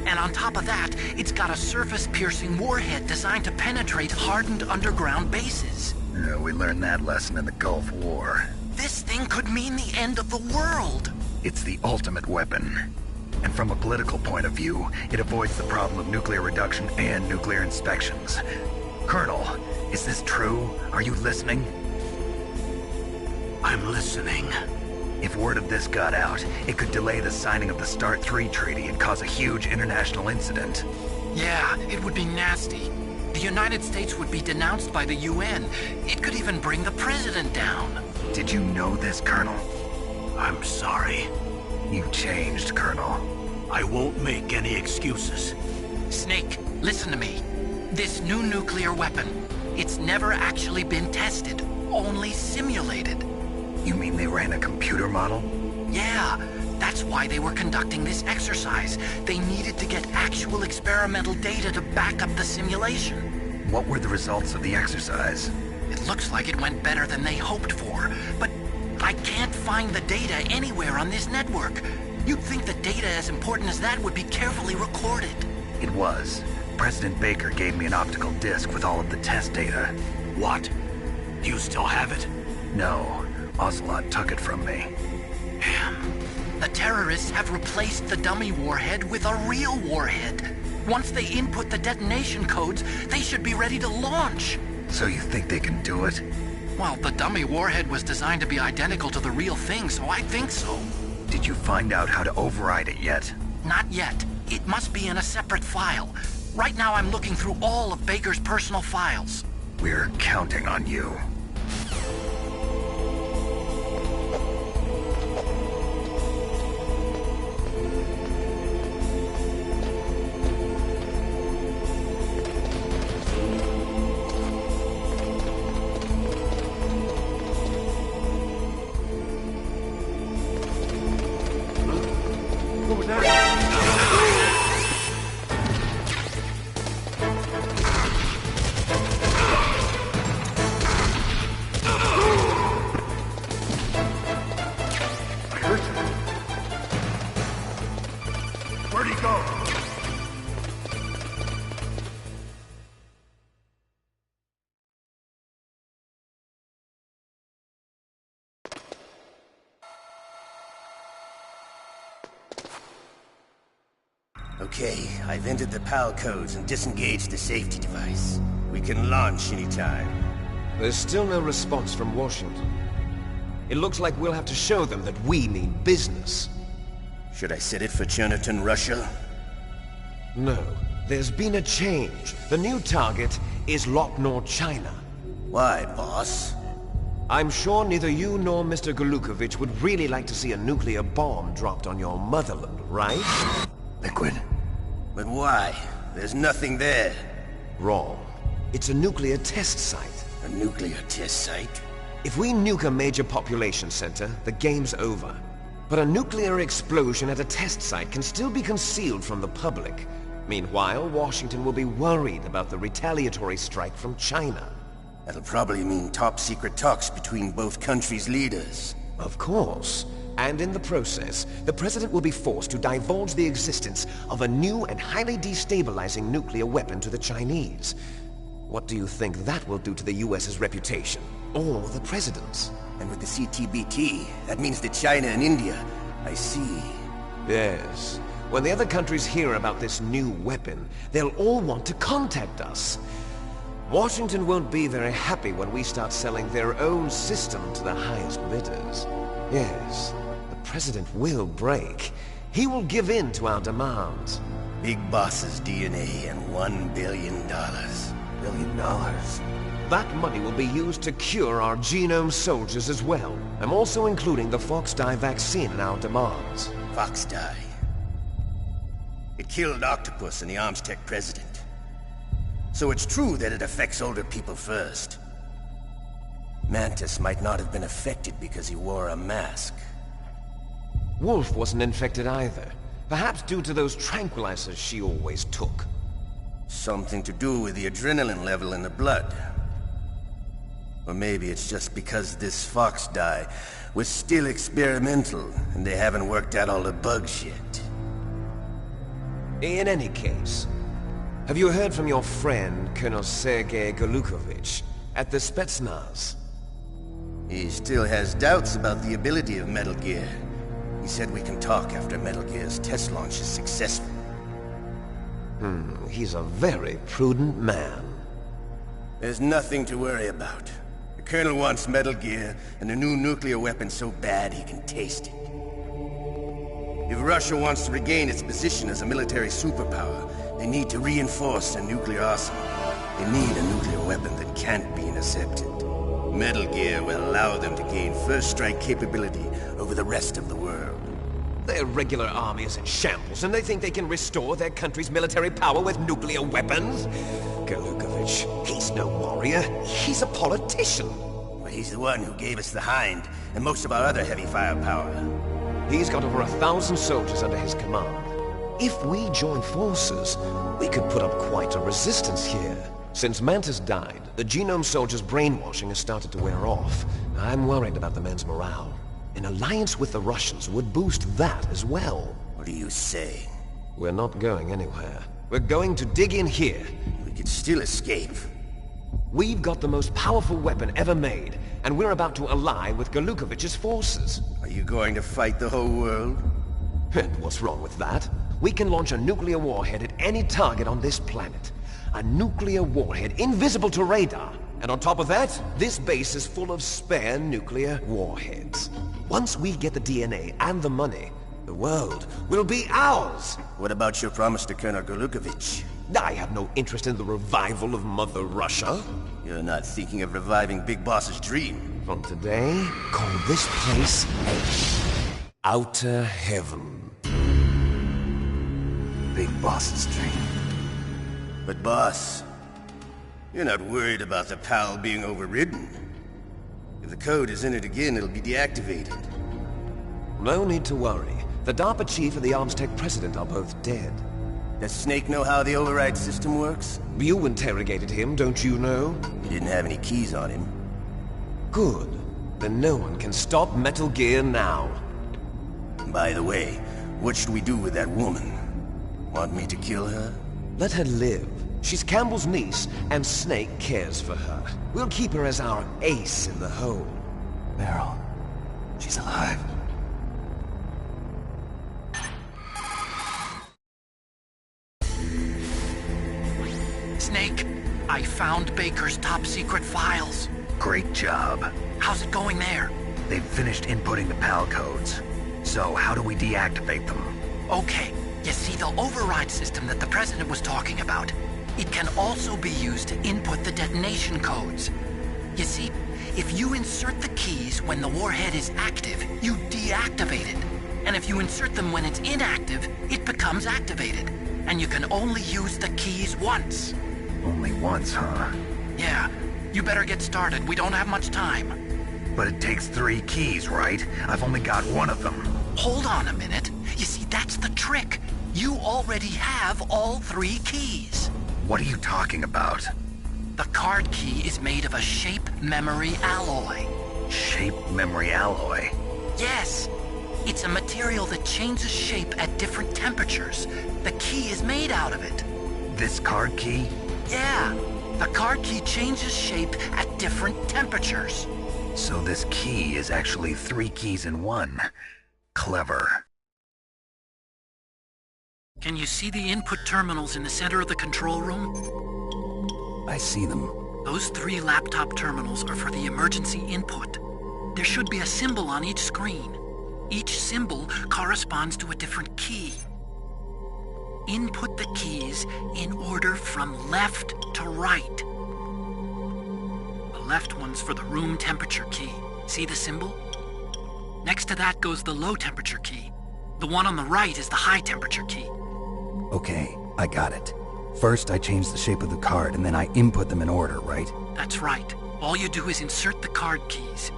And on top of that, it's got a surface-piercing warhead designed to penetrate hardened underground bases. Yeah, we learned that lesson in the Gulf War. This thing could mean the end of the world. It's the ultimate weapon. And from a political point of view, it avoids the problem of nuclear reduction and nuclear inspections. Colonel, is this true? Are you listening? I'm listening. If word of this got out, it could delay the signing of the START 3 treaty and cause a huge international incident. Yeah, it would be nasty. The United States would be denounced by the UN. It could even bring the president down. Did you know this, Colonel? I'm sorry. You changed, Colonel. I won't make any excuses. Snake, listen to me. This new nuclear weapon, it's never actually been tested, only simulated. You mean they ran a computer model? Yeah, that's why they were conducting this exercise. They needed to get actual experimental data to back up the simulation. What were the results of the exercise? It looks like it went better than they hoped for, but I can't find the data anywhere on this network. You'd think the data as important as that would be carefully recorded. It was. President Baker gave me an optical disc with all of the test data. What? Do you still have it? No. Ocelot took it from me. Damn. The terrorists have replaced the dummy warhead with a real warhead. Once they input the detonation codes, they should be ready to launch. So you think they can do it? Well, the dummy warhead was designed to be identical to the real thing, so I think so. Did you find out how to override it yet? Not yet. It must be in a separate file. Right now I'm looking through all of Baker's personal files. We're counting on you. What was that? Where'd he go? Okay, I've entered the PAL codes and disengaged the safety device. We can launch anytime. There's still no response from Washington. It looks like we'll have to show them that we mean business. Should I set it for Cherniton, Russia? No. There's been a change. The new target is Lok Nor, China. Why, boss? I'm sure neither you nor Mr. Golukovich would really like to see a nuclear bomb dropped on your motherland, right? Liquid. But why? There's nothing there. Wrong. It's a nuclear test site. A nuclear test site? If we nuke a major population center, the game's over. But a nuclear explosion at a test site can still be concealed from the public. Meanwhile, Washington will be worried about the retaliatory strike from China. That'll probably mean top-secret talks between both countries' leaders. Of course. And in the process, the President will be forced to divulge the existence of a new and highly destabilizing nuclear weapon to the Chinese. What do you think that will do to the US's reputation? Or the President's? And with the CTBT, that means that China and India... I see. Yes. When the other countries hear about this new weapon, they'll all want to contact us. Washington won't be very happy when we start selling their own system to the highest bidders. Yes, the President will break. He will give in to our demands. Big Boss's DNA and $1 billion. $1 billion? That money will be used to cure our genome soldiers as well. I'm also including the Fox-Die vaccine in our demands. Fox-Die? It killed Octopus and the Armstech president. So it's true that it affects older people first. Mantis might not have been affected because he wore a mask. Wolf wasn't infected either. Perhaps due to those tranquilizers she always took. Something to do with the adrenaline level in the blood. Or maybe it's just because this Fox-Die was still experimental and they haven't worked out all the bugs yet. In any case, have you heard from your friend, Colonel Sergei Golukovich, at the Spetsnaz? He still has doubts about the ability of Metal Gear. He said we can talk after Metal Gear's test launch is successful. He's a very prudent man. There's nothing to worry about. The Colonel wants Metal Gear and a new nuclear weapon so bad he can taste it. If Russia wants to regain its position as a military superpower, they need to reinforce their nuclear arsenal. They need a nuclear weapon that can't be intercepted. Metal Gear will allow them to gain first strike capability over the rest of the world. Their regular army is in shambles, and they think they can restore their country's military power with nuclear weapons? Golukovich, he's no warrior. He's a politician. He's the one who gave us the Hind and most of our other heavy firepower. He's got over 1,000 soldiers under his command. If we join forces, we could put up quite a resistance here. Since Mantis died, the Genome soldiers' brainwashing has started to wear off. I'm worried about the men's morale. An alliance with the Russians would boost that as well. What are you saying? We're not going anywhere. We're going to dig in here. We could still escape. We've got the most powerful weapon ever made, and we're about to ally with Golukovich's forces. Are you going to fight the whole world? And what's wrong with that? We can launch a nuclear warhead at any target on this planet. A nuclear warhead invisible to radar. And on top of that, this base is full of spare nuclear warheads. Once we get the DNA and the money, the world will be ours! What about your promise to Colonel Golukovich? I have no interest in the revival of Mother Russia. You're not thinking of reviving Big Boss's dream. From today, call this place Outer Heaven. Big Boss's dream. But boss, you're not worried about the PAL being overridden. If the code is in it again, it'll be deactivated. No need to worry. The DARPA chief and the ArmsTech president are both dead. Does Snake know how the override system works? You interrogated him, don't you know? He didn't have any keys on him. Good. Then no one can stop Metal Gear now. By the way, what should we do with that woman? Want me to kill her? Let her live. She's Campbell's niece, and Snake cares for her. We'll keep her as our ace in the hole. Meryl, she's alive. Snake, I found Baker's top-secret files. Great job. How's it going there? They've finished inputting the PAL codes. So how do we deactivate them? Okay, you see the override system that the President was talking about? It can also be used to input the detonation codes. You see, if you insert the keys when the warhead is active, you deactivate it. And if you insert them when it's inactive, it becomes activated. And you can only use the keys once. Only once, huh? Yeah, you better get started. We don't have much time. But it takes 3 keys, right? I've only got 1 of them. Hold on a minute. You see, that's the trick. You already have all 3 keys. What are you talking about? The card key is made of a shape memory alloy. Shape memory alloy? Yes. It's a material that changes shape at different temperatures. The key is made out of it. This card key? Yeah. The card key changes shape at different temperatures. So this key is actually 3 keys in 1. Clever. Can you see the input terminals in the center of the control room? I see them. Those 3 laptop terminals are for the emergency input. There should be a symbol on each screen. Each symbol corresponds to a different key. Input the keys in order from left to right. The left one's for the room temperature key. See the symbol? Next to that goes the low temperature key. The one on the right is the high temperature key. Okay, I got it. First, I change the shape of the card, and then I input them in order, right? That's right. All you do is insert the card keys.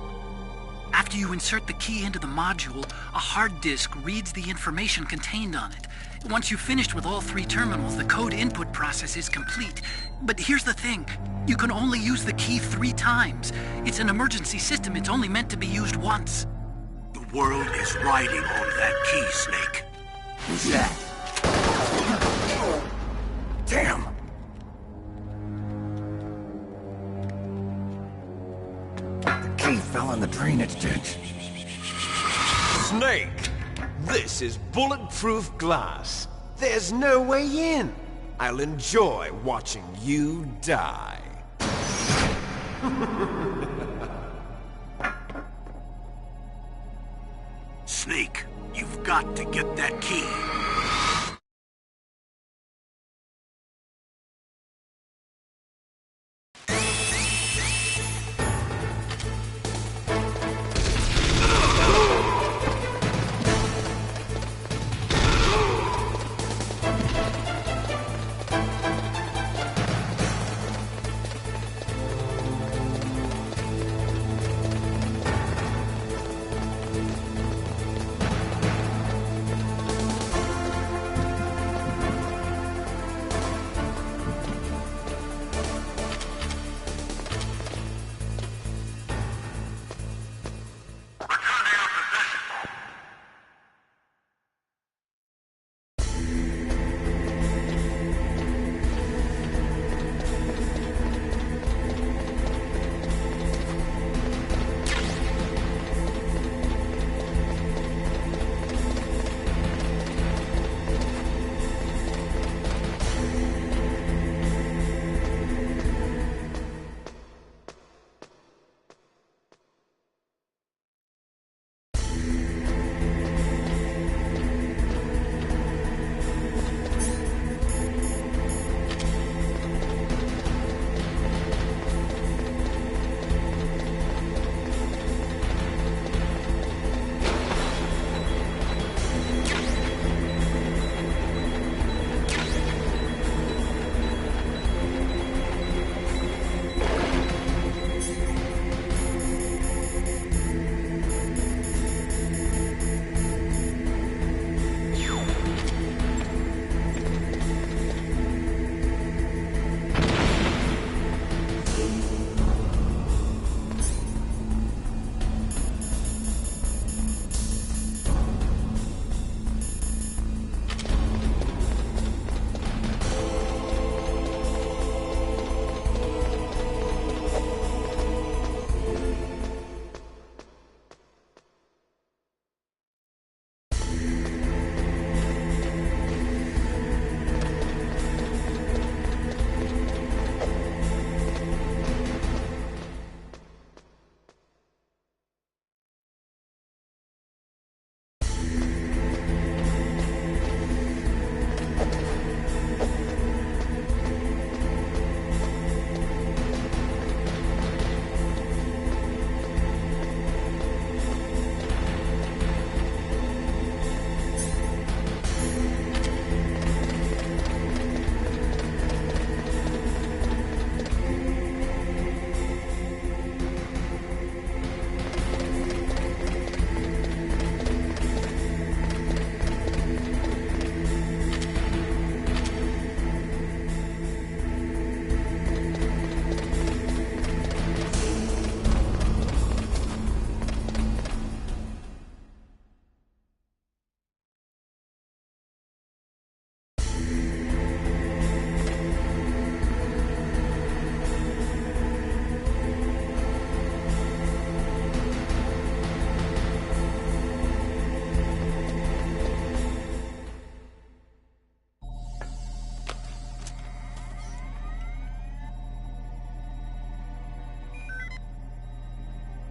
After you insert the key into the module, a hard disk reads the information contained on it. Once you've finished with all 3 terminals, the code input process is complete. But here's the thing. You can only use the key 3 times. It's an emergency system. It's only meant to be used once. The world is riding on that key, Snake. Who's that? Damn! The key fell in the drainage ditch. Snake! This is bulletproof glass. There's no way in. I'll enjoy watching you die. Snake, you've got to get that key.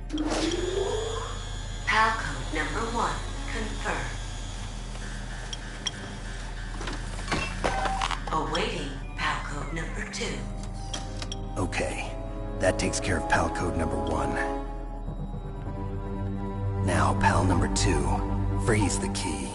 PAL code number 1 confirmed. Awaiting PAL code number 2. Okay, that takes care of PAL code number 1. Now, PAL number 2, freeze the key.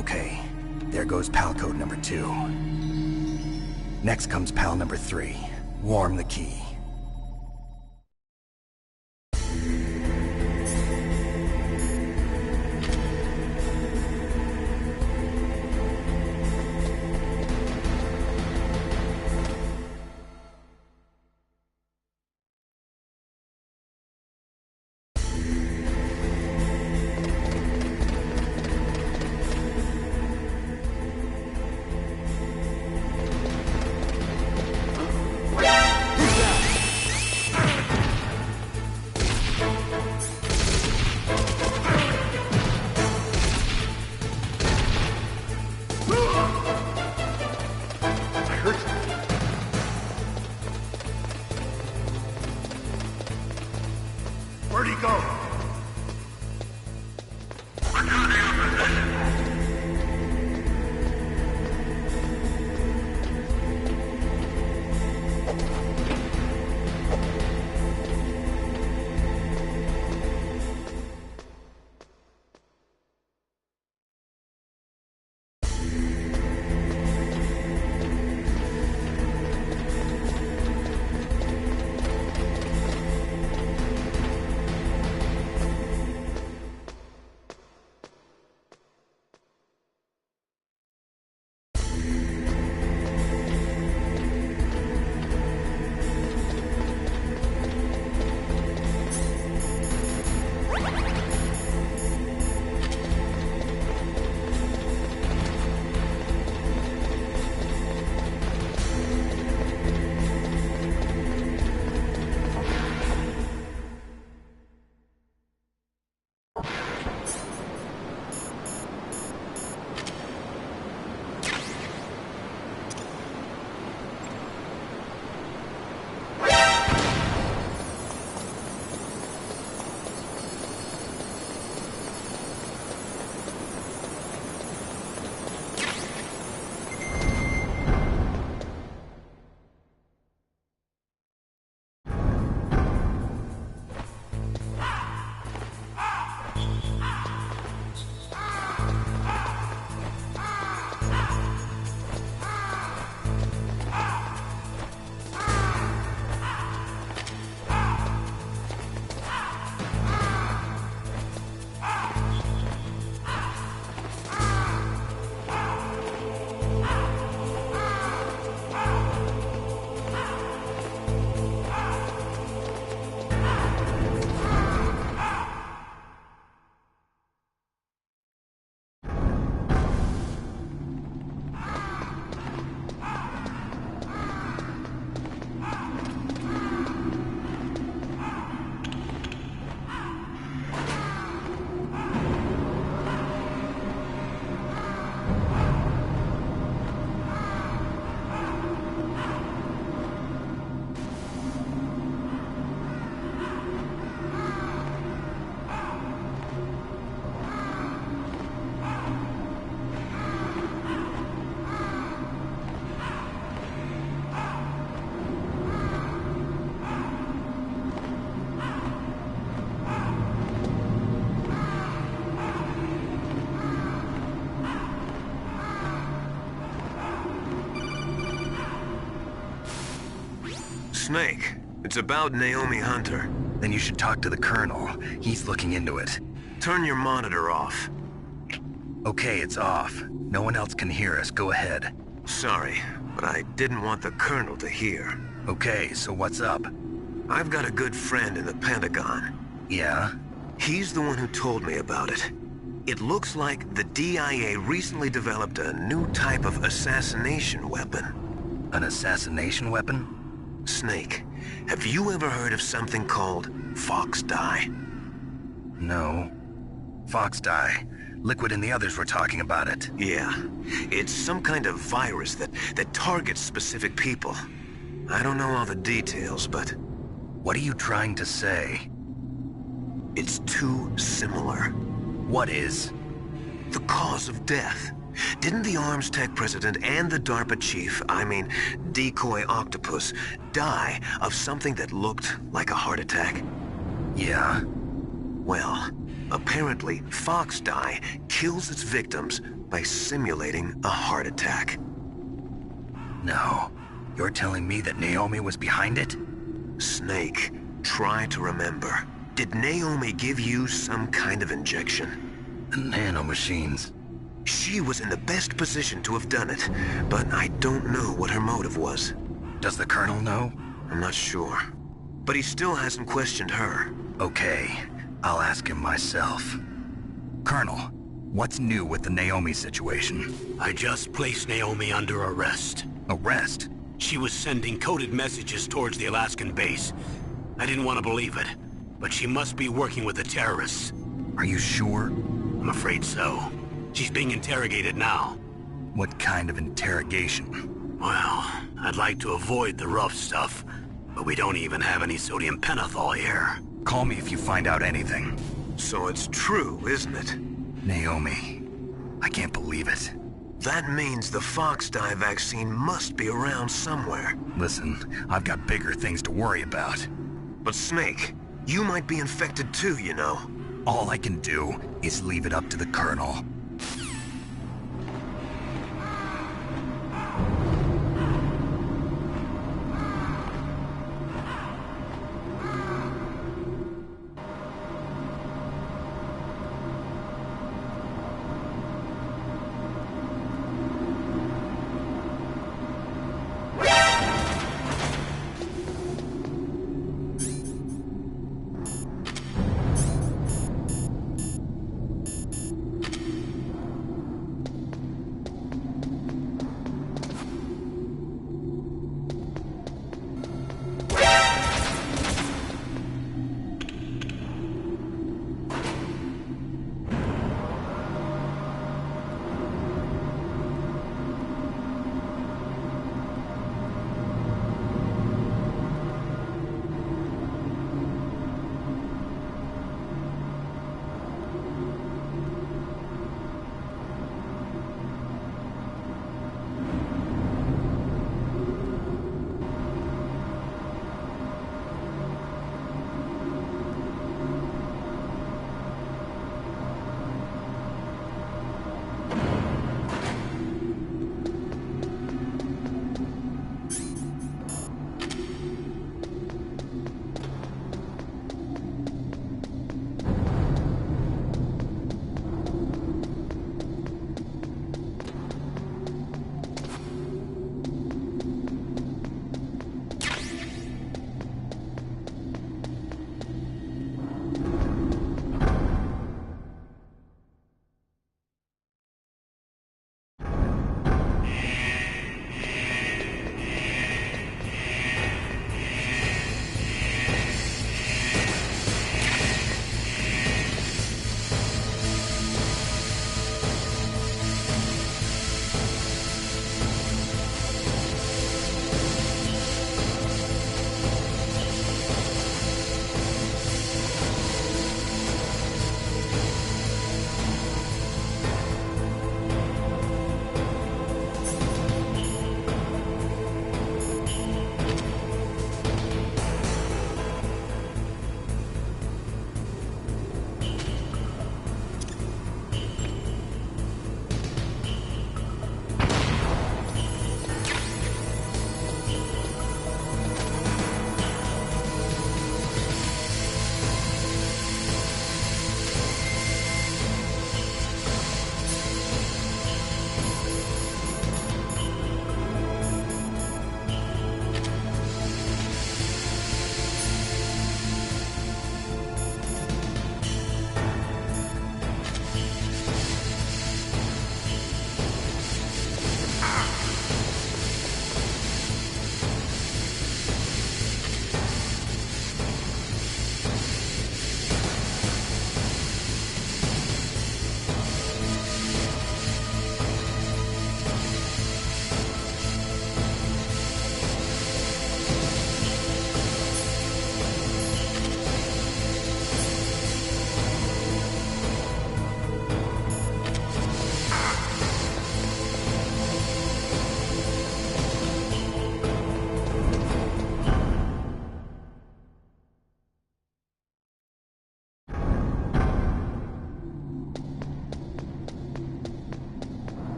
Okay, there goes pal code number 2. Next comes pal number 3. Warm the key. Where'd he go? Snake, it's about Naomi Hunter. Then you should talk to the Colonel. He's looking into it. Turn your monitor off. Okay, it's off. No one else can hear us. Go ahead. Sorry, but I didn't want the Colonel to hear. Okay, so what's up? I've got a good friend in the Pentagon. Yeah? He's the one who told me about it. It looks like the DIA recently developed a new type of assassination weapon. An assassination weapon? Snake, have you ever heard of something called Fox Dye? No. Fox Dye. Liquid and the others were talking about it. Yeah. It's some kind of virus that targets specific people. I don't know all the details, but... What are you trying to say? It's too similar. What is? The cause of death. Didn't the Arms Tech president and the DARPA chief, Decoy Octopus, die of something that looked like a heart attack? Yeah. Well, Apparently, Fox Die kills its victims by simulating a heart attack. No. You're telling me that Naomi was behind it? Snake, try to remember. Did Naomi give you some kind of injection? The nanomachines. She was in the best position to have done it, but I don't know what her motive was. Does the Colonel know? I'm not sure. But he still hasn't questioned her. Okay, I'll ask him myself. Colonel, what's new with the Naomi situation? I just placed Naomi under arrest. Arrest? She was sending coded messages towards the Alaskan base. I didn't want to believe it, but she must be working with the terrorists. Are you sure? I'm afraid so. She's being interrogated now. What kind of interrogation? Well, I'd like to avoid the rough stuff, but we don't even have any sodium pentothal here. Call me if you find out anything. So it's true, isn't it? Naomi, I can't believe it. That means the Fox Die vaccine must be around somewhere. Listen, I've got bigger things to worry about. But Snake, you might be infected too, you know. All I can do is leave it up to the Colonel.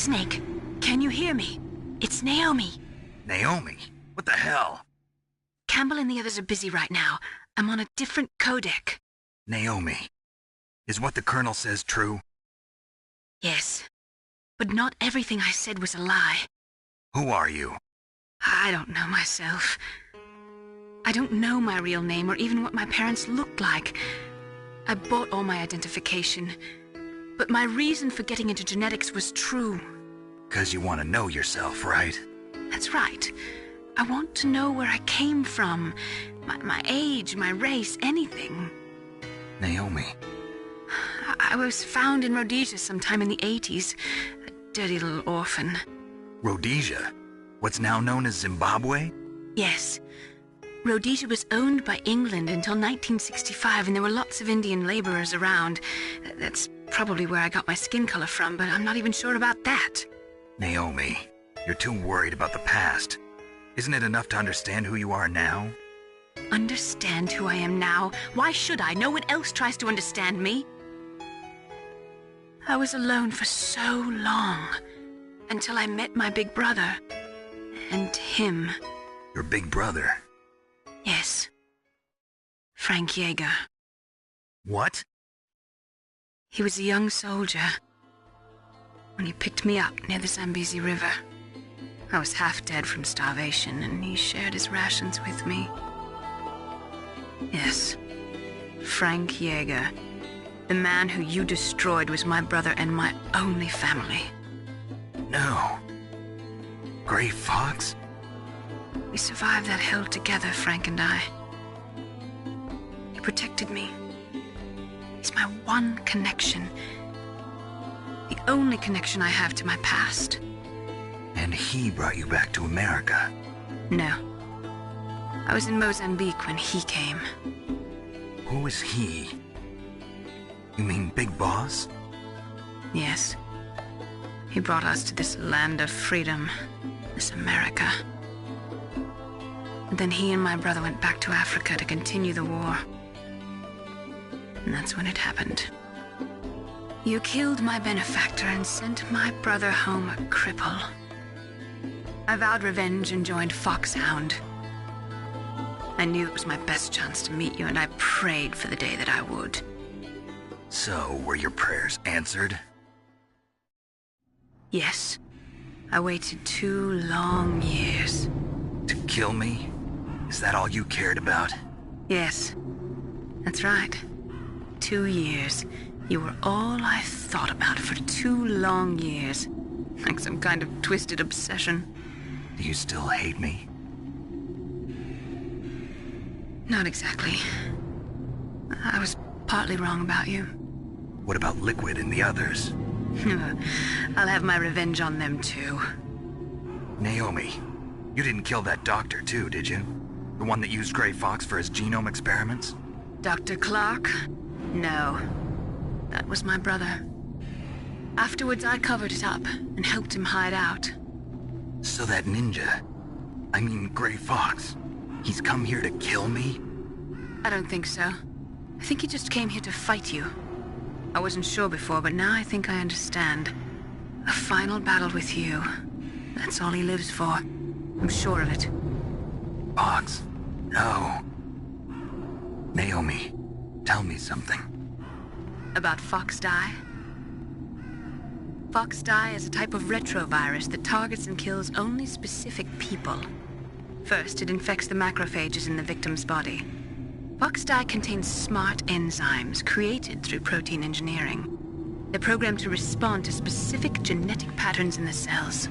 Snake, can you hear me? It's Naomi. Naomi? What the hell? Campbell and the others are busy right now. I'm on a different codec. Naomi, is what the Colonel says true? Yes, but not everything I said was a lie. Who are you? I don't know myself. I don't know my real name or even what my parents looked like. I bought all my identification, but my reason for getting into genetics was true. 'Cause you want to know yourself, right? That's right. I want to know where I came from, my age, my race, anything. Naomi. I was found in Rhodesia sometime in the 80s, a dirty little orphan. Rhodesia? What's now known as Zimbabwe? Yes. Rhodesia was owned by England until 1965, and there were lots of Indian laborers around. That's probably where I got my skin color from, but I'm not even sure about that. Naomi, you're too worried about the past. Isn't it enough to understand who you are now? Understand who I am now? Why should I? No one else tries to understand me. I was alone for so long, until I met my big brother. And him. Your big brother? Yes. Frank Yeager. What? He was a young soldier when he picked me up near the Zambezi River. I was half dead from starvation, and he shared his rations with me. Yes, Frank Yeager. The man who you destroyed was my brother and my only family. No. Gray Fox? We survived that hell together, Frank and I. He protected me. He's my one connection. The only connection I have to my past. And he brought you back to America? No. I was in Mozambique when he came. Who is he? You mean Big Boss? Yes. He brought us to this land of freedom, this America. And then he and my brother went back to Africa to continue the war. And that's when it happened. You killed my benefactor and sent my brother home a cripple. I vowed revenge and joined Foxhound. I knew it was my best chance to meet you, and I prayed for the day that I would. So, were your prayers answered? Yes. I waited 2 long years. To kill me? Is that all you cared about? Yes. That's right. 2 years. You were all I thought about for 2 long years. Like some kind of twisted obsession. Do you still hate me? Not exactly. I was partly wrong about you. What about Liquid and the others? I'll have my revenge on them too. Naomi, you didn't kill that doctor too, did you? The one that used Gray Fox for his genome experiments? Dr. Clark? No. That was my brother. Afterwards, I covered it up and helped him hide out. So that ninja, I mean Gray Fox, he's come here to kill me? I don't think so. I think he just came here to fight you. I wasn't sure before, but now I think I understand. A final battle with you. That's all he lives for. I'm sure of it. Fox, no. Naomi, tell me something. About FoxDie? FoxDie is a type of retrovirus that targets and kills only specific people. First, it infects the macrophages in the victim's body. FoxDie contains smart enzymes created through protein engineering. They're programmed to respond to specific genetic patterns in the cells.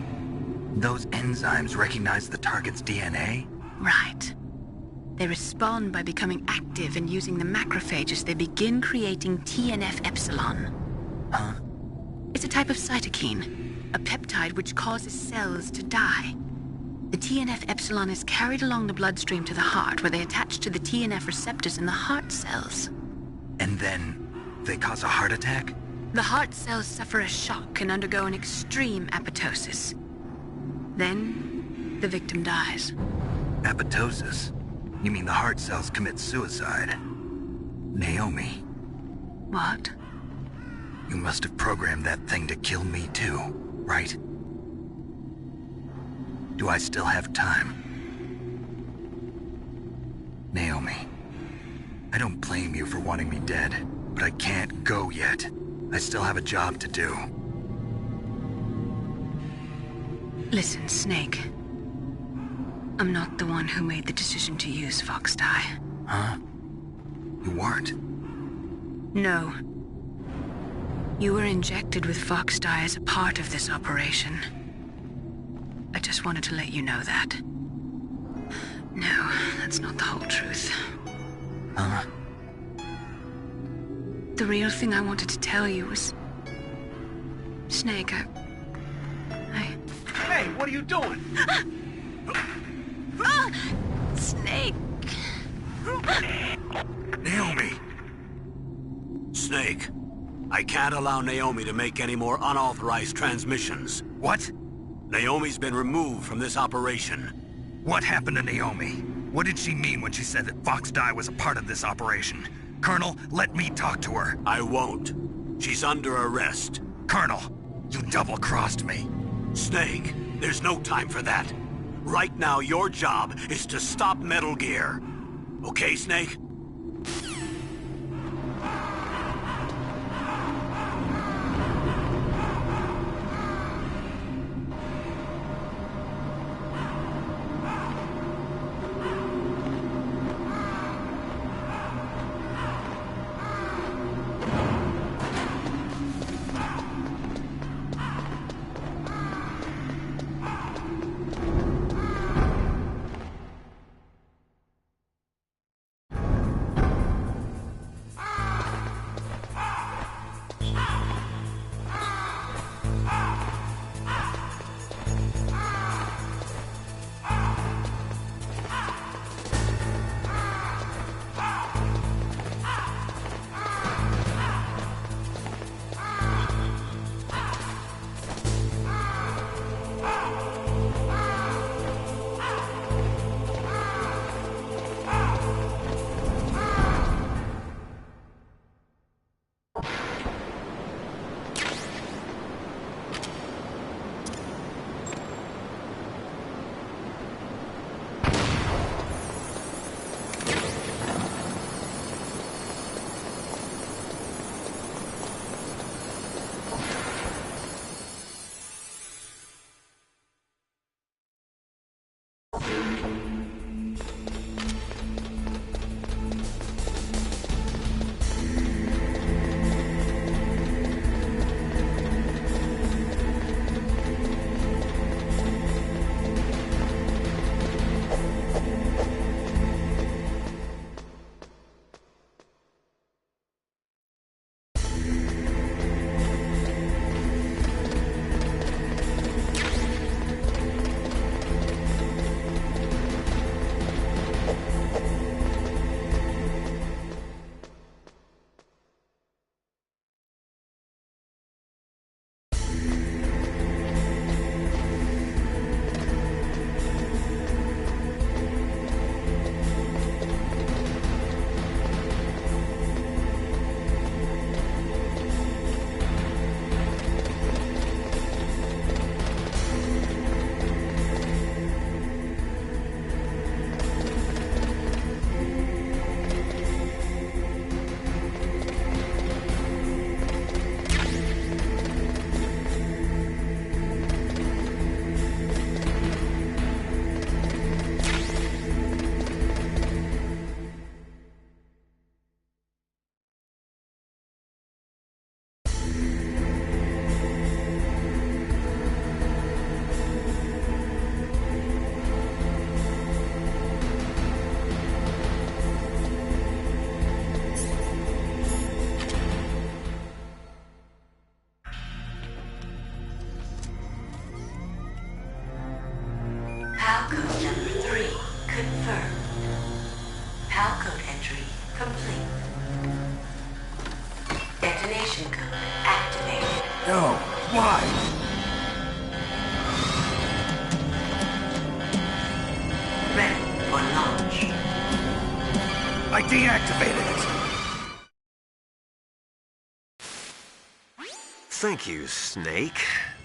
Those enzymes recognize the target's DNA? Right. They respond by becoming active and using the macrophages. They begin creating TNF-epsilon. Huh? It's a type of cytokine, a peptide which causes cells to die. The TNF-epsilon is carried along the bloodstream to the heart, where they attach to the TNF receptors in the heart cells. And then they cause a heart attack? The heart cells suffer a shock and undergo an extreme apoptosis. Then, the victim dies. Apoptosis? You mean the heart cells commit suicide? Naomi. What? You must have programmed that thing to kill me too, right? Do I still have time? Naomi, I don't blame you for wanting me dead, but I can't go yet. I still have a job to do. Listen, Snake. I'm not the one who made the decision to use Fox Dye. Huh? You weren't? No. You were injected with Fox Dye as a part of this operation. I just wanted to let you know that. No, that's not the whole truth. Huh? The real thing I wanted to tell you was... Snake, Hey, what are you doing? Snake! Naomi! Snake, I can't allow Naomi to make any more unauthorized transmissions. What? Naomi's been removed from this operation. What happened to Naomi? What did she mean when she said that Fox Dye was a part of this operation? Colonel, let me talk to her. I won't. She's under arrest. Colonel, you double-crossed me. Snake, there's no time for that. Right now, your job is to stop Metal Gear. Okay, Snake? PAL code number 3 confirmed. PAL code entry complete. Detonation code activated. No, why? Ready for launch. I deactivated it. Thank you, Snake.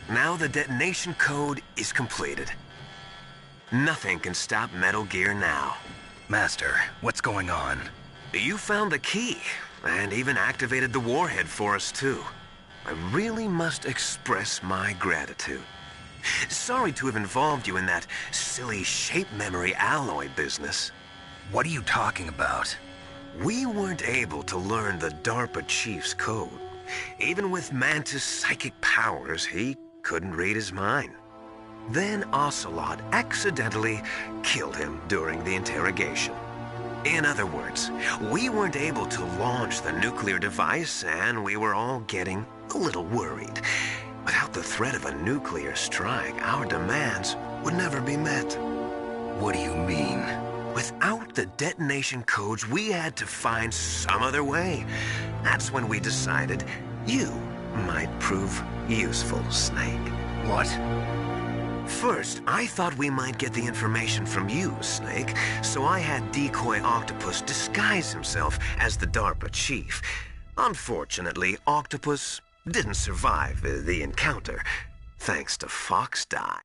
Now the detonation code is completed. Nothing can stop Metal Gear now. Master, what's going on? You found the key, and even activated the warhead for us too. I really must express my gratitude. Sorry to have involved you in that silly shape memory alloy business. What are you talking about? We weren't able to learn the DARPA chief's code. Even with Mantis' psychic powers, he couldn't read his mind. Then Ocelot accidentally killed him during the interrogation. In other words, we weren't able to launch the nuclear device, and we were all getting a little worried. Without the threat of a nuclear strike, our demands would never be met. What do you mean? Without the detonation codes, we had to find some other way. That's when we decided you might prove useful, Snake. What? First, I thought we might get the information from you, Snake, so I had Decoy Octopus disguise himself as the DARPA chief. Unfortunately, Octopus didn't survive the encounter, thanks to Fox Die.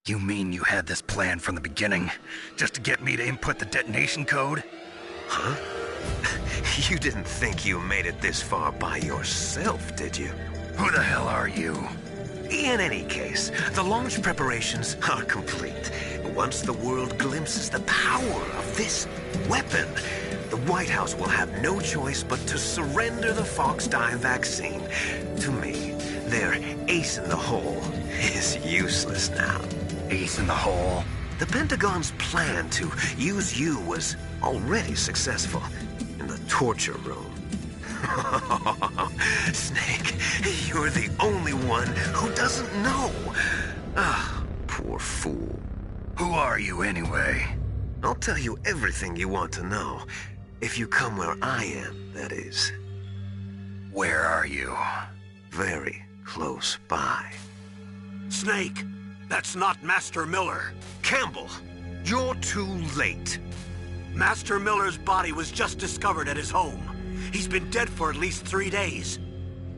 You mean you had this plan from the beginning, just to get me to input the detonation code? Huh? You didn't think you made it this far by yourself, did you? Who the hell are you? In any case, the launch preparations are complete. Once the world glimpses the power of this weapon, the White House will have no choice but to surrender the Fox Die vaccine. To me, their ace in the hole is useless now. Ace in the hole? The Pentagon's plan to use you was already successful in the torture room. Snake, you're the only one who doesn't know. Ah, poor fool. Who are you anyway? I'll tell you everything you want to know. If you come where I am, that is. Where are you? Very close by. Snake, that's not Master Miller. Campbell, you're too late. Master Miller's body was just discovered at his home. He's been dead for at least 3 days.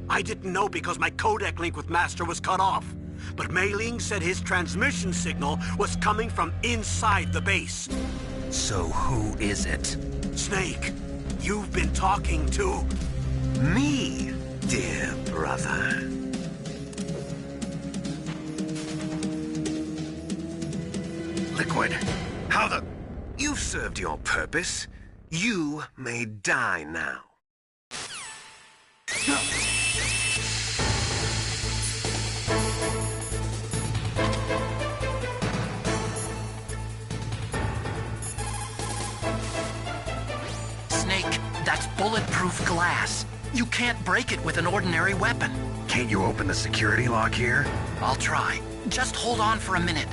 I didn't know because my codec link with Master was cut off. But Mei Ling said his transmission signal was coming from inside the base. So who is it? Snake, you've been talking to... me, dear brother. Liquid, how the... You've served your purpose. You may die now. Snake, that's bulletproof glass. You can't break it with an ordinary weapon. Can't you open the security lock here? I'll try. Just hold on for a minute.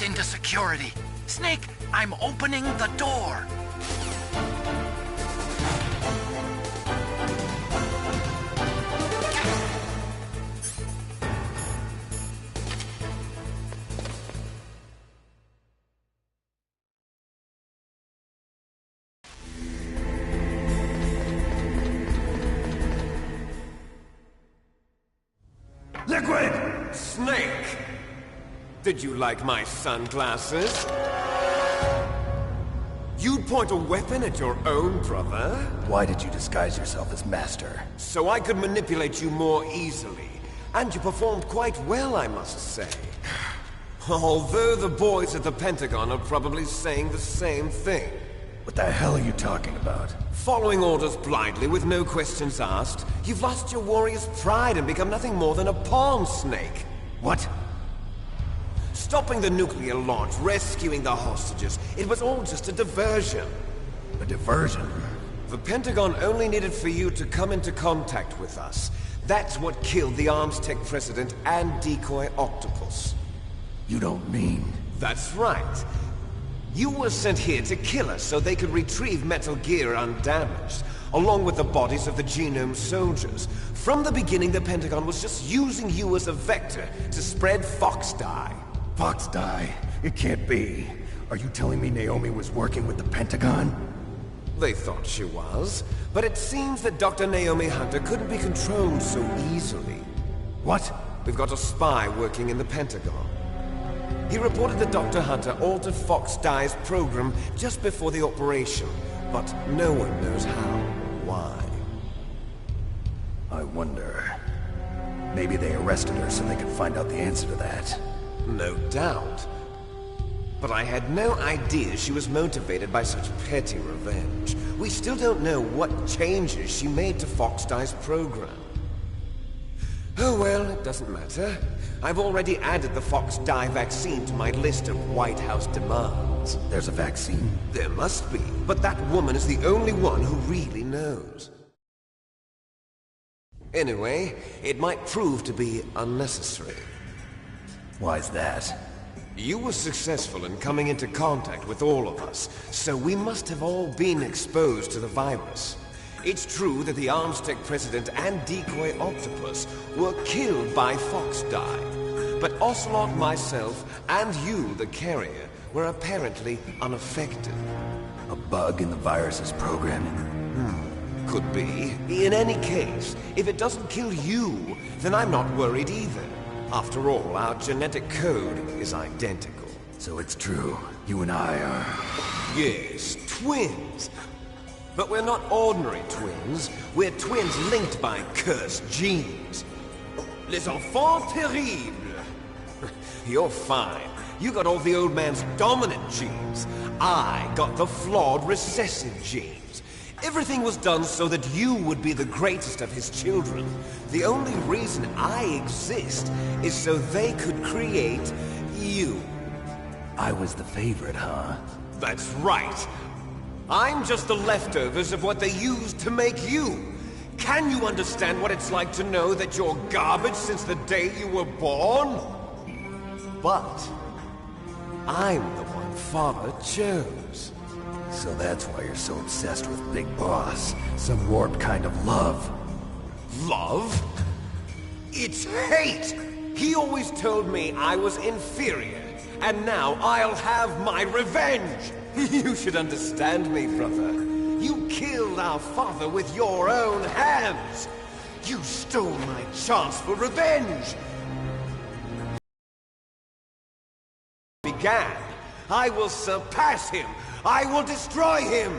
Into security. Snake, I'm opening the door. Liquid! Snake! Did you like my sunglasses? You'd point a weapon at your own brother? Why did you disguise yourself as Master? So I could manipulate you more easily. And you performed quite well, I must say. Although the boys at the Pentagon are probably saying the same thing. What the hell are you talking about? Following orders blindly with no questions asked, you've lost your warrior's pride and become nothing more than a pawn, Snake. What? Stopping the nuclear launch, rescuing the hostages, it was all just a diversion. A diversion? The Pentagon only needed for you to come into contact with us. That's what killed the ArmsTech president and Decoy Octopus. You don't mean... That's right. You were sent here to kill us so they could retrieve Metal Gear undamaged, along with the bodies of the Genome soldiers. From the beginning, the Pentagon was just using you as a vector to spread Fox Dye. Fox Dye? It can't be. Are you telling me Naomi was working with the Pentagon? They thought she was, but it seems that Dr. Naomi Hunter couldn't be controlled so easily. What? We've got a spy working in the Pentagon. He reported that Dr. Hunter altered Fox Dye's program just before the operation, but no one knows how or why. I wonder... Maybe they arrested her so they could find out the answer to that. No doubt. But I had no idea she was motivated by such petty revenge. We still don't know what changes she made to Fox Dye's program. Oh well, it doesn't matter. I've already added the Fox Dye vaccine to my list of White House demands. There's a vaccine? There must be, but that woman is the only one who really knows. Anyway, it might prove to be unnecessary. Why's that? You were successful in coming into contact with all of us, so we must have all been exposed to the virus. It's true that the Armstech President and Decoy Octopus were killed by Fox Dye, but Ocelot, myself, and you, the carrier, were apparently unaffected. A bug in the virus's programming? Could be. In any case, if it doesn't kill you, then I'm not worried either. After all, our genetic code is identical. So it's true. You and I are... Yes, twins. But we're not ordinary twins. We're twins linked by cursed genes. Les enfants terribles. You're fine. You got all the old man's dominant genes. I got the flawed recessive genes. Everything was done so that you would be the greatest of his children. The only reason I exist is so they could create you. I was the favorite, huh? That's right. I'm just the leftovers of what they used to make you. Can you understand what it's like to know that you're garbage since the day you were born? But I'm the one Father chose. So that's why you're so obsessed with Big Boss. Some warped kind of love. Love? It's hate! He always told me I was inferior, and now I'll have my revenge! You should understand me, brother. You killed our father with your own hands! You stole my chance for revenge! Began. I will surpass him! I will destroy him!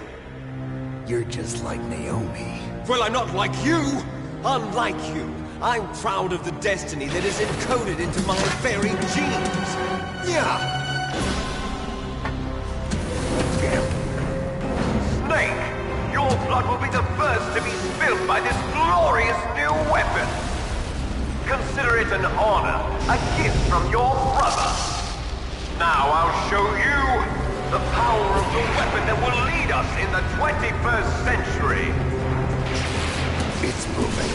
You're just like Naomi. Well, I'm not like you! Unlike you, I'm proud of the destiny that is encoded into my very genes! Yeah! Snake, your blood will be the first to be spilled by this glorious new weapon! Consider it an honor, a gift from your brother! Now I'll show you the power of the weapon that will lead us in the 21st century! It's moving.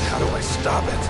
How do I stop it?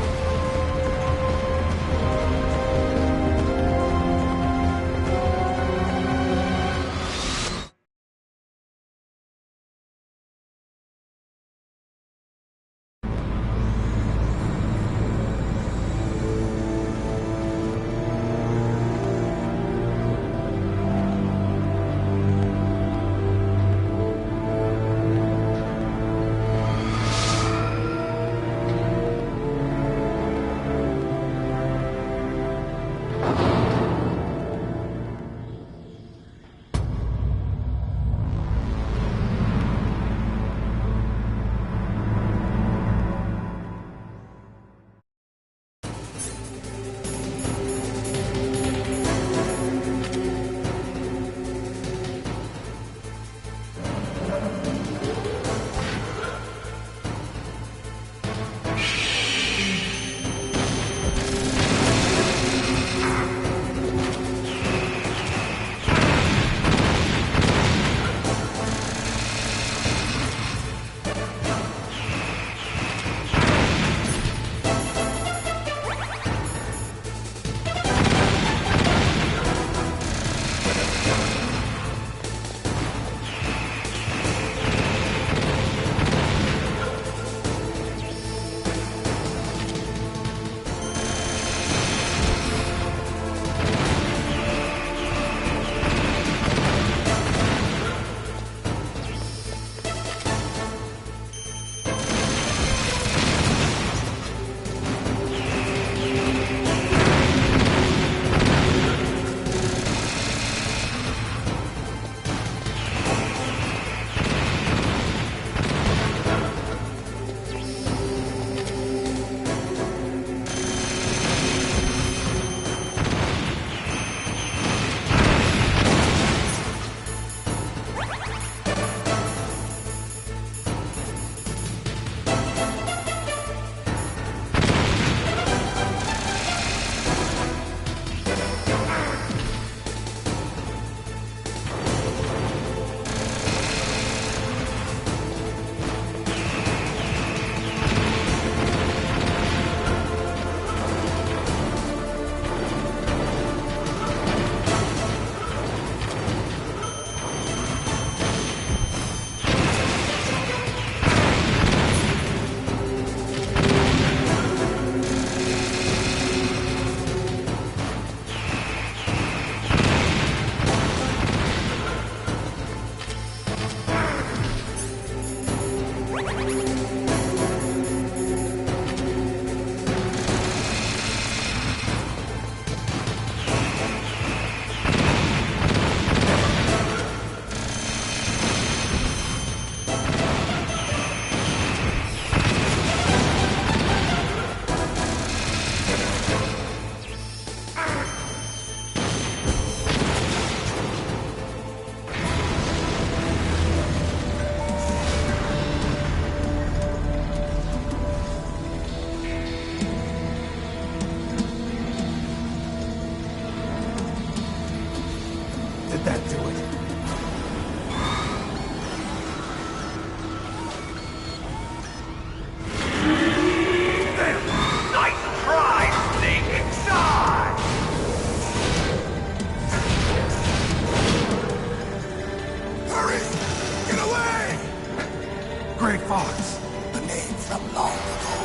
Grey Fox? A name from long ago.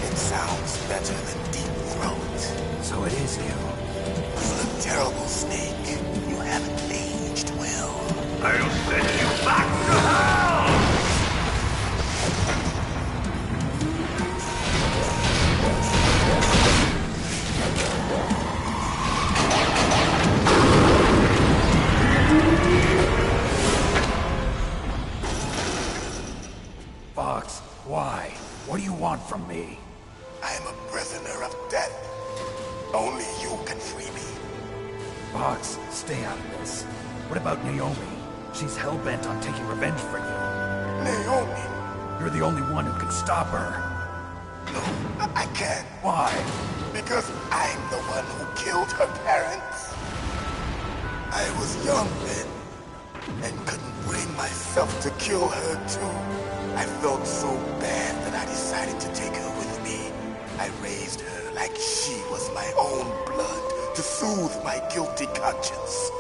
It sounds better than Deep Throat. So it is you. You look terrible, Snake. You haven't aged well. I'll send you back to hell! Fox, why? What do you want from me? I am a prisoner of death. Only you can free me. Fox, stay out of this. What about Naomi? She's hell-bent on taking revenge for you. Naomi? You're the only one who can stop her. No, I can't. Why? Because I'm the one who killed her parents. I was young then, and couldn't bring myself to kill her too. I felt so bad that I decided to take her with me. I raised her like she was my own blood to soothe my guilty conscience.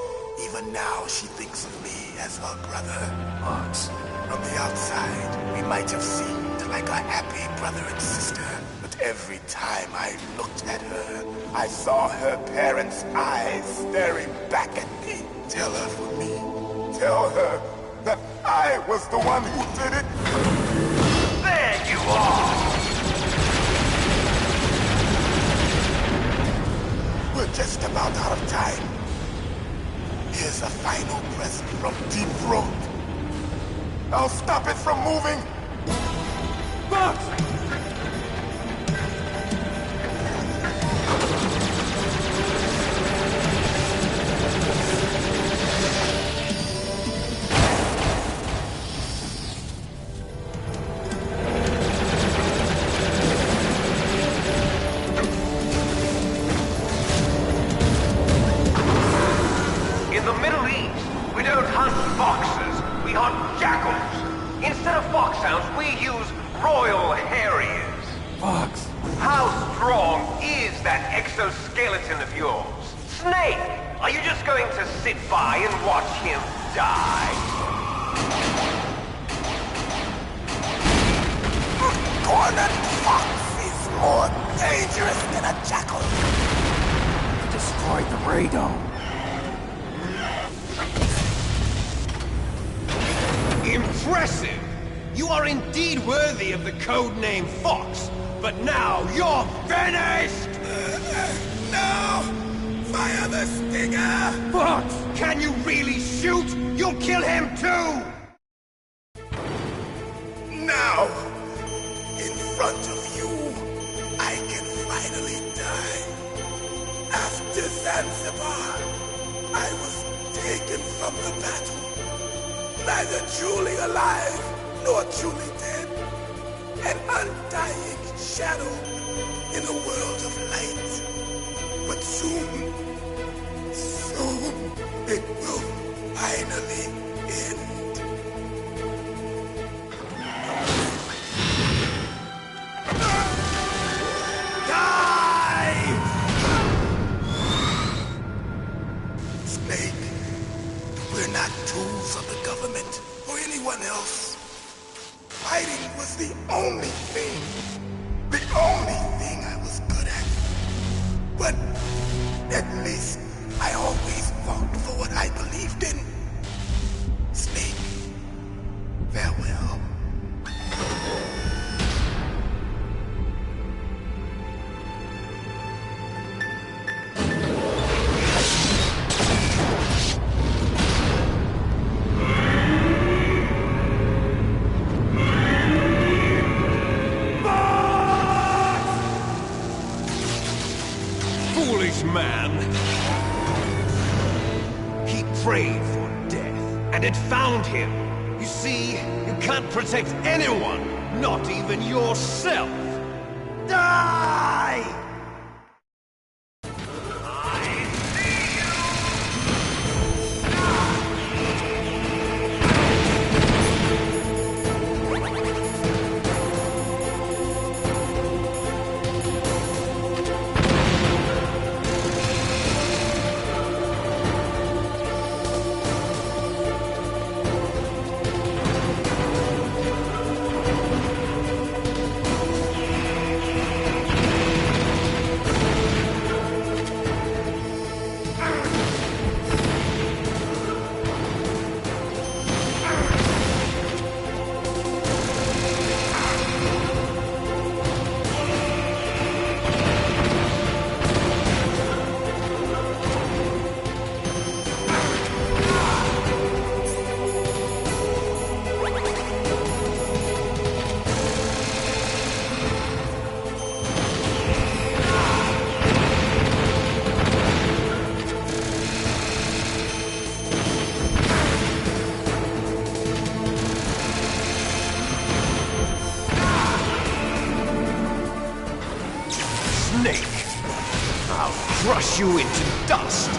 Even now, she thinks of me as her brother. Fox. From the outside, we might have seemed like a happy brother and sister. But every time I looked at her, I saw her parents' eyes staring back at me. Tell her for me. Tell her that I was the one who did it. There you are! We're just about out of time. Here's a final present from Deep Throat. I'll stop it from moving. Fox! In the Middle East, we don't hunt foxes, we hunt jackals. Instead of foxhounds, we use royal harriers. Fox! How strong is that exoskeleton of yours? Snake, are you just going to sit by and watch him die? Cornered fox is more dangerous than a jackal. You destroyed the radome. Impressive! You are indeed worthy of the codename Fox, but now you're finished! No! Fire the stinger! Fox! Can you really shoot? You'll kill him too! Now! In front of you, I can finally die. After Zanzibar, I was taken from the battle. Neither truly alive, nor truly dead. An undying shadow in a world of light. But soon, it will finally end. Die! Snake, we're not tools of the government or anyone else. Fighting was the only thing I was good at. But at least I always fought for what I believed in. Snake, farewell. Foolish man! He prayed for death, and it found him. You see, you can't protect anyone, not even yourself. Die! crunch you into dust.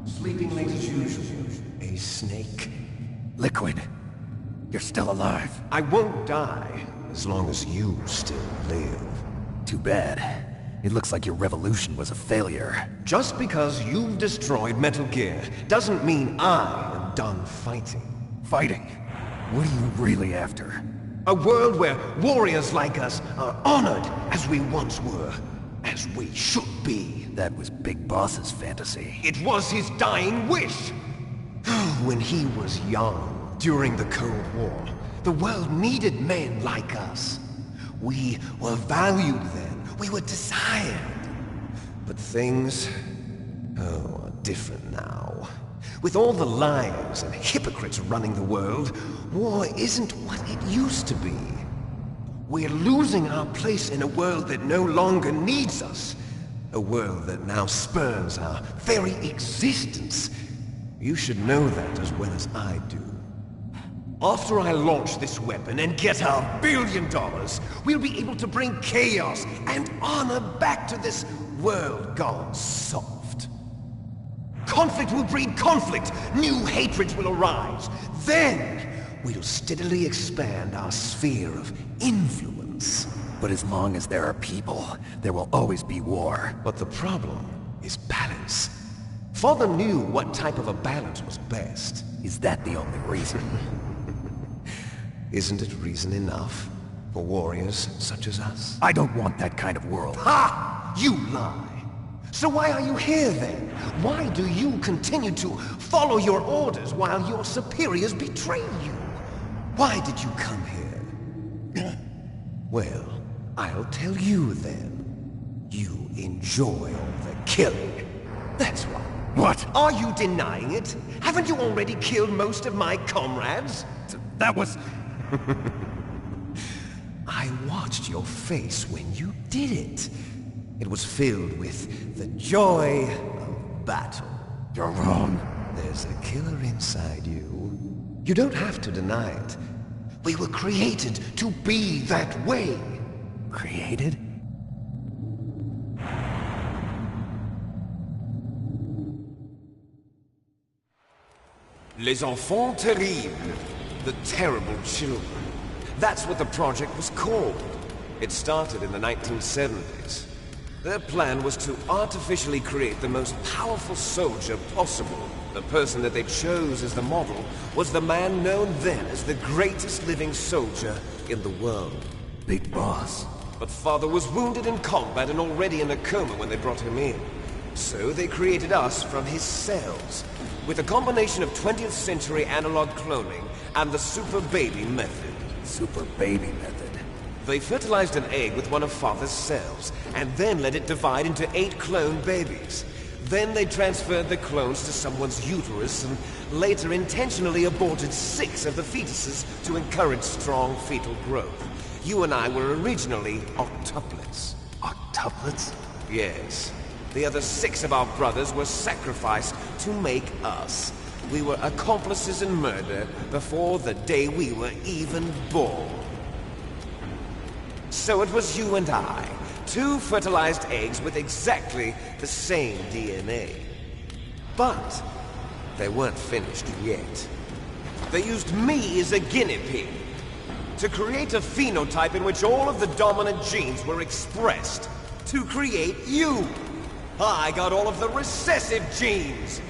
Sleeping late as usual. A snake. Liquid, you're still alive. I won't die as long as you still live. Too bad. It looks like your revolution was a failure. Just because you've destroyed Metal Gear doesn't mean I am done fighting. Fighting? What are you really after? A world where warriors like us are honored as we once were. As we should be. That was Big Boss's fantasy. It was his dying wish! When he was young, during the Cold War, the world needed men like us. We were valued then. We were desired. But things, are different now. With all the liars and hypocrites running the world, war isn't what it used to be. We're losing our place in a world that no longer needs us. A world that now spurns our very existence. You should know that as well as I do. After I launch this weapon and get our $1 billion, we'll be able to bring chaos and honor back to this world gone soft. Conflict will breed conflict. New hatreds will arise. Then, we'll steadily expand our sphere of influence. But as long as there are people, there will always be war. But the problem is balance. Father knew what type of a balance was best. Is that the only reason? Isn't it reason enough for warriors such as us? I don't want that kind of world. Ha! You lie! So why are you here then? Why do you continue to follow your orders while your superiors betray you? Why did you come here? Well, I'll tell you then. You enjoy all the killing. That's right. What? Are you denying it? Haven't you already killed most of my comrades? That was... I watched your face when you did it. It was filled with the joy of battle. You're wrong. There's a killer inside you. You don't have to deny it. We were created to be that way. Created? Les enfants terribles. The terrible children. That's what the project was called. It started in the 1970s. Their plan was to artificially create the most powerful soldier possible. The person that they chose as the model was the man known then as the greatest living soldier in the world. Big Boss. But Father was wounded in combat and already in a coma when they brought him in. So they created us from his cells, with a combination of 20th century analog cloning and the Super Baby method. Super Baby method? They fertilized an egg with one of Father's cells, and then let it divide into 8 clone babies. Then they transferred the clones to someone's uterus, and later intentionally aborted 6 of the fetuses to encourage strong fetal growth. You and I were originally octuplets. Octuplets? Yes. The other 6 of our brothers were sacrificed to make us. We were accomplices in murder before the day we were even born. So it was you and I, 2 fertilized eggs with exactly the same DNA. But they weren't finished yet. They used me as a guinea pig. to create a phenotype in which all of the dominant genes were expressed. To create you. I got all of the recessive genes.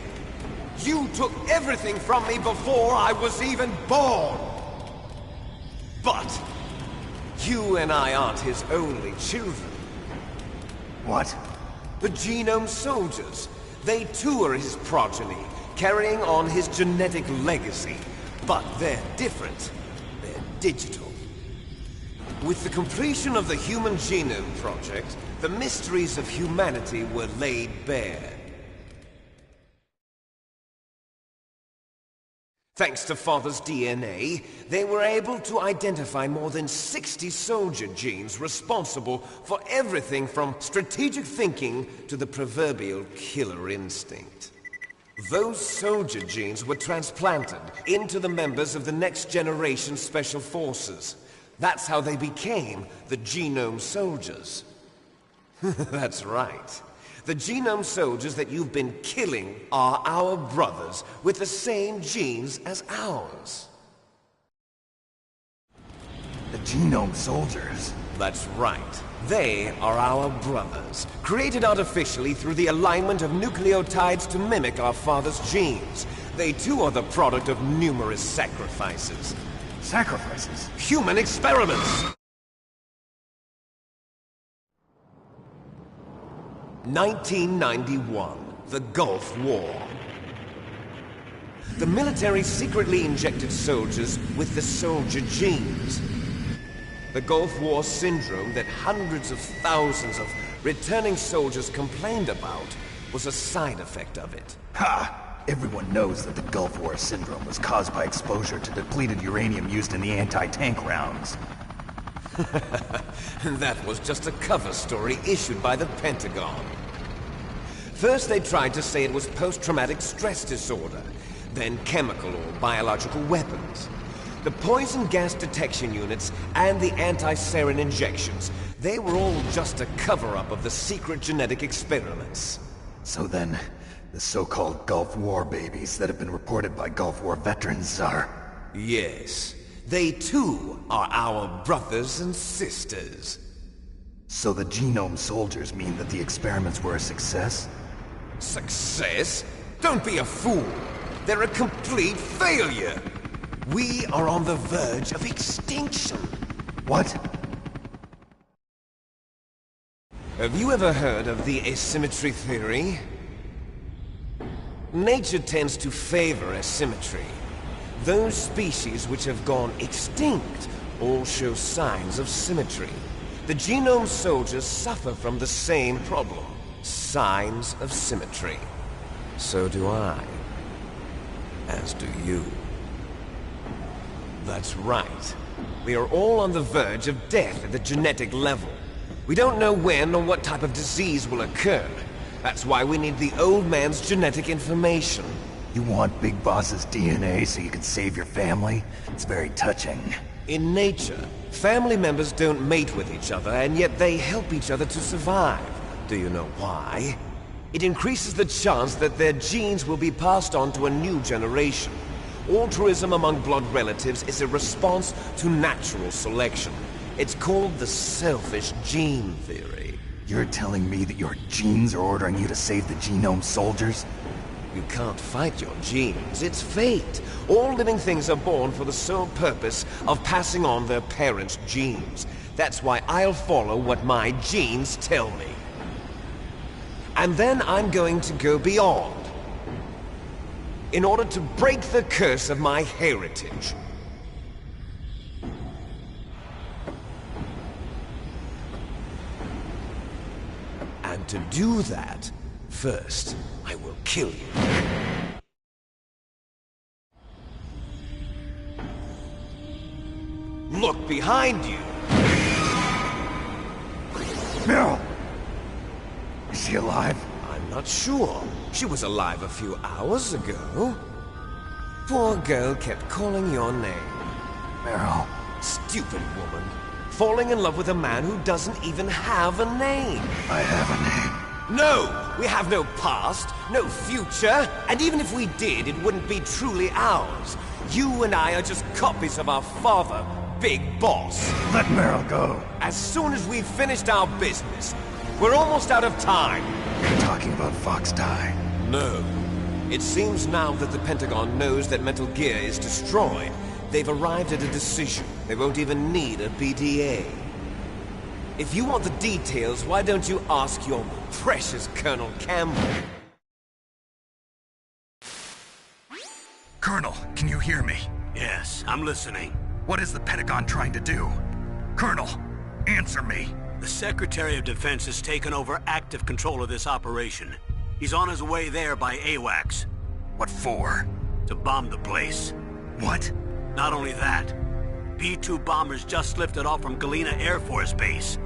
You took everything from me before I was even born. But you and I aren't his only children. What? The Genome Soldiers. They too are his progeny, carrying on his genetic legacy. But they're different. They're digital. With the completion of the Human Genome Project, the mysteries of humanity were laid bare. Thanks to Father's DNA, they were able to identify more than 60 soldier genes responsible for everything from strategic thinking to the proverbial killer instinct. Those soldier genes were transplanted into the members of the next generation Special Forces. That's how they became the Genome Soldiers. That's right. The Genome Soldiers that you've been killing are our brothers with the same genes as ours. The Genome Soldiers? That's right. They are our brothers, created artificially through the alignment of nucleotides to mimic our father's genes. They too are the product of numerous sacrifices. Sacrifices? Human experiments! 1991, the Gulf War. The military secretly injected soldiers with the soldier genes. The Gulf War syndrome that hundreds of thousands of returning soldiers complained about was a side effect of it. Ha! Everyone knows that the Gulf War syndrome was caused by exposure to depleted uranium used in the anti-tank rounds. That was just a cover story issued by the Pentagon. First they tried to say it was post-traumatic stress disorder, then chemical or biological weapons. The poison gas detection units and the anti-sarin injections, they were all just a cover-up of the secret genetic experiments. So then, the so-called Gulf War babies that have been reported by Gulf War veterans are... Yes. They too are our brothers and sisters. So the Genome Soldiers mean that the experiments were a success? Success? Don't be a fool. They're a complete failure. We are on the verge of extinction. What? Have you ever heard of the asymmetry theory? Nature tends to favor asymmetry. Those species which have gone extinct all show signs of symmetry. The Genome Soldiers suffer from the same problem. Signs of symmetry. So do I. As do you. That's right. We are all on the verge of death at the genetic level. We don't know when or what type of disease will occur. That's why we need the old man's genetic information. You want Big Boss's DNA so you can save your family? It's very touching. In nature, family members don't mate with each other, and yet they help each other to survive. Do you know why? It increases the chance that their genes will be passed on to a new generation. Altruism among blood relatives is a response to natural selection. It's called the selfish gene theory. You're telling me that your genes are ordering you to save the Genome Soldiers? You can't fight your genes. It's fate. All living things are born for the sole purpose of passing on their parents' genes. That's why I'll follow what my genes tell me. And then I'm going to go beyond. In order to break the curse of my heritage. And to do that, first, I will kill you. Look behind you! Meryl! Is she alive? I'm not sure. She was alive a few hours ago. Poor girl kept calling your name. Meryl. Stupid woman. Falling in love with a man who doesn't even have a name. I have a name. No! We have no past, no future, and even if we did, it wouldn't be truly ours. You and I are just copies of our father, big boss. Let Meryl go. As soon as we've finished our business, we're almost out of time. You're talking about Fox Die? No. It seems now that the Pentagon knows that Metal Gear is destroyed, they've arrived at a decision. They won't even need a PDA. If you want the details, why don't you ask your precious Colonel Campbell? Colonel, can you hear me? Yes, I'm listening. What is the Pentagon trying to do? Colonel, answer me. The Secretary of Defense has taken over active control of this operation. He's on his way there by AWACS. What for? To bomb the place. What? Not only that, B-2 bombers just lifted off from Galena Air Force Base.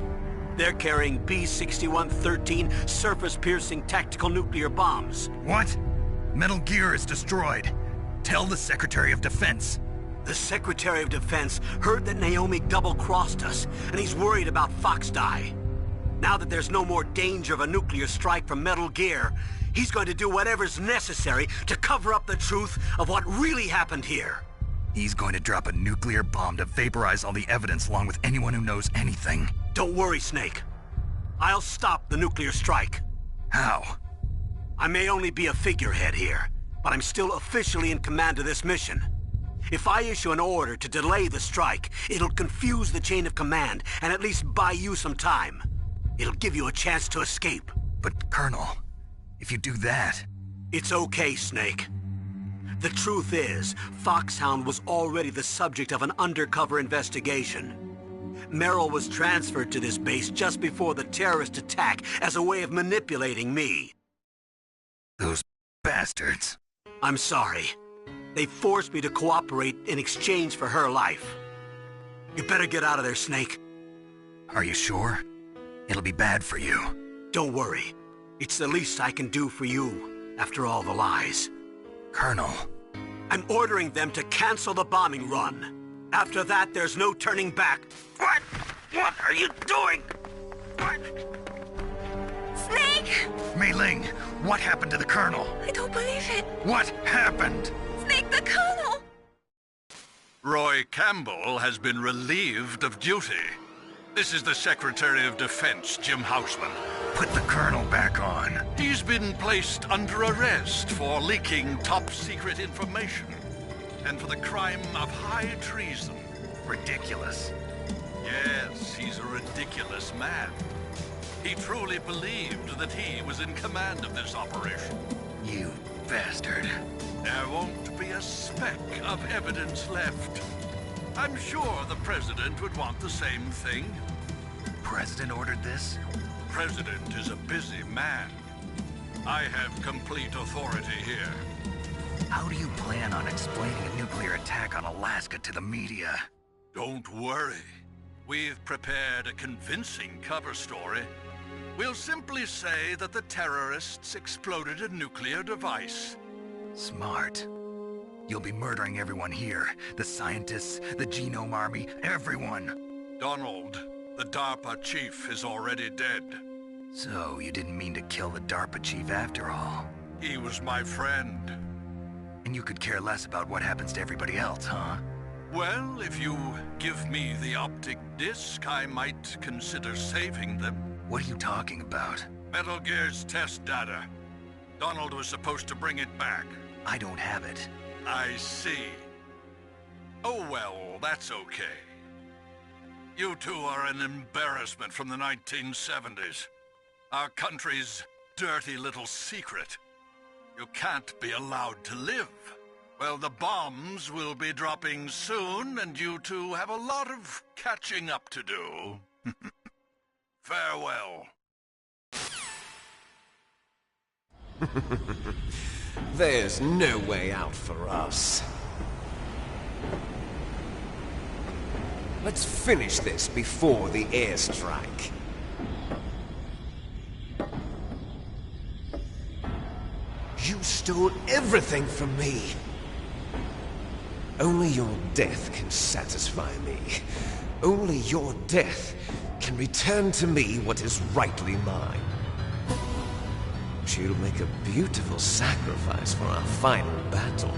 They're carrying B-6113 surface-piercing tactical nuclear bombs. What? Metal Gear is destroyed. Tell the Secretary of Defense. The Secretary of Defense heard that Naomi double-crossed us, and he's worried about Fox Die. Now that there's no more danger of a nuclear strike from Metal Gear, he's going to do whatever's necessary to cover up the truth of what really happened here. He's going to drop a nuclear bomb to vaporize all the evidence along with anyone who knows anything. Don't worry, Snake. I'll stop the nuclear strike. How? I may only be a figurehead here, but I'm still officially in command of this mission. If I issue an order to delay the strike, it'll confuse the chain of command and at least buy you some time. It'll give you a chance to escape. But, Colonel, if you do that... It's okay, Snake. The truth is, Foxhound was already the subject of an undercover investigation. Meryl was transferred to this base just before the terrorist attack as a way of manipulating me. Those bastards. I'm sorry. They forced me to cooperate in exchange for her life. You better get out of there, Snake. Are you sure? It'll be bad for you. Don't worry. It's the least I can do for you, after all the lies. Colonel. I'm ordering them to cancel the bombing run. After that, there's no turning back. What? What are you doing? What? Snake! Mei Ling, what happened to the Colonel? I don't believe it. What happened? Snake, the Colonel! Roy Campbell has been relieved of duty. This is the Secretary of Defense, Jim Houseman. Put the Colonel back on. He's been placed under arrest for leaking top-secret information and for the crime of high treason. Ridiculous. Yes, he's a ridiculous man. He truly believed that he was in command of this operation. You bastard. There won't be a speck of evidence left. I'm sure the President would want the same thing. President ordered this? President is a busy man. I have complete authority here. How do you plan on explaining a nuclear attack on Alaska to the media? Don't worry. We've prepared a convincing cover story. We'll simply say that the terrorists exploded a nuclear device. Smart. You'll be murdering everyone here. The scientists, the Genome Army, everyone. Donald, the DARPA chief, is already dead. So, you didn't mean to kill the DARPA chief after all? He was my friend. And you could care less about what happens to everybody else, huh? Well, if you give me the optic disc, I might consider saving them. What are you talking about? Metal Gear's test data. Donald was supposed to bring it back. I don't have it. I see. Oh well, that's okay. You two are an embarrassment from the 1970s. Our country's dirty little secret. You can't be allowed to live. Well, the bombs will be dropping soon, and you two have a lot of catching up to do. Farewell. There's no way out for us. Let's finish this before the airstrike. You stole everything from me. Only your death can satisfy me. Only your death can return to me what is rightly mine. She'll make a beautiful sacrifice for our final battle.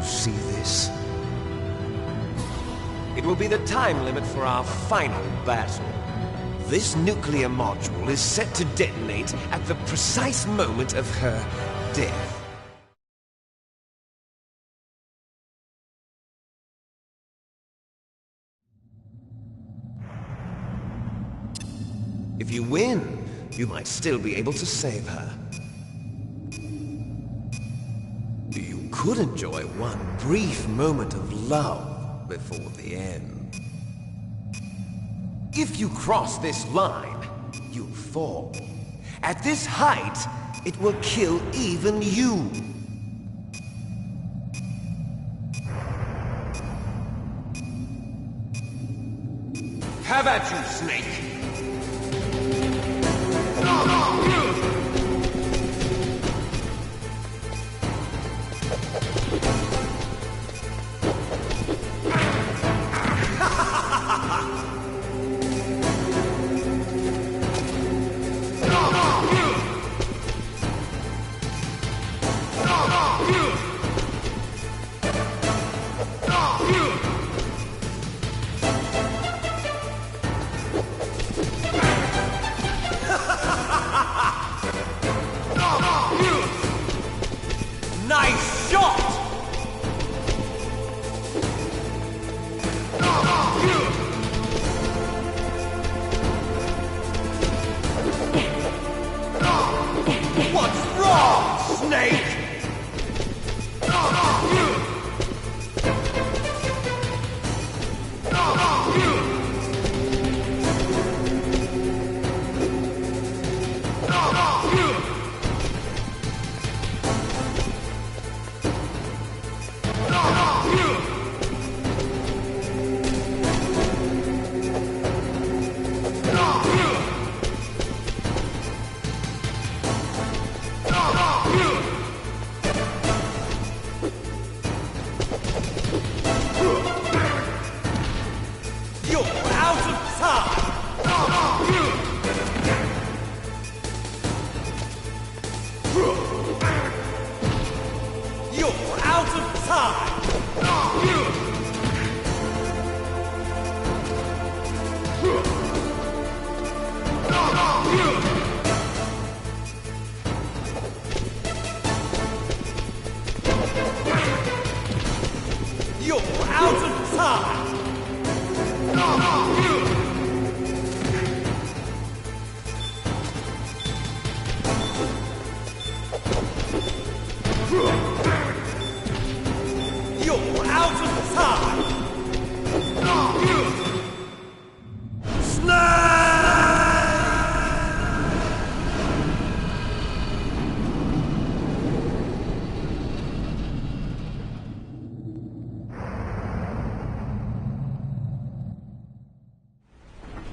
you see this? It will be the time limit for our final battle. This nuclear module is set to detonate at the precise moment of her death. If you win, you might still be able to save her. You could enjoy one brief moment of love before the end. If you cross this line, you'll fall. At this height, it will kill even you. Have at you, Snake! Nice shot! What's wrong, Snake?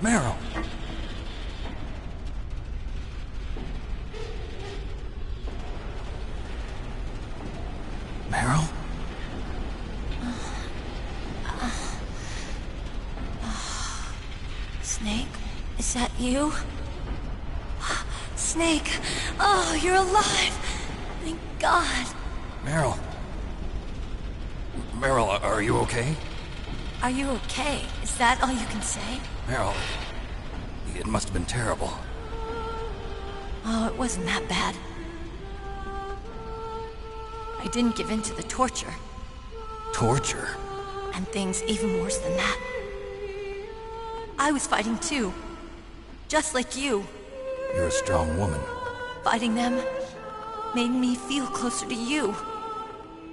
Meryl! Meryl? Snake, is that you? Snake! Oh, you're alive! Thank God! Meryl? Meryl, are you okay? Are you okay? Is that all you can say? Meryl, it must have been terrible. Oh, it wasn't that bad. I didn't give in to the torture. Torture? And things even worse than that. I was fighting too. Just like you. You're a strong woman. Fighting them made me feel closer to you.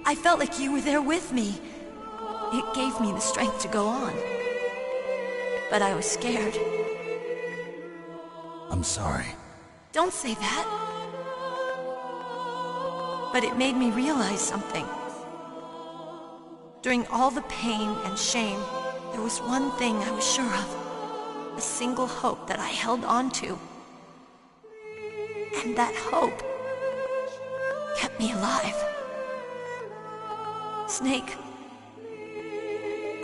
I felt like you were there with me. It gave me the strength to go on. But I was scared. I'm sorry. Don't say that. But it made me realize something. During all the pain and shame, there was one thing I was sure of. A single hope that I held on to. And that hope kept me alive. Snake,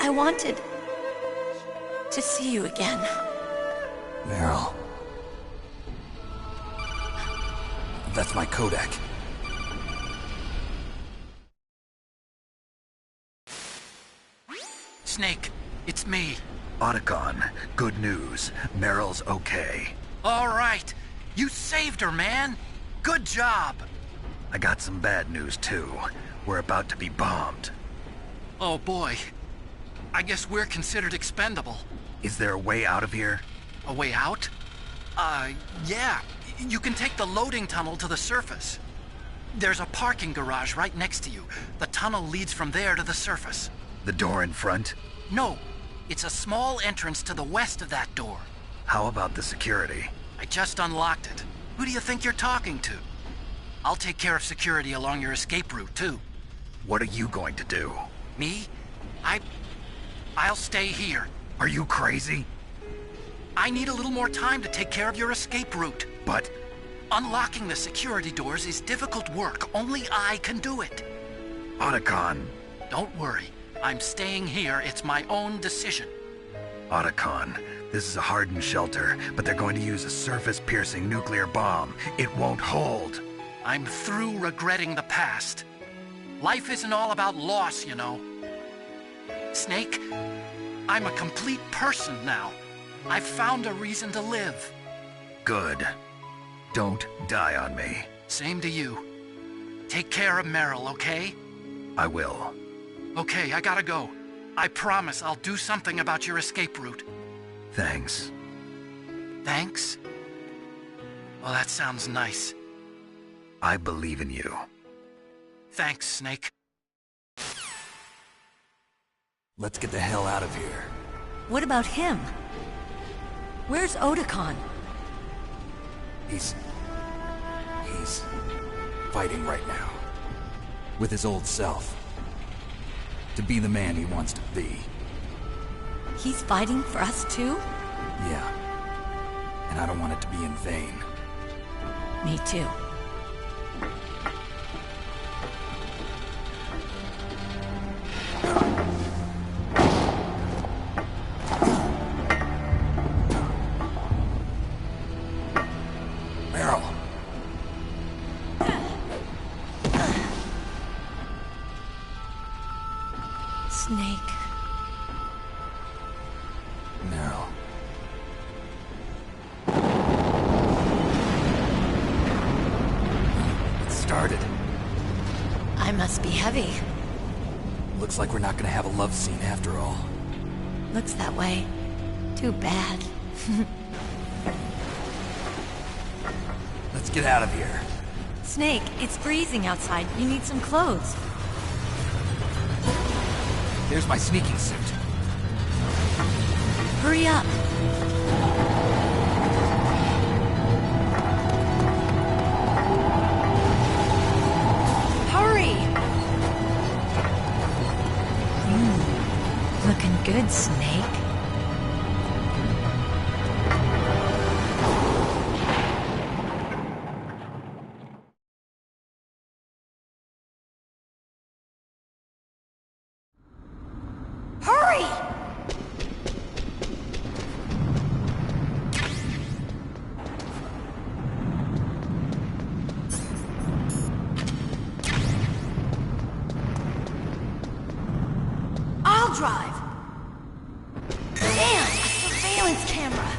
I wanted to see you again. Meryl. That's my Kodak. Snake, it's me. Otacon, good news. Meryl's okay. All right. You saved her, man. Good job. I got some bad news, too. We're about to be bombed. Oh, boy. I guess we're considered expendable. Is there a way out of here? A way out? Yeah. You can take the loading tunnel to the surface. There's a parking garage right next to you. The tunnel leads from there to the surface. The door in front? No. It's a small entrance to the west of that door. How about the security? I just unlocked it. Who do you think you're talking to? I'll take care of security along your escape route, too. What are you going to do? Me? I'll stay here. Are you crazy? I need a little more time to take care of your escape route. But... unlocking the security doors is difficult work. Only I can do it. Otacon. Don't worry. I'm staying here. It's my own decision. Otacon, this is a hardened shelter, but they're going to use a surface-piercing nuclear bomb. It won't hold. I'm through regretting the past. Life isn't all about loss, you know. Snake, I'm a complete person now. I've found a reason to live. Good. Don't die on me. Same to you. Take care of Meryl, okay? I will. Okay, I gotta go. I promise I'll do something about your escape route. Thanks. Thanks? Well, that sounds nice. I believe in you. Thanks, Snake. Let's get the hell out of here. What about him? Where's Otacon? He's fighting right now. With his old self. To be the man he wants to be. He's fighting for us too? Yeah. And I don't want it to be in vain. Me too. Meryl. Snake. Meryl. It started. I must be heavy. Looks like we're not gonna have a love scene after all. Looks that way. Too bad. Let's get out of here. Snake, it's freezing outside. You need some clothes. There's my sneaking suit. Hurry up. Hurry! Looking good, Snake. Hurry! I'll drive. Damn, a surveillance camera.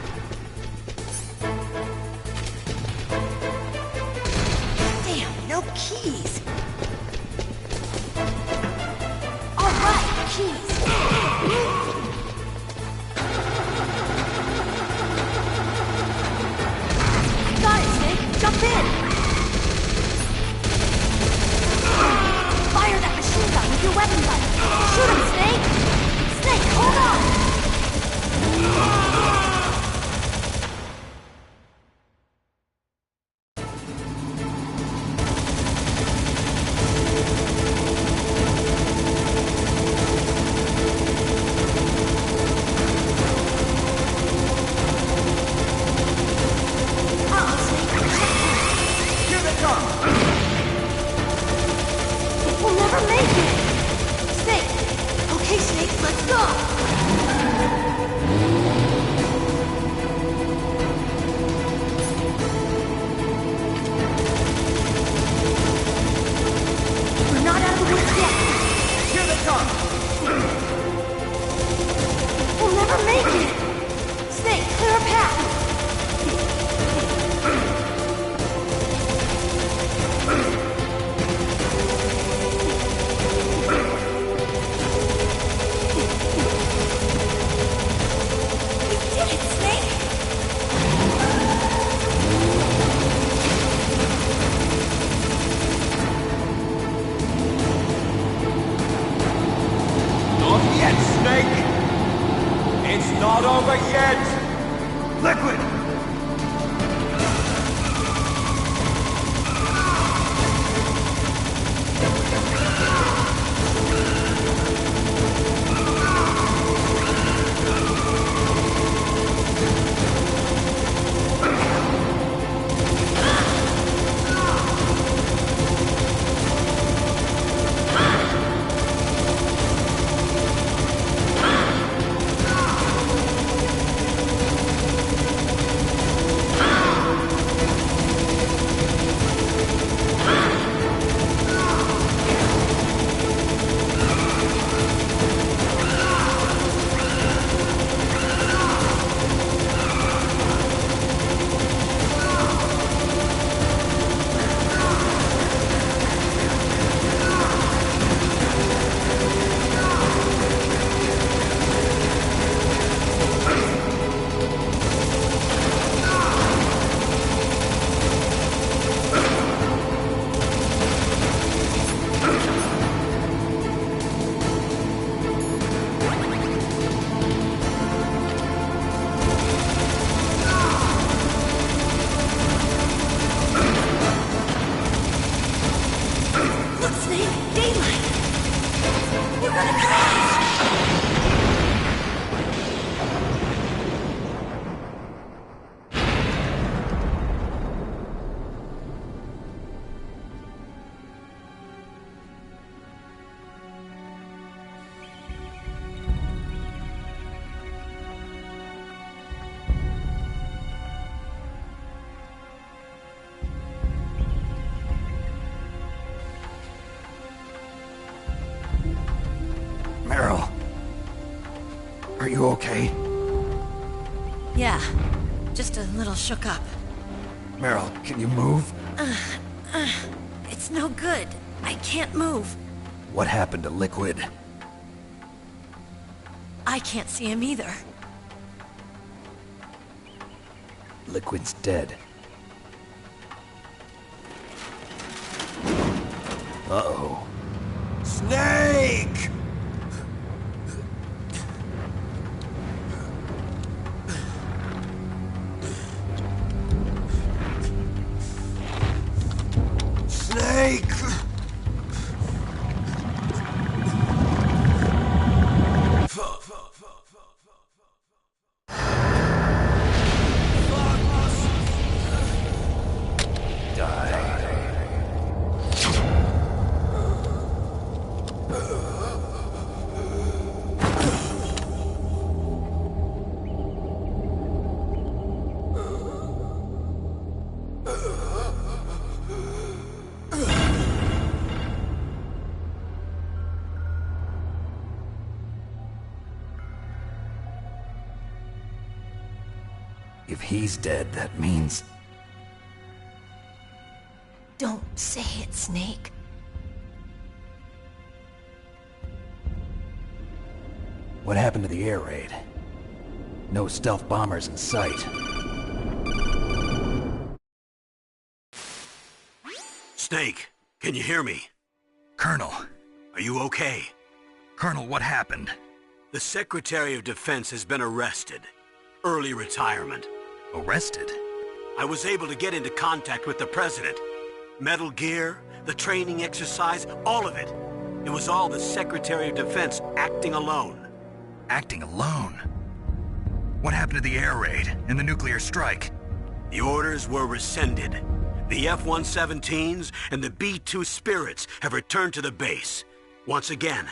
Damn, no keys. All right, keys. Got it, Snake. Jump in. Fire that machine gun with your weapon button. Shoot him, Snake. Snake, hold on. Uh-oh, Snake. Are you okay? Yeah, just a little shook up. Meryl, can you move? It's no good. I can't move. What happened to Liquid? I can't see him either. Liquid's dead. Uh-oh. Snake! Snake! If he's dead, that means... Don't say it, Snake. What happened to the air raid? No stealth bombers in sight. Snake, can you hear me? Colonel. Are you okay? Colonel, what happened? The Secretary of Defense has been arrested. Early retirement. Arrested? I was able to get into contact with the President. Metal Gear, the training exercise, all of it. It was all the Secretary of Defense acting alone. Acting alone? What happened to the air raid and the nuclear strike? The orders were rescinded. The F-117s and the B-2 Spirits have returned to the base. Once again,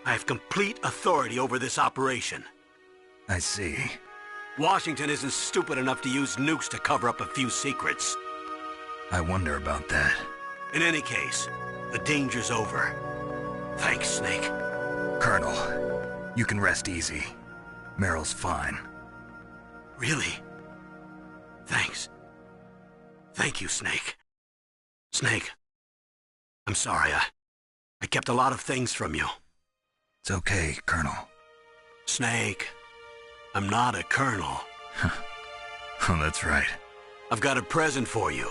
I have complete authority over this operation. I see. Washington isn't stupid enough to use nukes to cover up a few secrets. I wonder about that. In any case, the danger's over. Thanks, Snake. Colonel, you can rest easy. Meryl's fine. Really? Thanks. Thank you, Snake. Snake, I'm sorry, I kept a lot of things from you. It's okay, Colonel. Snake, I'm not a colonel. Oh, that's right. I've got a present for you.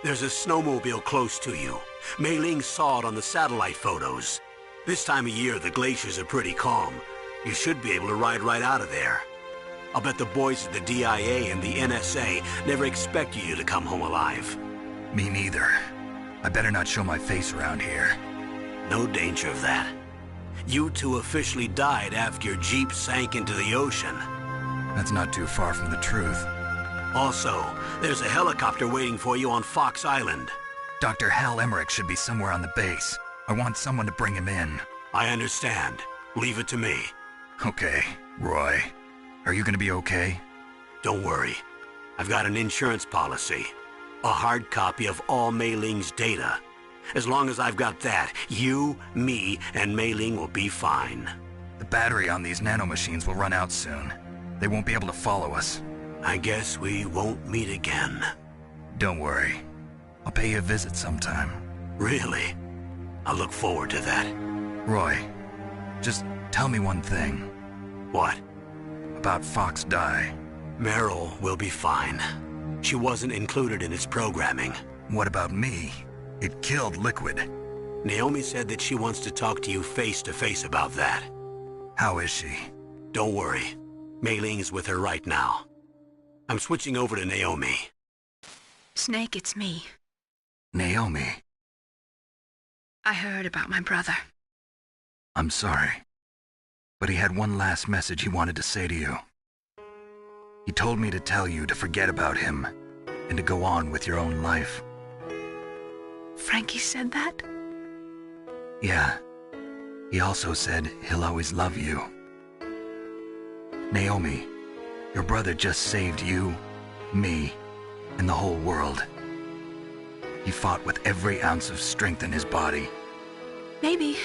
There's a snowmobile close to you. Mei Ling saw it on the satellite photos. This time of year, the glaciers are pretty calm. You should be able to ride right out of there. I'll bet the boys at the DIA and the NSA never expected you to come home alive. Me neither. I better not show my face around here. No danger of that. You two officially died after your Jeep sank into the ocean. That's not too far from the truth. Also, there's a helicopter waiting for you on Fox Island. Dr. Hal Emmerich should be somewhere on the base. I want someone to bring him in. I understand. Leave it to me. Okay, Roy. Are you gonna be okay? Don't worry. I've got an insurance policy. A hard copy of all Mei Ling's data. As long as I've got that, you, me, and Mei Ling will be fine. The battery on these nanomachines will run out soon. They won't be able to follow us. I guess we won't meet again. Don't worry. I'll pay you a visit sometime. Really? I'll look forward to that. Roy, just tell me one thing. What? About Fox Die. Meryl will be fine. She wasn't included in its programming. What about me? It killed Liquid. Naomi said that she wants to talk to you face to face about that. How is she? Don't worry. Mei Ling is with her right now. I'm switching over to Naomi. Snake, it's me. Naomi. I heard about my brother. I'm sorry. But he had one last message he wanted to say to you. He told me to tell you to forget about him and to go on with your own life. Frankie said that? Yeah. He also said he'll always love you. Naomi, your brother just saved you, me, and the whole world. He fought with every ounce of strength in his body. Maybe.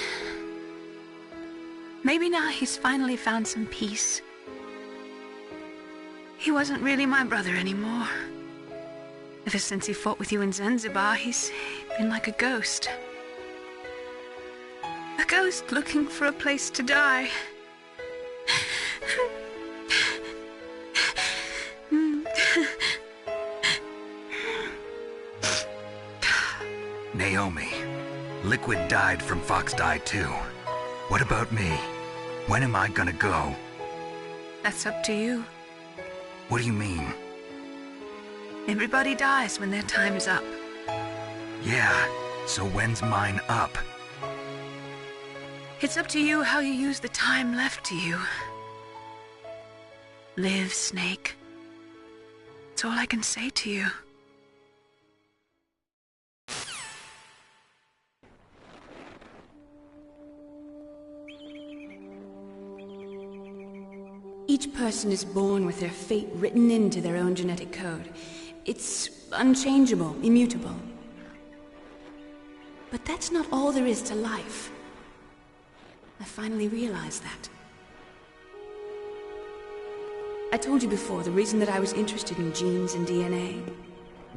Maybe now he's finally found some peace. He wasn't really my brother anymore. Ever since he fought with you in Zanzibar, he's been like a ghost. A ghost looking for a place to die. Naomi, Liquid died from Fox Die too. What about me? When am I gonna go? That's up to you. What do you mean? Everybody dies when their time is up. Yeah, so when's mine up? It's up to you how you use the time left to you. Live, Snake. That's all I can say to you. Each person is born with their fate written into their own genetic code. It's unchangeable, immutable. But that's not all there is to life. I finally realized that. I told you before the reason that I was interested in genes and DNA.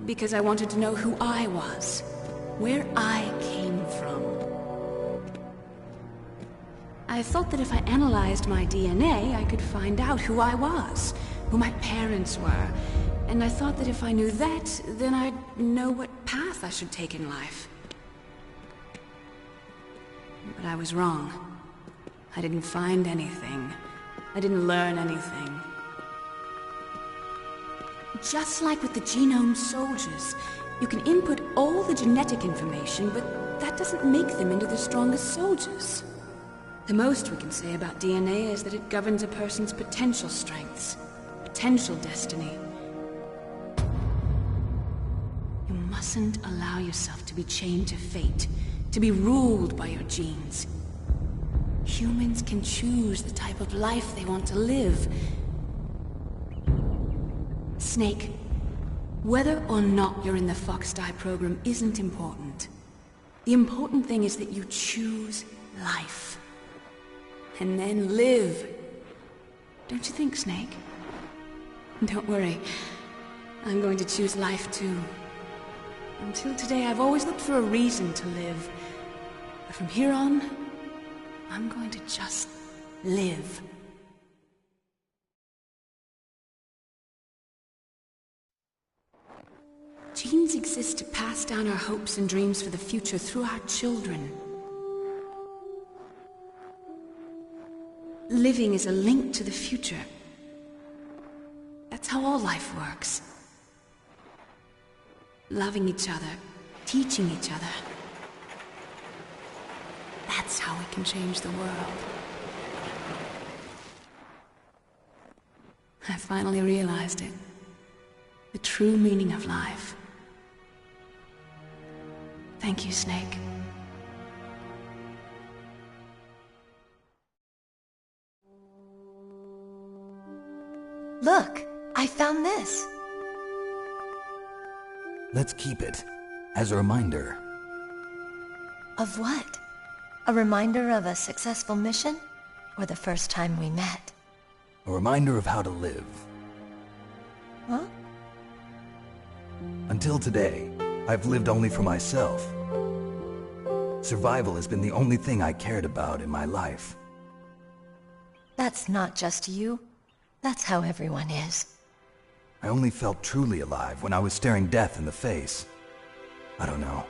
Because I wanted to know who I was, where I came from. I thought that if I analyzed my DNA, I could find out who I was, who my parents were, and I thought that if I knew that, then I'd know what path I should take in life. But I was wrong. I didn't find anything. I didn't learn anything. Just like with the genome soldiers, you can input all the genetic information, but that doesn't make them into the strongest soldiers. The most we can say about DNA is that it governs a person's potential strengths, potential destiny. You mustn't allow yourself to be chained to fate, to be ruled by your genes. Humans can choose the type of life they want to live. Snake, whether or not you're in the Fox Die program isn't important. The important thing is that you choose life. And then live. Don't you think, Snake? Don't worry. I'm going to choose life too. Until today, I've always looked for a reason to live. But from here on, I'm going to just live. Genes exist to pass down our hopes and dreams for the future through our children. Living is a link to the future. That's how all life works. Loving each other, teaching each other. That's how we can change the world. I finally realized it. The true meaning of life. Thank you, Snake. Look, I found this. Let's keep it, as a reminder. Of what? A reminder of a successful mission? Or the first time we met? A reminder of how to live. Huh? Until today, I've lived only for myself. Survival has been the only thing I cared about in my life. That's not just you. That's how everyone is. I only felt truly alive when I was staring death in the face. I don't know.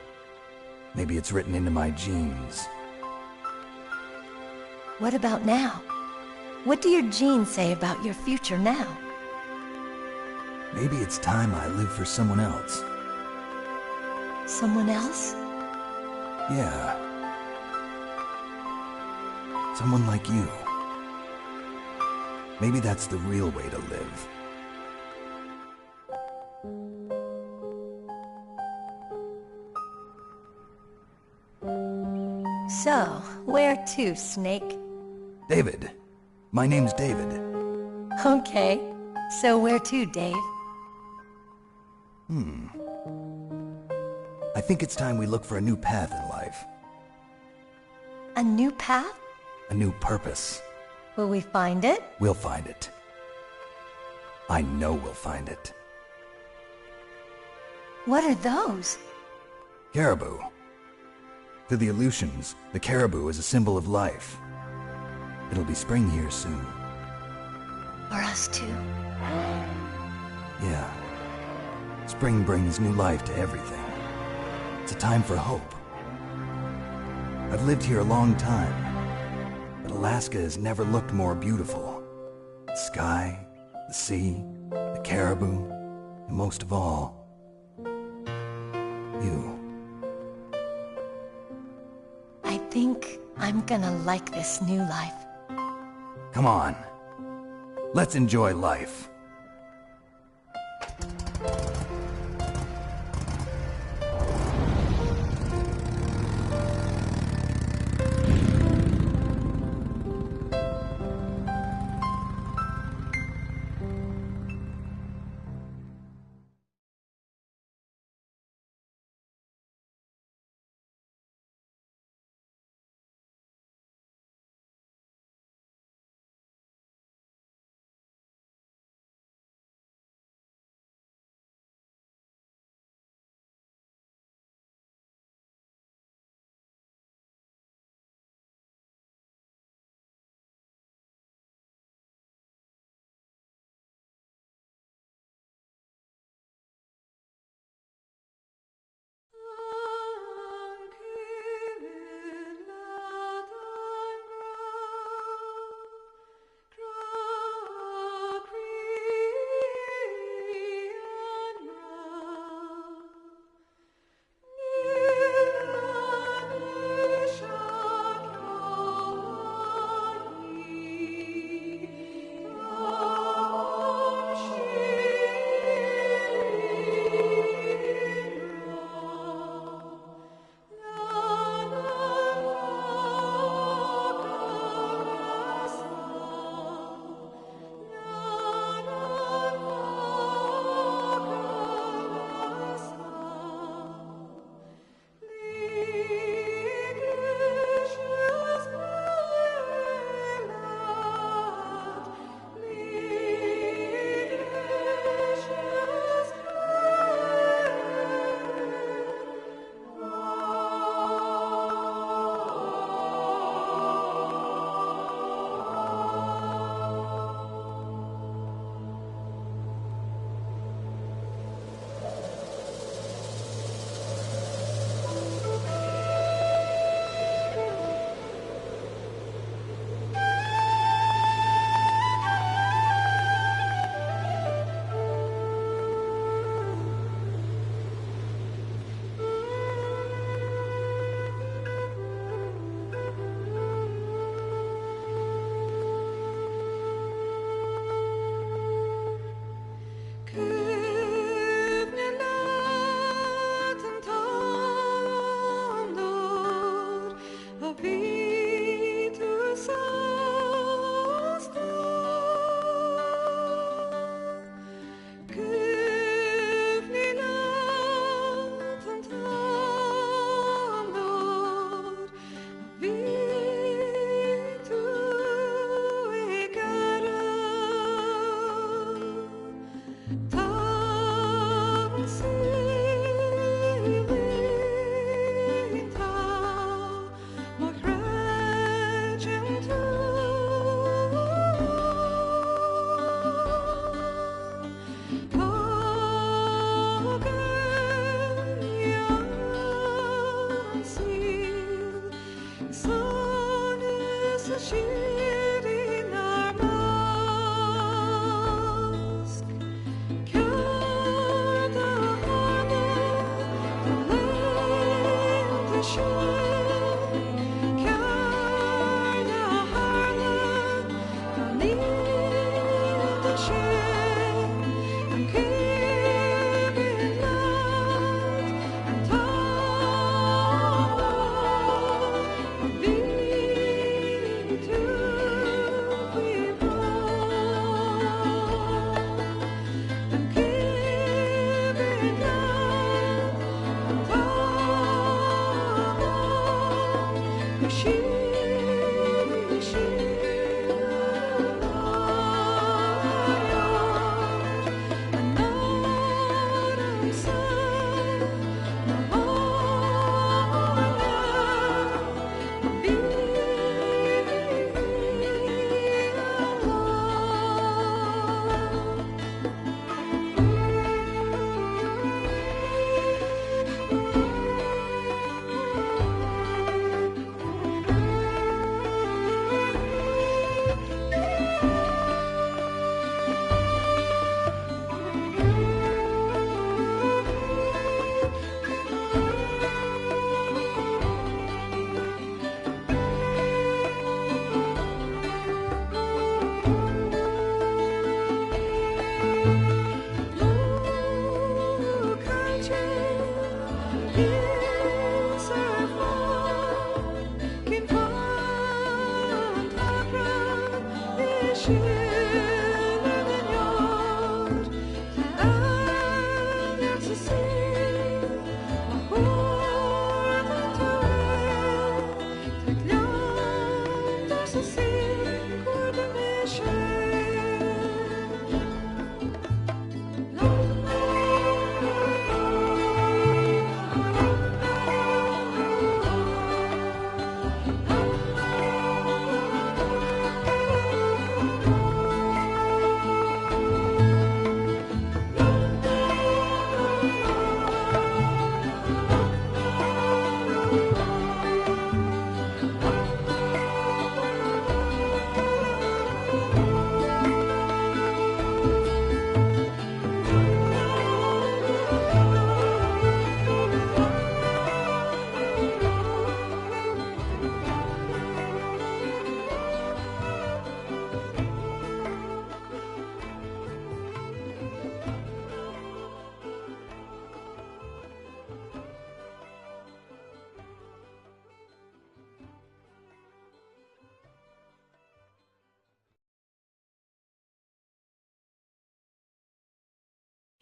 Maybe it's written into my genes. What about now? What do your genes say about your future now? Maybe it's time I live for someone else. Someone else? Yeah. Someone like you. Maybe that's the real way to live. So, where to, Snake? David. My name's David. Okay. So where to, Dave? I think it's time we look for a new path in life. A new path? A new purpose. Will we find it? We'll find it. I know we'll find it. What are those? Caribou. To the Aleutians, the caribou is a symbol of life. It'll be spring here soon. For us too. Yeah. Spring brings new life to everything. It's a time for hope. I've lived here a long time, but Alaska has never looked more beautiful. The sky, the sea, the caribou, and most of all, you. I think I'm gonna like this new life. Come on. Let's enjoy life.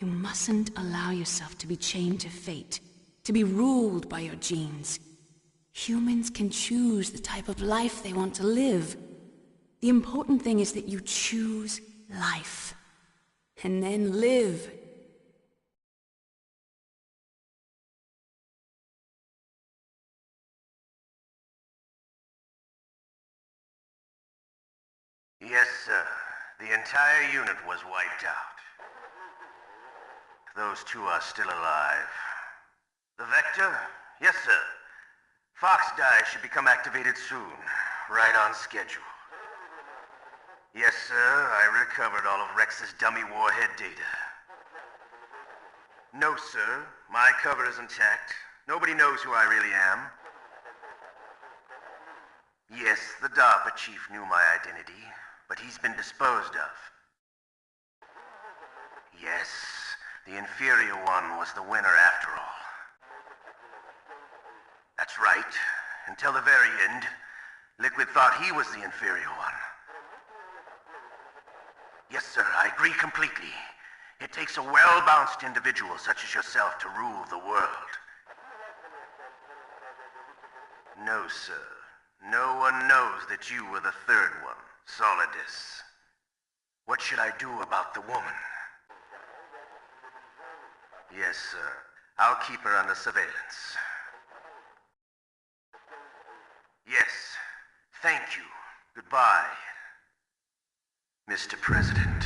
You mustn't allow yourself to be chained to fate, to be ruled by your genes. Humans can choose the type of life they want to live. The important thing is that you choose life. And then live. Yes, sir. The entire unit was wiped out. Those two are still alive. The Vector? Yes, sir. Fox Die should become activated soon. Right on schedule. Yes, sir. I recovered all of Rex's dummy warhead data. No, sir. My cover is intact. Nobody knows who I really am. Yes, the DARPA chief knew my identity, but he's been disposed of. Yes, the inferior one was the winner after all. That's right. Until the very end, Liquid thought he was the inferior one. Yes, sir, I agree completely. It takes a well-balanced individual such as yourself to rule the world. No, sir. No one knows that you were the third one, Solidus. What should I do about the woman? Yes, sir. I'll keep her under surveillance. Yes. Thank you. Goodbye, Mr. President.